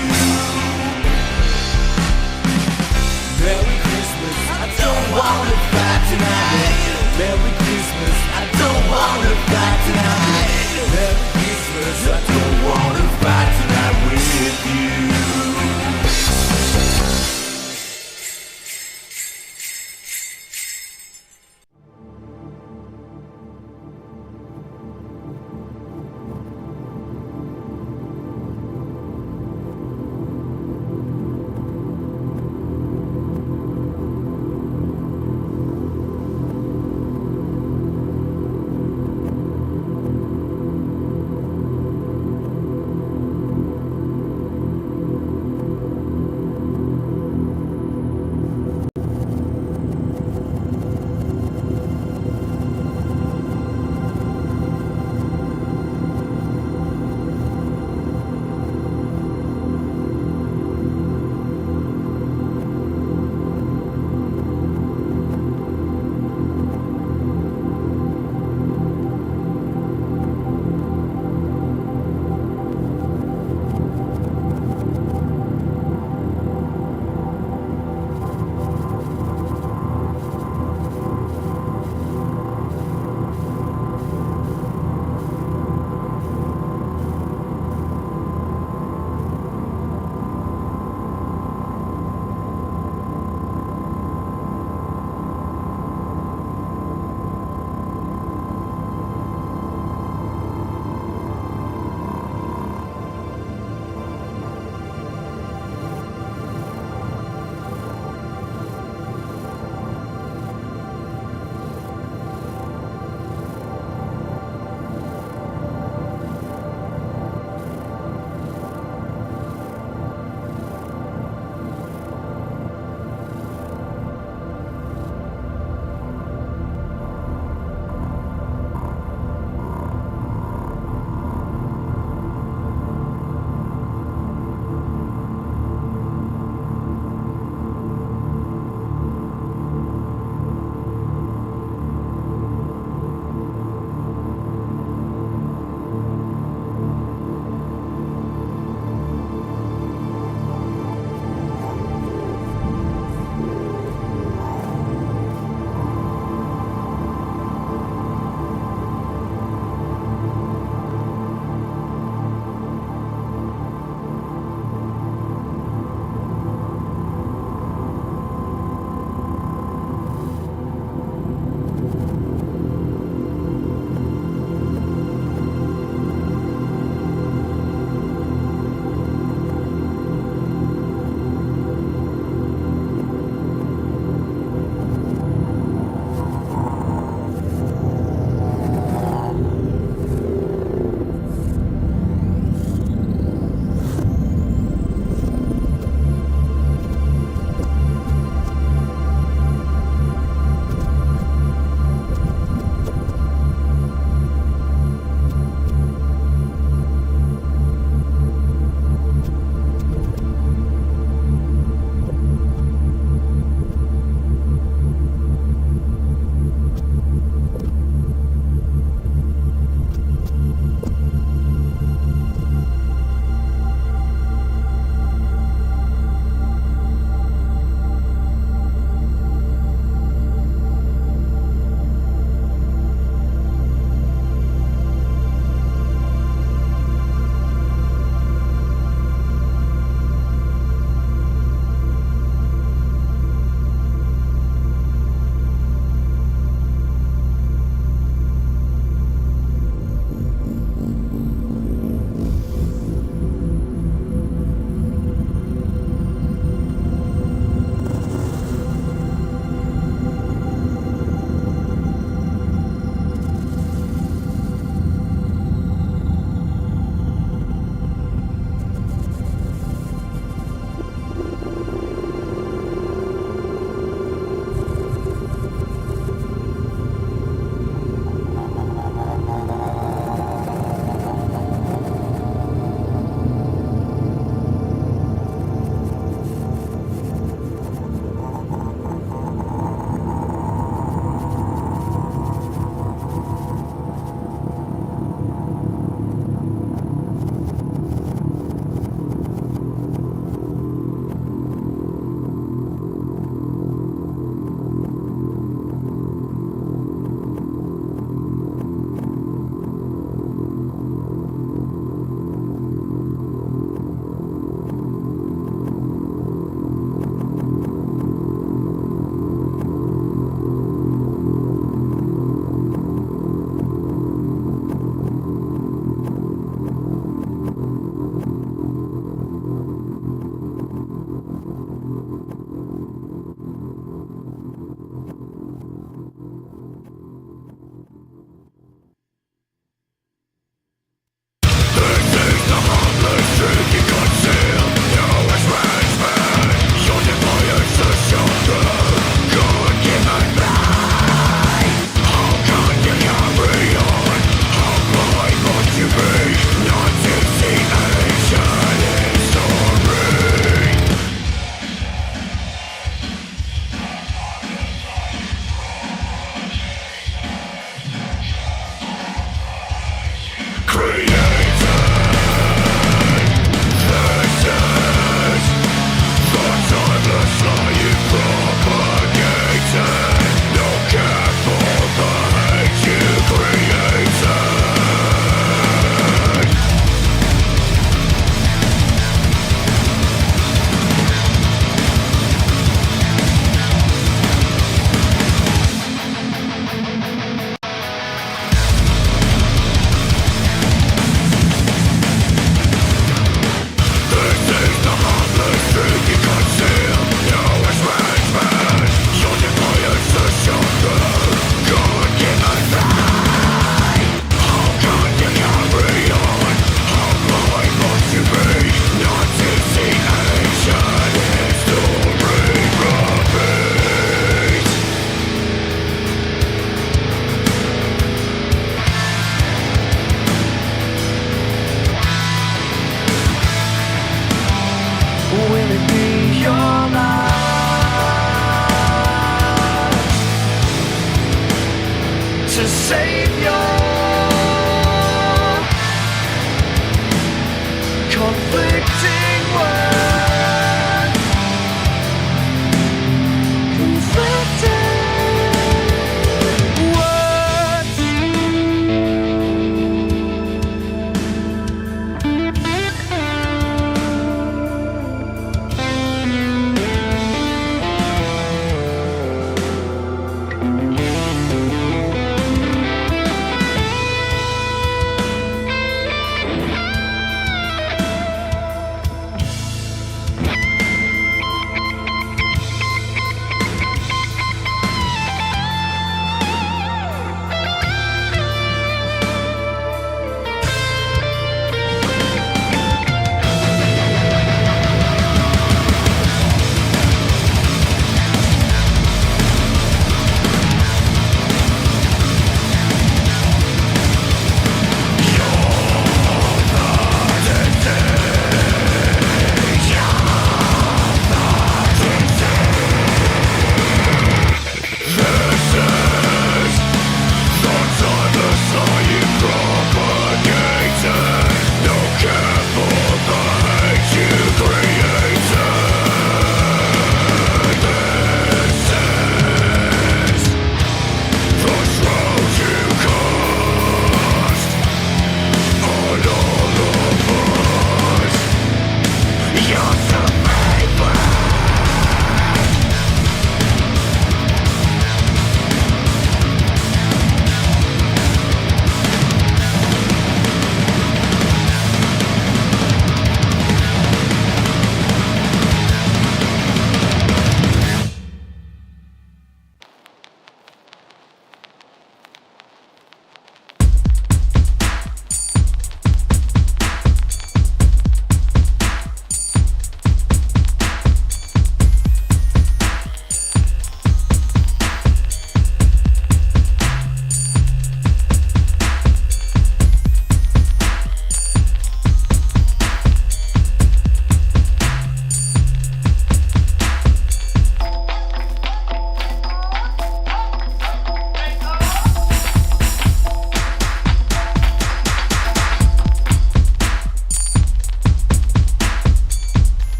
Merry Christmas, I don't wanna fight tonight. Merry Christmas, I don't wanna fight tonight. Merry Christmas, I don't wanna fight tonight with you.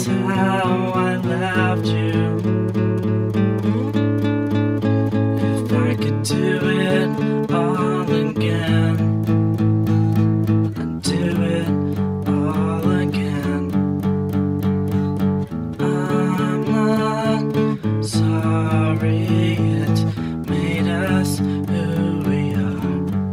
is how I loved you. If I could do it all again, I'd do it all again. I'm not sorry it made us who we are.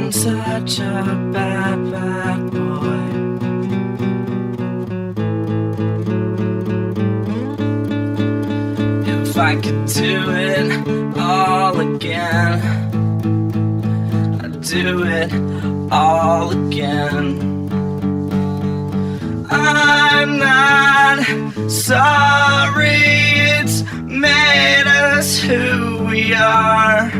Such a bad, bad boy. If I could do it all again, I'd do it all again. I'm not sorry it's made us who we are.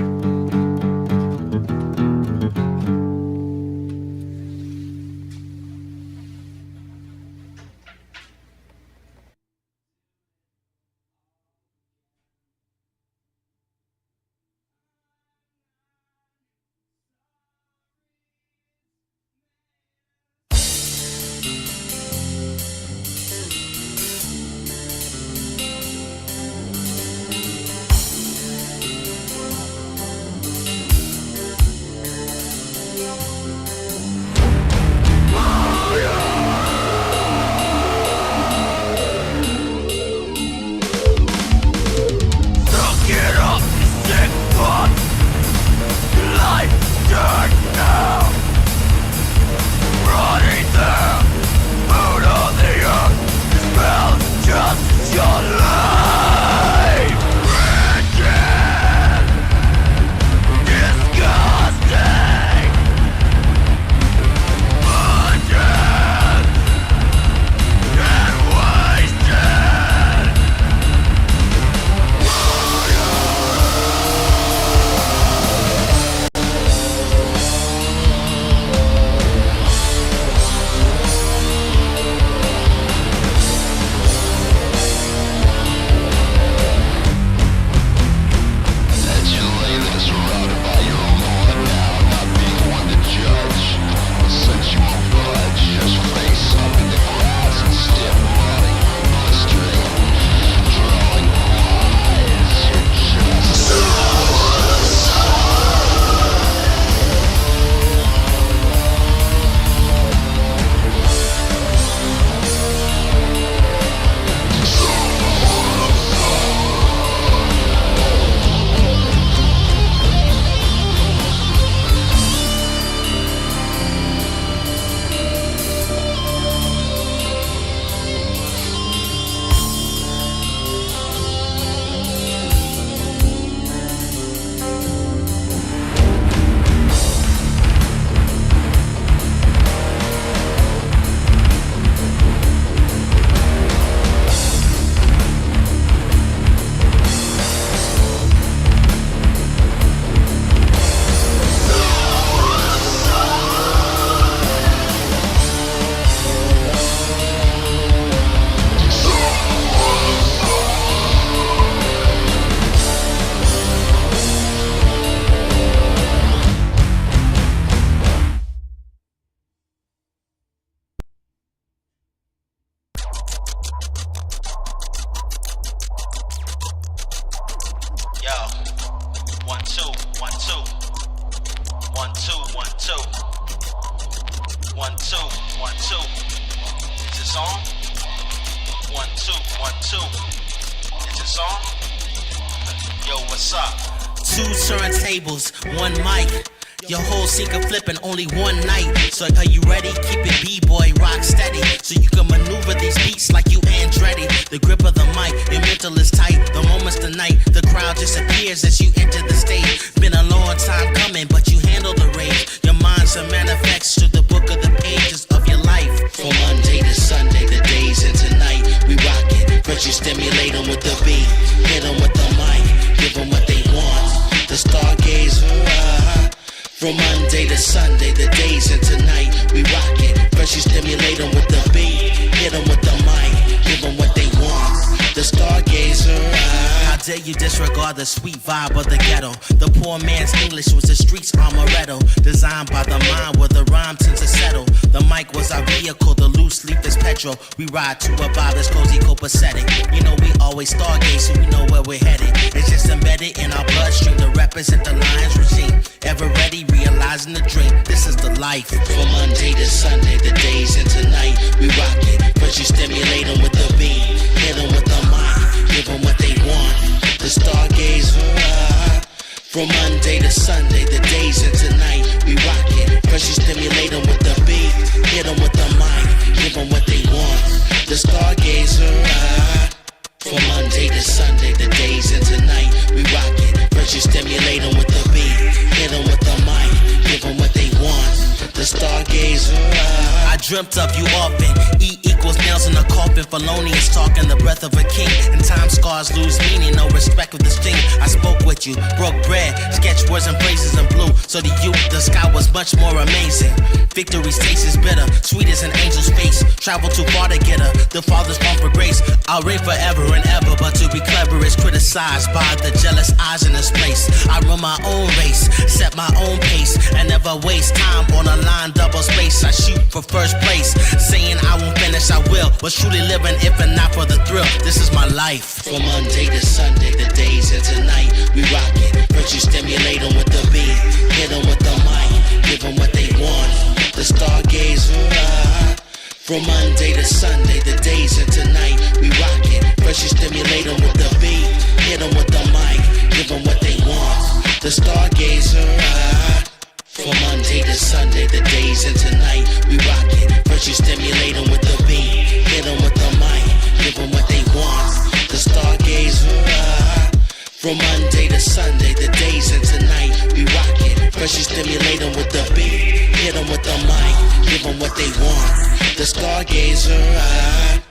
One mic, your whole sinker flipping only one night. So are you ready? Keep it B-boy, rock steady. So you can maneuver these beats like you Andretti. The grip of the mic, your mental is tight. The moment's the night, the crowd disappears as you enter the stage. Been a long time coming, but you handle the rage. Your mind's a manifest to the book of the pages of your life. From Monday to Sunday, the days into night, we rock it. First you stimulate them with the beat, hit them with the mic, give them what they want. The stargazer, from Monday to Sunday, the days into night, we rock it. First you stimulate them with the beat, hit them with the mic, give them disregard the sweet vibe of the ghetto. The poor man's English was the street's amaretto. Designed by the mind where the rhyme tends to settle. The mic was our vehicle, the loose leaf is petrol. We ride to a vibe that's cozy, copacetic. You know we always stargaze, so we know where we're headed. It's just embedded in our bloodstream to represent the Lions regime. Ever ready, realizing the dream. This is the life. From Monday to Sunday, the days into night, we rock it. First you stimulate them with the beat, hit them with the mic, give them what they want. The stargazer. From Monday to Sunday, the days into night, we rock it. First you stimulate them with the beat, hit them with the mic, give them what they want. The stargazer. From Monday to Sunday, the days into night, we rock it. First you stimulate them with the beat, hit them with the mic, give them what they want. The stargazer. I dreamt of you often. E equals nails in a coffin. Felonious talking the breath of a king. And time scars lose meaning, no respect of the sting. I spoke with you, broke bread, sketched words and phrases in blue. So to you, the sky was much more amazing. Victory's taste is bitter, sweet as an angel's face. Travel too far to get her, the Father's born for grace. I'll reign forever and ever, but to be clever is criticized by the jealous eyes in this place. I run my own race, set my own pace, and never waste time on a line double space. I shoot for first place, saying I won't finish, I will. Was truly living if and not for the thrill. This is my life. From Monday to Sunday, the days into night, we rock it. First you stimulate them with the beat, hit them with the mic, give them what they want. The stargazer. From Monday to Sunday, the days into night, we rock it. First you stimulate them with the beat, hit them with the mic, give them what they want. The stargazer. From Monday to Sunday, the days into night, we rock it. First you stimulate them with the beat, hit them with the mic, give them what they want. The stargazer. From Monday to Sunday, the days into night, we rock it. First you stimulate them with the beat, hit them with the mic, give them what they want. The stargazer.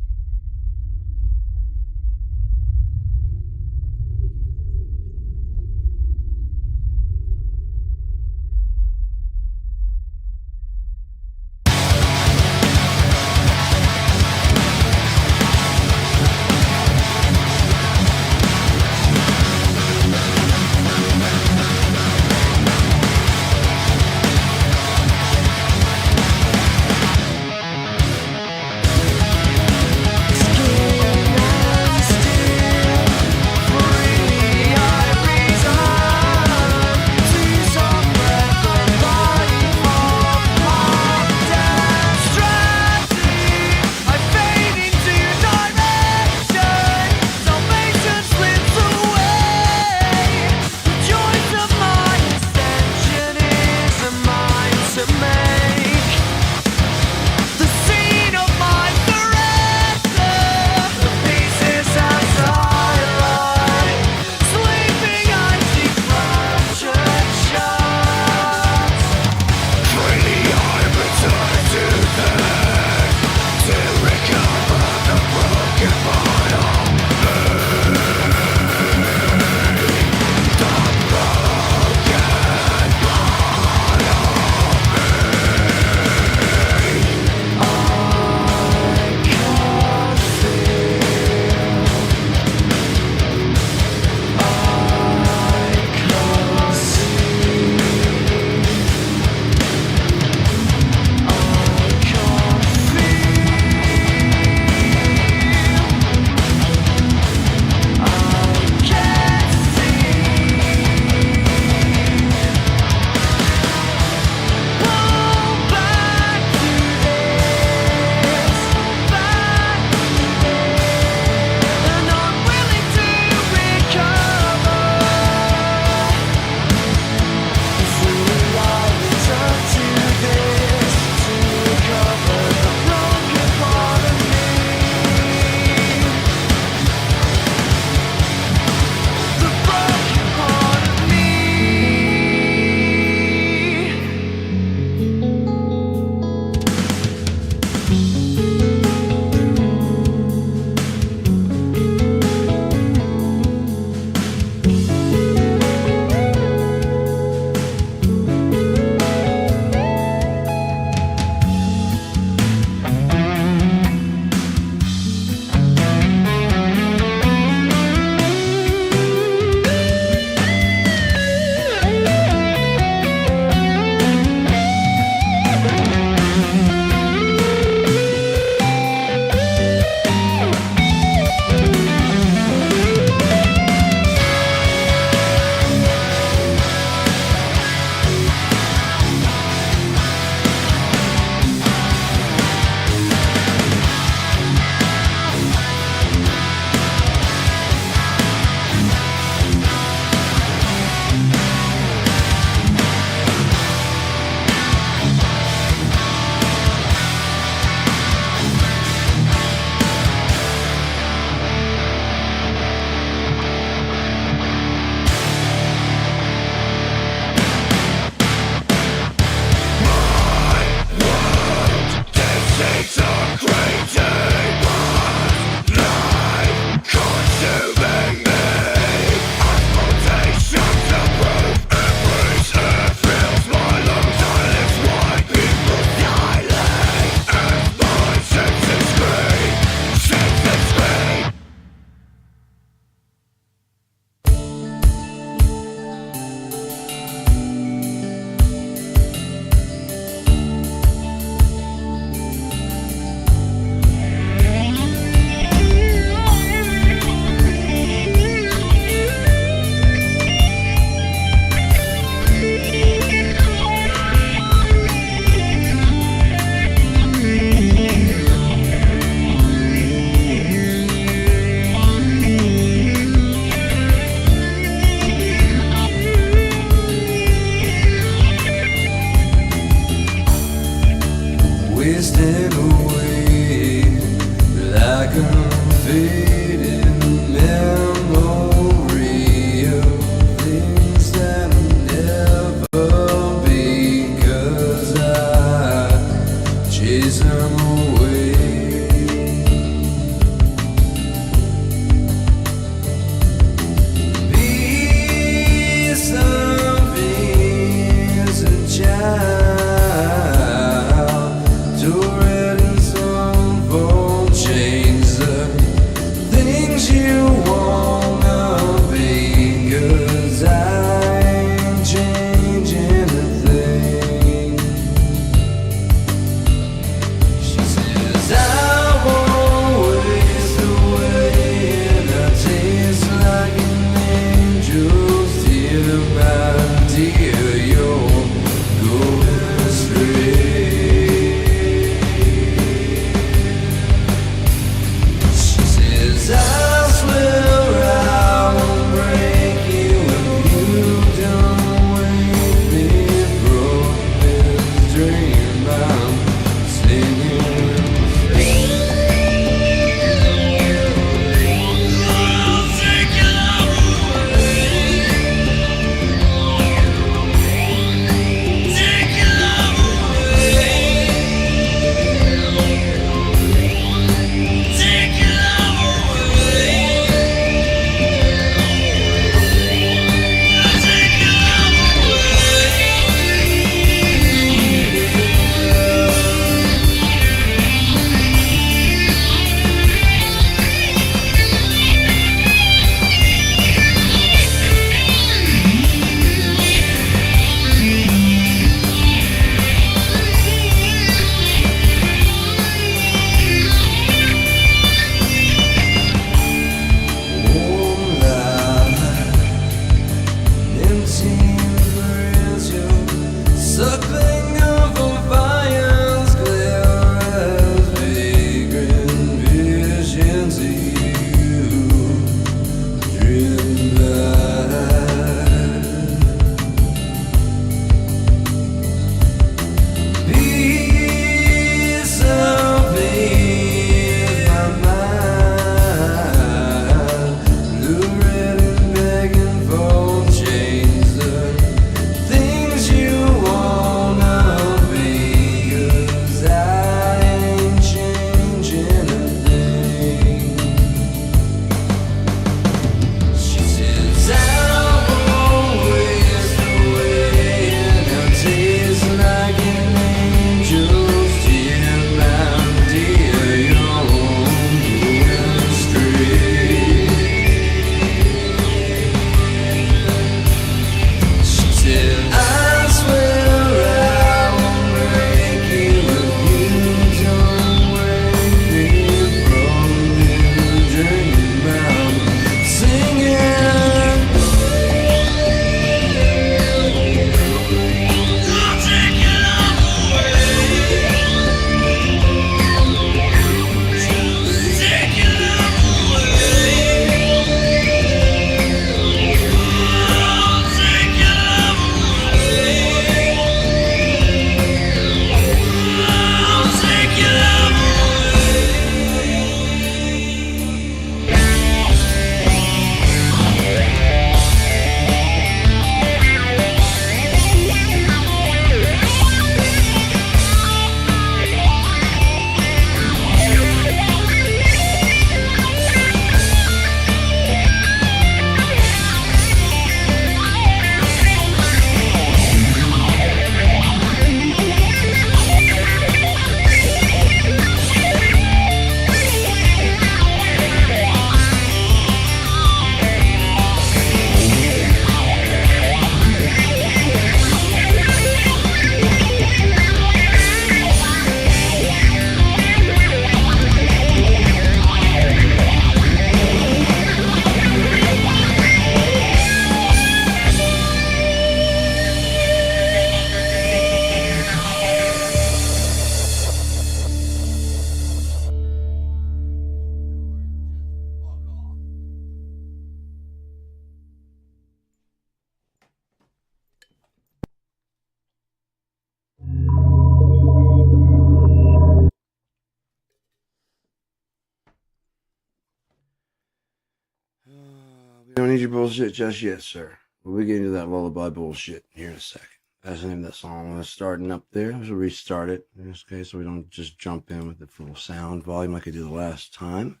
don't need your bullshit just yet, sir. We'll get into that lullaby bullshit here in a second. That's the name of that song. It's starting up there. So restart it in this case so we don't just jump in with the full sound volume like I did the last time.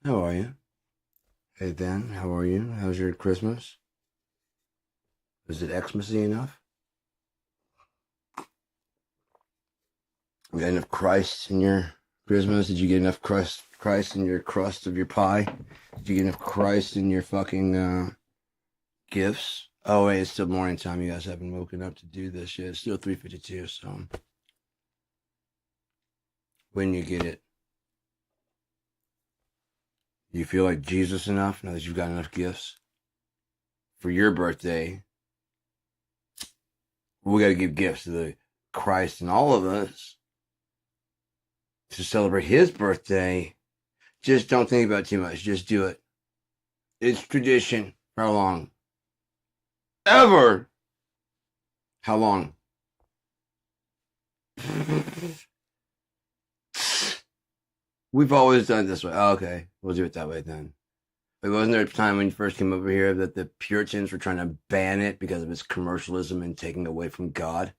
How are you? Hey, Dan, how are you? How's your Christmas? Is it Xmas-y enough? You got enough Christ in your Christmas? Did you get enough Christ in your crust of your pie? Did you get enough Christ in your fucking gifts? Oh, wait, it's still morning time. You guys haven't woken up to do this yet. It's still 3:52, so when you get it, you feel like Jesus enough now that you've got enough gifts for your birthday? We got to give gifts to the Christ in all of us to celebrate his birthday. Just don't think about it too much. Just do it. It's tradition. For how long? Ever. How long? We've always done it this way. Oh, okay, we'll do it that way then. But wasn't there a time when you first came over here that the Puritans were trying to ban it because of its commercialism and taking away from God?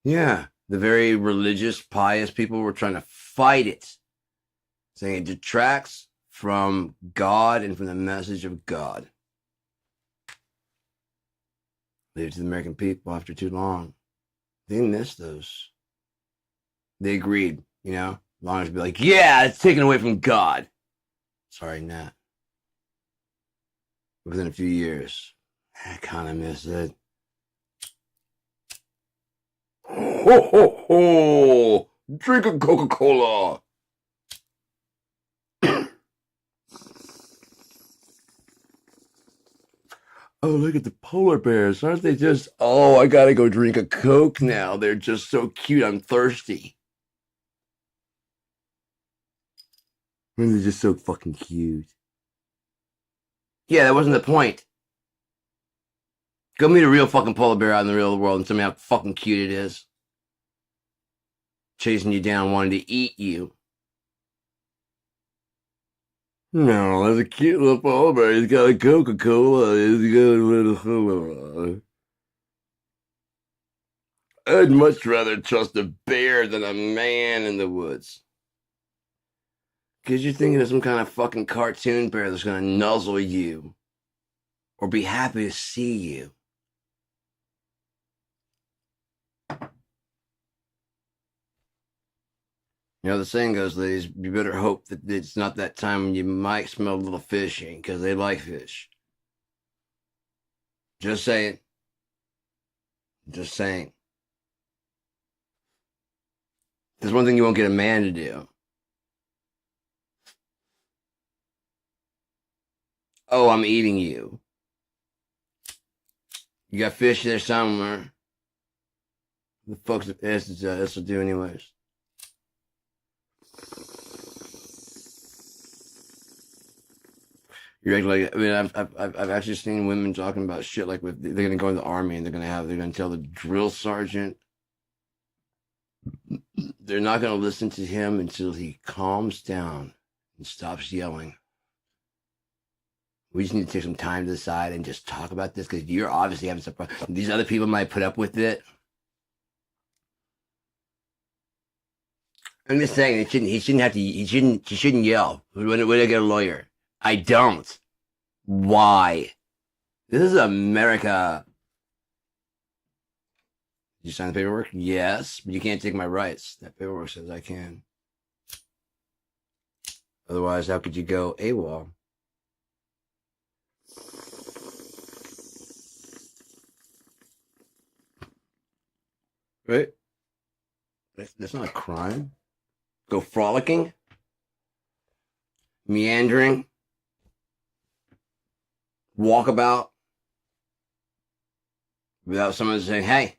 Yeah, the very religious, pious people were trying to fight it, saying it detracts from God and from the message of God. Leave it to the American people after too long. They missed those. They agreed, you know, as long as be like, yeah, it's taken away from God. Sorry, Nat. Within a few years, I kind of miss it. Ho, ho, ho! Drink a Coca-Cola! Oh, look at the polar bears. Aren't they just... Oh, I gotta go drink a Coke now. They're just so cute. I'm thirsty. And they're just so fucking cute. Yeah, that wasn't the point. Go meet a real fucking polar bear out in the real world and tell me how fucking cute it is. Chasing you down, wanting to eat you. No, there's a cute little polar bear. He's got a Coca-Cola. He's got a little... I'd much rather trust a bear than a man in the woods. Because you're thinking of some kind of fucking cartoon bear that's going to nuzzle you. Or be happy to see you. You know, the saying goes, ladies, you better hope that it's not that time when you might smell a little fishy, because they like fish. Just saying. Just saying. There's one thing you won't get a man to do. Oh, I'm eating you. You got fish there somewhere. The folks at this will do anyways. You're like, I mean, I've actually seen women talking about shit like they're gonna go in the army and they're gonna tell the drill sergeant they're not gonna listen to him until he calms down and stops yelling. We just need to take some time to the side and just talk about this because you're obviously having some problems. These other people might put up with it. I'm just saying he shouldn't yell. When I get a lawyer. I don't. Why? This is America. Did you sign the paperwork? Yes, but you can't take my rights. That paperwork says I can. Otherwise, how could you go AWOL? Right? That's not a crime. Go frolicking? Meandering? Walkabout? Without someone saying, hey,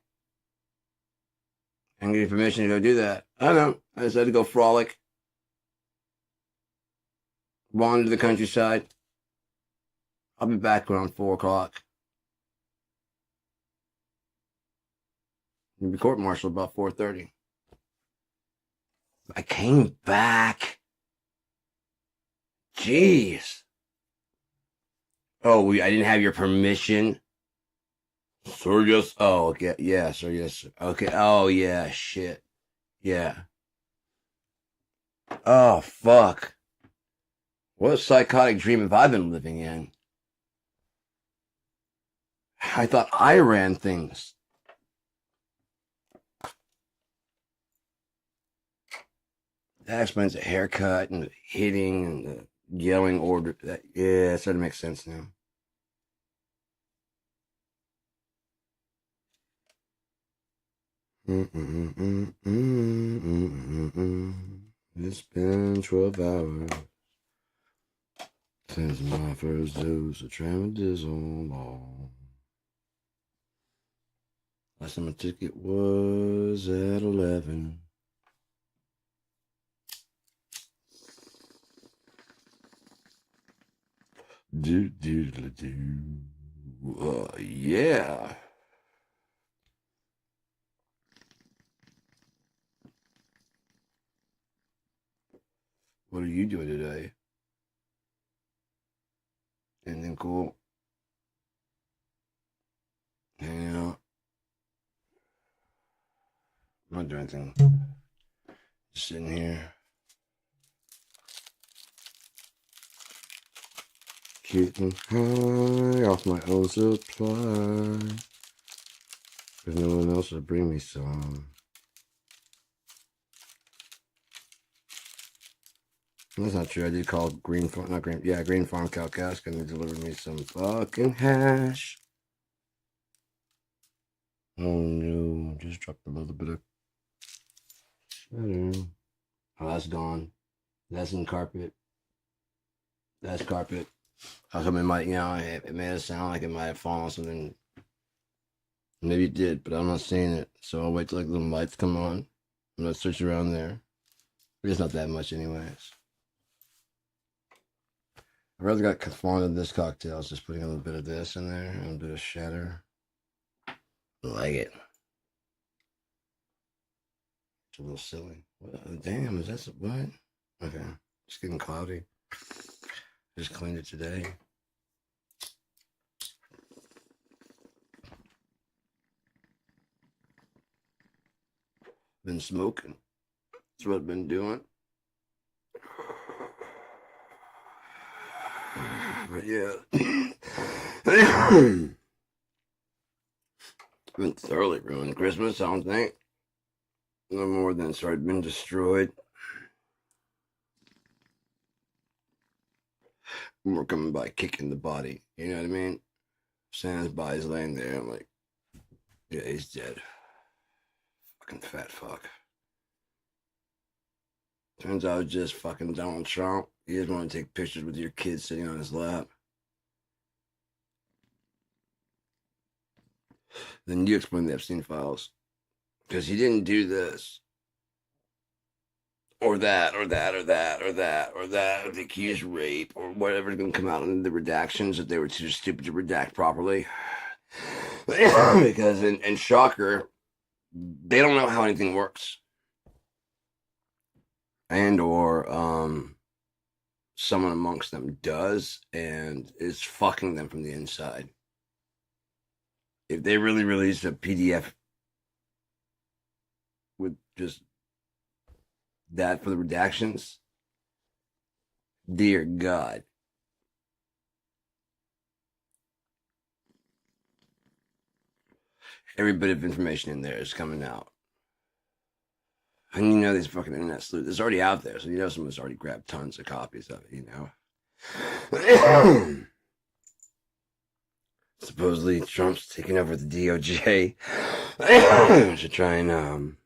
I can give you permission to go do that. I know. I decided to go frolic. Wander to the countryside. I'll be back around 4 o'clock. You'll be court-martialed about 4:30. I came back. Jeez. Oh, I didn't have your permission. Sir, yes. Oh, okay. Yeah, sir, yes. Sir. Okay. Oh, yeah. Shit. Yeah. Oh, fuck. What psychotic dream have I been living in? I thought I ran things. That explains the haircut and the hitting and the yelling order. Yeah, it started to make sense now. It's been 12 hours since my first dose of tramadol. Last time I took it was at 11. Yeah. What are you doing today? Anything cool? Hanging out? I'm not doing anything. Just sitting here. Getting high off my own supply. There's no one else to bring me some. That's not true. I did call Green Farm, not Green, yeah, Green Farm Calcasca, and they delivered me some fucking hash. Oh no, just dropped a little bit of cheddar. Oh, that's gone. That's in carpet. That's carpet. How come it might, it made it sound like it might have fallen on something. Maybe it did, but I'm not seeing it. So I'll wait till like the lights come on. I'm gonna search around there. But it's not that much anyways. I rather got fond of this cocktail. It's just putting a little bit of this in there and a bit of shatter. I like it. It's a little silly. What? Damn, is that what? Okay, it's getting cloudy. Just cleaned it today. Been smoking. That's what I've been doing. But yeah. Been thoroughly ruined Christmas, I don't think. No more than it's been destroyed. We're coming by kicking the body. You know what I mean? Santa's body's laying there. I'm like, yeah, he's dead. Fucking fat fuck. Turns out it's just fucking Donald Trump. He just want to take pictures with your kid sitting on his lap. Then you explain the Epstein files. Because he didn't do this. Or that, or that, or that, or that, or that, or the accused rape, or whatever's going to come out in the redactions that they were too stupid to redact properly. Because in Shocker, they don't know how anything works. And or someone amongst them does and is fucking them from the inside. If they really released a PDF with just that for the redactions, dear God. Every bit of information in there is coming out. And you know these fucking internet sleuths, it's already out there, so you know someone's already grabbed tons of copies of it, Supposedly Trump's taking over the DOJ to try and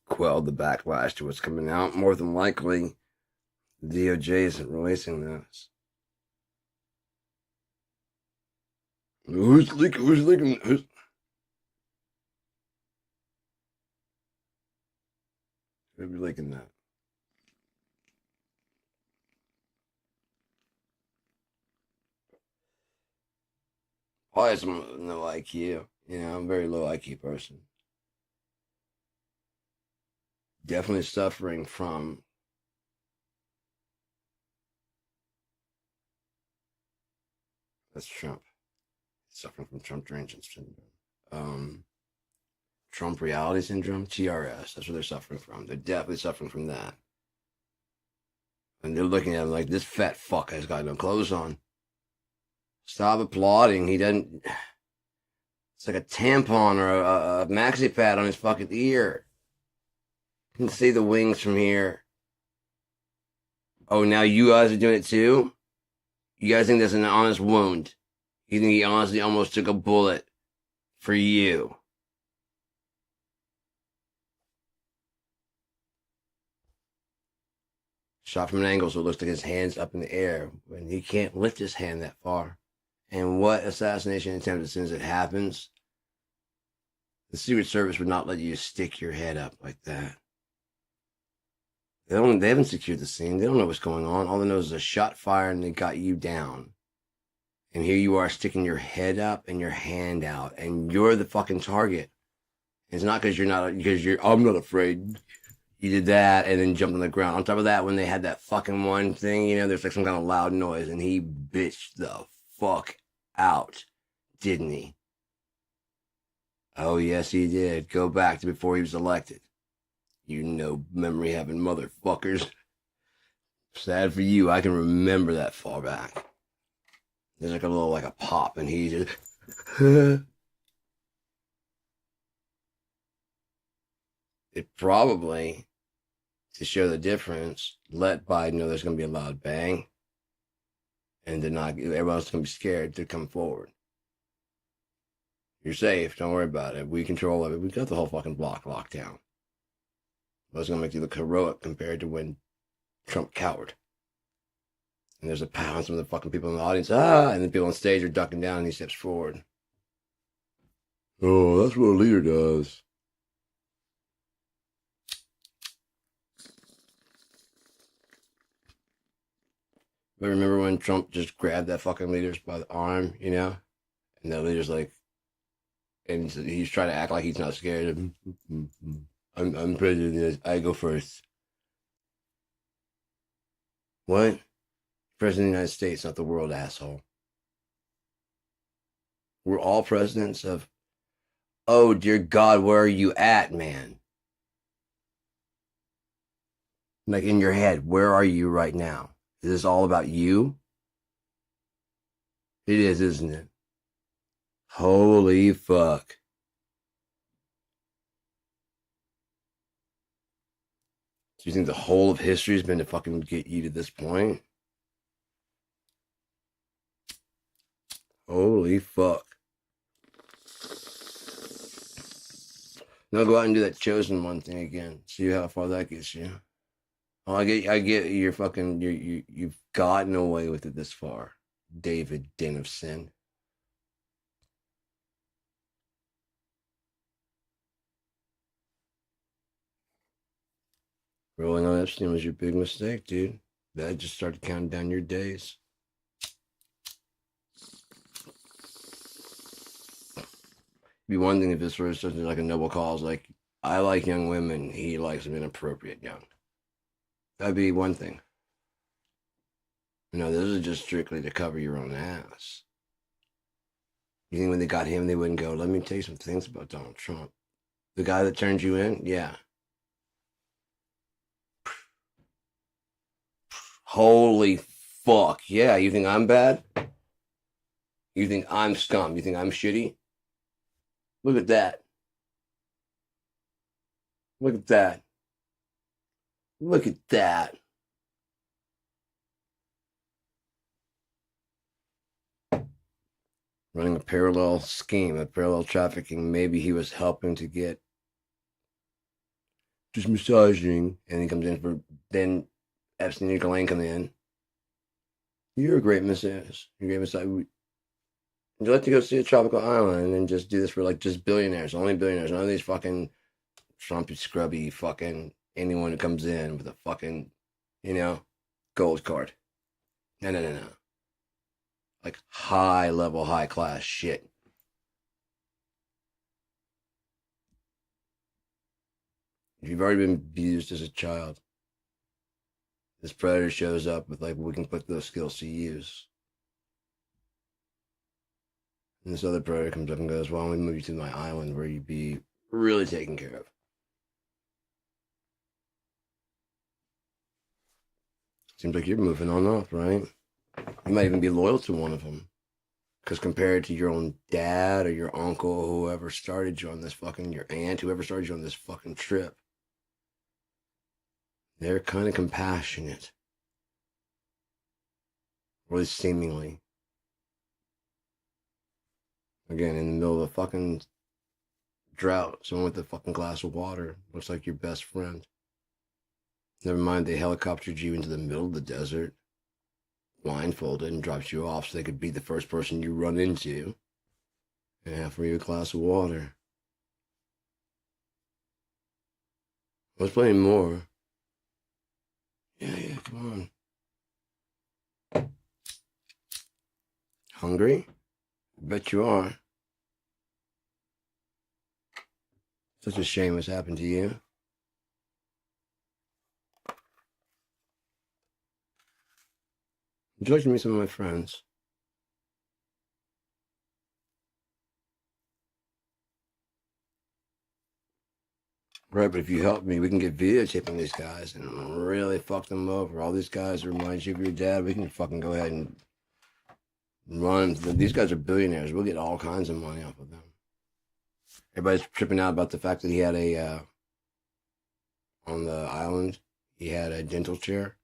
quell the backlash to what's coming out. More than likely, the DOJ isn't releasing this. Who's leaking? Who's leaking? Who's be leaking that? Probably someone with no IQ. I'm a very low IQ person. Definitely suffering from That's Trump. Suffering from Trump derangement syndrome. Trump reality syndrome, TRS. That's what they're suffering from. They're definitely suffering from that. And they're looking at him like, this fat fuck has got no clothes on. Stop applauding. He doesn't. It's like a tampon or a maxi pad on his fucking ear. You can see the wings from here. Oh, now you guys are doing it too? You guys think that's an honest wound? You think he honestly almost took a bullet for you? Shot from an angle so it looks like his hand's up in the air when he can't lift his hand that far. And what assassination attempt as soon as it happens, the Secret Service would not let you stick your head up like that. They haven't secured the scene. They don't know what's going on. All they know is a shot fired and they got you down. And here you are sticking your head up and your hand out, and you're the fucking target. It's not because I'm not afraid. You did that and then jumped on the ground. On top of that, when they had that fucking one thing, there's like some kind of loud noise, and he bitched the fuck out, didn't he? Oh, yes, he did. Go back to before he was elected. You memory having motherfuckers. Sad for you, I can remember that far back. There's like a pop, and he just. It probably, to show the difference, let Biden know there's going to be a loud bang, and everyone's going to be scared to come forward. You're safe. Don't worry about it. We control it. We got the whole fucking block locked down. What's going to make you look heroic compared to when Trump cowered? And there's a pow, and some of the fucking people in the audience, and the people on stage are ducking down, and he steps forward. Oh, that's what a leader does. But remember when Trump just grabbed that fucking leader by the arm, and that leader's like, and he's trying to act like he's not scared. I'm president. I go first. What? President of the United States, not the world, asshole. We're all presidents of. Oh, dear God, where are you at, man? Like in your head, where are you right now? Is this all about you? It is, isn't it? Holy fuck. Do you think the whole of history has been to fucking get you to this point? Holy fuck. Now go out and do that chosen one thing again. See how far that gets you. Oh, I get you're fucking, you've gotten away with it this far. David, den of sin. Rolling on Epstein was your big mistake, dude. That just started counting down your days. It'd be one thing if this was something like a noble cause, like, I like young women, he likes them inappropriate young. That'd be one thing. No, this is just strictly to cover your own ass. You think when they got him, they wouldn't go, let me tell you some things about Donald Trump. The guy that turned you in? Yeah. Holy fuck. Yeah, you think I'm bad? You think I'm scum? You think I'm shitty? Look at that. Look at that. Look at that. Running a parallel scheme, a parallel trafficking. Maybe he was helping to get just massaging, and he comes in for, then Epstein and Ghislaine come in. You're a great massage. You're a great massage. Would you like to go see a tropical island and just do this for like just billionaires, only billionaires, none of these fucking Trumpy, scrubby, fucking anyone who comes in with a fucking, gold card. No. Like high level, high class shit. If you've already been abused as a child, this predator shows up with like, we can put those skills to use. And this other predator comes up and goes, well, I'm going to move you to my island where you'd be really taken care of. Seems like you're moving on up, right? You might even be loyal to one of them. Because compared to your own dad or your uncle, whoever started you on this fucking, your aunt, whoever started you on this fucking trip, they're kind of compassionate. Or at least seemingly. Again, in the middle of a fucking drought, someone with a fucking glass of water looks like your best friend. Never mind, they helicoptered you into the middle of the desert, blindfolded, and dropped you off so they could be the first person you run into and offer you a glass of water. There's plenty more. Yeah, come on. Hungry? I bet you are. Such a shame what's happened to you. Would you like to meet some of my friends? Right, but if you help me, we can get videotaping these guys and really fuck them over. All these guys remind you of your dad. We can fucking go ahead and run. These guys are billionaires. We'll get all kinds of money off of them. Everybody's tripping out about the fact that he had on the island, he had a dental chair.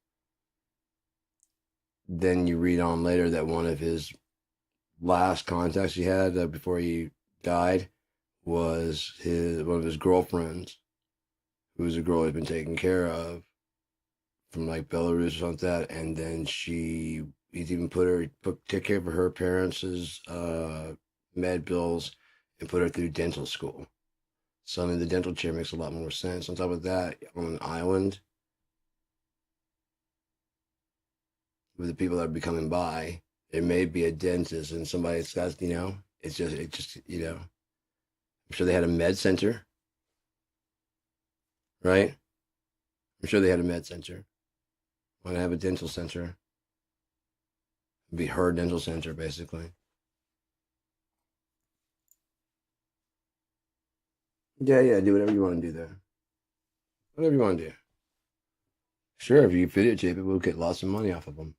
Then you read on later that one of his last contacts he had before he died was one of his girlfriends, who was a girl he'd been taking care of from like Belarus or something like that. And then he'd even take care of her parents' med bills and put her through dental school. So I mean, the dental chair makes a lot more sense. On top of that, on an island with the people that are coming by, there may be a dentist and somebody's got, it's just, I'm sure they had a med center, right? I'm sure they had a med center. Want to have a dental center? It'd be her dental center, basically. Yeah, do whatever you want to do there. Whatever you want to do. Sure, if you videotape it, we'll get lots of money off of them.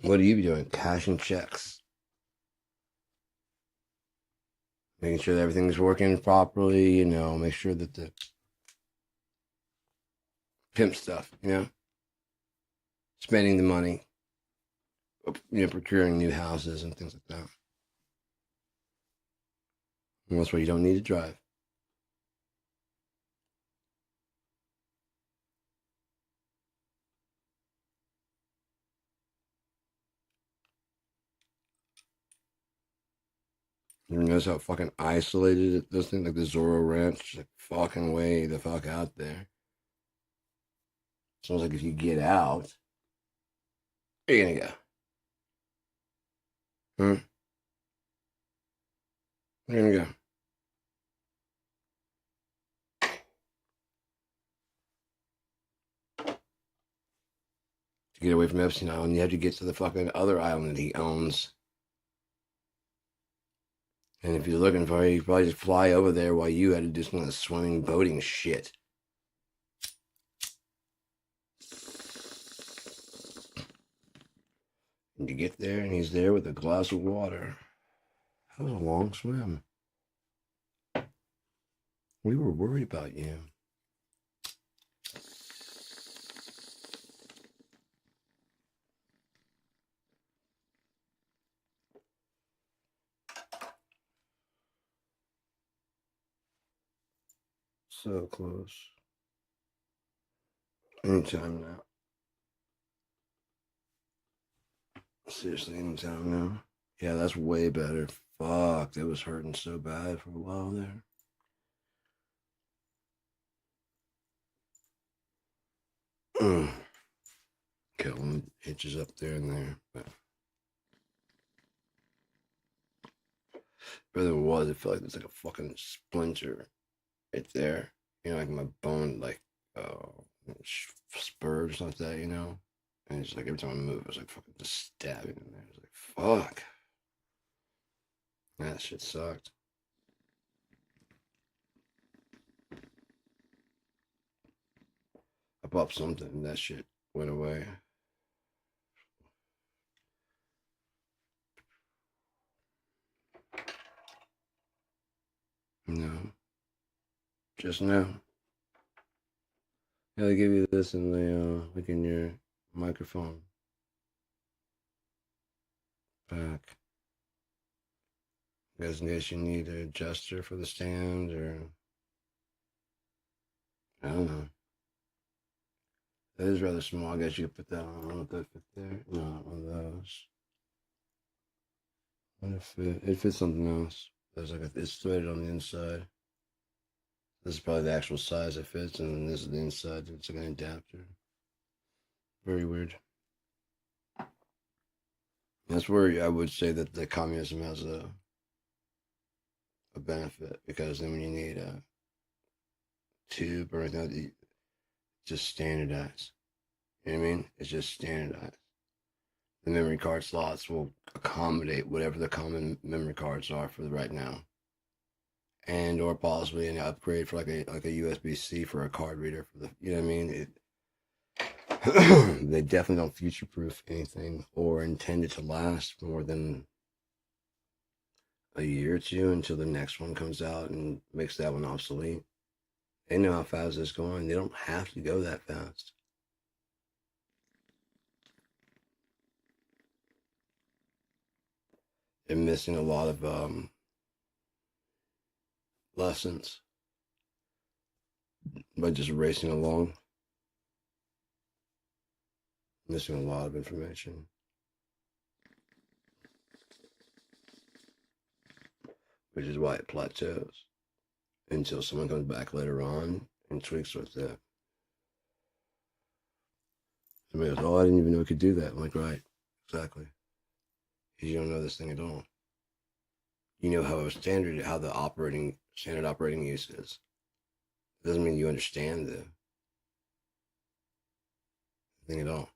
What are you doing? Cashing checks. Making sure that everything's working properly, make sure that the pimp stuff, spending the money, procuring new houses and things like that. And that's why you don't need to drive. You notice how fucking isolated this thing, like the Zorro Ranch, like fucking way the fuck out there. Sounds like if you get out, where are you gonna go? Where are you gonna go? To get away from Epstein Island, you have to get to the fucking other island that he owns. And if you're looking for it, you probably just fly over there while you had to do some kind of swimming, boating shit. And you get there, and he's there with a glass of water. That was a long swim. We were worried about you. So close. Anytime now. Seriously, anytime now. Yeah, that's way better. Fuck, that was hurting so bad for a while there. Killing hitches up there and there, but whether it was, it felt like there's like a fucking splinter right there. you know, like my bone, like, spurred or something like that, you know? And it's like every time I move, it was like fucking just stabbing in there. It was like, fuck. That shit sucked. I popped something and that shit went away. No. Just now. Yeah, they give you this and they like in your microphone. Back. Just in case you need an adjuster for the stand or I don't know. That is rather small. I guess you could put that on. I don't know if that fit there. No, not one of those. What if it fits something else? There's like it's threaded on the inside. This is probably the actual size it fits, and then this is the inside. It's like an adapter. Very weird. That's where I would say that the communism has a benefit, because then when you need a tube or anything, just standardized. You know what I mean? It's just standardized. The memory card slots will accommodate whatever the common memory cards are for right now, and or possibly an upgrade for like a USB-C for a card reader for the, you know what I mean? They definitely don't future-proof anything or intend it to last more than a year or two until the next one comes out and makes that one obsolete. They know how fast it's going. They don't have to go that fast. They're missing a lot of lessons by just racing along. Missing a lot of information. Which is why it plateaus until someone comes back later on and tweaks with that. Somebody goes, oh, I didn't even know it could do that. I'm like, right, exactly. Because you don't know this thing at all. You know how the standard operating use is. It doesn't mean you understand the thing at all.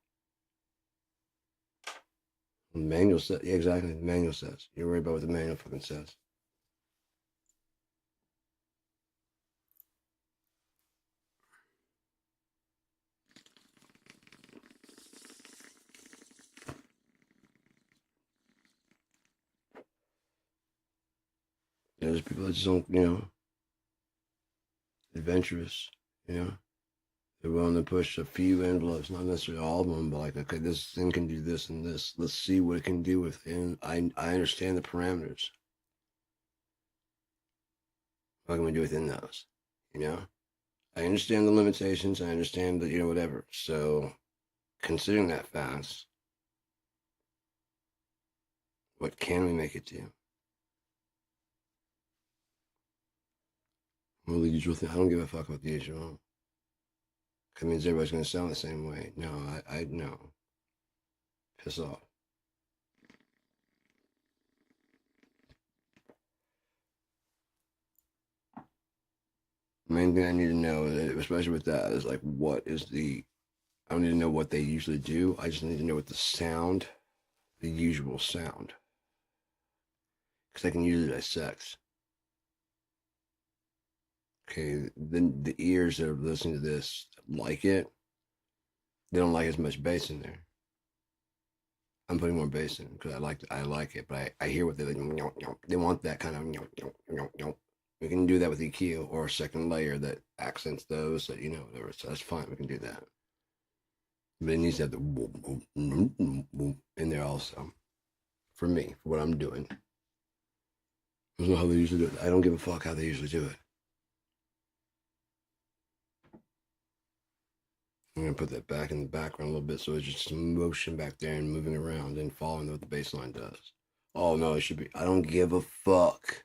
The manual says, yeah, exactly. The manual says. You're worried about what the manual fucking says. There's people that just don't, adventurous, They're willing to push a few envelopes, not necessarily all of them, but like, okay, this thing can do this and this. Let's see what it can do with it. And I understand the parameters. What can we do within those? I understand the limitations. I understand that, whatever. So, considering that fast, what can we make it do? Well, the usual thing. I don't give a fuck about the usual. That means everybody's going to sound the same way. No, I no. Piss off. Main thing I need to know, especially with that, is like, I don't need to know what they usually do. I just need to know what the usual sound. Because I can usually dissect. Okay, then the ears that are listening to this like it. They don't like as much bass in there. I'm putting more bass in because I like it, but I hear what they like. They want that kind of. We can do that with EQ or a second layer that accents those. That whatever. So that's fine. We can do that. But it needs to have the boom, boom, boom, boom in there also. For me, for what I'm doing. I don't know how they usually do it. I don't give a fuck how they usually do it. I'm going to put that back in the background a little bit so it's just some motion back there and moving around and following what the bass line does. Oh, no, it should be. I don't give a fuck.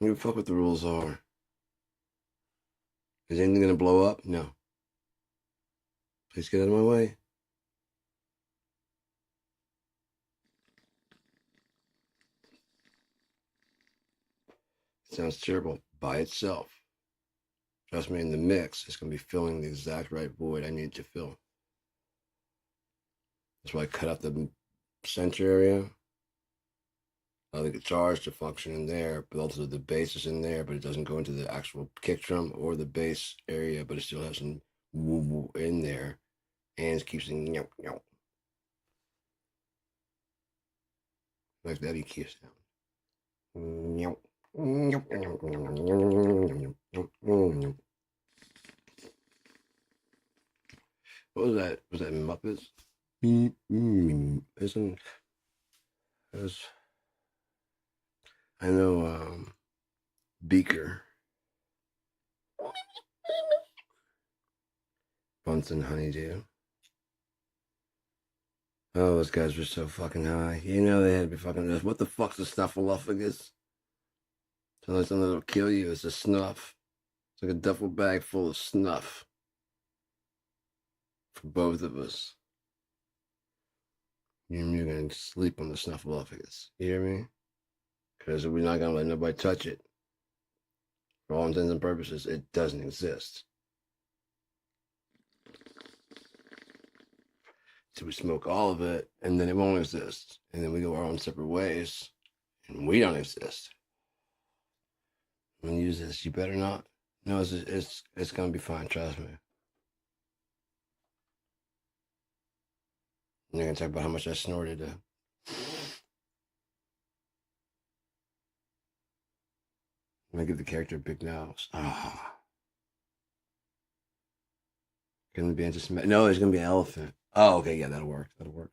I don't give a fuck what the rules are. Is anything going to blow up? No. Please get out of my way. It sounds terrible by itself. Trust me, in the mix, it's going to be filling the exact right void I need to fill. That's why I cut out the center area. Allow the guitars to function in there, but also the bass is in there, but it doesn't go into the actual kick drum or the bass area, but it still has some woo woo in there, and it keeps saying nyop nyop. Like that EQ sound. Nyop, nyop, nyop, nyop, nyop, nyop, nyop. What was that? Was that Muppets? Isn't as I know Beaker. Bunsen Honeydew. Oh, those guys were so fucking high. You know they had to be fucking this. What the fuck's a snuffleupagus? So like something that'll kill you. It's a snuff. It's like a duffel bag full of snuff. For both of us. You're gonna sleep on the snuffleupagus. You hear me? Because we're not gonna let nobody touch it. For all intents and purposes, it doesn't exist. So we smoke all of it, and then it won't exist. And then we go our own separate ways, and we don't exist. When you use this, you better not. No, it's gonna be fine, trust me. And you're gonna talk about how much I snorted. I'm gonna give the character a big nose. Gonna be anti-Semitic. No, it's gonna be an elephant. Oh, okay, yeah, that'll work. That'll work.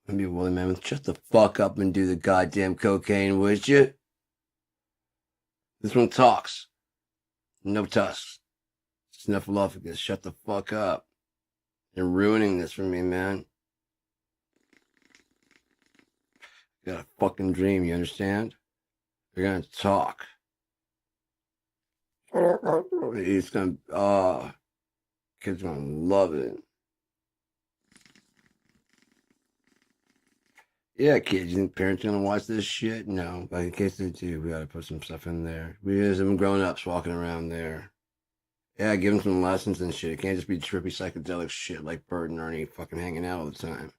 Gonna be a woolly mammoth. Shut the fuck up and do the goddamn cocaine, would you? This one talks. No tusks. Snuffleupagus. Shut the fuck up. You're ruining this for me, man. You got a fucking dream, you understand? You're gonna talk. It's gonna, kids are gonna love it. Yeah, kids, you think parents are gonna watch this shit? No, but in case they do, we gotta put some stuff in there. We have some grown-ups walking around there. Yeah, give them some lessons and shit. It can't just be trippy psychedelic shit like Bert and Ernie fucking hanging out all the time.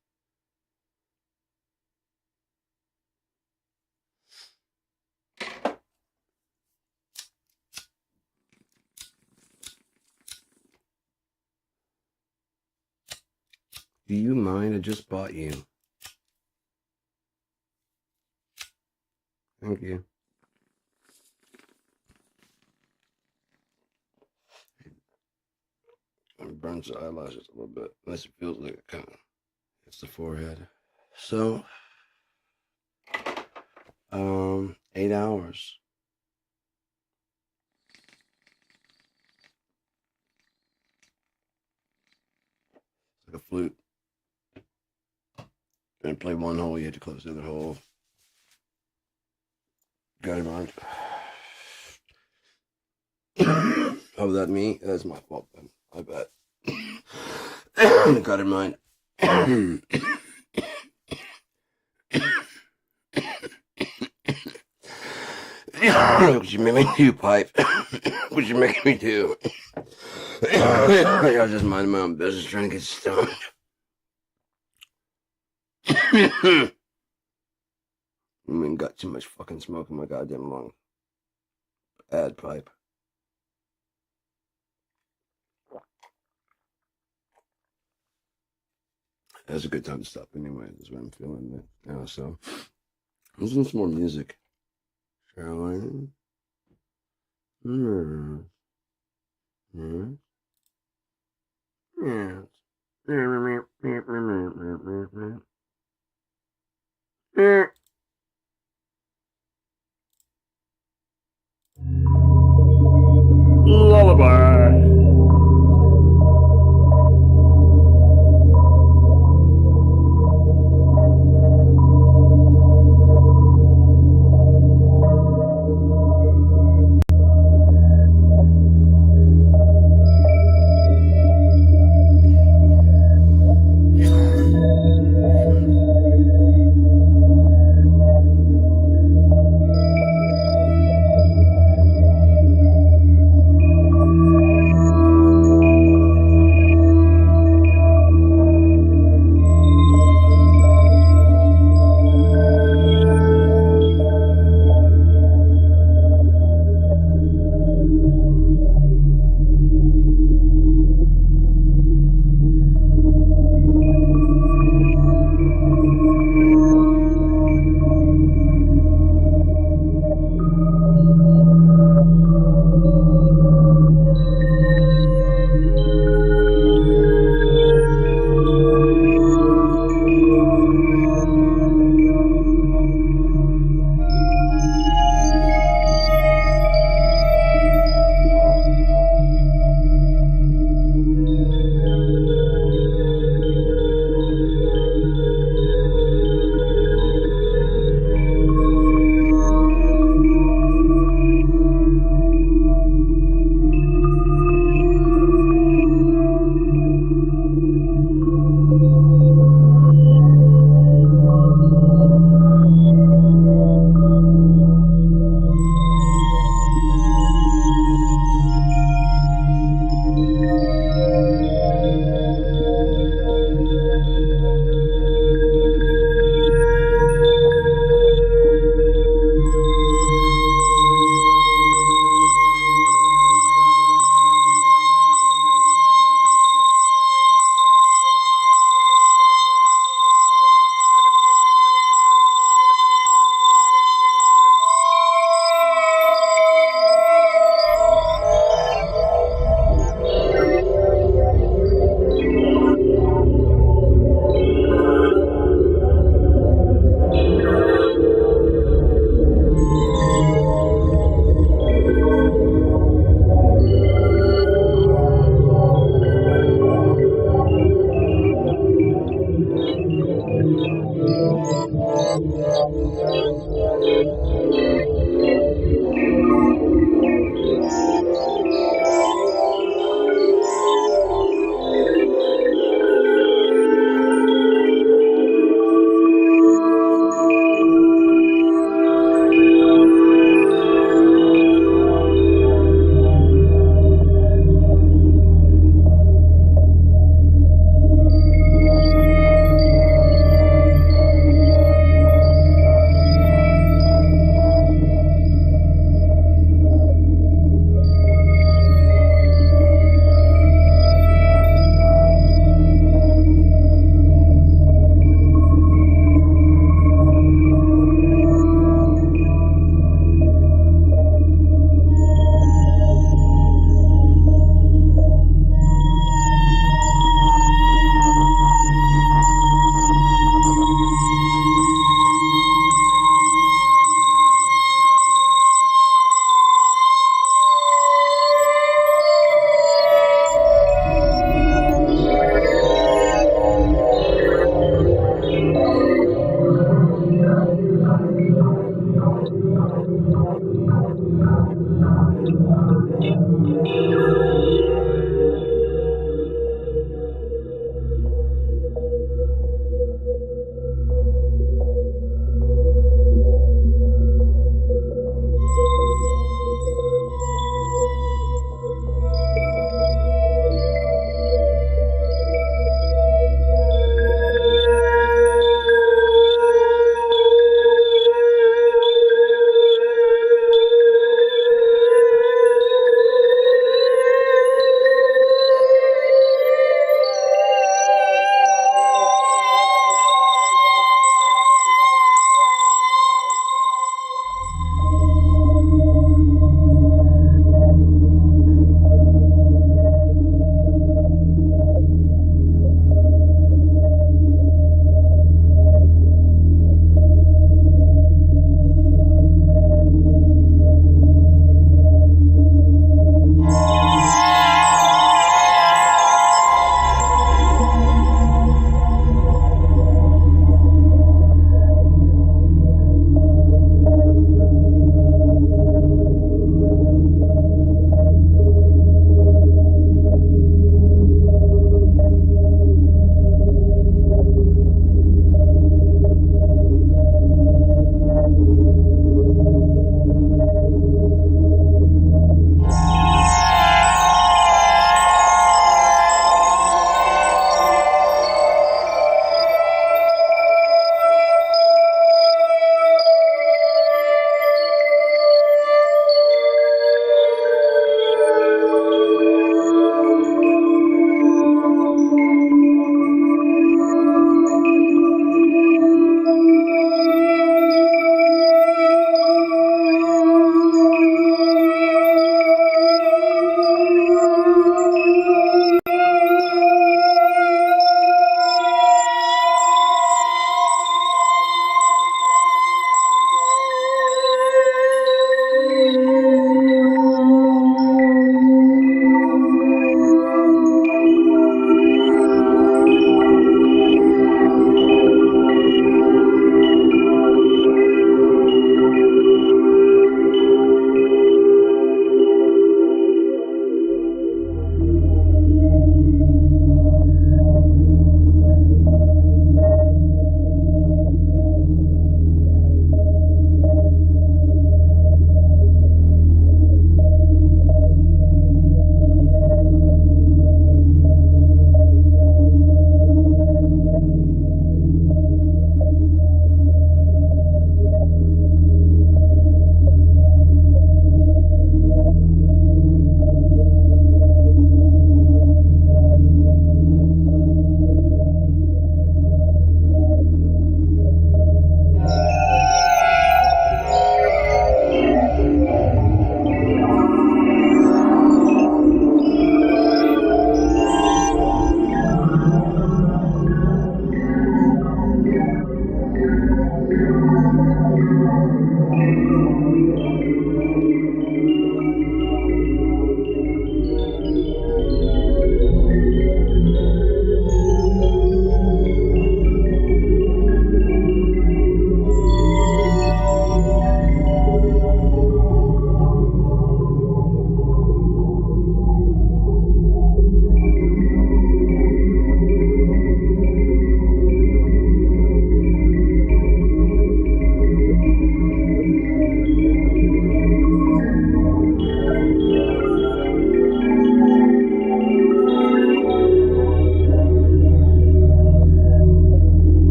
Do you mind? I just bought you. Thank you. It burns the eyelashes a little bit, unless it feels like it kind of hits the forehead. So, 8 hours. Like a flute. Gonna play one hole, you have to close the other hole. Got it on. Oh, that me? That's my fault then. I bet. Got in mind. What you make me do, pipe? What you making me do? I was just minding my own business, trying to get stoned. I mean, got too much fucking smoke in my goddamn lung. Bad pipe. That's a good time to stop anyway. That's what I'm feeling now. So, listen to some more music. Shall I? Lullaby.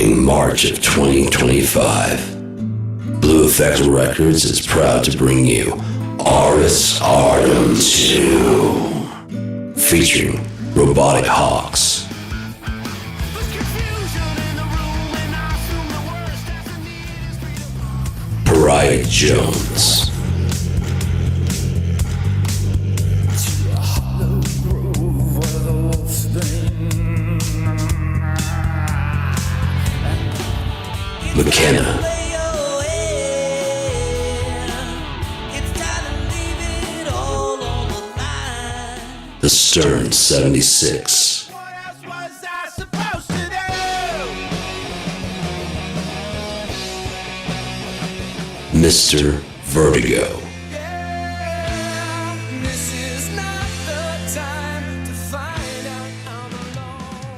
Celebrating March of 2025, Blue Effect Records is proud to bring you Aris Artem 2, featuring Robotic Hawks, Pariah Jones, McKenna, The Stern 76, Mr. Vertigo,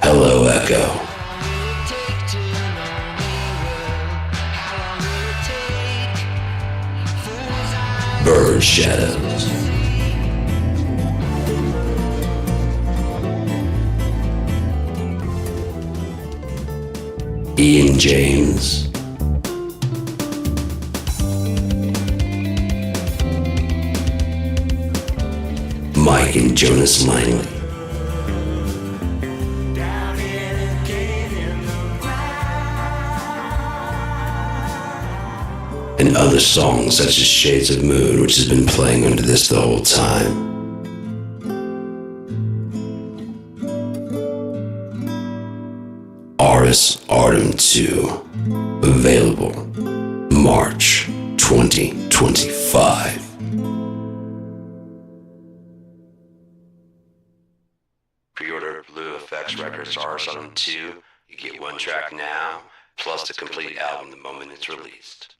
Hello Echo, Bird Shadows, Ian James, Mike and Jonas Langley, and other songs such as Shades of Moon, which has been playing under this the whole time. Aris Artem 2, available March 2025. Pre-order Blue Effects Records Aris Artem 2. You get one track now, plus the complete album the moment it's released.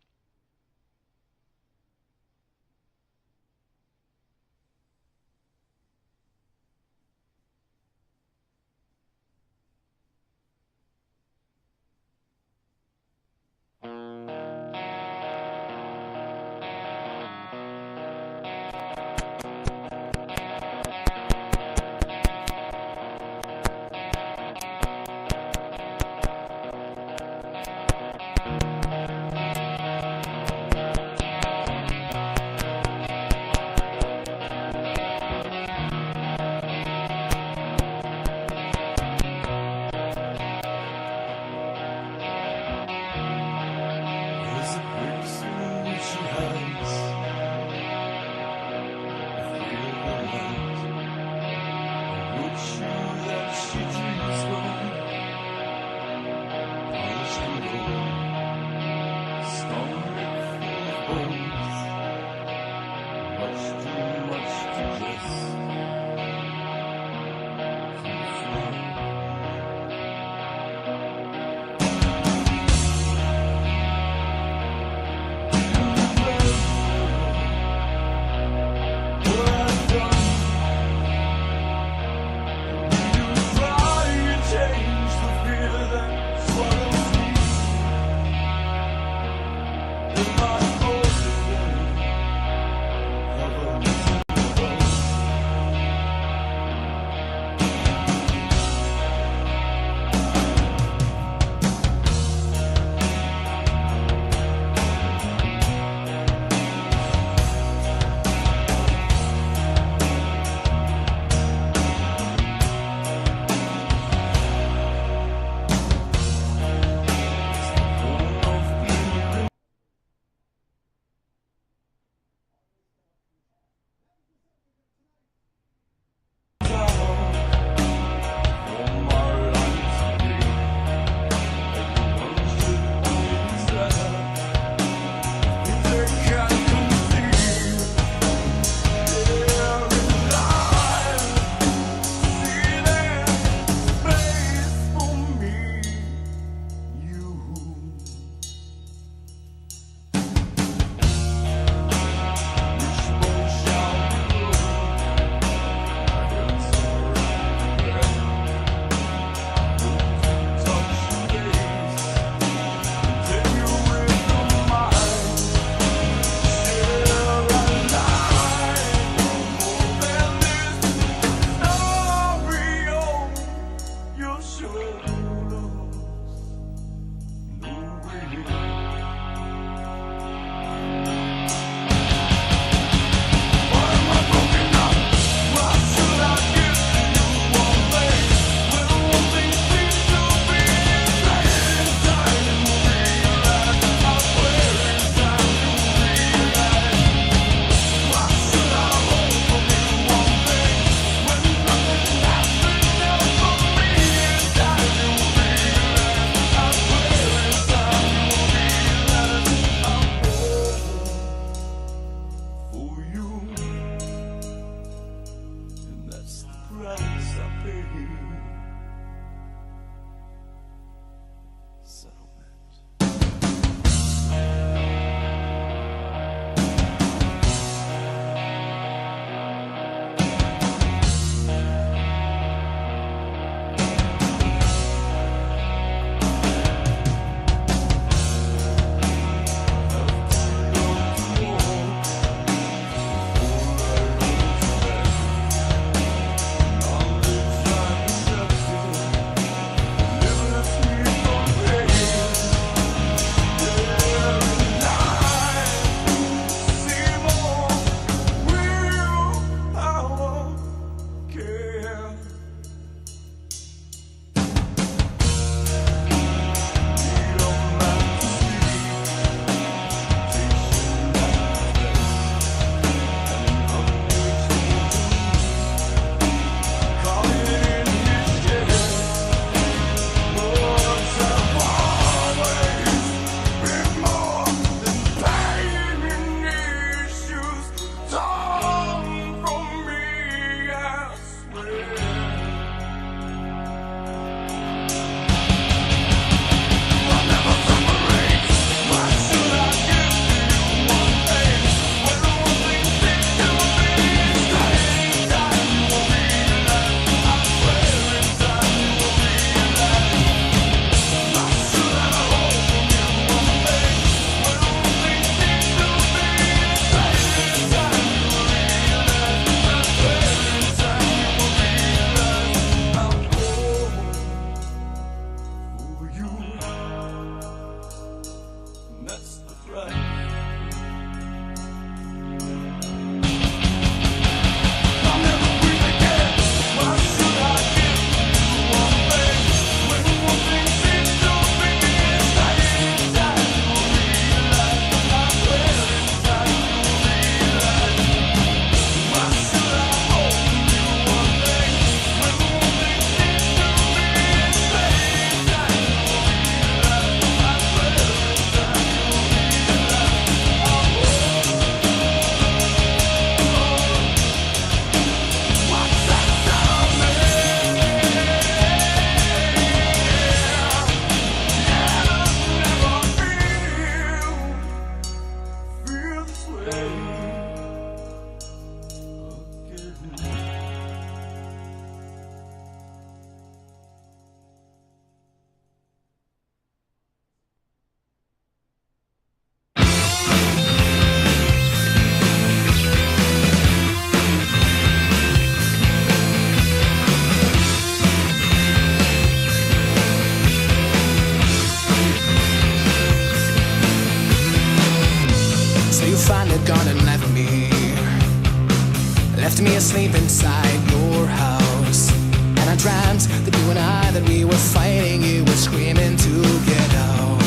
So you finally gone and left me asleep inside your house. And I dreamt that you and I, that we were fighting, you were screaming to get out.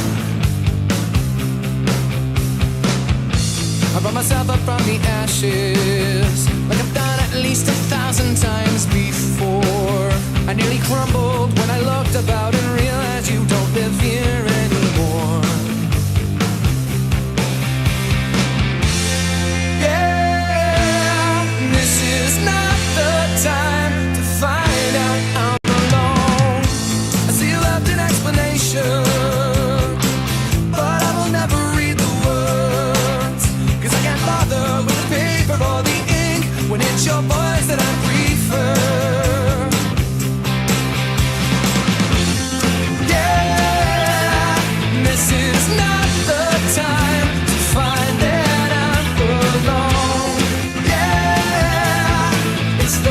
I brought myself up from the ashes, like I've done at least 1,000 times before. I nearly crumbled when I looked about and realized you don't live here anymore. Time to find out I'm alone. I see you left an explanation, but I will never read the words, 'cause I can't bother with the paper or the ink when it's your voice that I prefer. Yeah, this is not the time to find that I'm alone. Yeah, it's the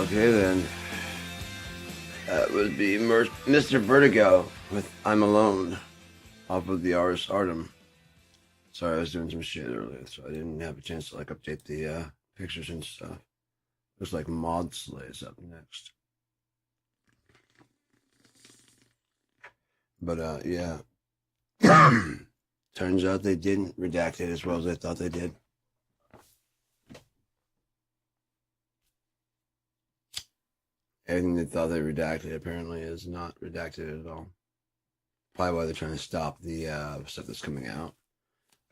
Okay then. That would be Mr. Vertigo with I'm Alone off of the Ars Artem. Sorry, I was doing some shit earlier, so I didn't have a chance to update the pictures and stuff. Looks like Mod Slay's up next. But yeah. Turns out they didn't redact it as well as I thought they did. Everything they thought they redacted apparently is not redacted at all. Probably why they're trying to stop the stuff that's coming out.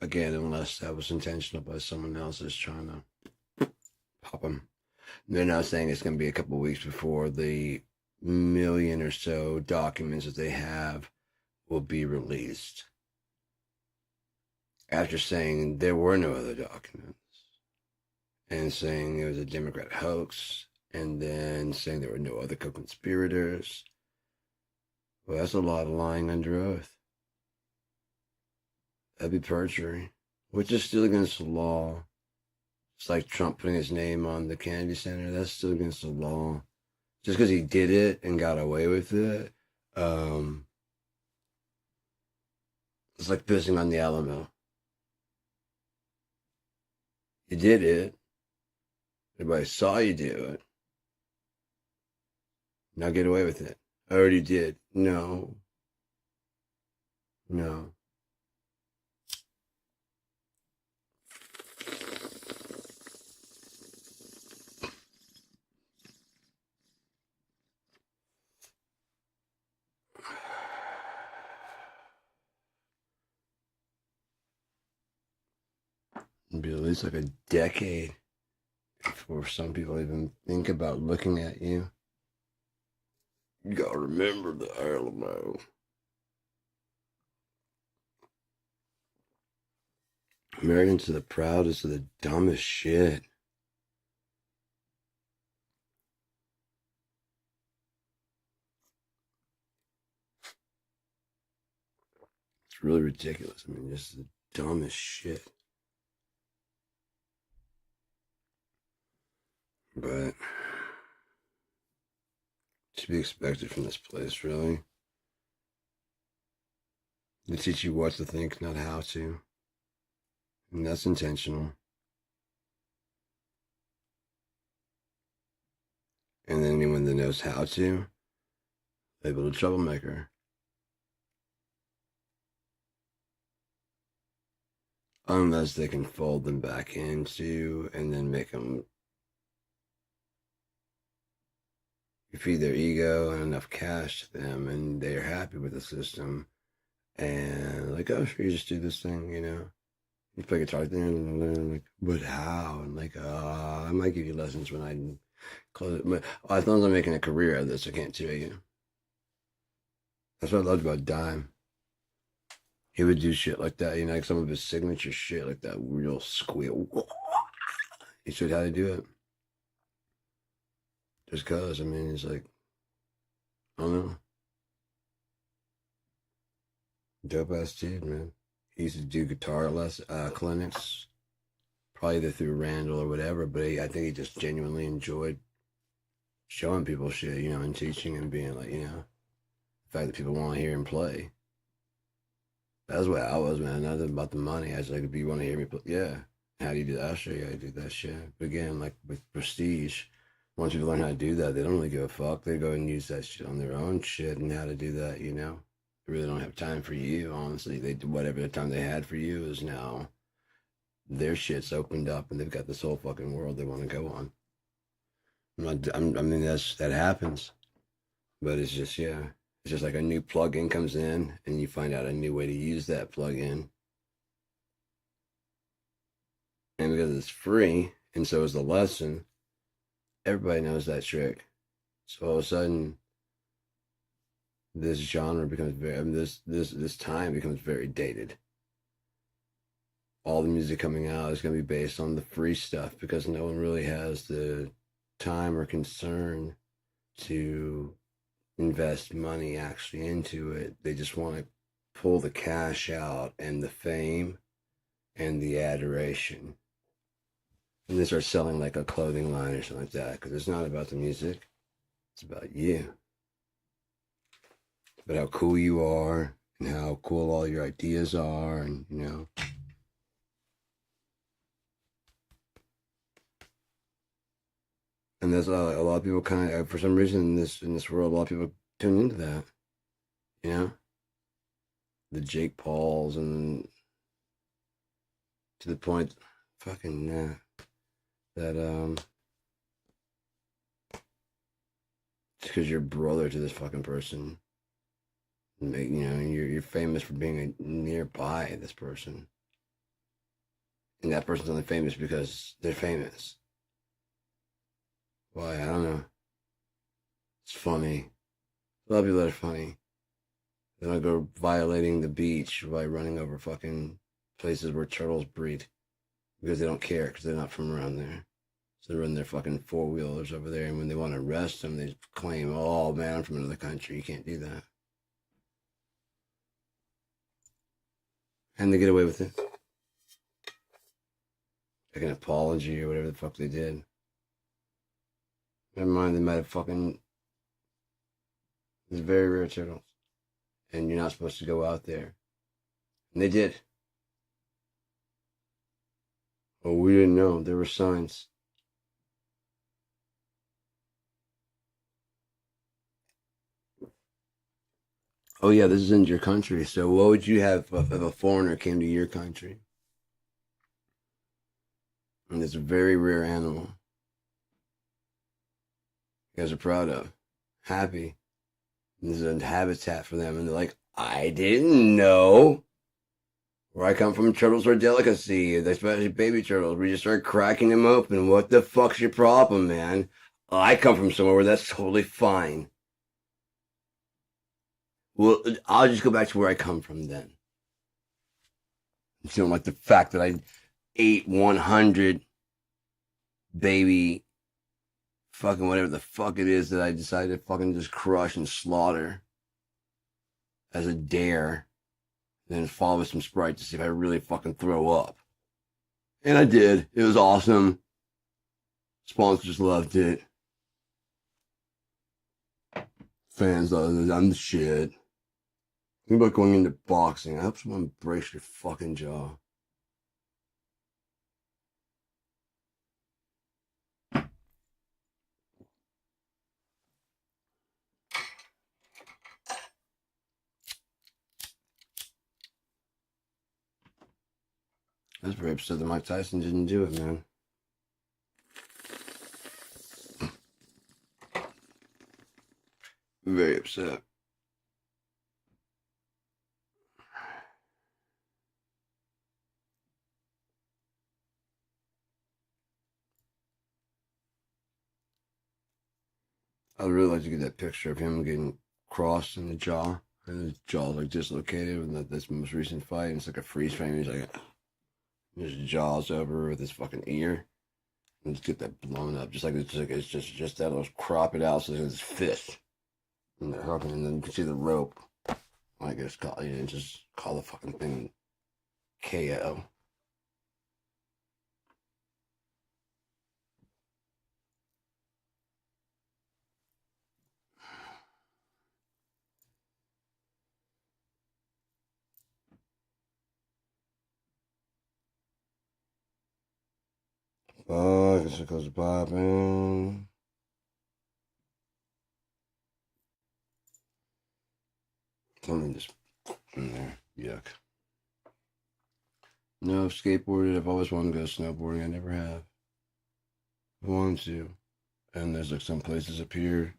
Again, unless that was intentional by someone else that's trying to pop them. They're now saying it's going to be a couple of weeks before the 1 million or so documents that they have will be released. After saying there were no other documents. And saying it was a Democrat hoax. And then saying there were no other co-conspirators. Well, that's a lot of lying under oath. That'd be perjury, which is still against the law. It's like Trump putting his name on the Kennedy Center. That's still against the law. just because he did it and got away with it, it's like pissing on the Alamo. You did it. Everybody saw you do it. Now get away with it. I already did. No. No. It'd be at least like a decade before some people even think about looking at you. You gotta remember the Alamo. Americans are the proudest of the dumbest shit. It's really ridiculous. I mean, just the dumbest shit. But to be expected from this place, really. They teach you what to think, not how to. And that's intentional. And then anyone that knows how to, labeled a troublemaker. Unless they can fold them back into and then make them feed their ego and enough cash to them, and they're happy with the system. And like, oh, sure, you just do this thing, you know. You play guitar there and learn, like, but how? And like, I might give you lessons when I close it. But as long as I'm making a career out of this, I can't tell you. That's what I loved about Dime. He would do shit like that, you know, like some of his signature shit, like that real squeal. He showed how to do it. Just cause, I mean, it's like, I don't know. Dope ass dude, man. He used to do guitar clinics, probably either through Randall or whatever, but I think he just genuinely enjoyed showing people shit, you know, and teaching and being like, you know, the fact that people want to hear him play. That's what I was, man. Nothing about the money. I was like, if you want to hear me play, yeah. How do you do that? I'll show you how to do that shit. But again, like with prestige, once people learn how to do that, they don't really give a fuck. They go and use that shit on their own shit and how to do that, you know. They really don't have time for you, honestly. They do whatever the time they had for you is now their shit's opened up and they've got this whole fucking world they want to go on. I mean, that happens. But it's just, yeah. It's just like a new plugin comes in and you find out a new way to use that plugin. And because it's free, and so is the lesson, everybody knows that trick. So all of a sudden, this genre becomes very, I mean, this time becomes very dated. All the music coming out is going to be based on the free stuff because no one really has the time or concern to invest money actually into it. They just want to pull the cash out and the fame and the adoration. And they start selling like a clothing line or something like that because it's not about the music. It's about you. It's about how cool you are and how cool all your ideas are and, you know. And there's a lot of people kind of, for some reason in this world, a lot of people tune into that, you know, the Jake Pauls and to the point, fucking that just because you're brother to this fucking person, you know, you're famous for being nearby this person, and that person's only famous because they're famous. Why? I don't know. It's funny. A lot of people that are funny. They don't go violating the beach by running over fucking places where turtles breed because they don't care because they're not from around there. So they run their fucking four-wheelers over there, and when they want to arrest them, they claim, oh, man, I'm from another country. You can't do that. And they get away with it. Like an apology or whatever the fuck they did. Never mind, they might have fucking It's very rare turtles. And you're not supposed to go out there. And they did. Well, we didn't know. There were signs. Oh, yeah, this is in your country. So what would you have if a foreigner came to your country? And it's a very rare animal. You guys are proud of. Happy. This is a habitat for them. And they're like, I didn't know. Where I come from, turtles are a delicacy, especially baby turtles. We just start cracking them open. What the fuck's your problem, man? I come from somewhere where that's totally fine. Well, I'll just go back to where I come from then. You know, like the fact that I ate 100 baby fucking whatever the fuck it is that I decided to fucking just crush and slaughter as a dare. Then follow with some Sprite to see if I really fucking throw up. And I did. It was awesome. Sponsors loved it. Fans loved it. I'm the shit. Think about going into boxing. I hope someone breaks your fucking jaw. I was very upset that Mike Tyson didn't do it, man. Very upset. I'd really like to get that picture of him getting crossed in the jaw. And his jaw's like dislocated in this most recent fight. And it's like a freeze frame. He's like, his jaw's over with his fucking ear. And just get that blown up. Just like it's just that. Let's crop it out so it's his fist. And they're hooking, and then you can see the rope. I guess just call the fucking thing KO. Oh, I guess it goes popping. Something just in there. Yuck. No, I've skateboarded. I've always wanted to go snowboarding. I never have. I wanted to. And there's like some places up here,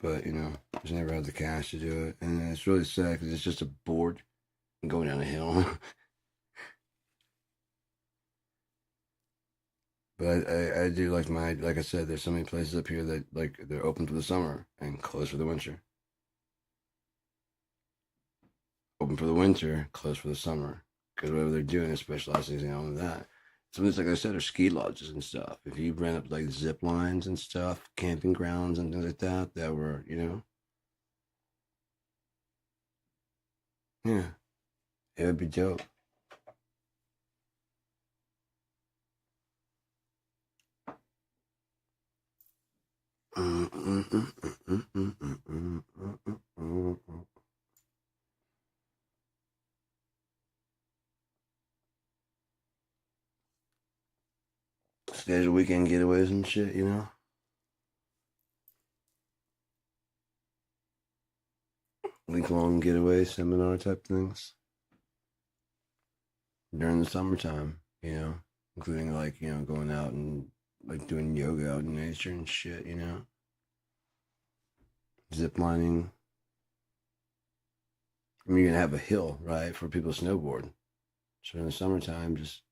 but you know, just never had the cash to do it. And it's really sad because it's just a board and going down a hill. But I do like like I said, there's so many places up here that like they're open for the summer and closed for the winter. Open for the winter, closed for the summer. Because whatever they're doing is specializing in that. Some of these, like I said, are ski lodges and stuff. If you rent up like zip lines and stuff, camping grounds and things like that, that were, you know. Yeah. It would be dope. Schedule weekend getaways and shit, you know? Week-long getaway seminar type things. During the summertime, you know? Including like, you know, going out and like doing yoga out in nature and shit, you know? Zip lining. I mean, you're gonna have a hill, right, for people to snowboard. So in the summertime, just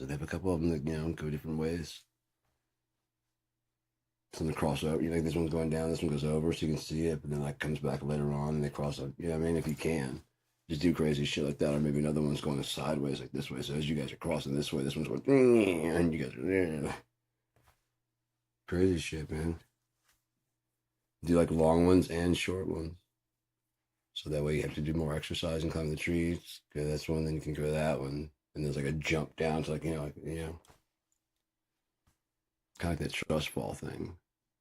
have a couple of them that, you know, go different ways. Some to cross over, you know, like this one's going down, this one goes over, so you can see it, but then like comes back later on and they cross up. Yeah, I mean, if you can, just do crazy shit like that, or maybe another one's going sideways like this way. So as you guys are crossing this way, this one's going, and you guys are there. Crazy shit, man. Do like long ones and short ones. So that way you have to do more exercise and climb the trees. Go to this one, then you can go to that one. And there's like a jump down to like, you know, kind of like that trust fall thing.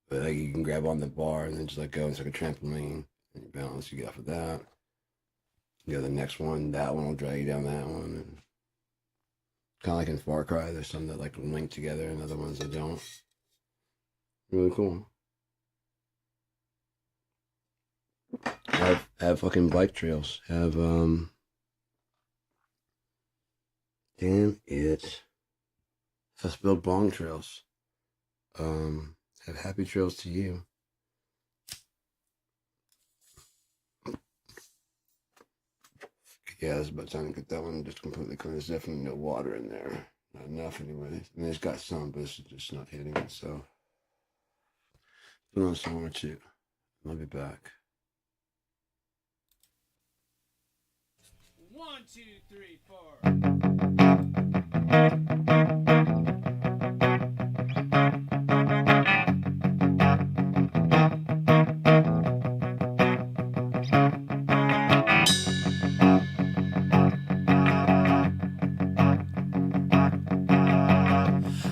But like you can grab on the bar and then just like go. It's like a trampoline. And you balance, you get off of that. You go to the next one. That one will drag you down that one. And kind of like in Far Cry, there's some that like link together and other ones that don't. Really cool. Have fucking bike trails. Have damn it. Let's build bong trails. Have happy trails to you. Yeah, it's about time to get that one just completely clean. There's definitely no water in there. Not enough anyways. I mean, it's got some, but it's just not hitting it, so. Put on some more too. I'll be back. 1, 2, 3, 4.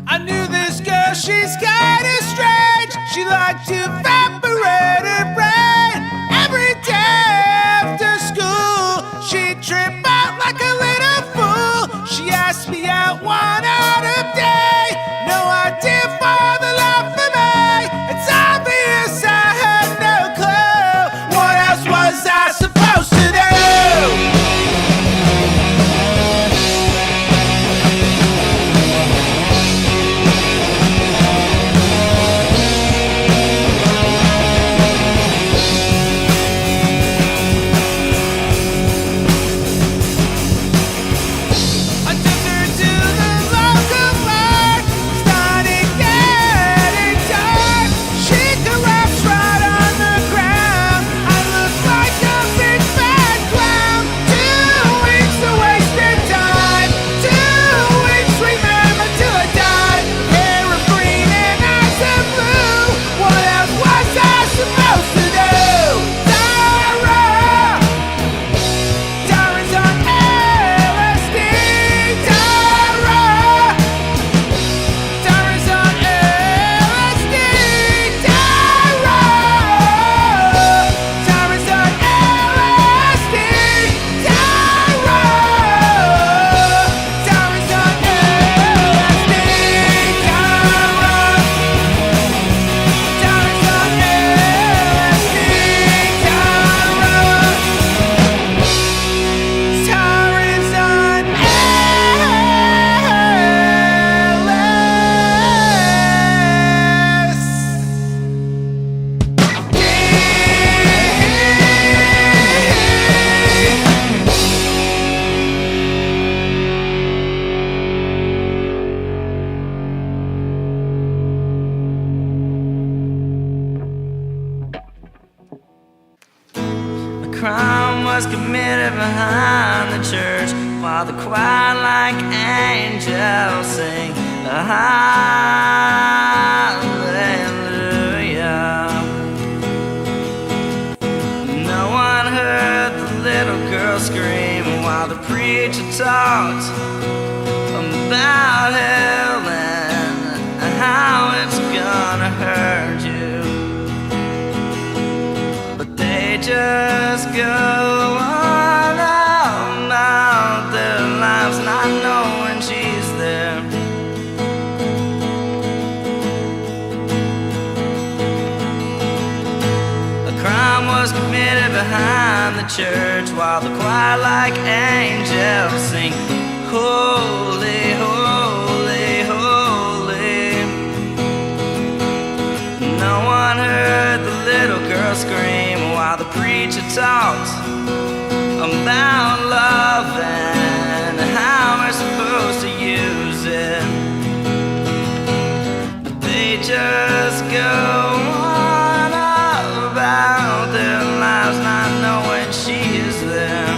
I knew this girl, she's kinda strange. She liked to evaporate her brain. Every day after school, she'd trip out like a little fool. She asked me out one out of day. No idea for the life of me. It's obvious I had no clue. What else was I supposed to do? Crime was committed behind the church while the choir like angels sing a hallelujah. No one heard the little girl scream while the preacher talked about hell and how it's gonna hurt you. Just go on about their lives, not knowing she's there. A crime was committed behind the church while the choir like angels sing, holy, holy, holy. No one heard the little girl scream while the preacher talked about love and how we're supposed to use it. But they just go on about their lives, not knowing she is there.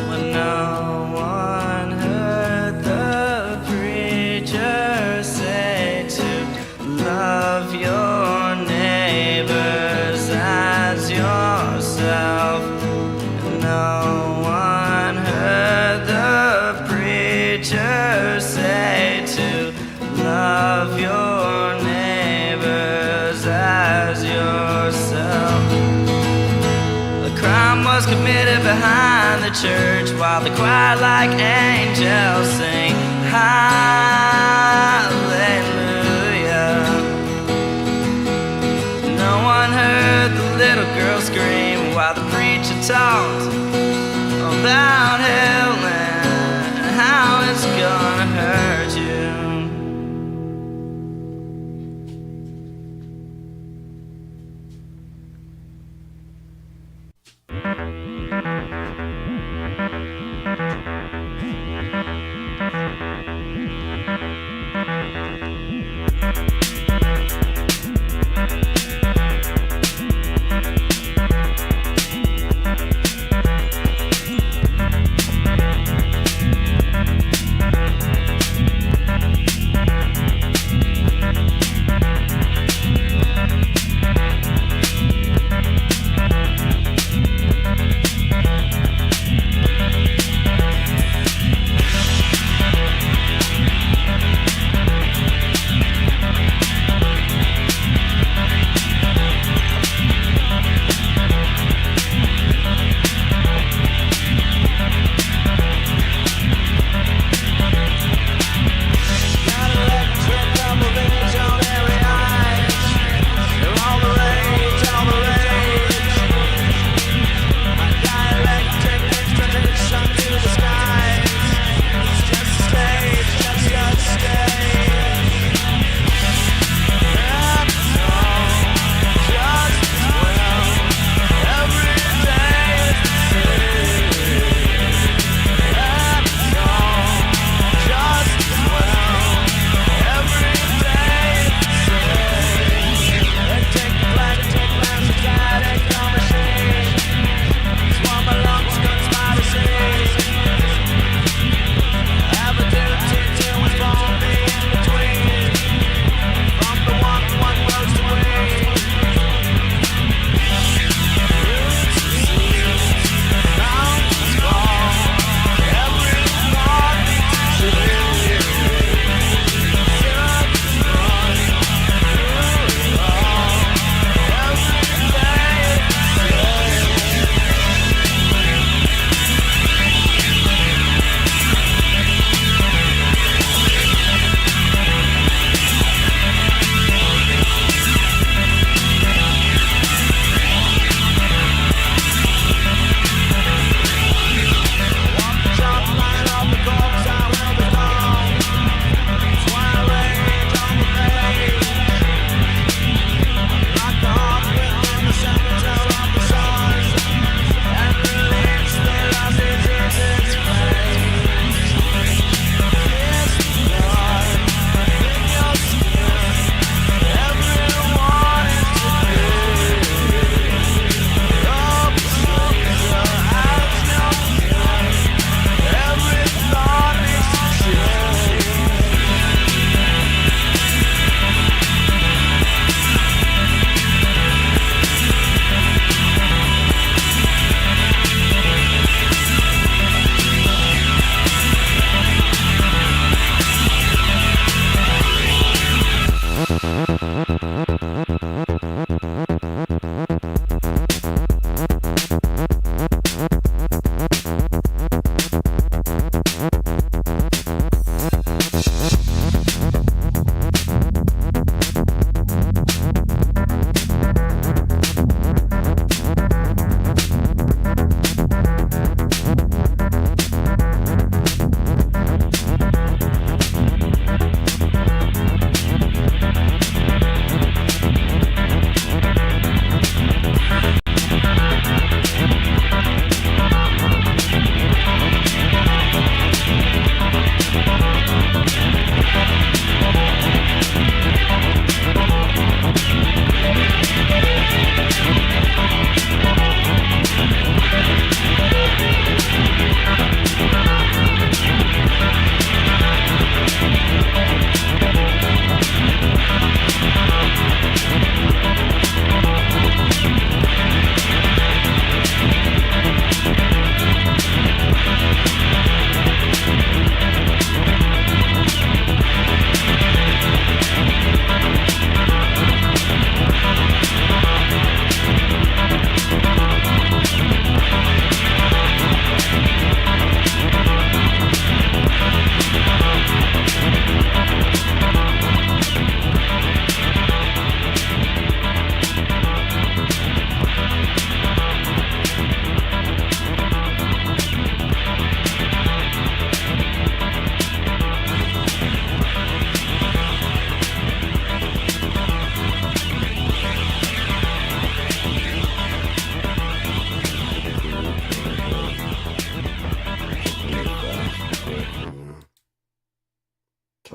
But no one heard the preacher say to love your neighbors as your behind the church while the choir like angels sing hallelujah. No one heard the little girl scream while the preacher talked about hell and how it's gonna hurt you.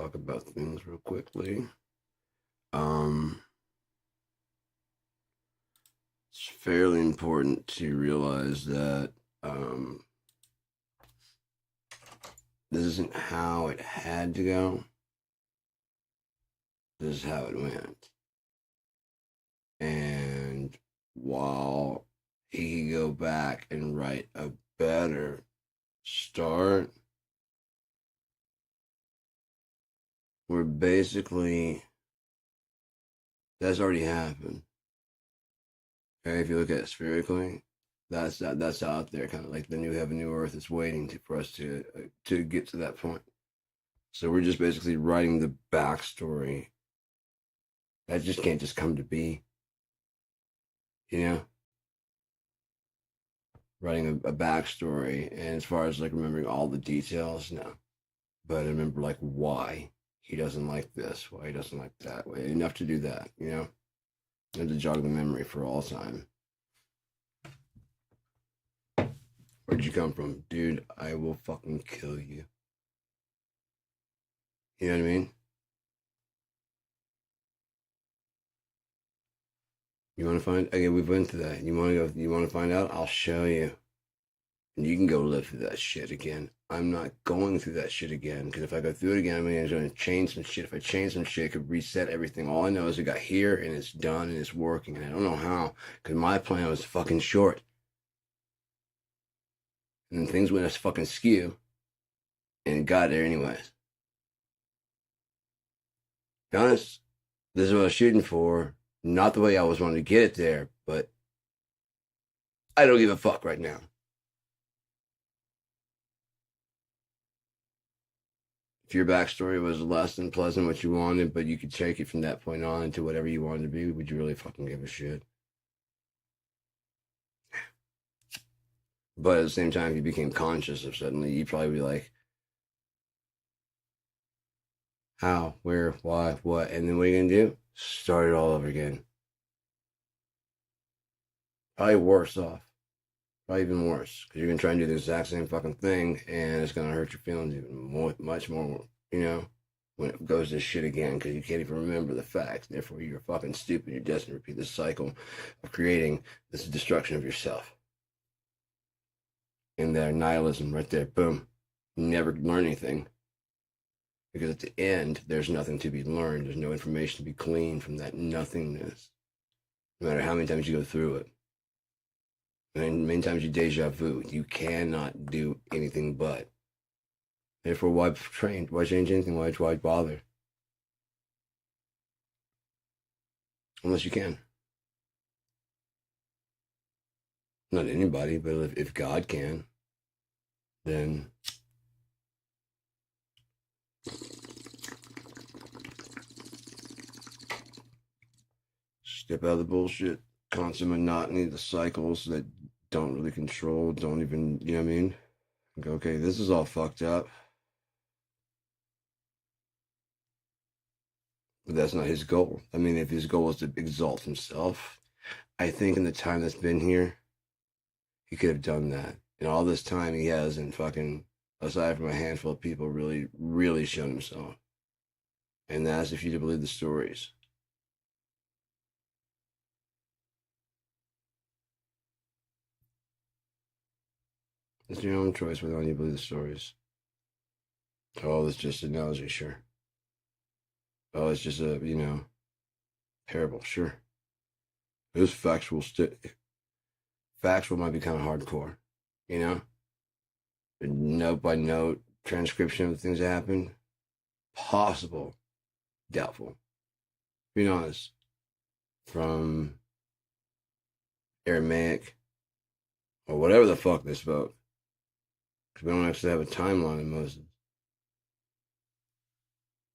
talk about things real quickly. It's fairly important to realize that this isn't how it had to go. This is how it went. And while he could go back and write a better start, we're basically, that's already happened. Okay, if you look at it spherically, that's out there, kind of like the new heaven, new earth is waiting for us to get to that point. So we're just basically writing the backstory. That just can't just come to be, you know? Writing a backstory, and as far as like remembering all the details, no. But I remember like why he doesn't like this, why he doesn't like that. Enough to do that, you know? And to jog the memory for all time. Where'd you come from? Dude, I will fucking kill you. You know what I mean? You want to find? Okay, we've been through that. You want to go? You want to find out? I'll show you. And you can go live through that shit again. I'm not going through that shit again, because if I go through it again, I'm going to change some shit. If I change some shit, it could reset everything. All I know is it got here, and it's done, and it's working, and I don't know how, because my plan was fucking short. And then things went as fucking skew, and it got there anyways. Be honest, this is what I was shooting for. Not the way I was wanting to get it there, but I don't give a fuck right now. If your backstory was less than pleasant what you wanted, but you could take it from that point on into whatever you wanted to be, would you really fucking give a shit? But at the same time, if you became conscious of suddenly, you'd probably be like, how, where, why, what? And then what are you going to do? Start it all over again. Probably worse off. Probably even worse. Because you're going to try and do the exact same fucking thing, and it's going to hurt your feelings even more, much more, you know, when it goes to shit again, because you can't even remember the facts. Therefore, you're fucking stupid. You're destined to repeat this cycle of creating this destruction of yourself. And that nihilism right there, boom. You never learn anything. Because at the end, there's nothing to be learned. There's no information to be gleaned from that nothingness. No matter how many times you go through it. And many times you deja vu. You cannot do anything but. Therefore, why train? Why change anything? Why bother? Unless you can. Not anybody, but if God can, then step out of the bullshit, constant monotony, the cycles that don't really control, don't even, you know what I mean? Go, okay, this is all fucked up. But that's not his goal. I mean, if his goal is to exalt himself, I think in the time that's been here, he could have done that. And all this time he hasn't fucking, aside from a handful of people, really, really shown himself. And that's if you to believe the stories. It's your own choice whether or not you believe the stories. Oh, it's just an analogy, sure. Oh, it's just a, you know, parable, sure. This factual might be kind of hardcore, you know? Note by note transcription of the things that happened. Possible. Doubtful. Being honest. From Aramaic or whatever the fuck they spoke. Because we don't actually have a timeline in Moses.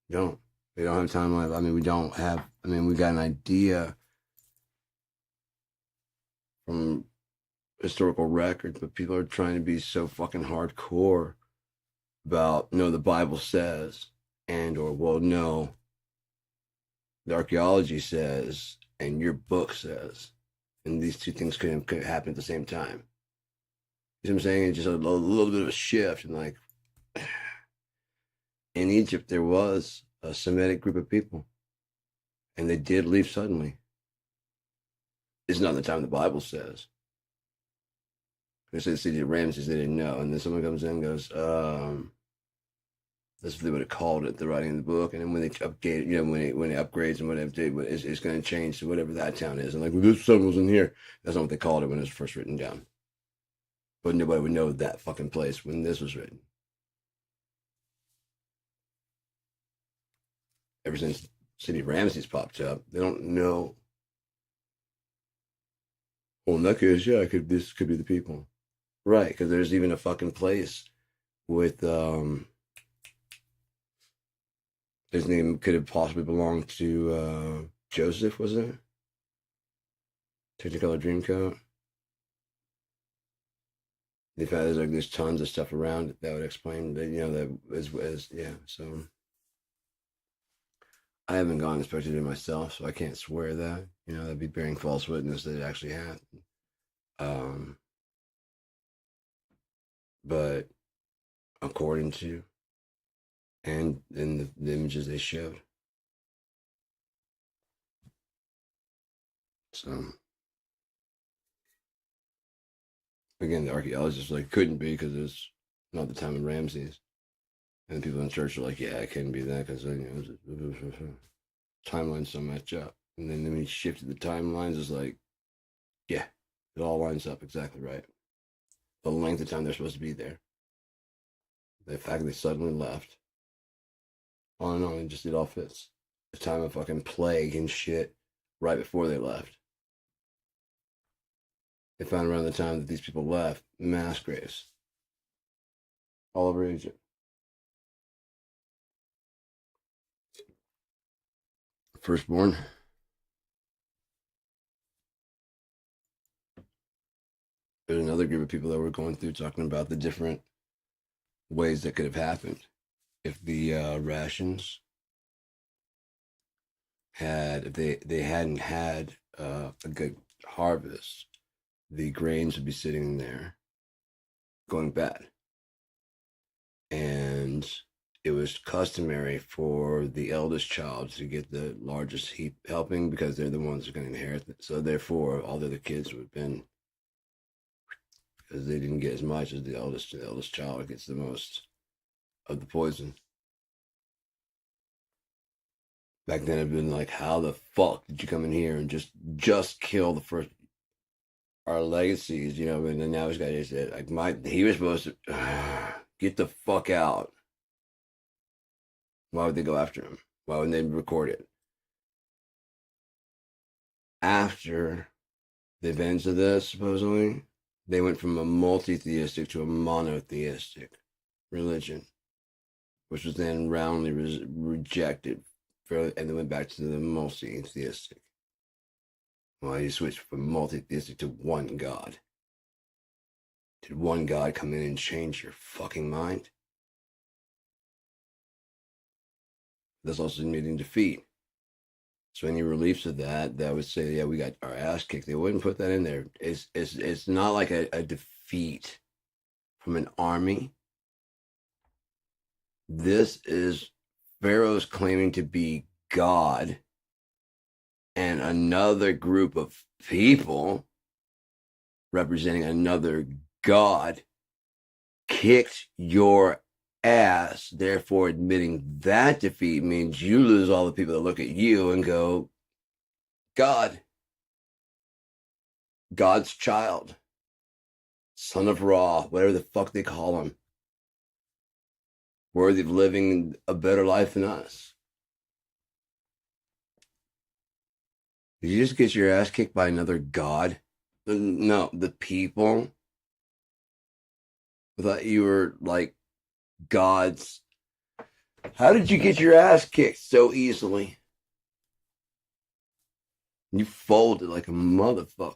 We don't. We don't have a timeline. I mean, we don't have, I mean, we got an idea from historical records, but people are trying to be so fucking hardcore about, no, the Bible says, and, or, well, no, the archaeology says, and your book says. And these two things could happen at the same time. You know what I'm saying? It's just a little bit of a shift, and like, in Egypt there was a Semitic group of people, and they did leave suddenly. It's not the time the Bible says. They say the city of Ramses, they didn't know. And then someone comes in and goes, that's what they would have called it, the writing of the book. And then when they update, when it upgrades and whatever, it's going to change to whatever that town is. And like, well, this sun was in here. That's not what they called it when it was first written down. But nobody would know that fucking place when this was written. Ever since city of Ramses popped up, they don't know. Well, in that case, yeah, this could be the people. Right, because there's even a fucking place with his name could have possibly belonged to Joseph, was it? Technicolor Dreamcoat. They found there's tons of stuff around that would explain that, that yeah. So I haven't gone and inspected it myself, so I can't swear that. That'd be bearing false witness that it actually happened. But according to, and in the images they showed. So, again, the archaeologists couldn't be because it's not the time of Ramses. And the people in church are like, yeah, it couldn't be that because, timelines don't match up. And then when he shifted the timelines, it's like, yeah, it all lines up exactly right. The length of time they're supposed to be there. The fact they suddenly left. On and on, it all fits. The time of fucking plague and shit right before they left. They found around the time that these people left mass graves all over Egypt. Firstborn. There's another group of people that were going through talking about the different ways that could have happened if the rations if they hadn't had a good harvest, the grains would be sitting there going bad. And it was customary for the eldest child to get the largest heap helping because they're the ones who are going to inherit it. So therefore, all the other kids would have been, because they didn't get as much as the eldest child gets the most of the poison. Back then, it'd been like, how the fuck did you come in here and just kill the first our legacies? And then now this guy just said, he was supposed to get the fuck out. Why would they go after him? Why wouldn't they record it? After the events of this, supposedly, they went from a multi-theistic to a monotheistic religion, which was then roundly rejected, and then went back to the multi-theistic. Well, you switched from multi-theistic to one God. Did one God come in and change your fucking mind? That's also admitting defeat. So any reliefs of that would say, yeah, we got our ass kicked. They wouldn't put that in there. It's not like a defeat from an army. This is Pharaoh's claiming to be God, and another group of people representing another God kicked your ass. Therefore, admitting that defeat means you lose all the people that look at you and go, God's child, son of Ra, whatever the fuck they call him, worthy of living a better life than us. Did you just get your ass kicked by another God? No, the people. I thought you were like God's. How did you get your ass kicked so easily? You folded like a motherfucker.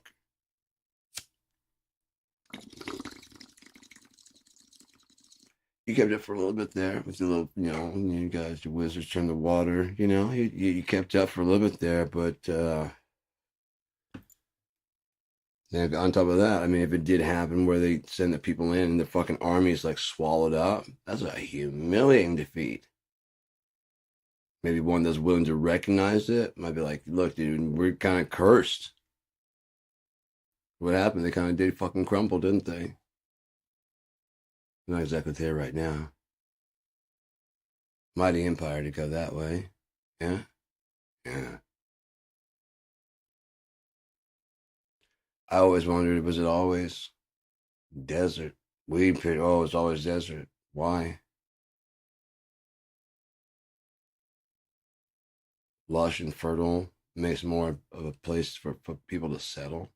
You kept it for a little bit there with the little, you guys, your wizards turned the water, you kept up for a little bit there, but then on top of that, if it did happen where they send the people in and the fucking army is swallowed up, that's a humiliating defeat. maybe one that's willing to recognize it might be like, look, dude, we're kind of cursed. What happened? They kind of did fucking crumble, didn't they? Not exactly there right now. Mighty empire to go that way. Yeah? Yeah. I always wondered, was it always desert? Weed pit, oh, it's always desert. Why? Lush and fertile makes more of a place for people to settle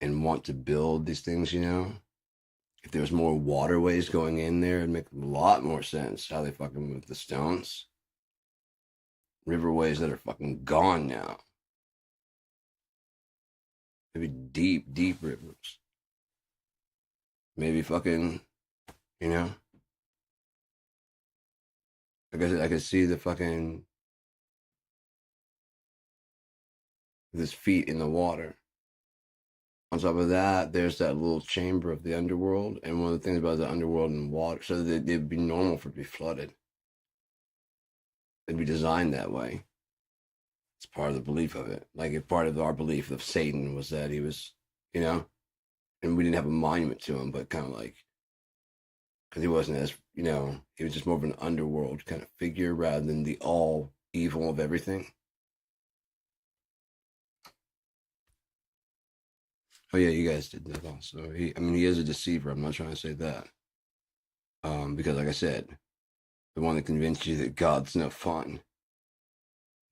and want to build these things, you know? If there was more waterways going in there, it'd make a lot more sense how they fucking move the stones. Riverways that are fucking gone now. Maybe deep, deep rivers. Maybe fucking, you know? I guess I could see the fucking his feet in the water. On top of that, there's that little chamber of the underworld, and one of the things about the underworld and water, so that it'd be normal for it to be flooded. It'd be designed that way. It's part of the belief of it. Like, if part of our belief of Satan was that he was, you know, and we didn't have a monument to him, but kind of like, because he wasn't as, you know, he was just more of an underworld kind of figure rather than the all evil of everything. Oh yeah, you guys did that also. He is a deceiver. I'm not trying to say that. Because like I said, the one that convinced you that God's no fun,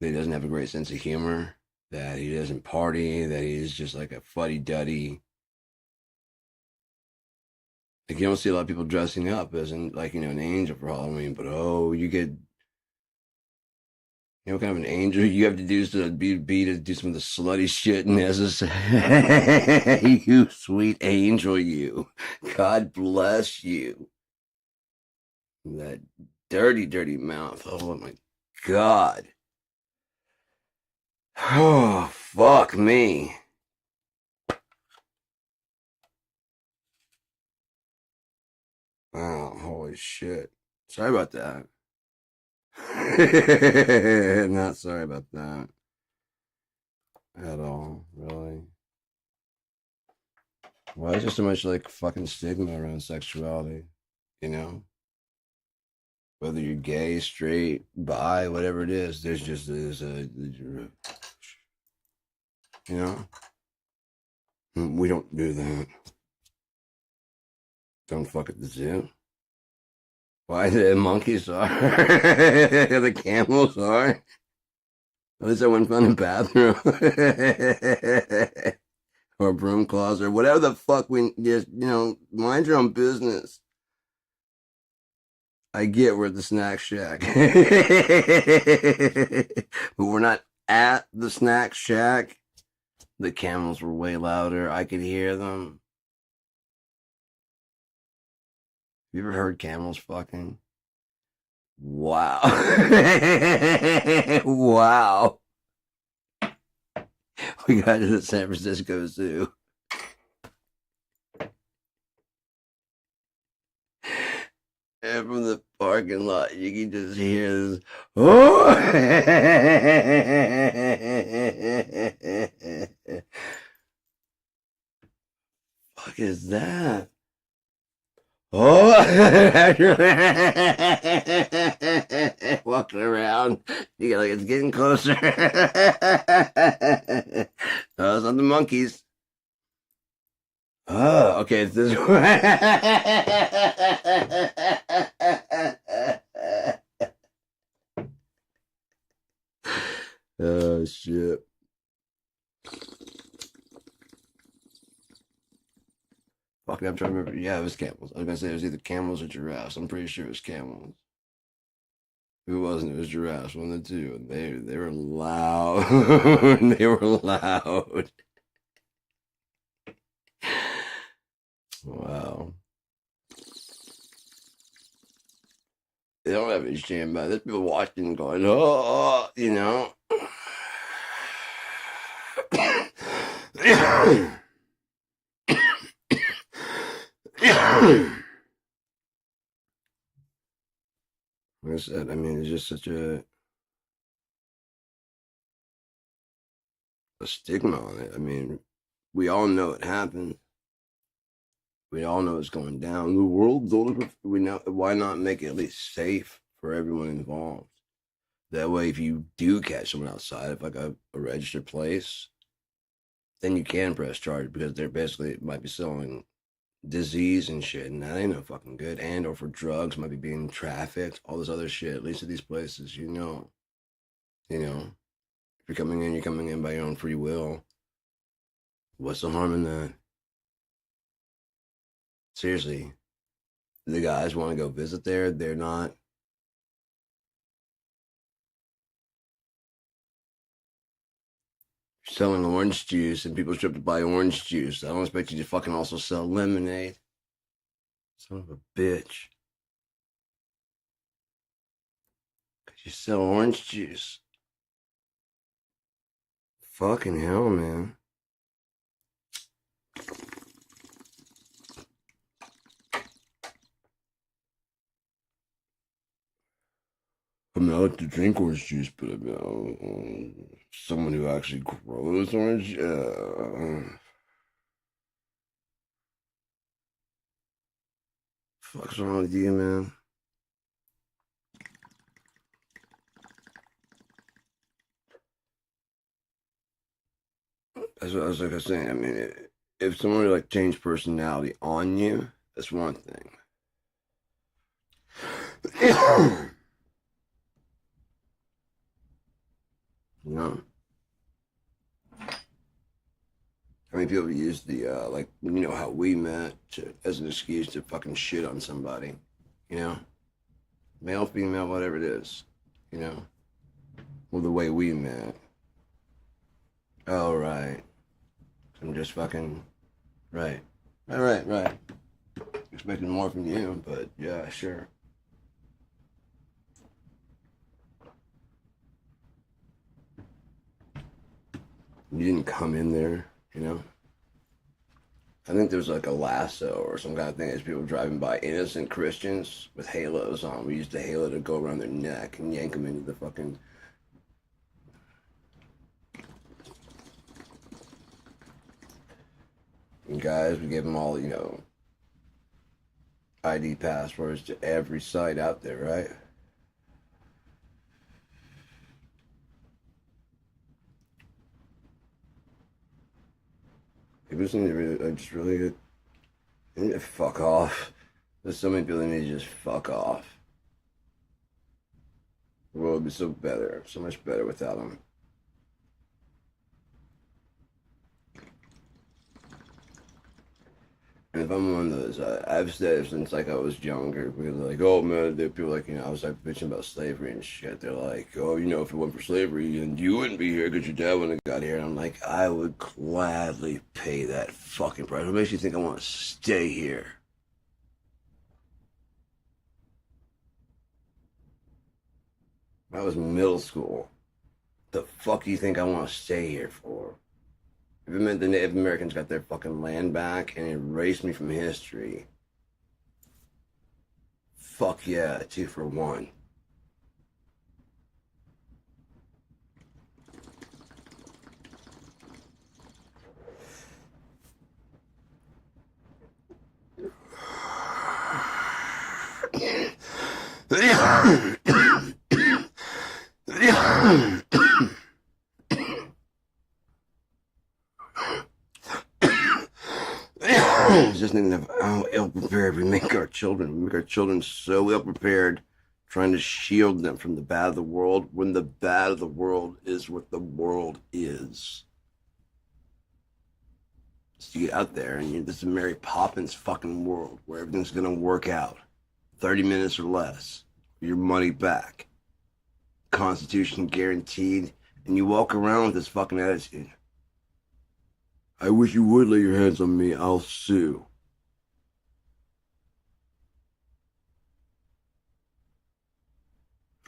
that he doesn't have a great sense of humor, that he doesn't party, that he's just like a fuddy-duddy. Like, you don't see a lot of people dressing up as like, you know, an angel for Halloween, but oh, you get, you know, what kind of an angel you have to do to be to do some of the slutty shit necessary. You sweet angel, you. God bless you. That dirty, dirty mouth. Oh my God. Oh, fuck me. Wow, holy shit. Sorry about that. Not sorry about that. At all, really. Why is there so much like fucking stigma around sexuality? You know? Whether you're gay, straight, bi, whatever it is, there's a, you know? We don't do that. Don't fuck at the zoo. Why the monkeys are? The camels are. At least I wouldn't find a bathroom. Or a broom closet or whatever the fuck we just, you know, mind your own business. I get we're at the snack shack. But we're not at the snack shack. The camels were way louder. I could hear them. You ever heard camels fucking? Wow. Wow. We got to the San Francisco Zoo. And from the parking lot, you can just hear this. Oh! Fuck is that? Oh! Walking around. You got like it's getting closer. Those are the monkeys. Oh, okay, it's this way. Oh, shit. Fuck, I'm trying to remember. Yeah, it was camels. I was gonna say it was either camels or giraffes. I'm pretty sure it was camels. If it wasn't, it was giraffes. One of the two. And they were loud. They were loud. Wow. They don't have any shame about it. There's people watching and going, oh, you know. Like I said, I mean, it's just such a a stigma on it. I mean, we all know it happened. We all know it's going down. The world's older. We know. Why not make it at least safe for everyone involved? That way, if you do catch someone outside of like a registered place, then you can press charge because they're basically might be selling disease and shit, and that ain't no fucking good. And or for drugs, might be being trafficked, all this other shit. At least at these places, you know, if you're coming in by your own free will. What's the harm in that? Seriously, the guys want to go visit there. They're not. Selling orange juice and people show up to buy orange juice. I don't expect you to fucking also sell lemonade. Son of a bitch. Because you sell orange juice. Fucking hell, man. I mean, I like to drink orange juice, but I mean, someone who actually grows orange, fuck's wrong with you, man? As I was saying, I mean, if someone would like change personality on you, that's one thing. You know, I mean, people use the like, you know, how we met as an excuse to fucking shit on somebody. You know, male, female, whatever it is. You know, well, the way we met. Oh right, I'm just fucking right. Expecting more from you, but yeah, sure. You didn't come in there, you know? I think there's like a lasso or some kind of thing as people driving by, innocent Christians with halos on. We used the halo to go around their neck and yank them into the fucking... And guys, we gave them all, you know, ID passwords to every site out there, right? People just need to really, they need to fuck off. There's so many people that need to just fuck off. The world would be so better, so much better without them. And if I'm one of those, I've said since like I was younger, because like, oh man, people like, you know, I was like bitching about slavery and shit. They're like, oh, you know, if it weren't for slavery, then you wouldn't be here because your dad wouldn't have got here. And I'm like, I would gladly pay that fucking price. What makes you think I want to stay here? I was middle school. The fuck you think I want to stay here for? If it meant the Native Americans got their fucking land back and erased me from history, fuck yeah, 2 for 1. Just thinking of how ill-prepared we make our children. We make our children so ill-prepared, trying to shield them from the bad of the world, when the bad of the world is what the world is. So you get out there, and this is Mary Poppins fucking world, where everything's gonna work out. 30 minutes or less. Your money back. Constitution guaranteed, and you walk around with this fucking attitude. I wish you would lay your hands on me. I'll sue.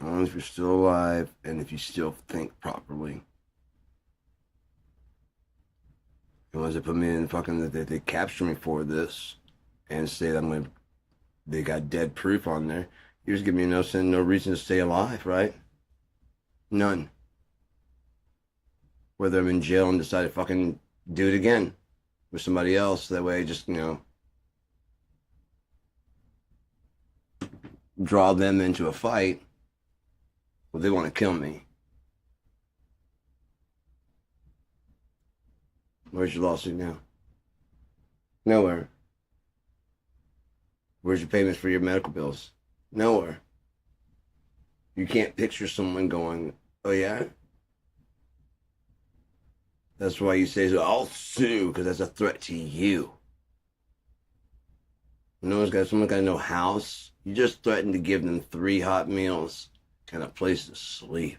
As long as you're still alive and if you still think properly. Unless they put me in fucking, they capture me for this and say that I'm gonna, they got dead proof on there. You just give me no reason to stay alive, right? None. whether I'm in jail and decide to fucking do it again with somebody else. That way, just, draw them into a fight. Well, they want to kill me. Where's your lawsuit now? Nowhere. Where's your payments for your medical bills? Nowhere. You can't picture someone going, oh yeah? That's why you say, so I'll sue, because that's a threat to you. Someone's got no house. You just threatened to give them 3 hot meals and a place to sleep.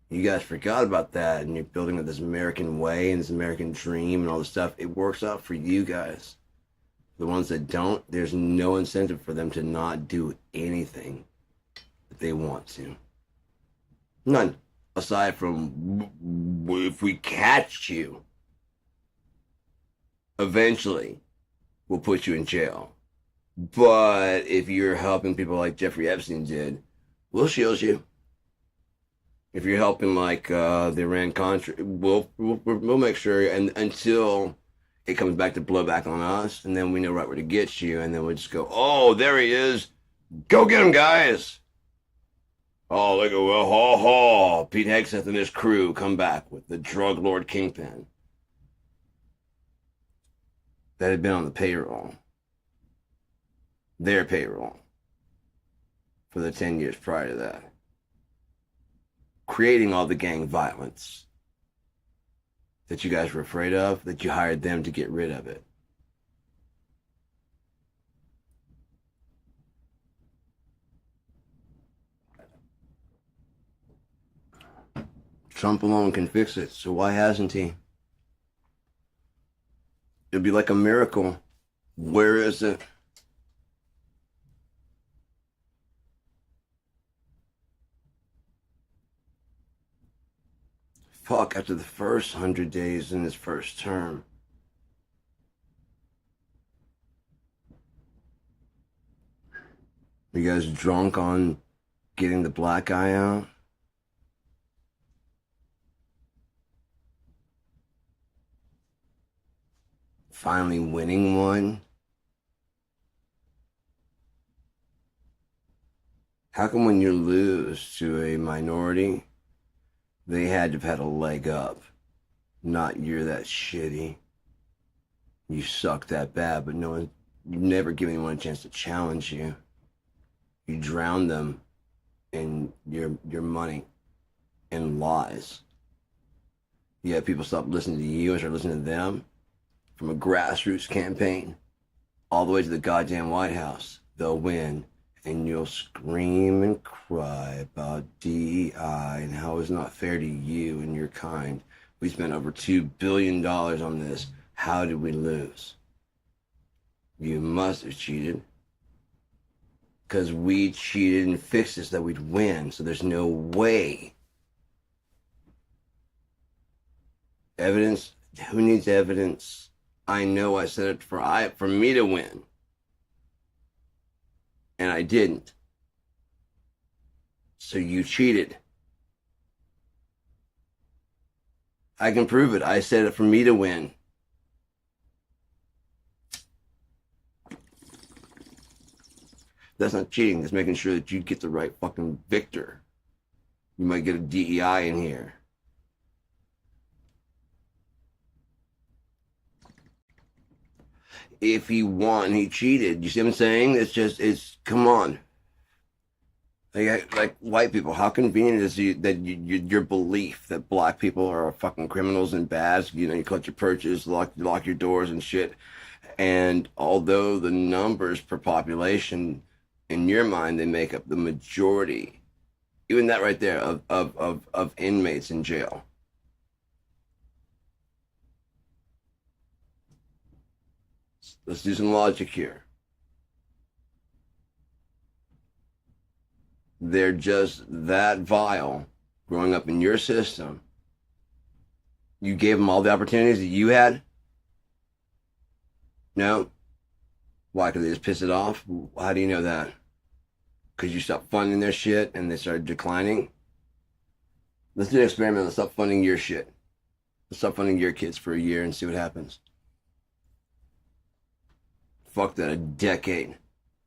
You guys forgot about that, and you're building up this American way and this American dream and all this stuff. It works out for you guys. The ones that don't, there's no incentive for them to not do anything that they want to. None. Aside from, if we catch you, eventually we'll put you in jail. But if you're helping people like Jeffrey Epstein did, we'll shield you. If you're helping like the Iran-Contra, we'll make sure, and until it comes back to blow back on us, and then we know right where to get you, and then we'll just go, oh, there he is. Go get him, guys. Oh, look at Pete Hegseth and his crew come back with the drug lord kingpin that had been on the payroll, their payroll, for the 10 years prior to that, creating all the gang violence that you guys were afraid of, that you hired them to get rid of it. Trump alone can fix it, so why hasn't he? It'd be like a miracle. Where is it? Fuck, after the first 100 days in his first term. You guys drunk on getting the black guy out? Finally winning one? How come when you lose to a minority, they had to have had a leg up? Not you're that shitty. You suck that bad, but no one, you've never given anyone a chance to challenge you. You drown them in your money and lies. Yeah, people stop listening to you and start listening to them. From a grassroots campaign all the way to the goddamn White House, they'll win, and you'll scream and cry about DEI and how it's not fair to you and your kind. We spent over $2 billion on this. How did we lose? You must have cheated. Because we cheated and fixed this that we'd win, so there's no way. Evidence? Who needs evidence? I know I said it for me to win. And I didn't. So you cheated. I can prove it. I said it for me to win. That's not cheating. That's making sure that you get the right fucking victor. You might get a DEI in here. If he won, he cheated. You see what I'm saying? Come on. Like white people, how convenient is your belief that black people are fucking criminals and bad? You collect your purchase, lock your doors and shit. And although the numbers per population, in your mind, they make up the majority, even that right there, of inmates in jail. Let's do some logic here. They're just that vile growing up in your system. You gave them all the opportunities that you had? No? Why? Because they just piss it off? How do you know that? Because you stopped funding their shit and they started declining? Let's do an experiment. Let's stop funding your shit. Let's stop funding your kids for a year and see what happens. Fuck that, a decade.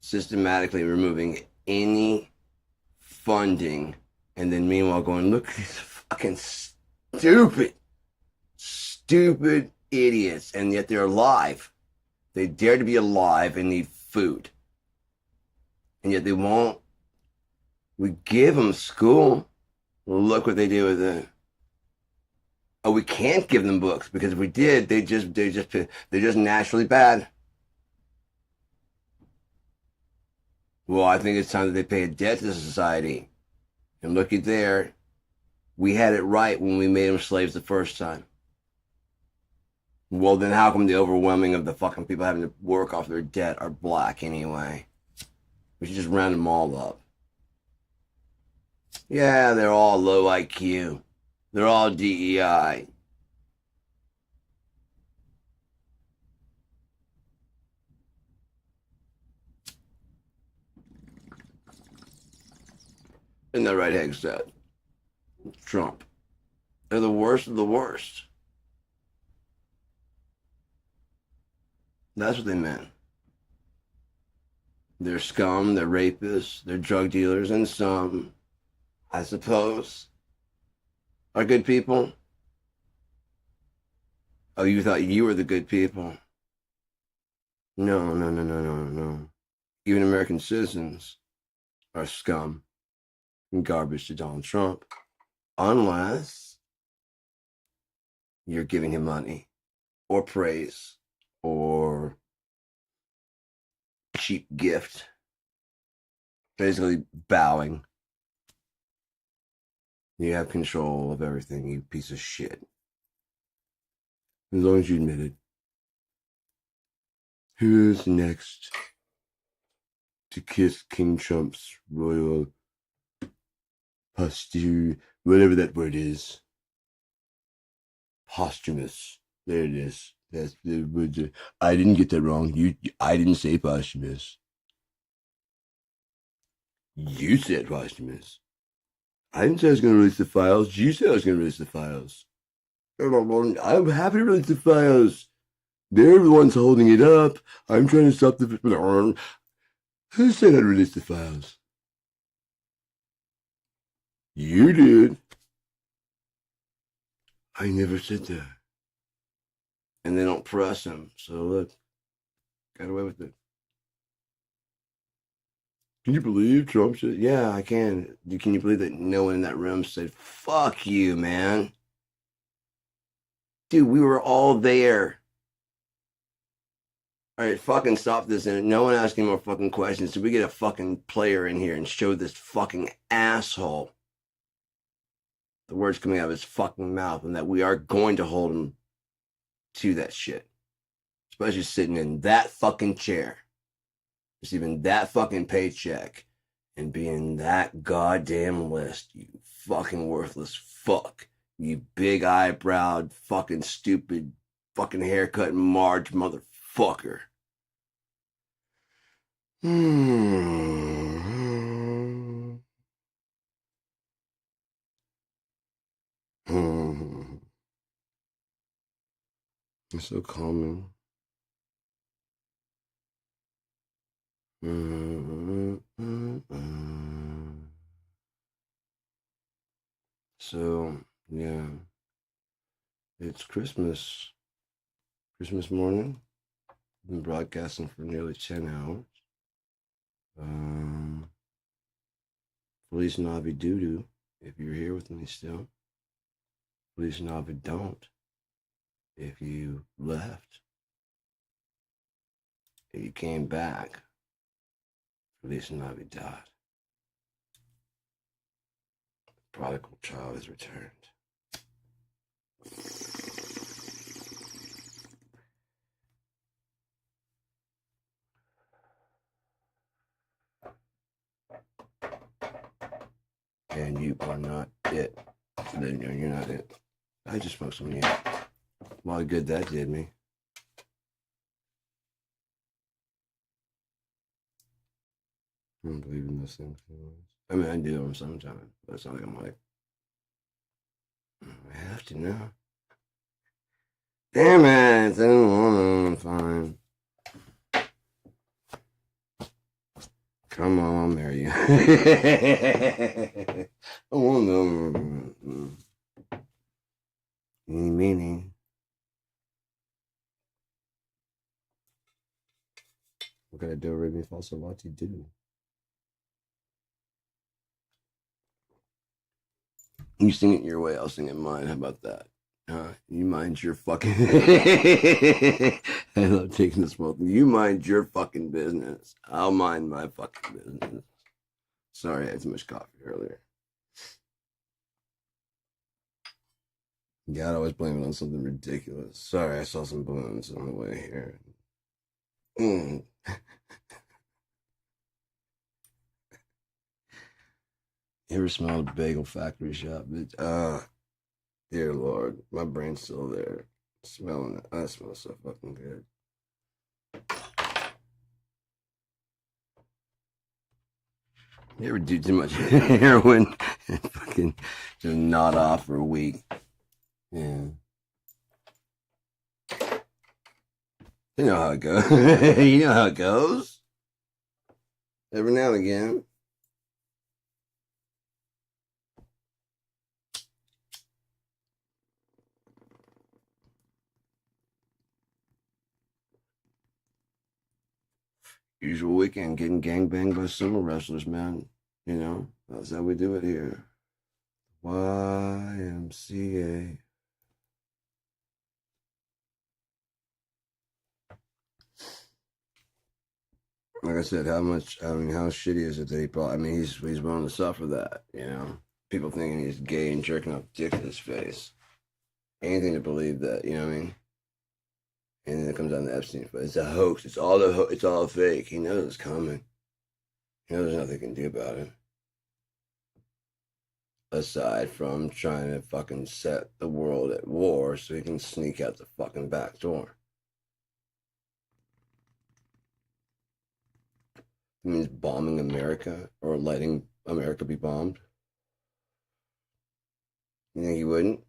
Systematically removing any funding, and then meanwhile going, look at these fucking stupid idiots, and yet they're alive. They dare to be alive and need food. And yet they won't. We give them school. Well, look what they do with it. Oh, we can't give them books because if we did, they're just naturally bad. Well, I think it's time that they pay a debt to society. And looky there, we had it right when we made them slaves the first time. Well, then how come the overwhelming of the fucking people having to work off their debt are black anyway? We should just round them all up. Yeah, they're all low IQ. They're all DEI. Isn't that right, Hegstad? Trump. They're the worst of the worst. That's what they meant. They're scum, they're rapists, they're drug dealers, and some, I suppose, are good people. Oh, you thought you were the good people? No. Even American citizens are scum and garbage to Donald Trump. Unless you're giving him money or praise or cheap gift. Basically bowing. You have control of everything, you piece of shit. As long as you admit it. Who's next to kiss King Trump's royal posture, whatever that word is? Posthumous. There it is. That's the word. I didn't get that wrong. I didn't say posthumous. You said posthumous. I didn't say I was going to release the files. You said I was going to release the files. I'm happy to release the files. They're the ones holding it up. I'm trying to stop the... Who said I'd release the files? You did. I never said that. And they don't press him. So look, got away with it. Can you believe Trump said? Yeah, I can. Can you believe that no one in that room said, fuck you, man? Dude, we were all there. All right, fucking stop this. And no one asking more fucking questions. So we get a fucking player in here and show this fucking asshole the words coming out of his fucking mouth and that we are going to hold him to that shit. Especially sitting in that fucking chair. Receiving that fucking paycheck. And being that goddamn list. You fucking worthless fuck. You big eyebrowed fucking stupid fucking haircut Marge motherfucker. It's so calming. So, yeah. It's Christmas. Christmas morning. I've been broadcasting for nearly 10 hours. Feliz Navidoo, if you're here with me still. Feliz Navidont, if you left. If you came back. Feliz Navidad. The prodigal child has returned. And you are not it. Then you're not it. I just smoked some weed. A lot of good that did me. I don't believe in those things. I mean, I do them sometimes, but it's not like I'm like I have to now. Damn it! I don't want to. Fine. Come on, I'll marry you. I want them. Eeny, meeny. What can I do? Re mi fa sol la ti do. You sing it your way, I'll sing it mine. How about that? You mind your fucking. I love taking this both. You mind your fucking business. I'll mind my fucking business. Sorry, I had too much coffee earlier. God, I always blame it on something ridiculous. Sorry, I saw some balloons on the way here. You ever smelled a bagel factory shop, bitch? Dear Lord, my brain's still there. Smelling it. That smells so fucking good. You ever do too much heroin and fucking just nod off for a week? Yeah. You know how it goes. You know how it goes. Every now and again. Usual weekend, getting gangbanged by sumo wrestlers, man. You know, that's how we do it here. YMCA. Like I said, how shitty is it that he probably, I mean, he's willing to suffer that, you know? People thinking he's gay and jerking off dick in his face. Anything to believe that, you know what I mean? And then it comes on the Epstein, but it's a hoax. It's all fake. He knows it's coming. He knows there's nothing he can do about it. Aside from trying to fucking set the world at war so he can sneak out the fucking back door. It means bombing America or letting America be bombed. You think he wouldn't?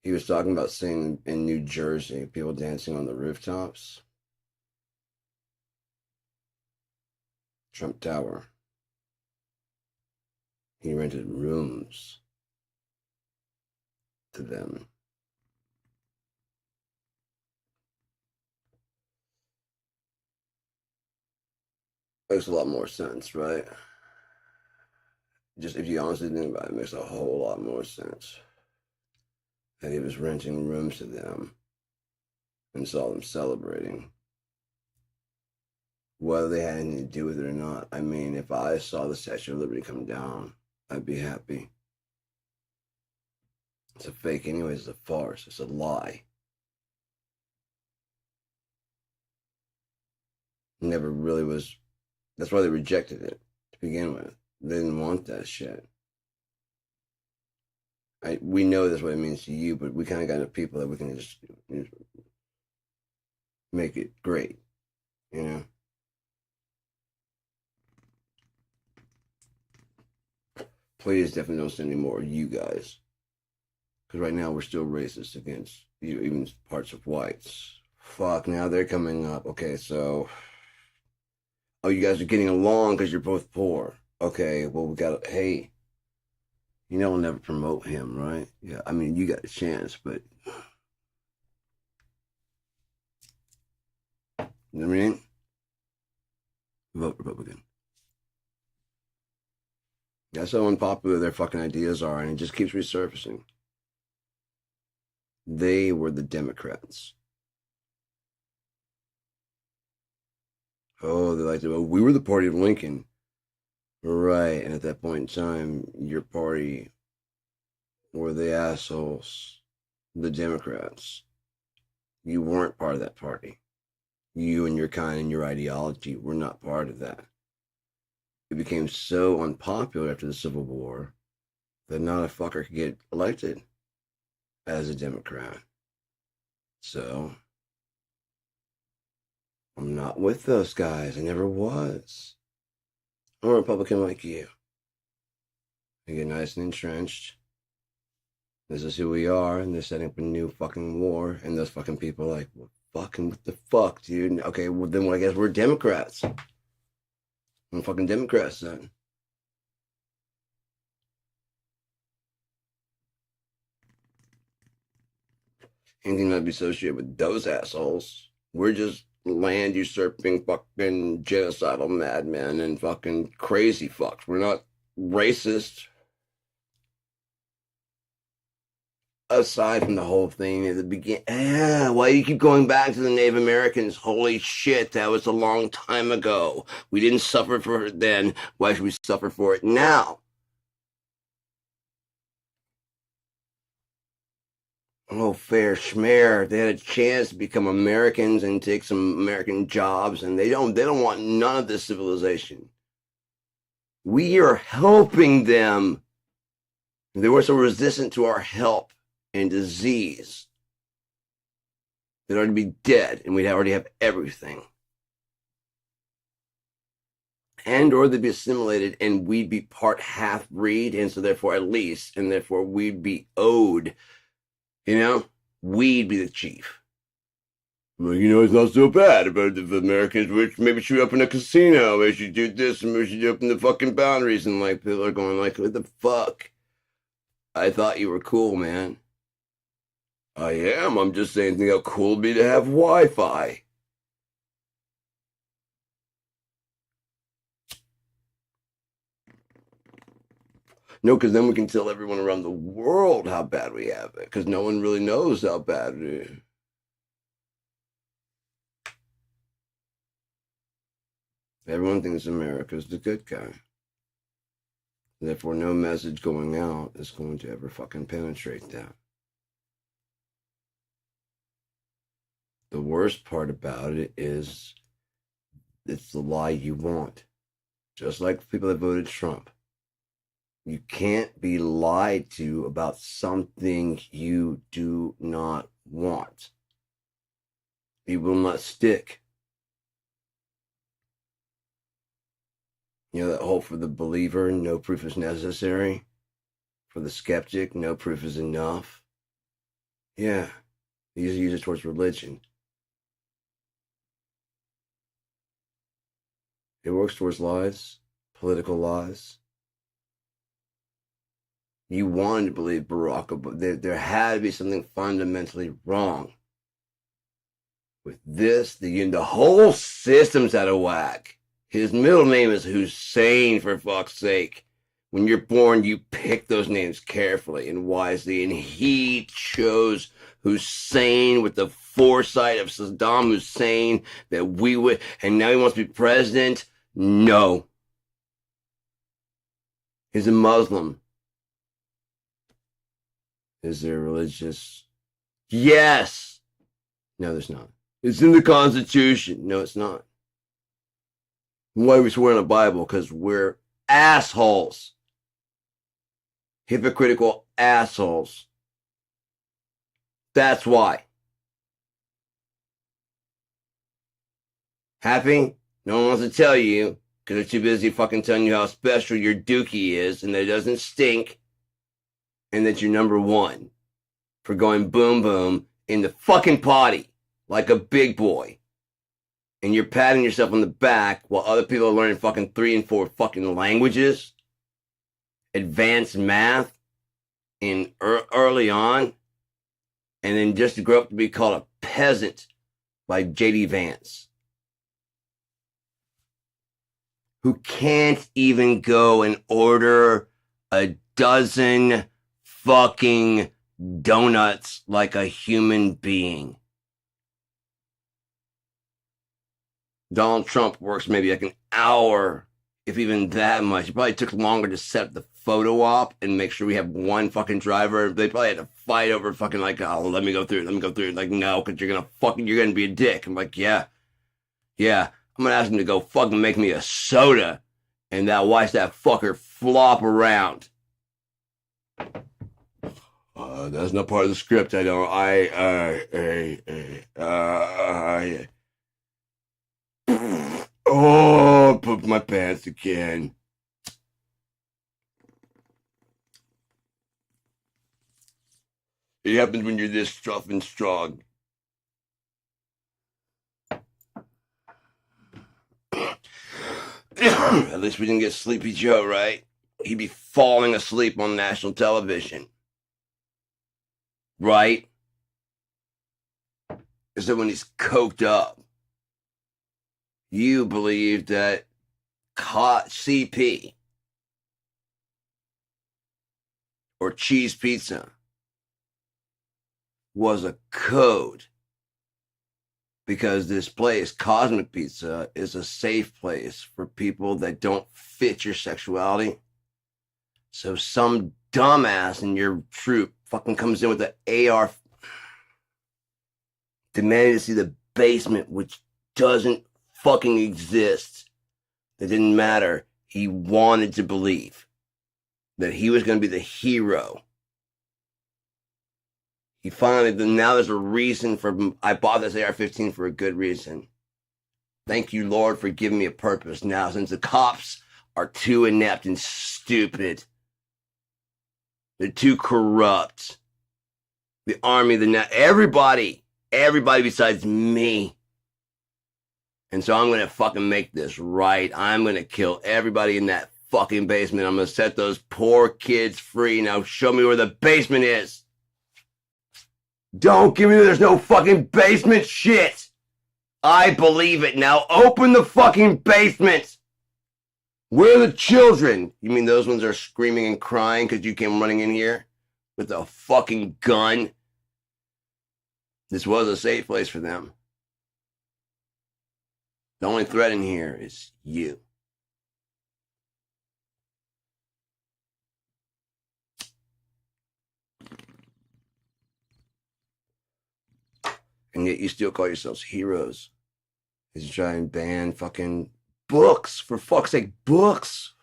He was talking about seeing in New Jersey people dancing on the rooftops. Trump Tower. He rented rooms to them. Makes a lot more sense, right? Just if you honestly think about it, it makes a whole lot more sense. That he was renting rooms to them and saw them celebrating. Whether they had anything to do with it or not. I mean, if I saw the Statue of Liberty come down, I'd be happy. It's a fake anyways, it's a farce, it's a lie. Never really was, that's why they rejected it to begin with. They didn't want that shit. We know that's what it means to you, but we kind of got enough people that we can just make it great, you know? Please definitely don't send any more of you guys. Because right now we're still racist against even parts of whites. Fuck, now they're coming up. Okay, so... Oh, you guys are getting along because you're both poor. Okay, well, we got to... Hey, you know we'll never promote him, right? Yeah, I mean, you got a chance, but... You know what I mean? Vote Republican. That's how unpopular their fucking ideas are, and it just keeps resurfacing. They were the Democrats. Oh, they like to, well, we were the party of Lincoln. Right, and at that point in time, your party were the assholes, the Democrats. You weren't part of that party. You and your kind and your ideology were not part of that. It became so unpopular after the Civil War that not a fucker could get elected as a Democrat. So, I'm not with those guys. I never was. I'm a Republican like you. I get nice and entrenched. This is who we are, and they're setting up a new fucking war, and those fucking people are like, well, fucking what the fuck, dude? Okay, well then I guess we're Democrats. I'm fucking Democrats then. Anything that'd be associated with those assholes. We're just land usurping fucking genocidal madmen and fucking crazy fucks. We're not racist. Aside from the whole thing at the beginning, why do you keep going back to the Native Americans? Holy shit, that was a long time ago. We didn't suffer for it then. Why should we suffer for it now? Oh, fair schmear. They had a chance to become Americans and take some American jobs, and they don't want none of this civilization. We are helping them. They were so resistant to our help and disease. They'd already be dead, and we'd already have everything. And or they'd be assimilated, and we'd be part half-breed, and so therefore at least, and therefore we'd be owed. You know, we'd be the chief. Well, you know, it's not so bad about the Americans, which maybe should open a casino, maybe should do this, and maybe should open the fucking boundaries, and like people are going like, what the fuck? I thought you were cool, man. I am. I'm just saying, think how cool it'd be to have Wi-Fi. No, because then we can tell everyone around the world how bad we have it, because no one really knows how bad it is. Everyone thinks America's the good guy. Therefore, no message going out is going to ever fucking penetrate that. The worst part about it is it's the lie you want. Just like people that voted Trump. You can't be lied to about something you do not want. It will not stick. You know that whole for the believer, no proof is necessary. For the skeptic, no proof is enough. Yeah, they usually use it towards religion. It works towards lies, political lies. You wanted to believe Barack Obama. There had to be something fundamentally wrong with this. The whole system's out of whack. His middle name is Hussein, for fuck's sake. When you're born, you pick those names carefully and wisely, and he chose Hussein with the foresight of Saddam Hussein that we would, and now he wants to be president? No. He's a Muslim. Is there religious? Yes. No, there's not. It's in the Constitution. No, it's not. Why are we swearing on the Bible? Because we're assholes. Hypocritical assholes. That's why. Happy? No one wants to tell you because they're too busy fucking telling you how special your dookie is and that it doesn't stink and that you're number one for going boom boom in the fucking potty like a big boy. And you're patting yourself on the back while other people are learning fucking 3 and 4 fucking languages, advanced math in early on, and then just to grow up to be called a peasant by J.D. Vance, who can't even go and order a dozen fucking donuts like a human being. Donald Trump works maybe like an hour, if even that much. It probably took longer to set up the photo op and make sure we have one fucking driver. They probably had to fight over fucking like, oh, let me go through. Like, no, because you're gonna be a dick. I'm like, yeah. I'm gonna ask him to go fucking make me a soda and watch that fucker flop around. That's not part of the script. I don't. Oh, pooped my pants again. It happens when you're this tough and strong. At least we didn't get Sleepy Joe, right? He'd be falling asleep on national television. Right? So when he's coked up, you believe that CP or cheese pizza was a code because this place, Cosmic Pizza, is a safe place for people that don't fit your sexuality. So some dumbass in your troop fucking comes in with the AR demanding to see the basement, which doesn't fucking exist. It didn't matter. He wanted to believe that he was going to be the hero. He finally, now there's a reason for, I bought this AR-15 for a good reason. Thank you, Lord, for giving me a purpose now, since the cops are too inept and stupid. They're too corrupt. The army, everybody besides me. And so I'm going to fucking make this right. I'm going to kill everybody in that fucking basement. I'm going to set those poor kids free. Now show me where the basement is. Don't give me there's no fucking basement shit. I believe it. Now open the fucking basement. Where are the children? You mean those ones are screaming and crying because you came running in here with a fucking gun? This was a safe place for them. The only threat in here is you. And yet you still call yourselves heroes. As you try and ban fucking books. For fuck's sake, books.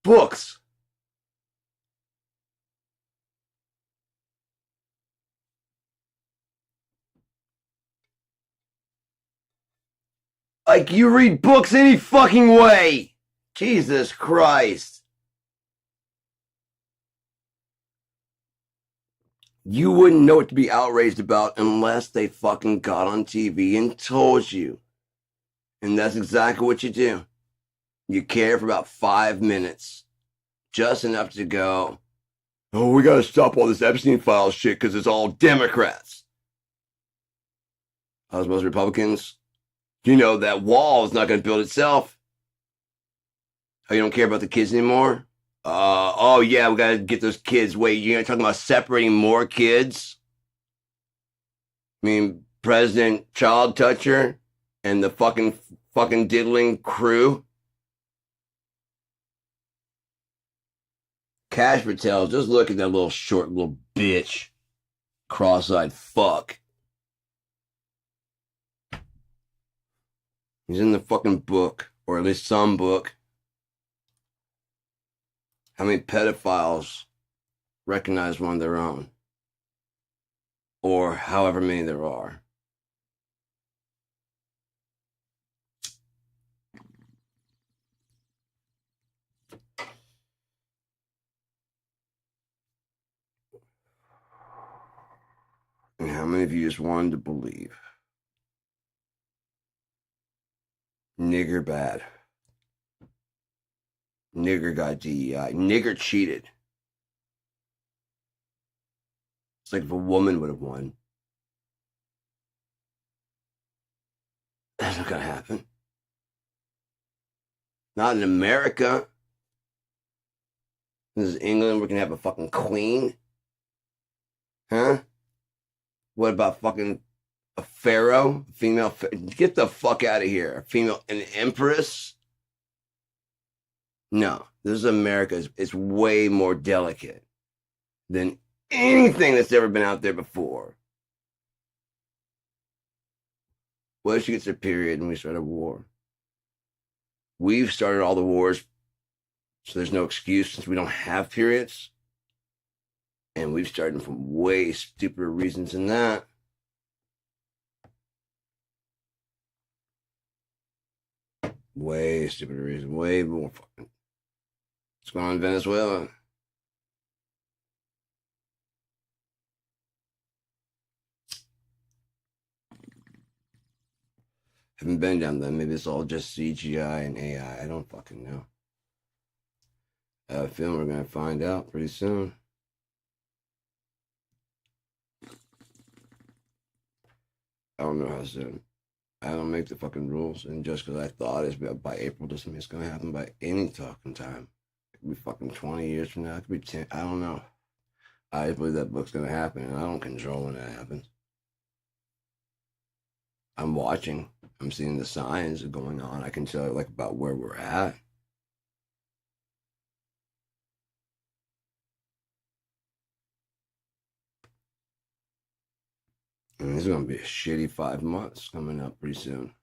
Books. Like, you read books any fucking way. Jesus Christ. You wouldn't know what to be outraged about unless they fucking got on TV and told you. And that's exactly what you do. You care for about 5 minutes. Just enough to go, oh, we gotta stop all this Epstein file shit because it's all Democrats. How's most Republicans? You know that wall is not going to build itself. Oh, you don't care about the kids anymore? Oh yeah, we got to get those kids. Wait, you're talking about separating more kids? I mean, President Child Toucher and the fucking diddling crew? Cash Patel, just look at that little short little bitch. Cross-eyed fuck. He's in the fucking book, or at least some book. How many pedophiles recognize one of their own? Or however many there are. And how many of you just wanted to believe? Nigger bad. Nigger got DEI. Nigger cheated. It's like if a woman would have won. That's not gonna happen. Not in America. This is England. We're gonna have a fucking queen. Huh? What about fucking a pharaoh? Female? Get the fuck out of here. An empress? No, this is America. It's way more delicate than anything that's ever been out there before. What if she gets her period and we start a war? We've started all the wars, so there's no excuse since we don't have periods. And we've started from way stupider reasons than that. Way stupider reasons. Way more fucking. What's going on in Venezuela? Haven't been down there. Maybe it's all just CGI and AI. I don't fucking know. I have a feeling we're gonna find out pretty soon. I don't know how soon. I don't make the fucking rules, and just because I thought it's by April doesn't mean it's gonna happen by any fucking time. It could be fucking 20 years from now. It could be 10. I don't know. I believe that book's gonna happen, and I don't control when that happens. I'm watching. I'm seeing the signs going on. I can tell like about where we're at. And it's gonna be a shitty 5 months coming up pretty soon.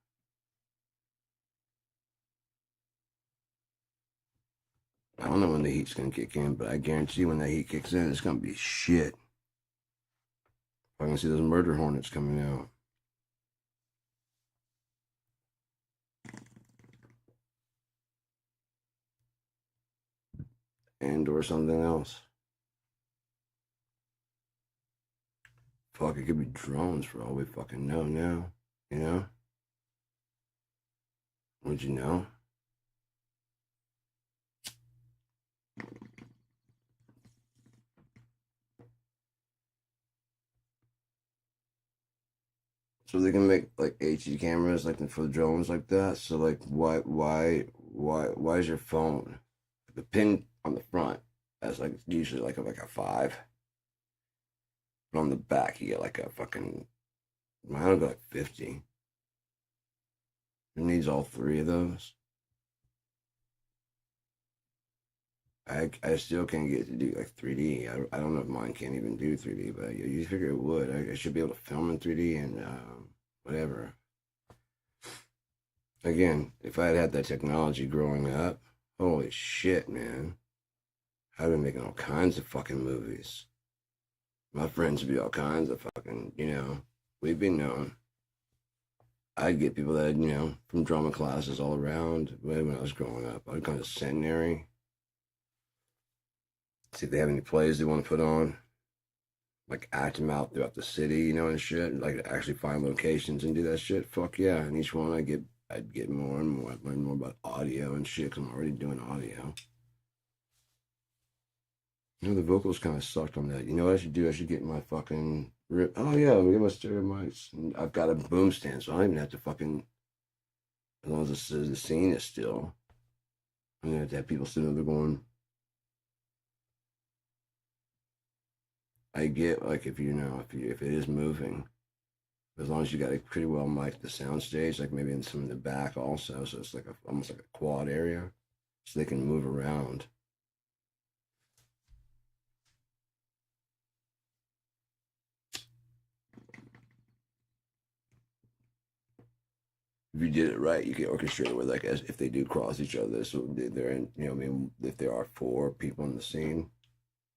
I don't know when the heat's gonna kick in, but I guarantee when that heat kicks in, it's gonna be shit. I'm gonna see those murder hornets coming out. And or something else. Fuck, it could be drones for all we fucking know now. You know? Would you know? So they can make like HD cameras like for the drones like that. So like why is your phone the pin on the front that's like usually like a 5, but on the back you get like a fucking mine will go like 50. It needs all 3 of those. I still can't get to do like 3D. I don't know if mine can't even do 3D, but you figure it would. I should be able to film in 3D and whatever. Again, if I had had that technology growing up, holy shit, man. I'd been making all kinds of fucking movies. My friends would be all kinds of fucking, we'd be known. I'd get people that, from drama classes all around when I was growing up. I'd kind of centenary. See if they have any plays they want to put on. Like act them out throughout the city, and shit. Like actually find locations and do that shit. Fuck yeah. And each one I'd get more and more. I'd learn more about audio and shit because I'm already doing audio. The vocals kind of sucked on that. You know what I should do? I should get my fucking rip. Oh yeah, let me get my stereo mics. And I've got a boom stand, so I don't even have to fucking. As long as the scene is still, I'm gonna have to have people sitting there going. I get like if it is moving, as long as you got it pretty well mic'd the sound stage, like maybe in some in the back also, so it's like almost like a quad area, so they can move around. If you did it right, you can orchestrate it with like as if they do cross each other. So they're in, if there are 4 people in the scene,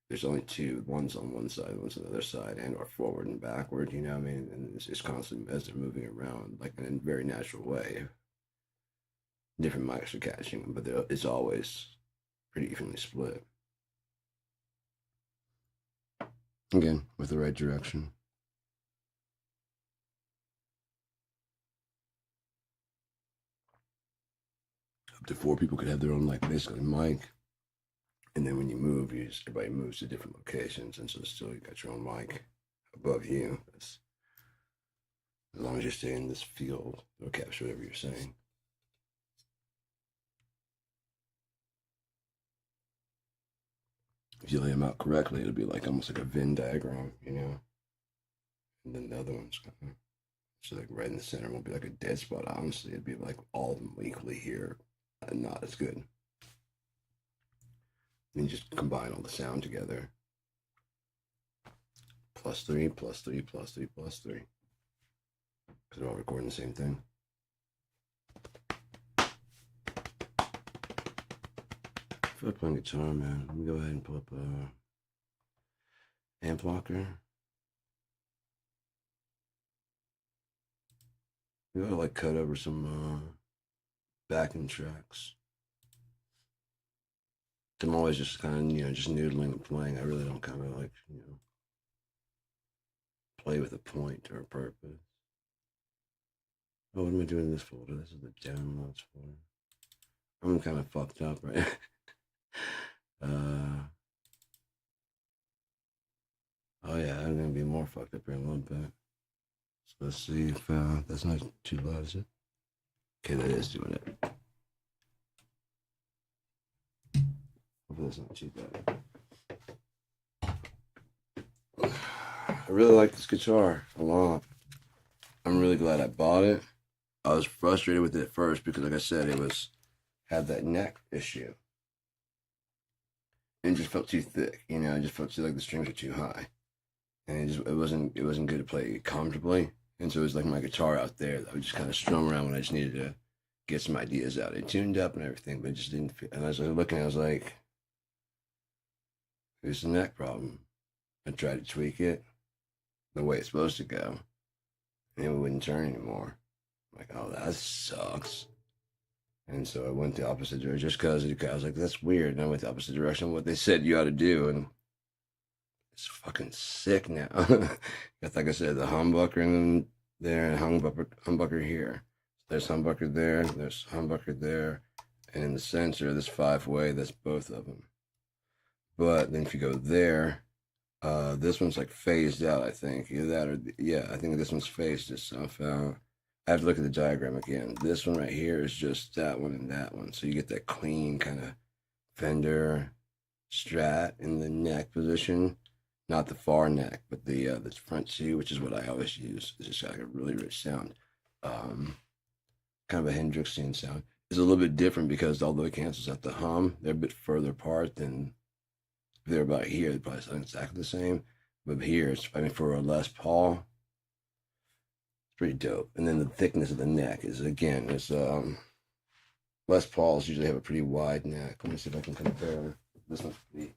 there's only 2. One's on one side, one's on the other side, and or forward and backward. And it's constant as they're moving around, like in a very natural way. Different mics are catching them, but it's always pretty evenly split. Again, with the right direction. Up to 4 people could have their own, like, basically mic. And then when you move, everybody moves to different locations. And so still you got your own mic above you. As long as you stay in this field, it'll capture whatever you're saying. If you lay them out correctly, it'll be like almost like a Venn diagram, And then the other one's kind of, so like right in the center won't be like a dead spot. Honestly, it'd be like all of them equally here and not as good. Then you just combine all the sound together. +3, +3, +3, +3. Because they're all recording the same thing. I feel like playing guitar, man. Let me go ahead and pull up amp blocker. We gotta like cut over some backing tracks. I'm always just kind of, just noodling and playing. I really don't kind of like, play with a point or a purpose. Oh, what am I doing in this folder? This is the downloads folder. I'm kind of fucked up, right? Oh yeah, I'm gonna be more fucked up here in a little bit. So let's see if that's not too loud, is it? Okay, that is doing it. Hopefully that's not too bad. I really like this guitar a lot. I'm really glad I bought it. I was frustrated with it at first because, like I said, it had that neck issue. And it just felt too thick, you know. It just felt like the strings were too high, and it wasn't good to play comfortably. And so it was like my guitar out there that I would just kind of strum around when I just needed to get some ideas out. It tuned up and everything, but it just didn't fit. And I was looking, I was like, "Here's the neck problem." I tried to tweak it the way it's supposed to go, and it wouldn't turn anymore. I'm like, oh, that sucks. And so I went the opposite direction just because I was like, that's weird. And I went the opposite direction of what they said you ought to do. And it's fucking sick now. Like I said, the humbucker in there and humbucker here. There's humbucker there, there's humbucker there. And in the sensor, this 5-way, that's both of them. But then if you go there, this one's like phased out, I think. Either that or, yeah, I think this one's phased just somehow. I have to look at the diagram again. This one right here is just that one and that one. So you get that clean kind of Fender Strat in the neck position. Not the far neck, but the front two, which is what I always use. It's just got like a really rich sound. Kind of a Hendrixian sound. It's a little bit different because although it cancels out the hum, they're a bit further apart than they're about here. They probably sound exactly the same. But here, it's, I mean, for a Les Paul, pretty dope. And then the thickness of the neck is, again, it's Les Pauls usually have a pretty wide neck. Let me see if I can compare. This one's pretty.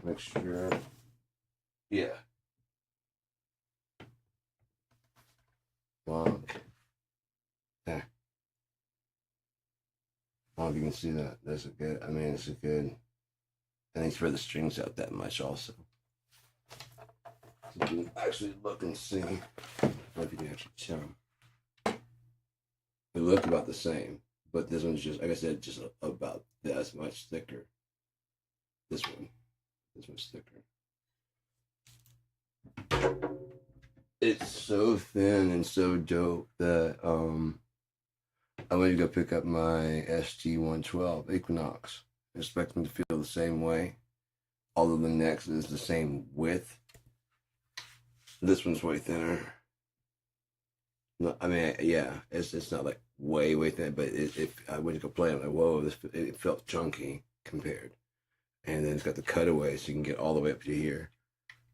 Make sure. Yeah. Long. There. I don't know if you can see that. That's a good. I mean, it's a good. And they spread the strings out that much also. So you can actually look and see. I don't know if you can actually tell. They look about the same, but this one's just, like I said, just about that much thicker. This one's thicker. It's so thin and so dope that I went to go pick up my ST-112 Equinox, expecting to feel the same way, although the neck is the same width. This one's way thinner. No, I mean, yeah, it's not like way thin, but I went to go play it, I'm like, whoa, it felt chunky compared. And then it's got the cutaway, so you can get all the way up to here.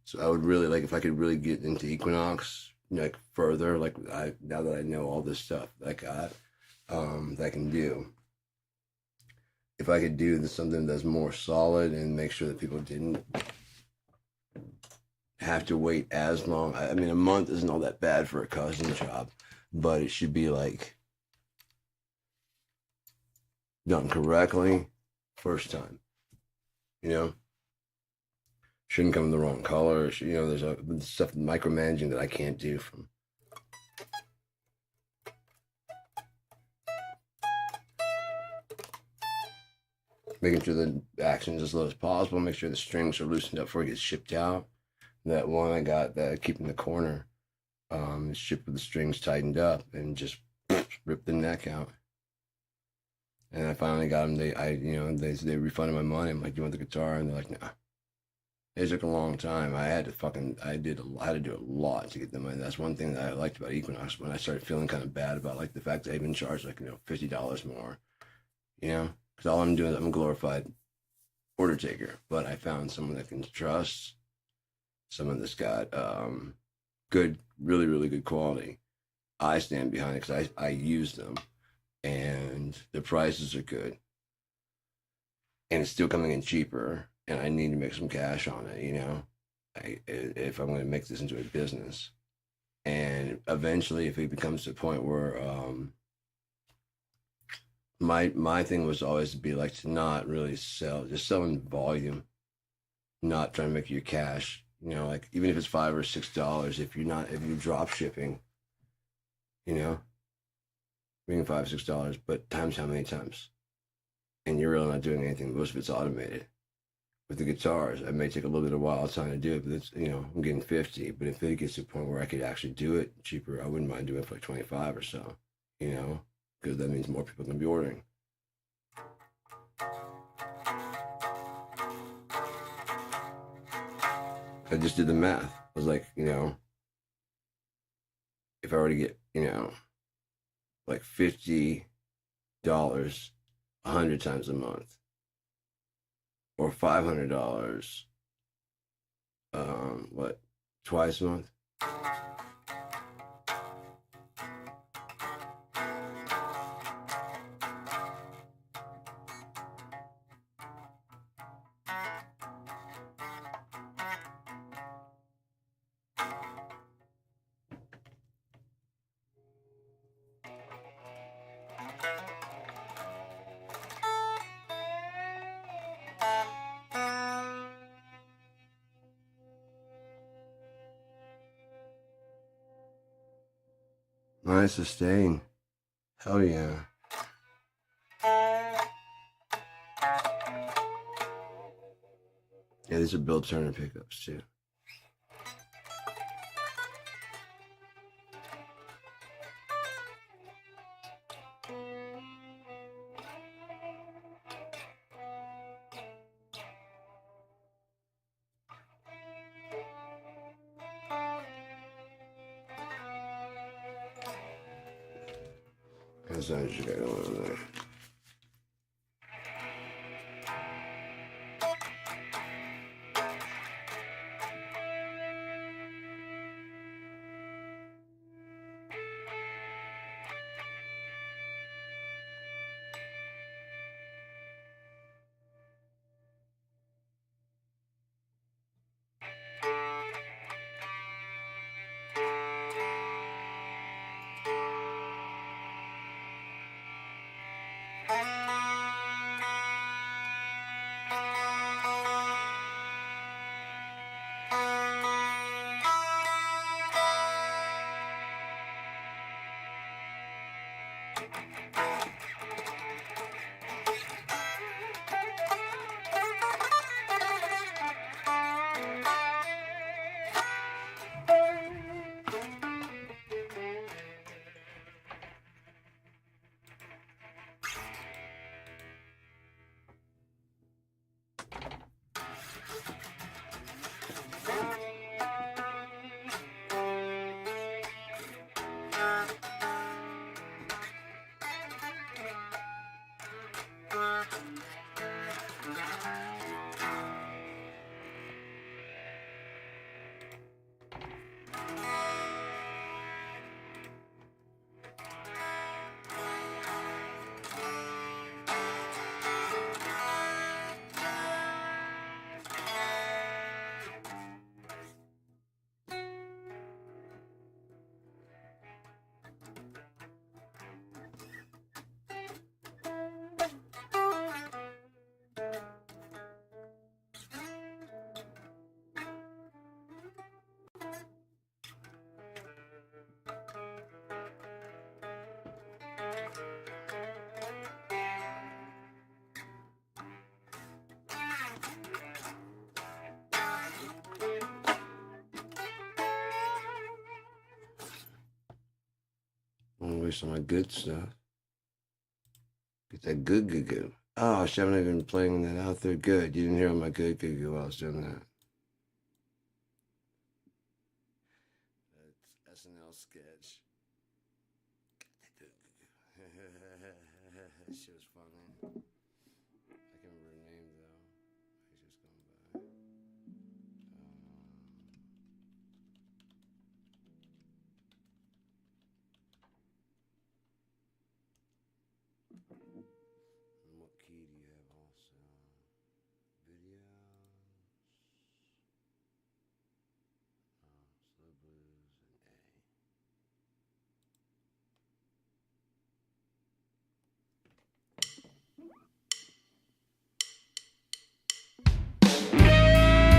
So I would really like if I could really get into Equinox, like further, like now that I know all this stuff that I got, that I can do. If I could do something that's more solid and make sure that people didn't have to wait as long. I mean, a month isn't all that bad for a custom job, but it should be like done correctly first time. You know, shouldn't come in the wrong color. You know, there's stuff micromanaging that I can't do from. Making sure the action is as low as possible. Make sure the strings are loosened up before it gets shipped out. That one I got that keeping the corner, shipped with the strings tightened up and just ripped the neck out. And I finally got them. They refunded my money. I'm like, "You want the guitar?" And they're like, "Nah." It took a long time. I had to do a lot to get them in. That's one thing that I liked about Equinox when I started feeling kind of bad about like the fact that I even charged like $50 more. You know, because all I'm doing is I'm a glorified order taker. But I found someone that can trust, someone that's got good, really, really good quality. I stand behind it because I use them. And the prices are good, and it's still coming in cheaper, and I need to make some cash on it, you know, if I'm going to make this into a business. And eventually, if it becomes to a point where my thing was always to be like to not really sell, just sell in volume, not trying to make your cash. You know, like even if it's $5 or $6, if you drop shipping, you know, making $5, $6, but times how many times, and you're really not doing anything. Most of it's automated. With the guitars, it may take a little bit of a while time to do it, but it's, you know, I'm getting 50. But if it gets to a point where I could actually do it cheaper, I wouldn't mind doing it for like 25 or so, you know, because that means more people can be ordering. I just did the math. I was like, you know, if I were to get, you know, like $50 100 times a month, or $500, twice a month? Nice sustain. Hell yeah. Yeah, these are Bill Turner pickups too. That's what you got over there. I'm wasting my good stuff. Get that good. Oh, shit, I'm not even playing that out there. Good. You didn't hear my good while I was doing that. That's SNL sketch. That shit was funny. I can't remember her name though. He's just going by. And what key do you have also? Videos. Slow blues and A.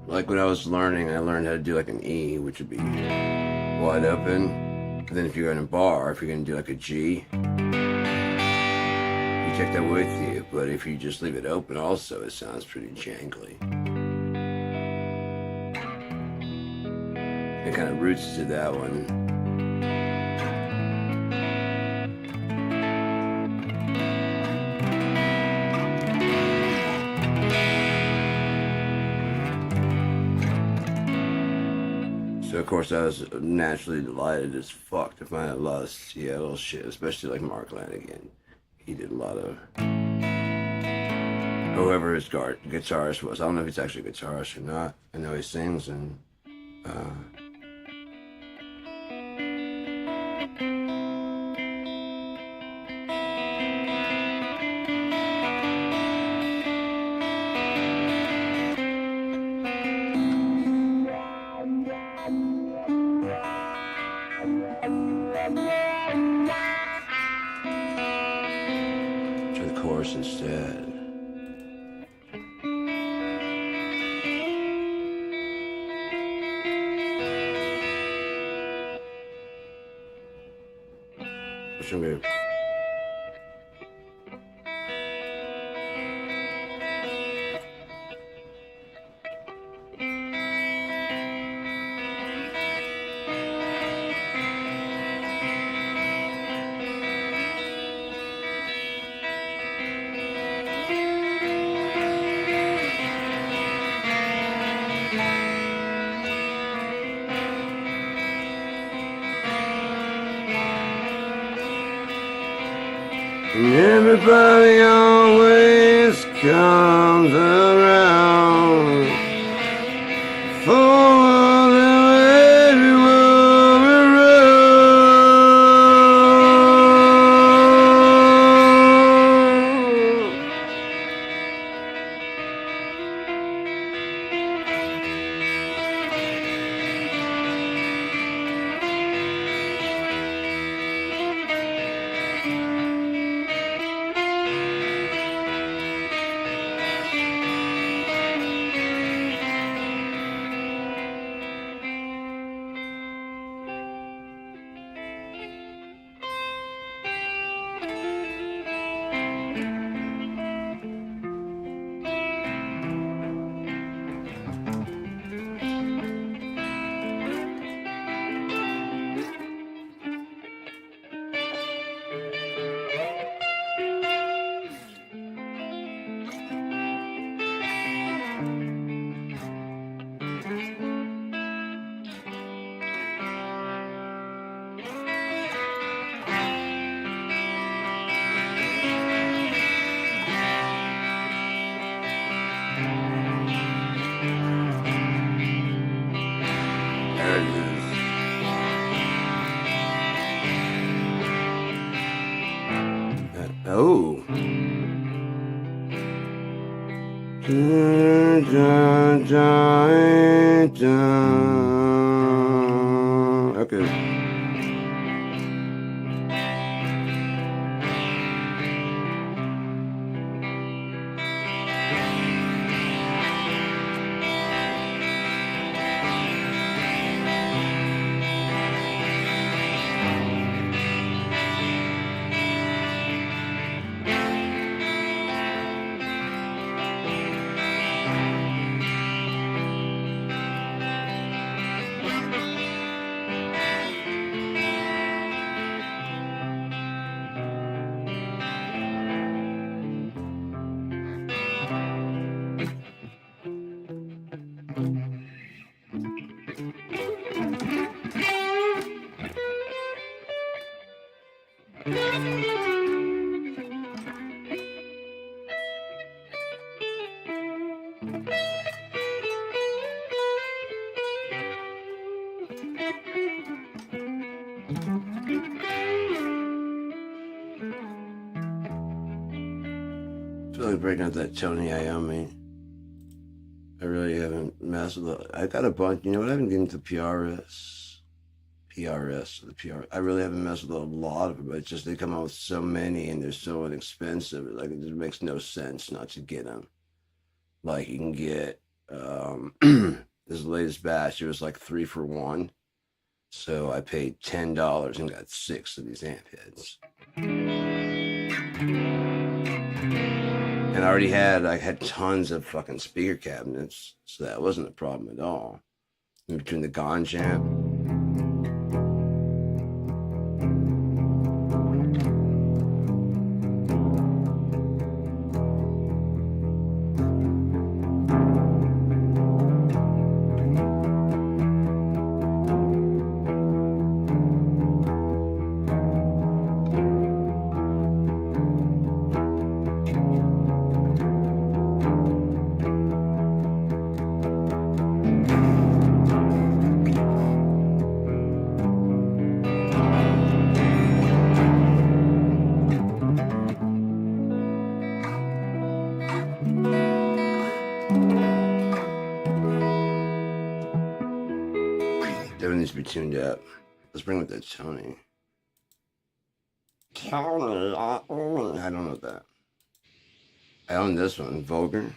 Like when I was learning, I learned how to do like an E, which would be wide open. And then if you're in a bar, if you're going to do like a G, you take that with you. But if you just leave it open also, it sounds pretty jangly. It kind of roots to that one. So of course I was naturally delighted as fuck to find out a lot of Seattle shit, especially like Mark Lanigan. He did a lot of whoever his guitarist was. I don't know if he's actually a guitarist or not. I know he sings and try the chorus instead. Which I'm gonna And everybody always comes around for them everyone around. There it is. Oh. Dun, dun, dun, dun. Okay. It's really breaking up that Tony Iommi. I really haven't messed with it. I got a bunch, you know what, I haven't given to the PR. I really haven't messed with a lot of them, but it's just they come out with so many and they're so inexpensive. Like, it just makes no sense not to get them. Like, you can get this latest batch, it was like 3 for 1. So I paid $10 and got 6 of these amp heads. And I had tons of fucking speaker cabinets, so that wasn't a problem at all. In between the Ganj amp. Everything needs to be tuned up. Let's bring with that Tony. Tony, I don't know that. I own this one, Vulgar.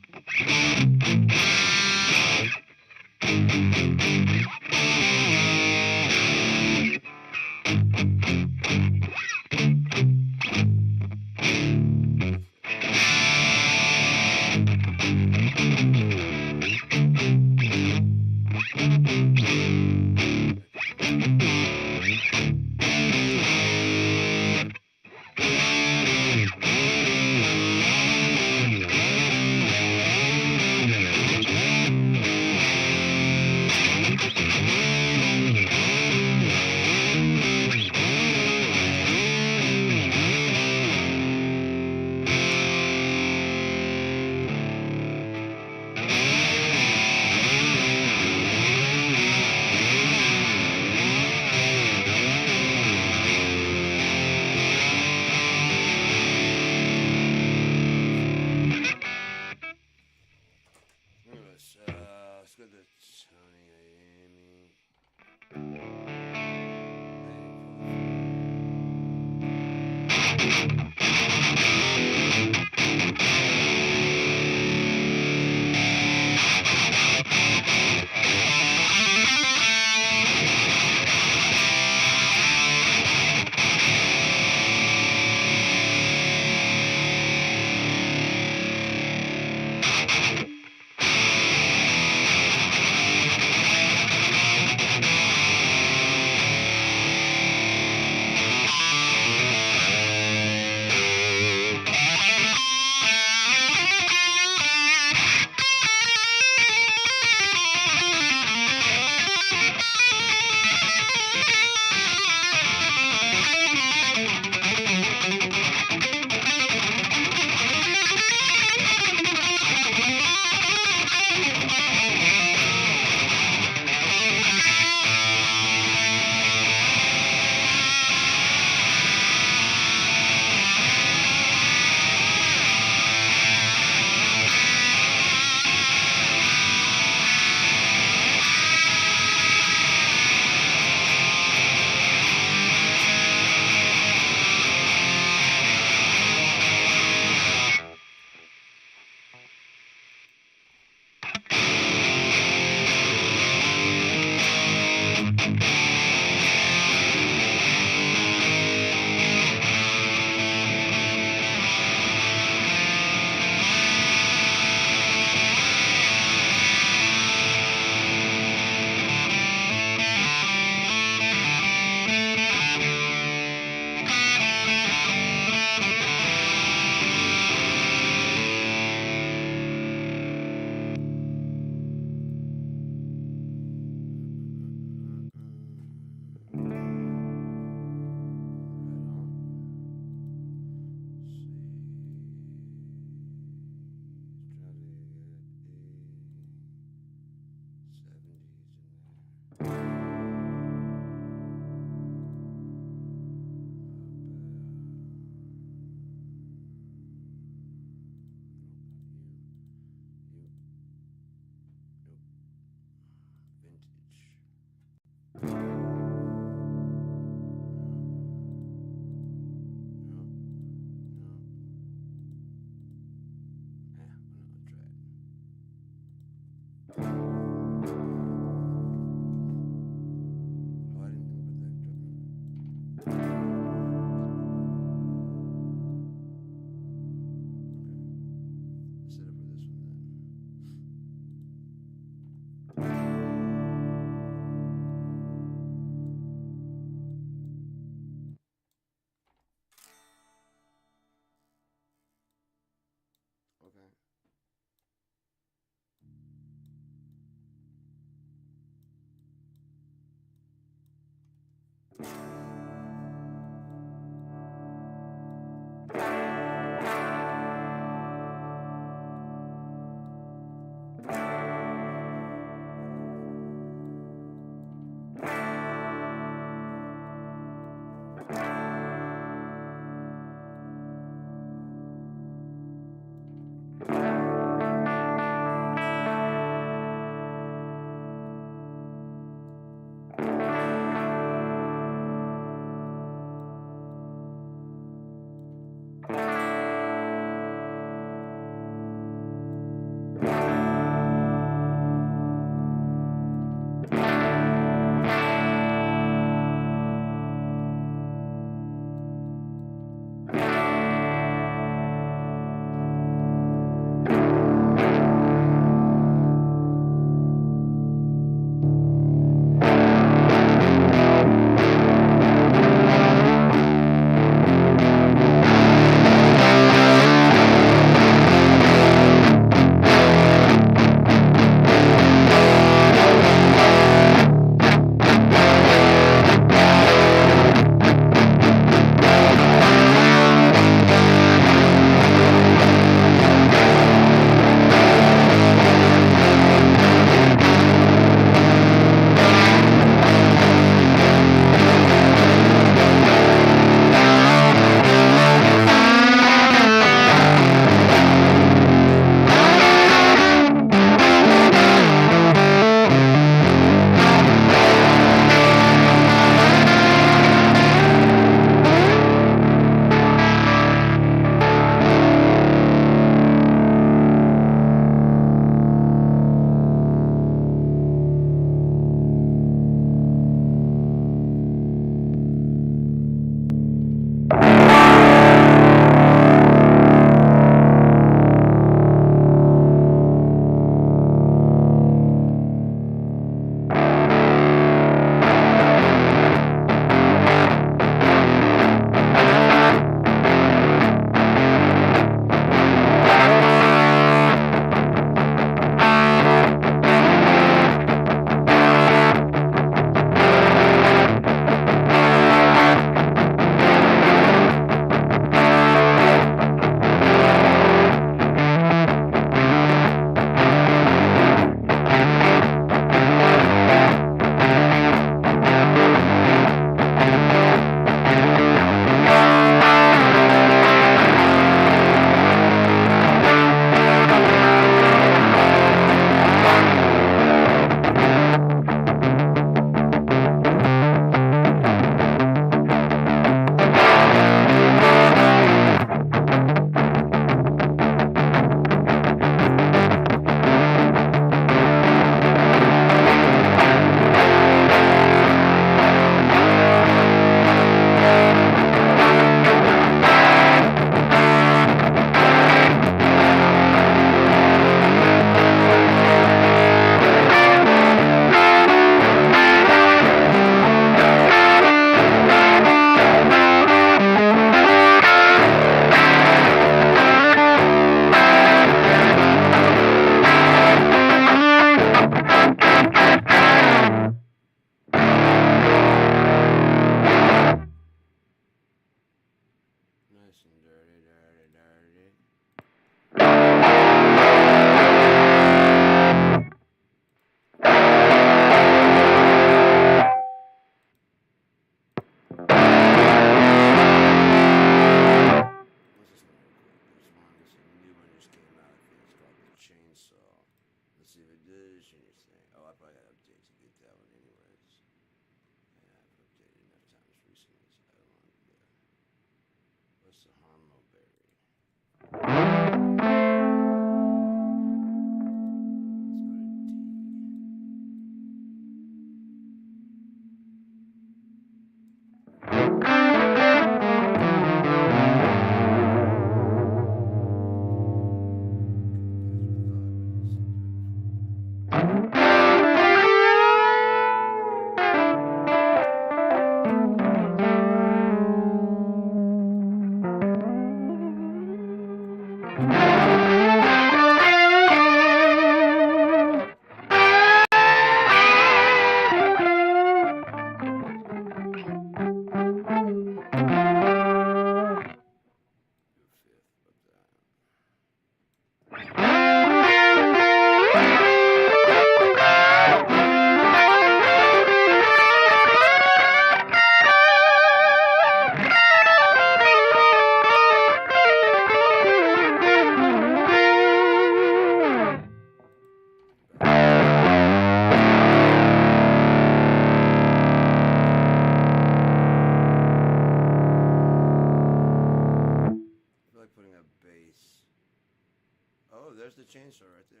the chainsaw right there.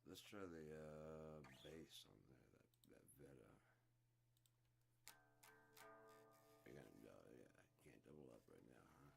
Let's try the bass on there, that Veta. You're gonna, yeah, can't double up right now, huh?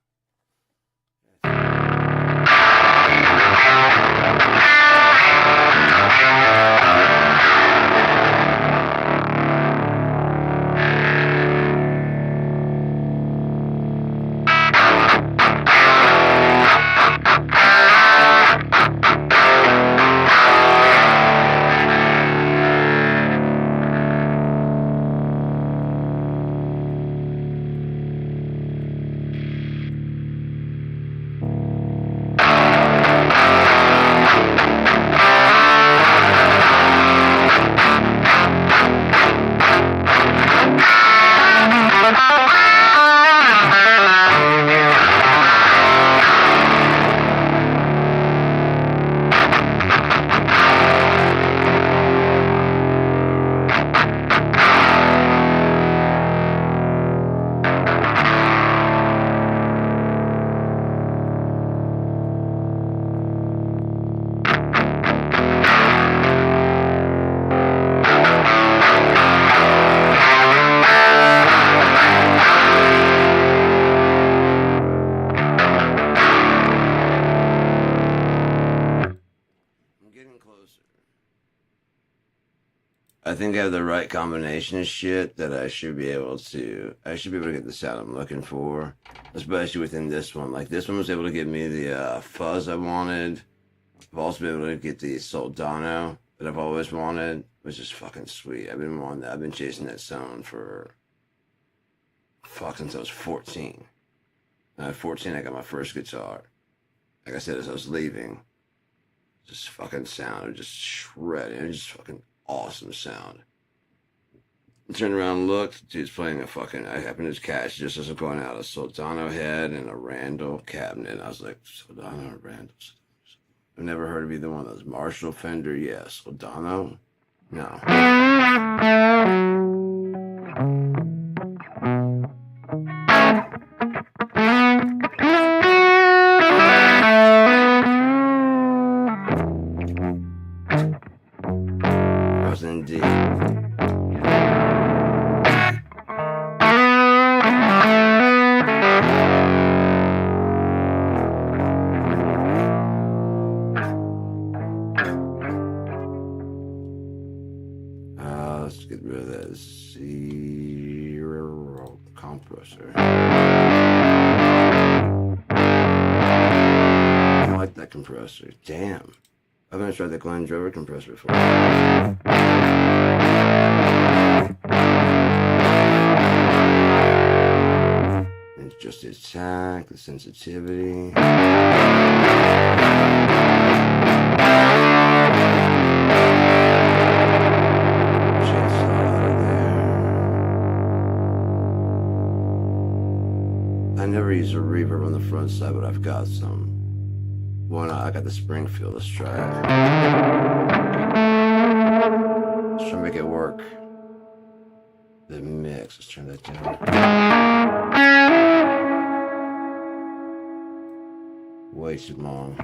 I think I have the right combination of shit that I should be able to get the sound I'm looking for, especially within this one. Like this one was able to give me the fuzz I wanted. I've also been able to get the Soldano that I've always wanted, which is fucking sweet. I've been wanting that. I've been chasing that sound for since I was 14. At 14, I got my first guitar. Like I said, as I was leaving, just fucking sound, just shredding, just fucking awesome sound. I turned around and looked, dude's playing I happened to catch just as I'm going out a Soldano head and a Randall cabinet. I was like, Soldano or Randall? I've never heard of either one of those. Marshall, Fender, yes. Soldano? No. Indeed. Let's get rid of that zero compressor. I like that compressor. Damn. I've never tried the Glenn Drover compressor before. It's just the attack, the sensitivity. I never never use a reverb on the front side, but I've got some. Why not? I got the Springfield. Let's try it. Let's try to make it work. The mix. Let's turn that down. Way too long.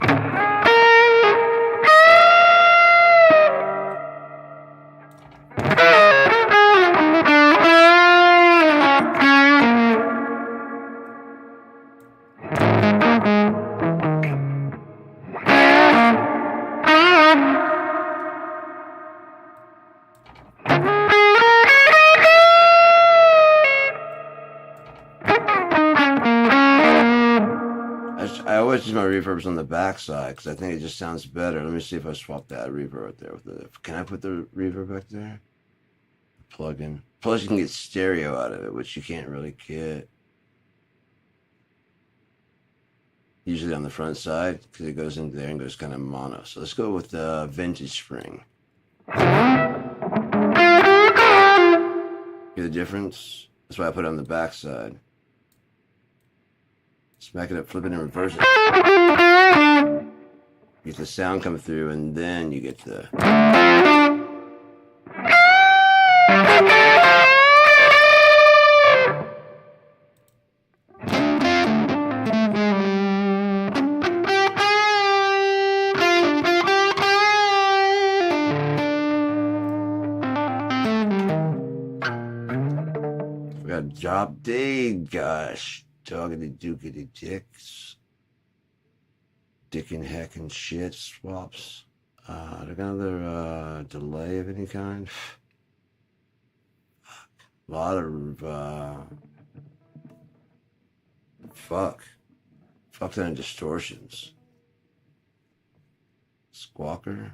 I always use my reverbs on the back side because I think it just sounds better. Let me see if I swap that reverb right there with the. Can I put the reverb back there? Plug in. Plus, you can get stereo out of it, which you can't really get usually on the front side because it goes into there and goes kind of mono. So let's go with the vintage spring. Hear the difference? That's why I put it on the back side. Smack it up, flip it, and reverse it. You get the sound come through, and then you get the. We got Job Day, gosh. Doggity dookity dicks. Dick and heck and shit swaps. Do I got another delay of any kind? A lot of fuck that and distortions. Squawker.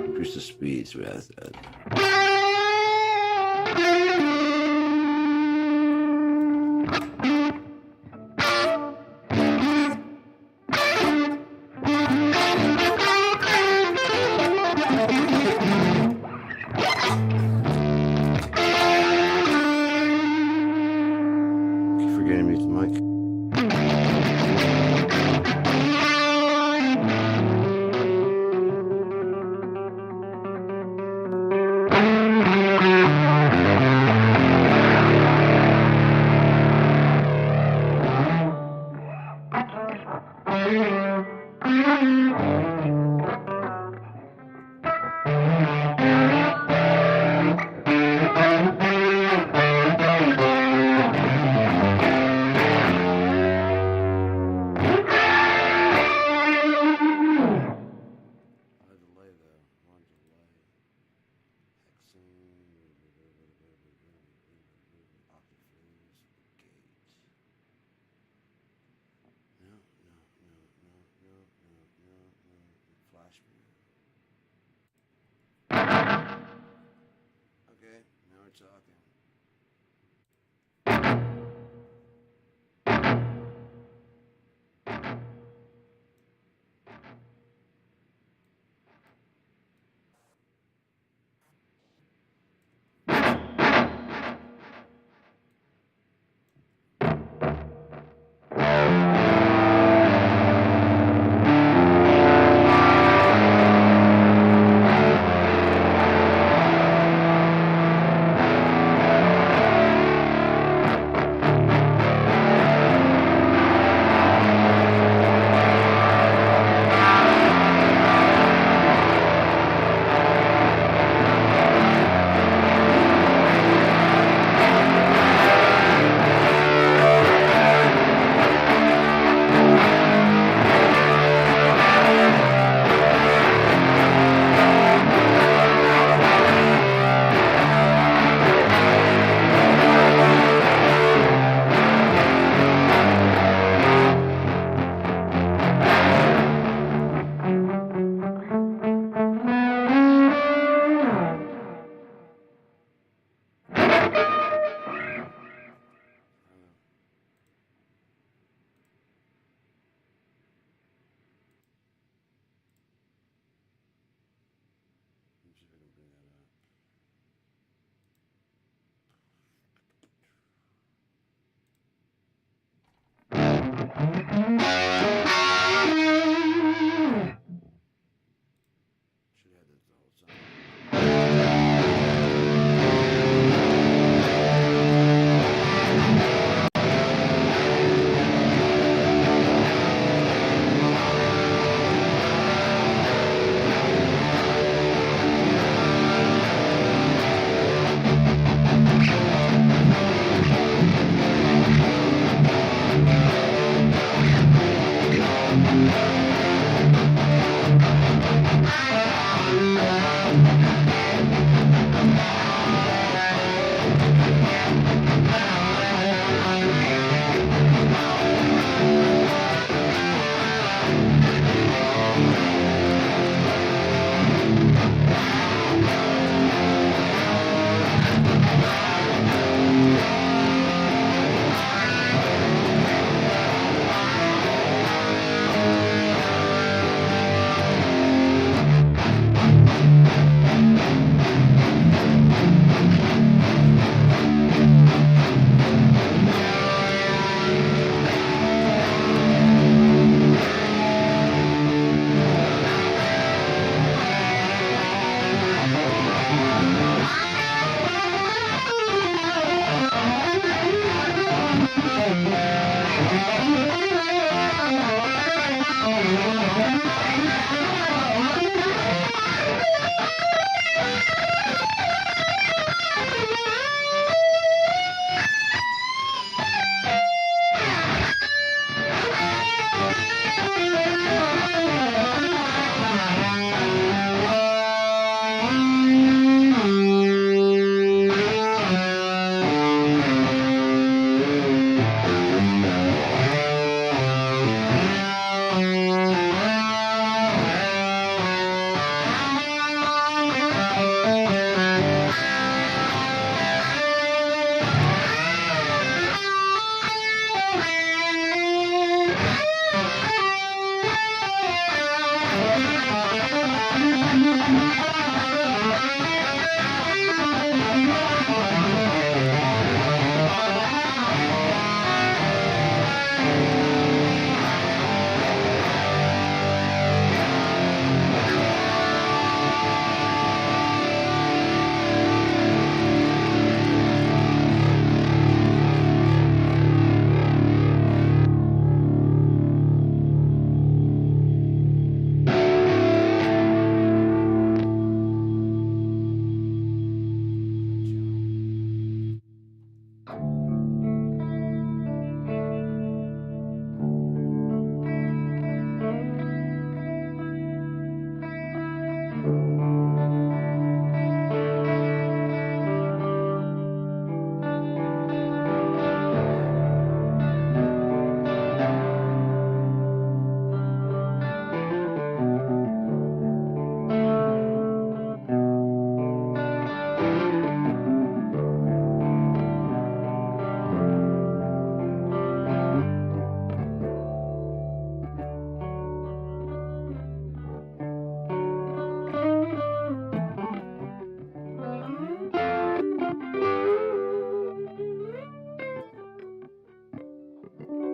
Increase the speed so we have that. Keep forgetting to mute the mic. Okay, now we're talking.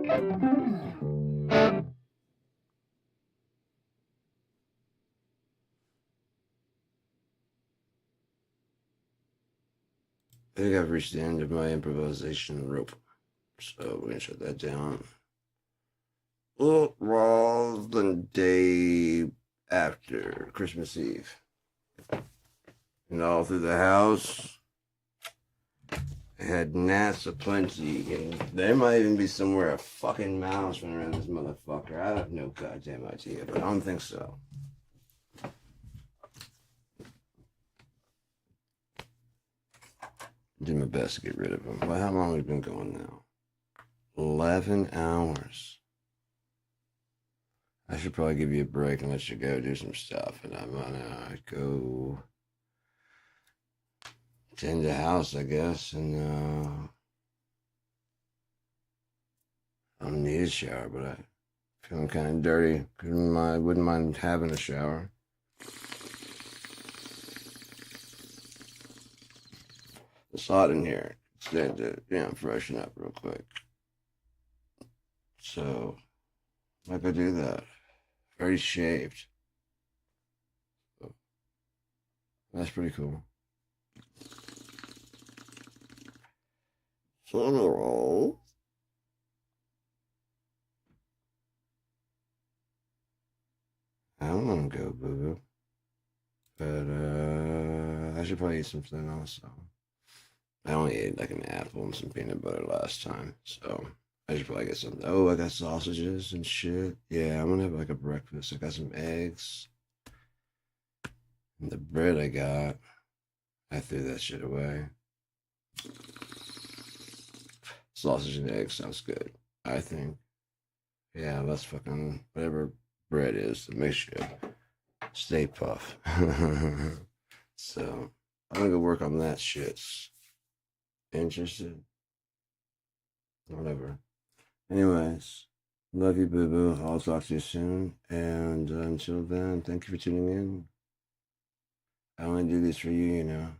I think I've reached the end of my improvisation rope, so we're gonna shut that down. It was the day after Christmas Eve, and all through the house, I had gnats aplenty, and there might even be somewhere a fucking mouse running around this motherfucker. I have no goddamn idea, but I don't think so. Did my best to get rid of them. Well, how long have we been going now? 11 hours. I should probably give you a break and let you go do some stuff. And I'm gonna go tend the house, I guess. And I don't need a shower, but I'm feeling kind of dirty. Wouldn't mind having a shower. It's hot in here. It's time to freshen up real quick. So, I could do that. Already shaved. So, that's pretty cool. So, I don't want to go, boo-boo. But, I should probably eat something also. I only ate like an apple and some peanut butter last time, so I should probably get something. Oh, I got sausages and shit. Yeah, I'm gonna have like a breakfast. I got some eggs. And the bread I threw that shit away. Sausage and eggs sounds good, I think. Yeah, let's fucking, whatever bread is, the mixture. Stay Puff. So, I'm gonna go work on that shit. Interested? Whatever. Anyways, love you, boo boo. I'll talk to you soon. And until then, thank you for tuning in. I only do this for you, you know.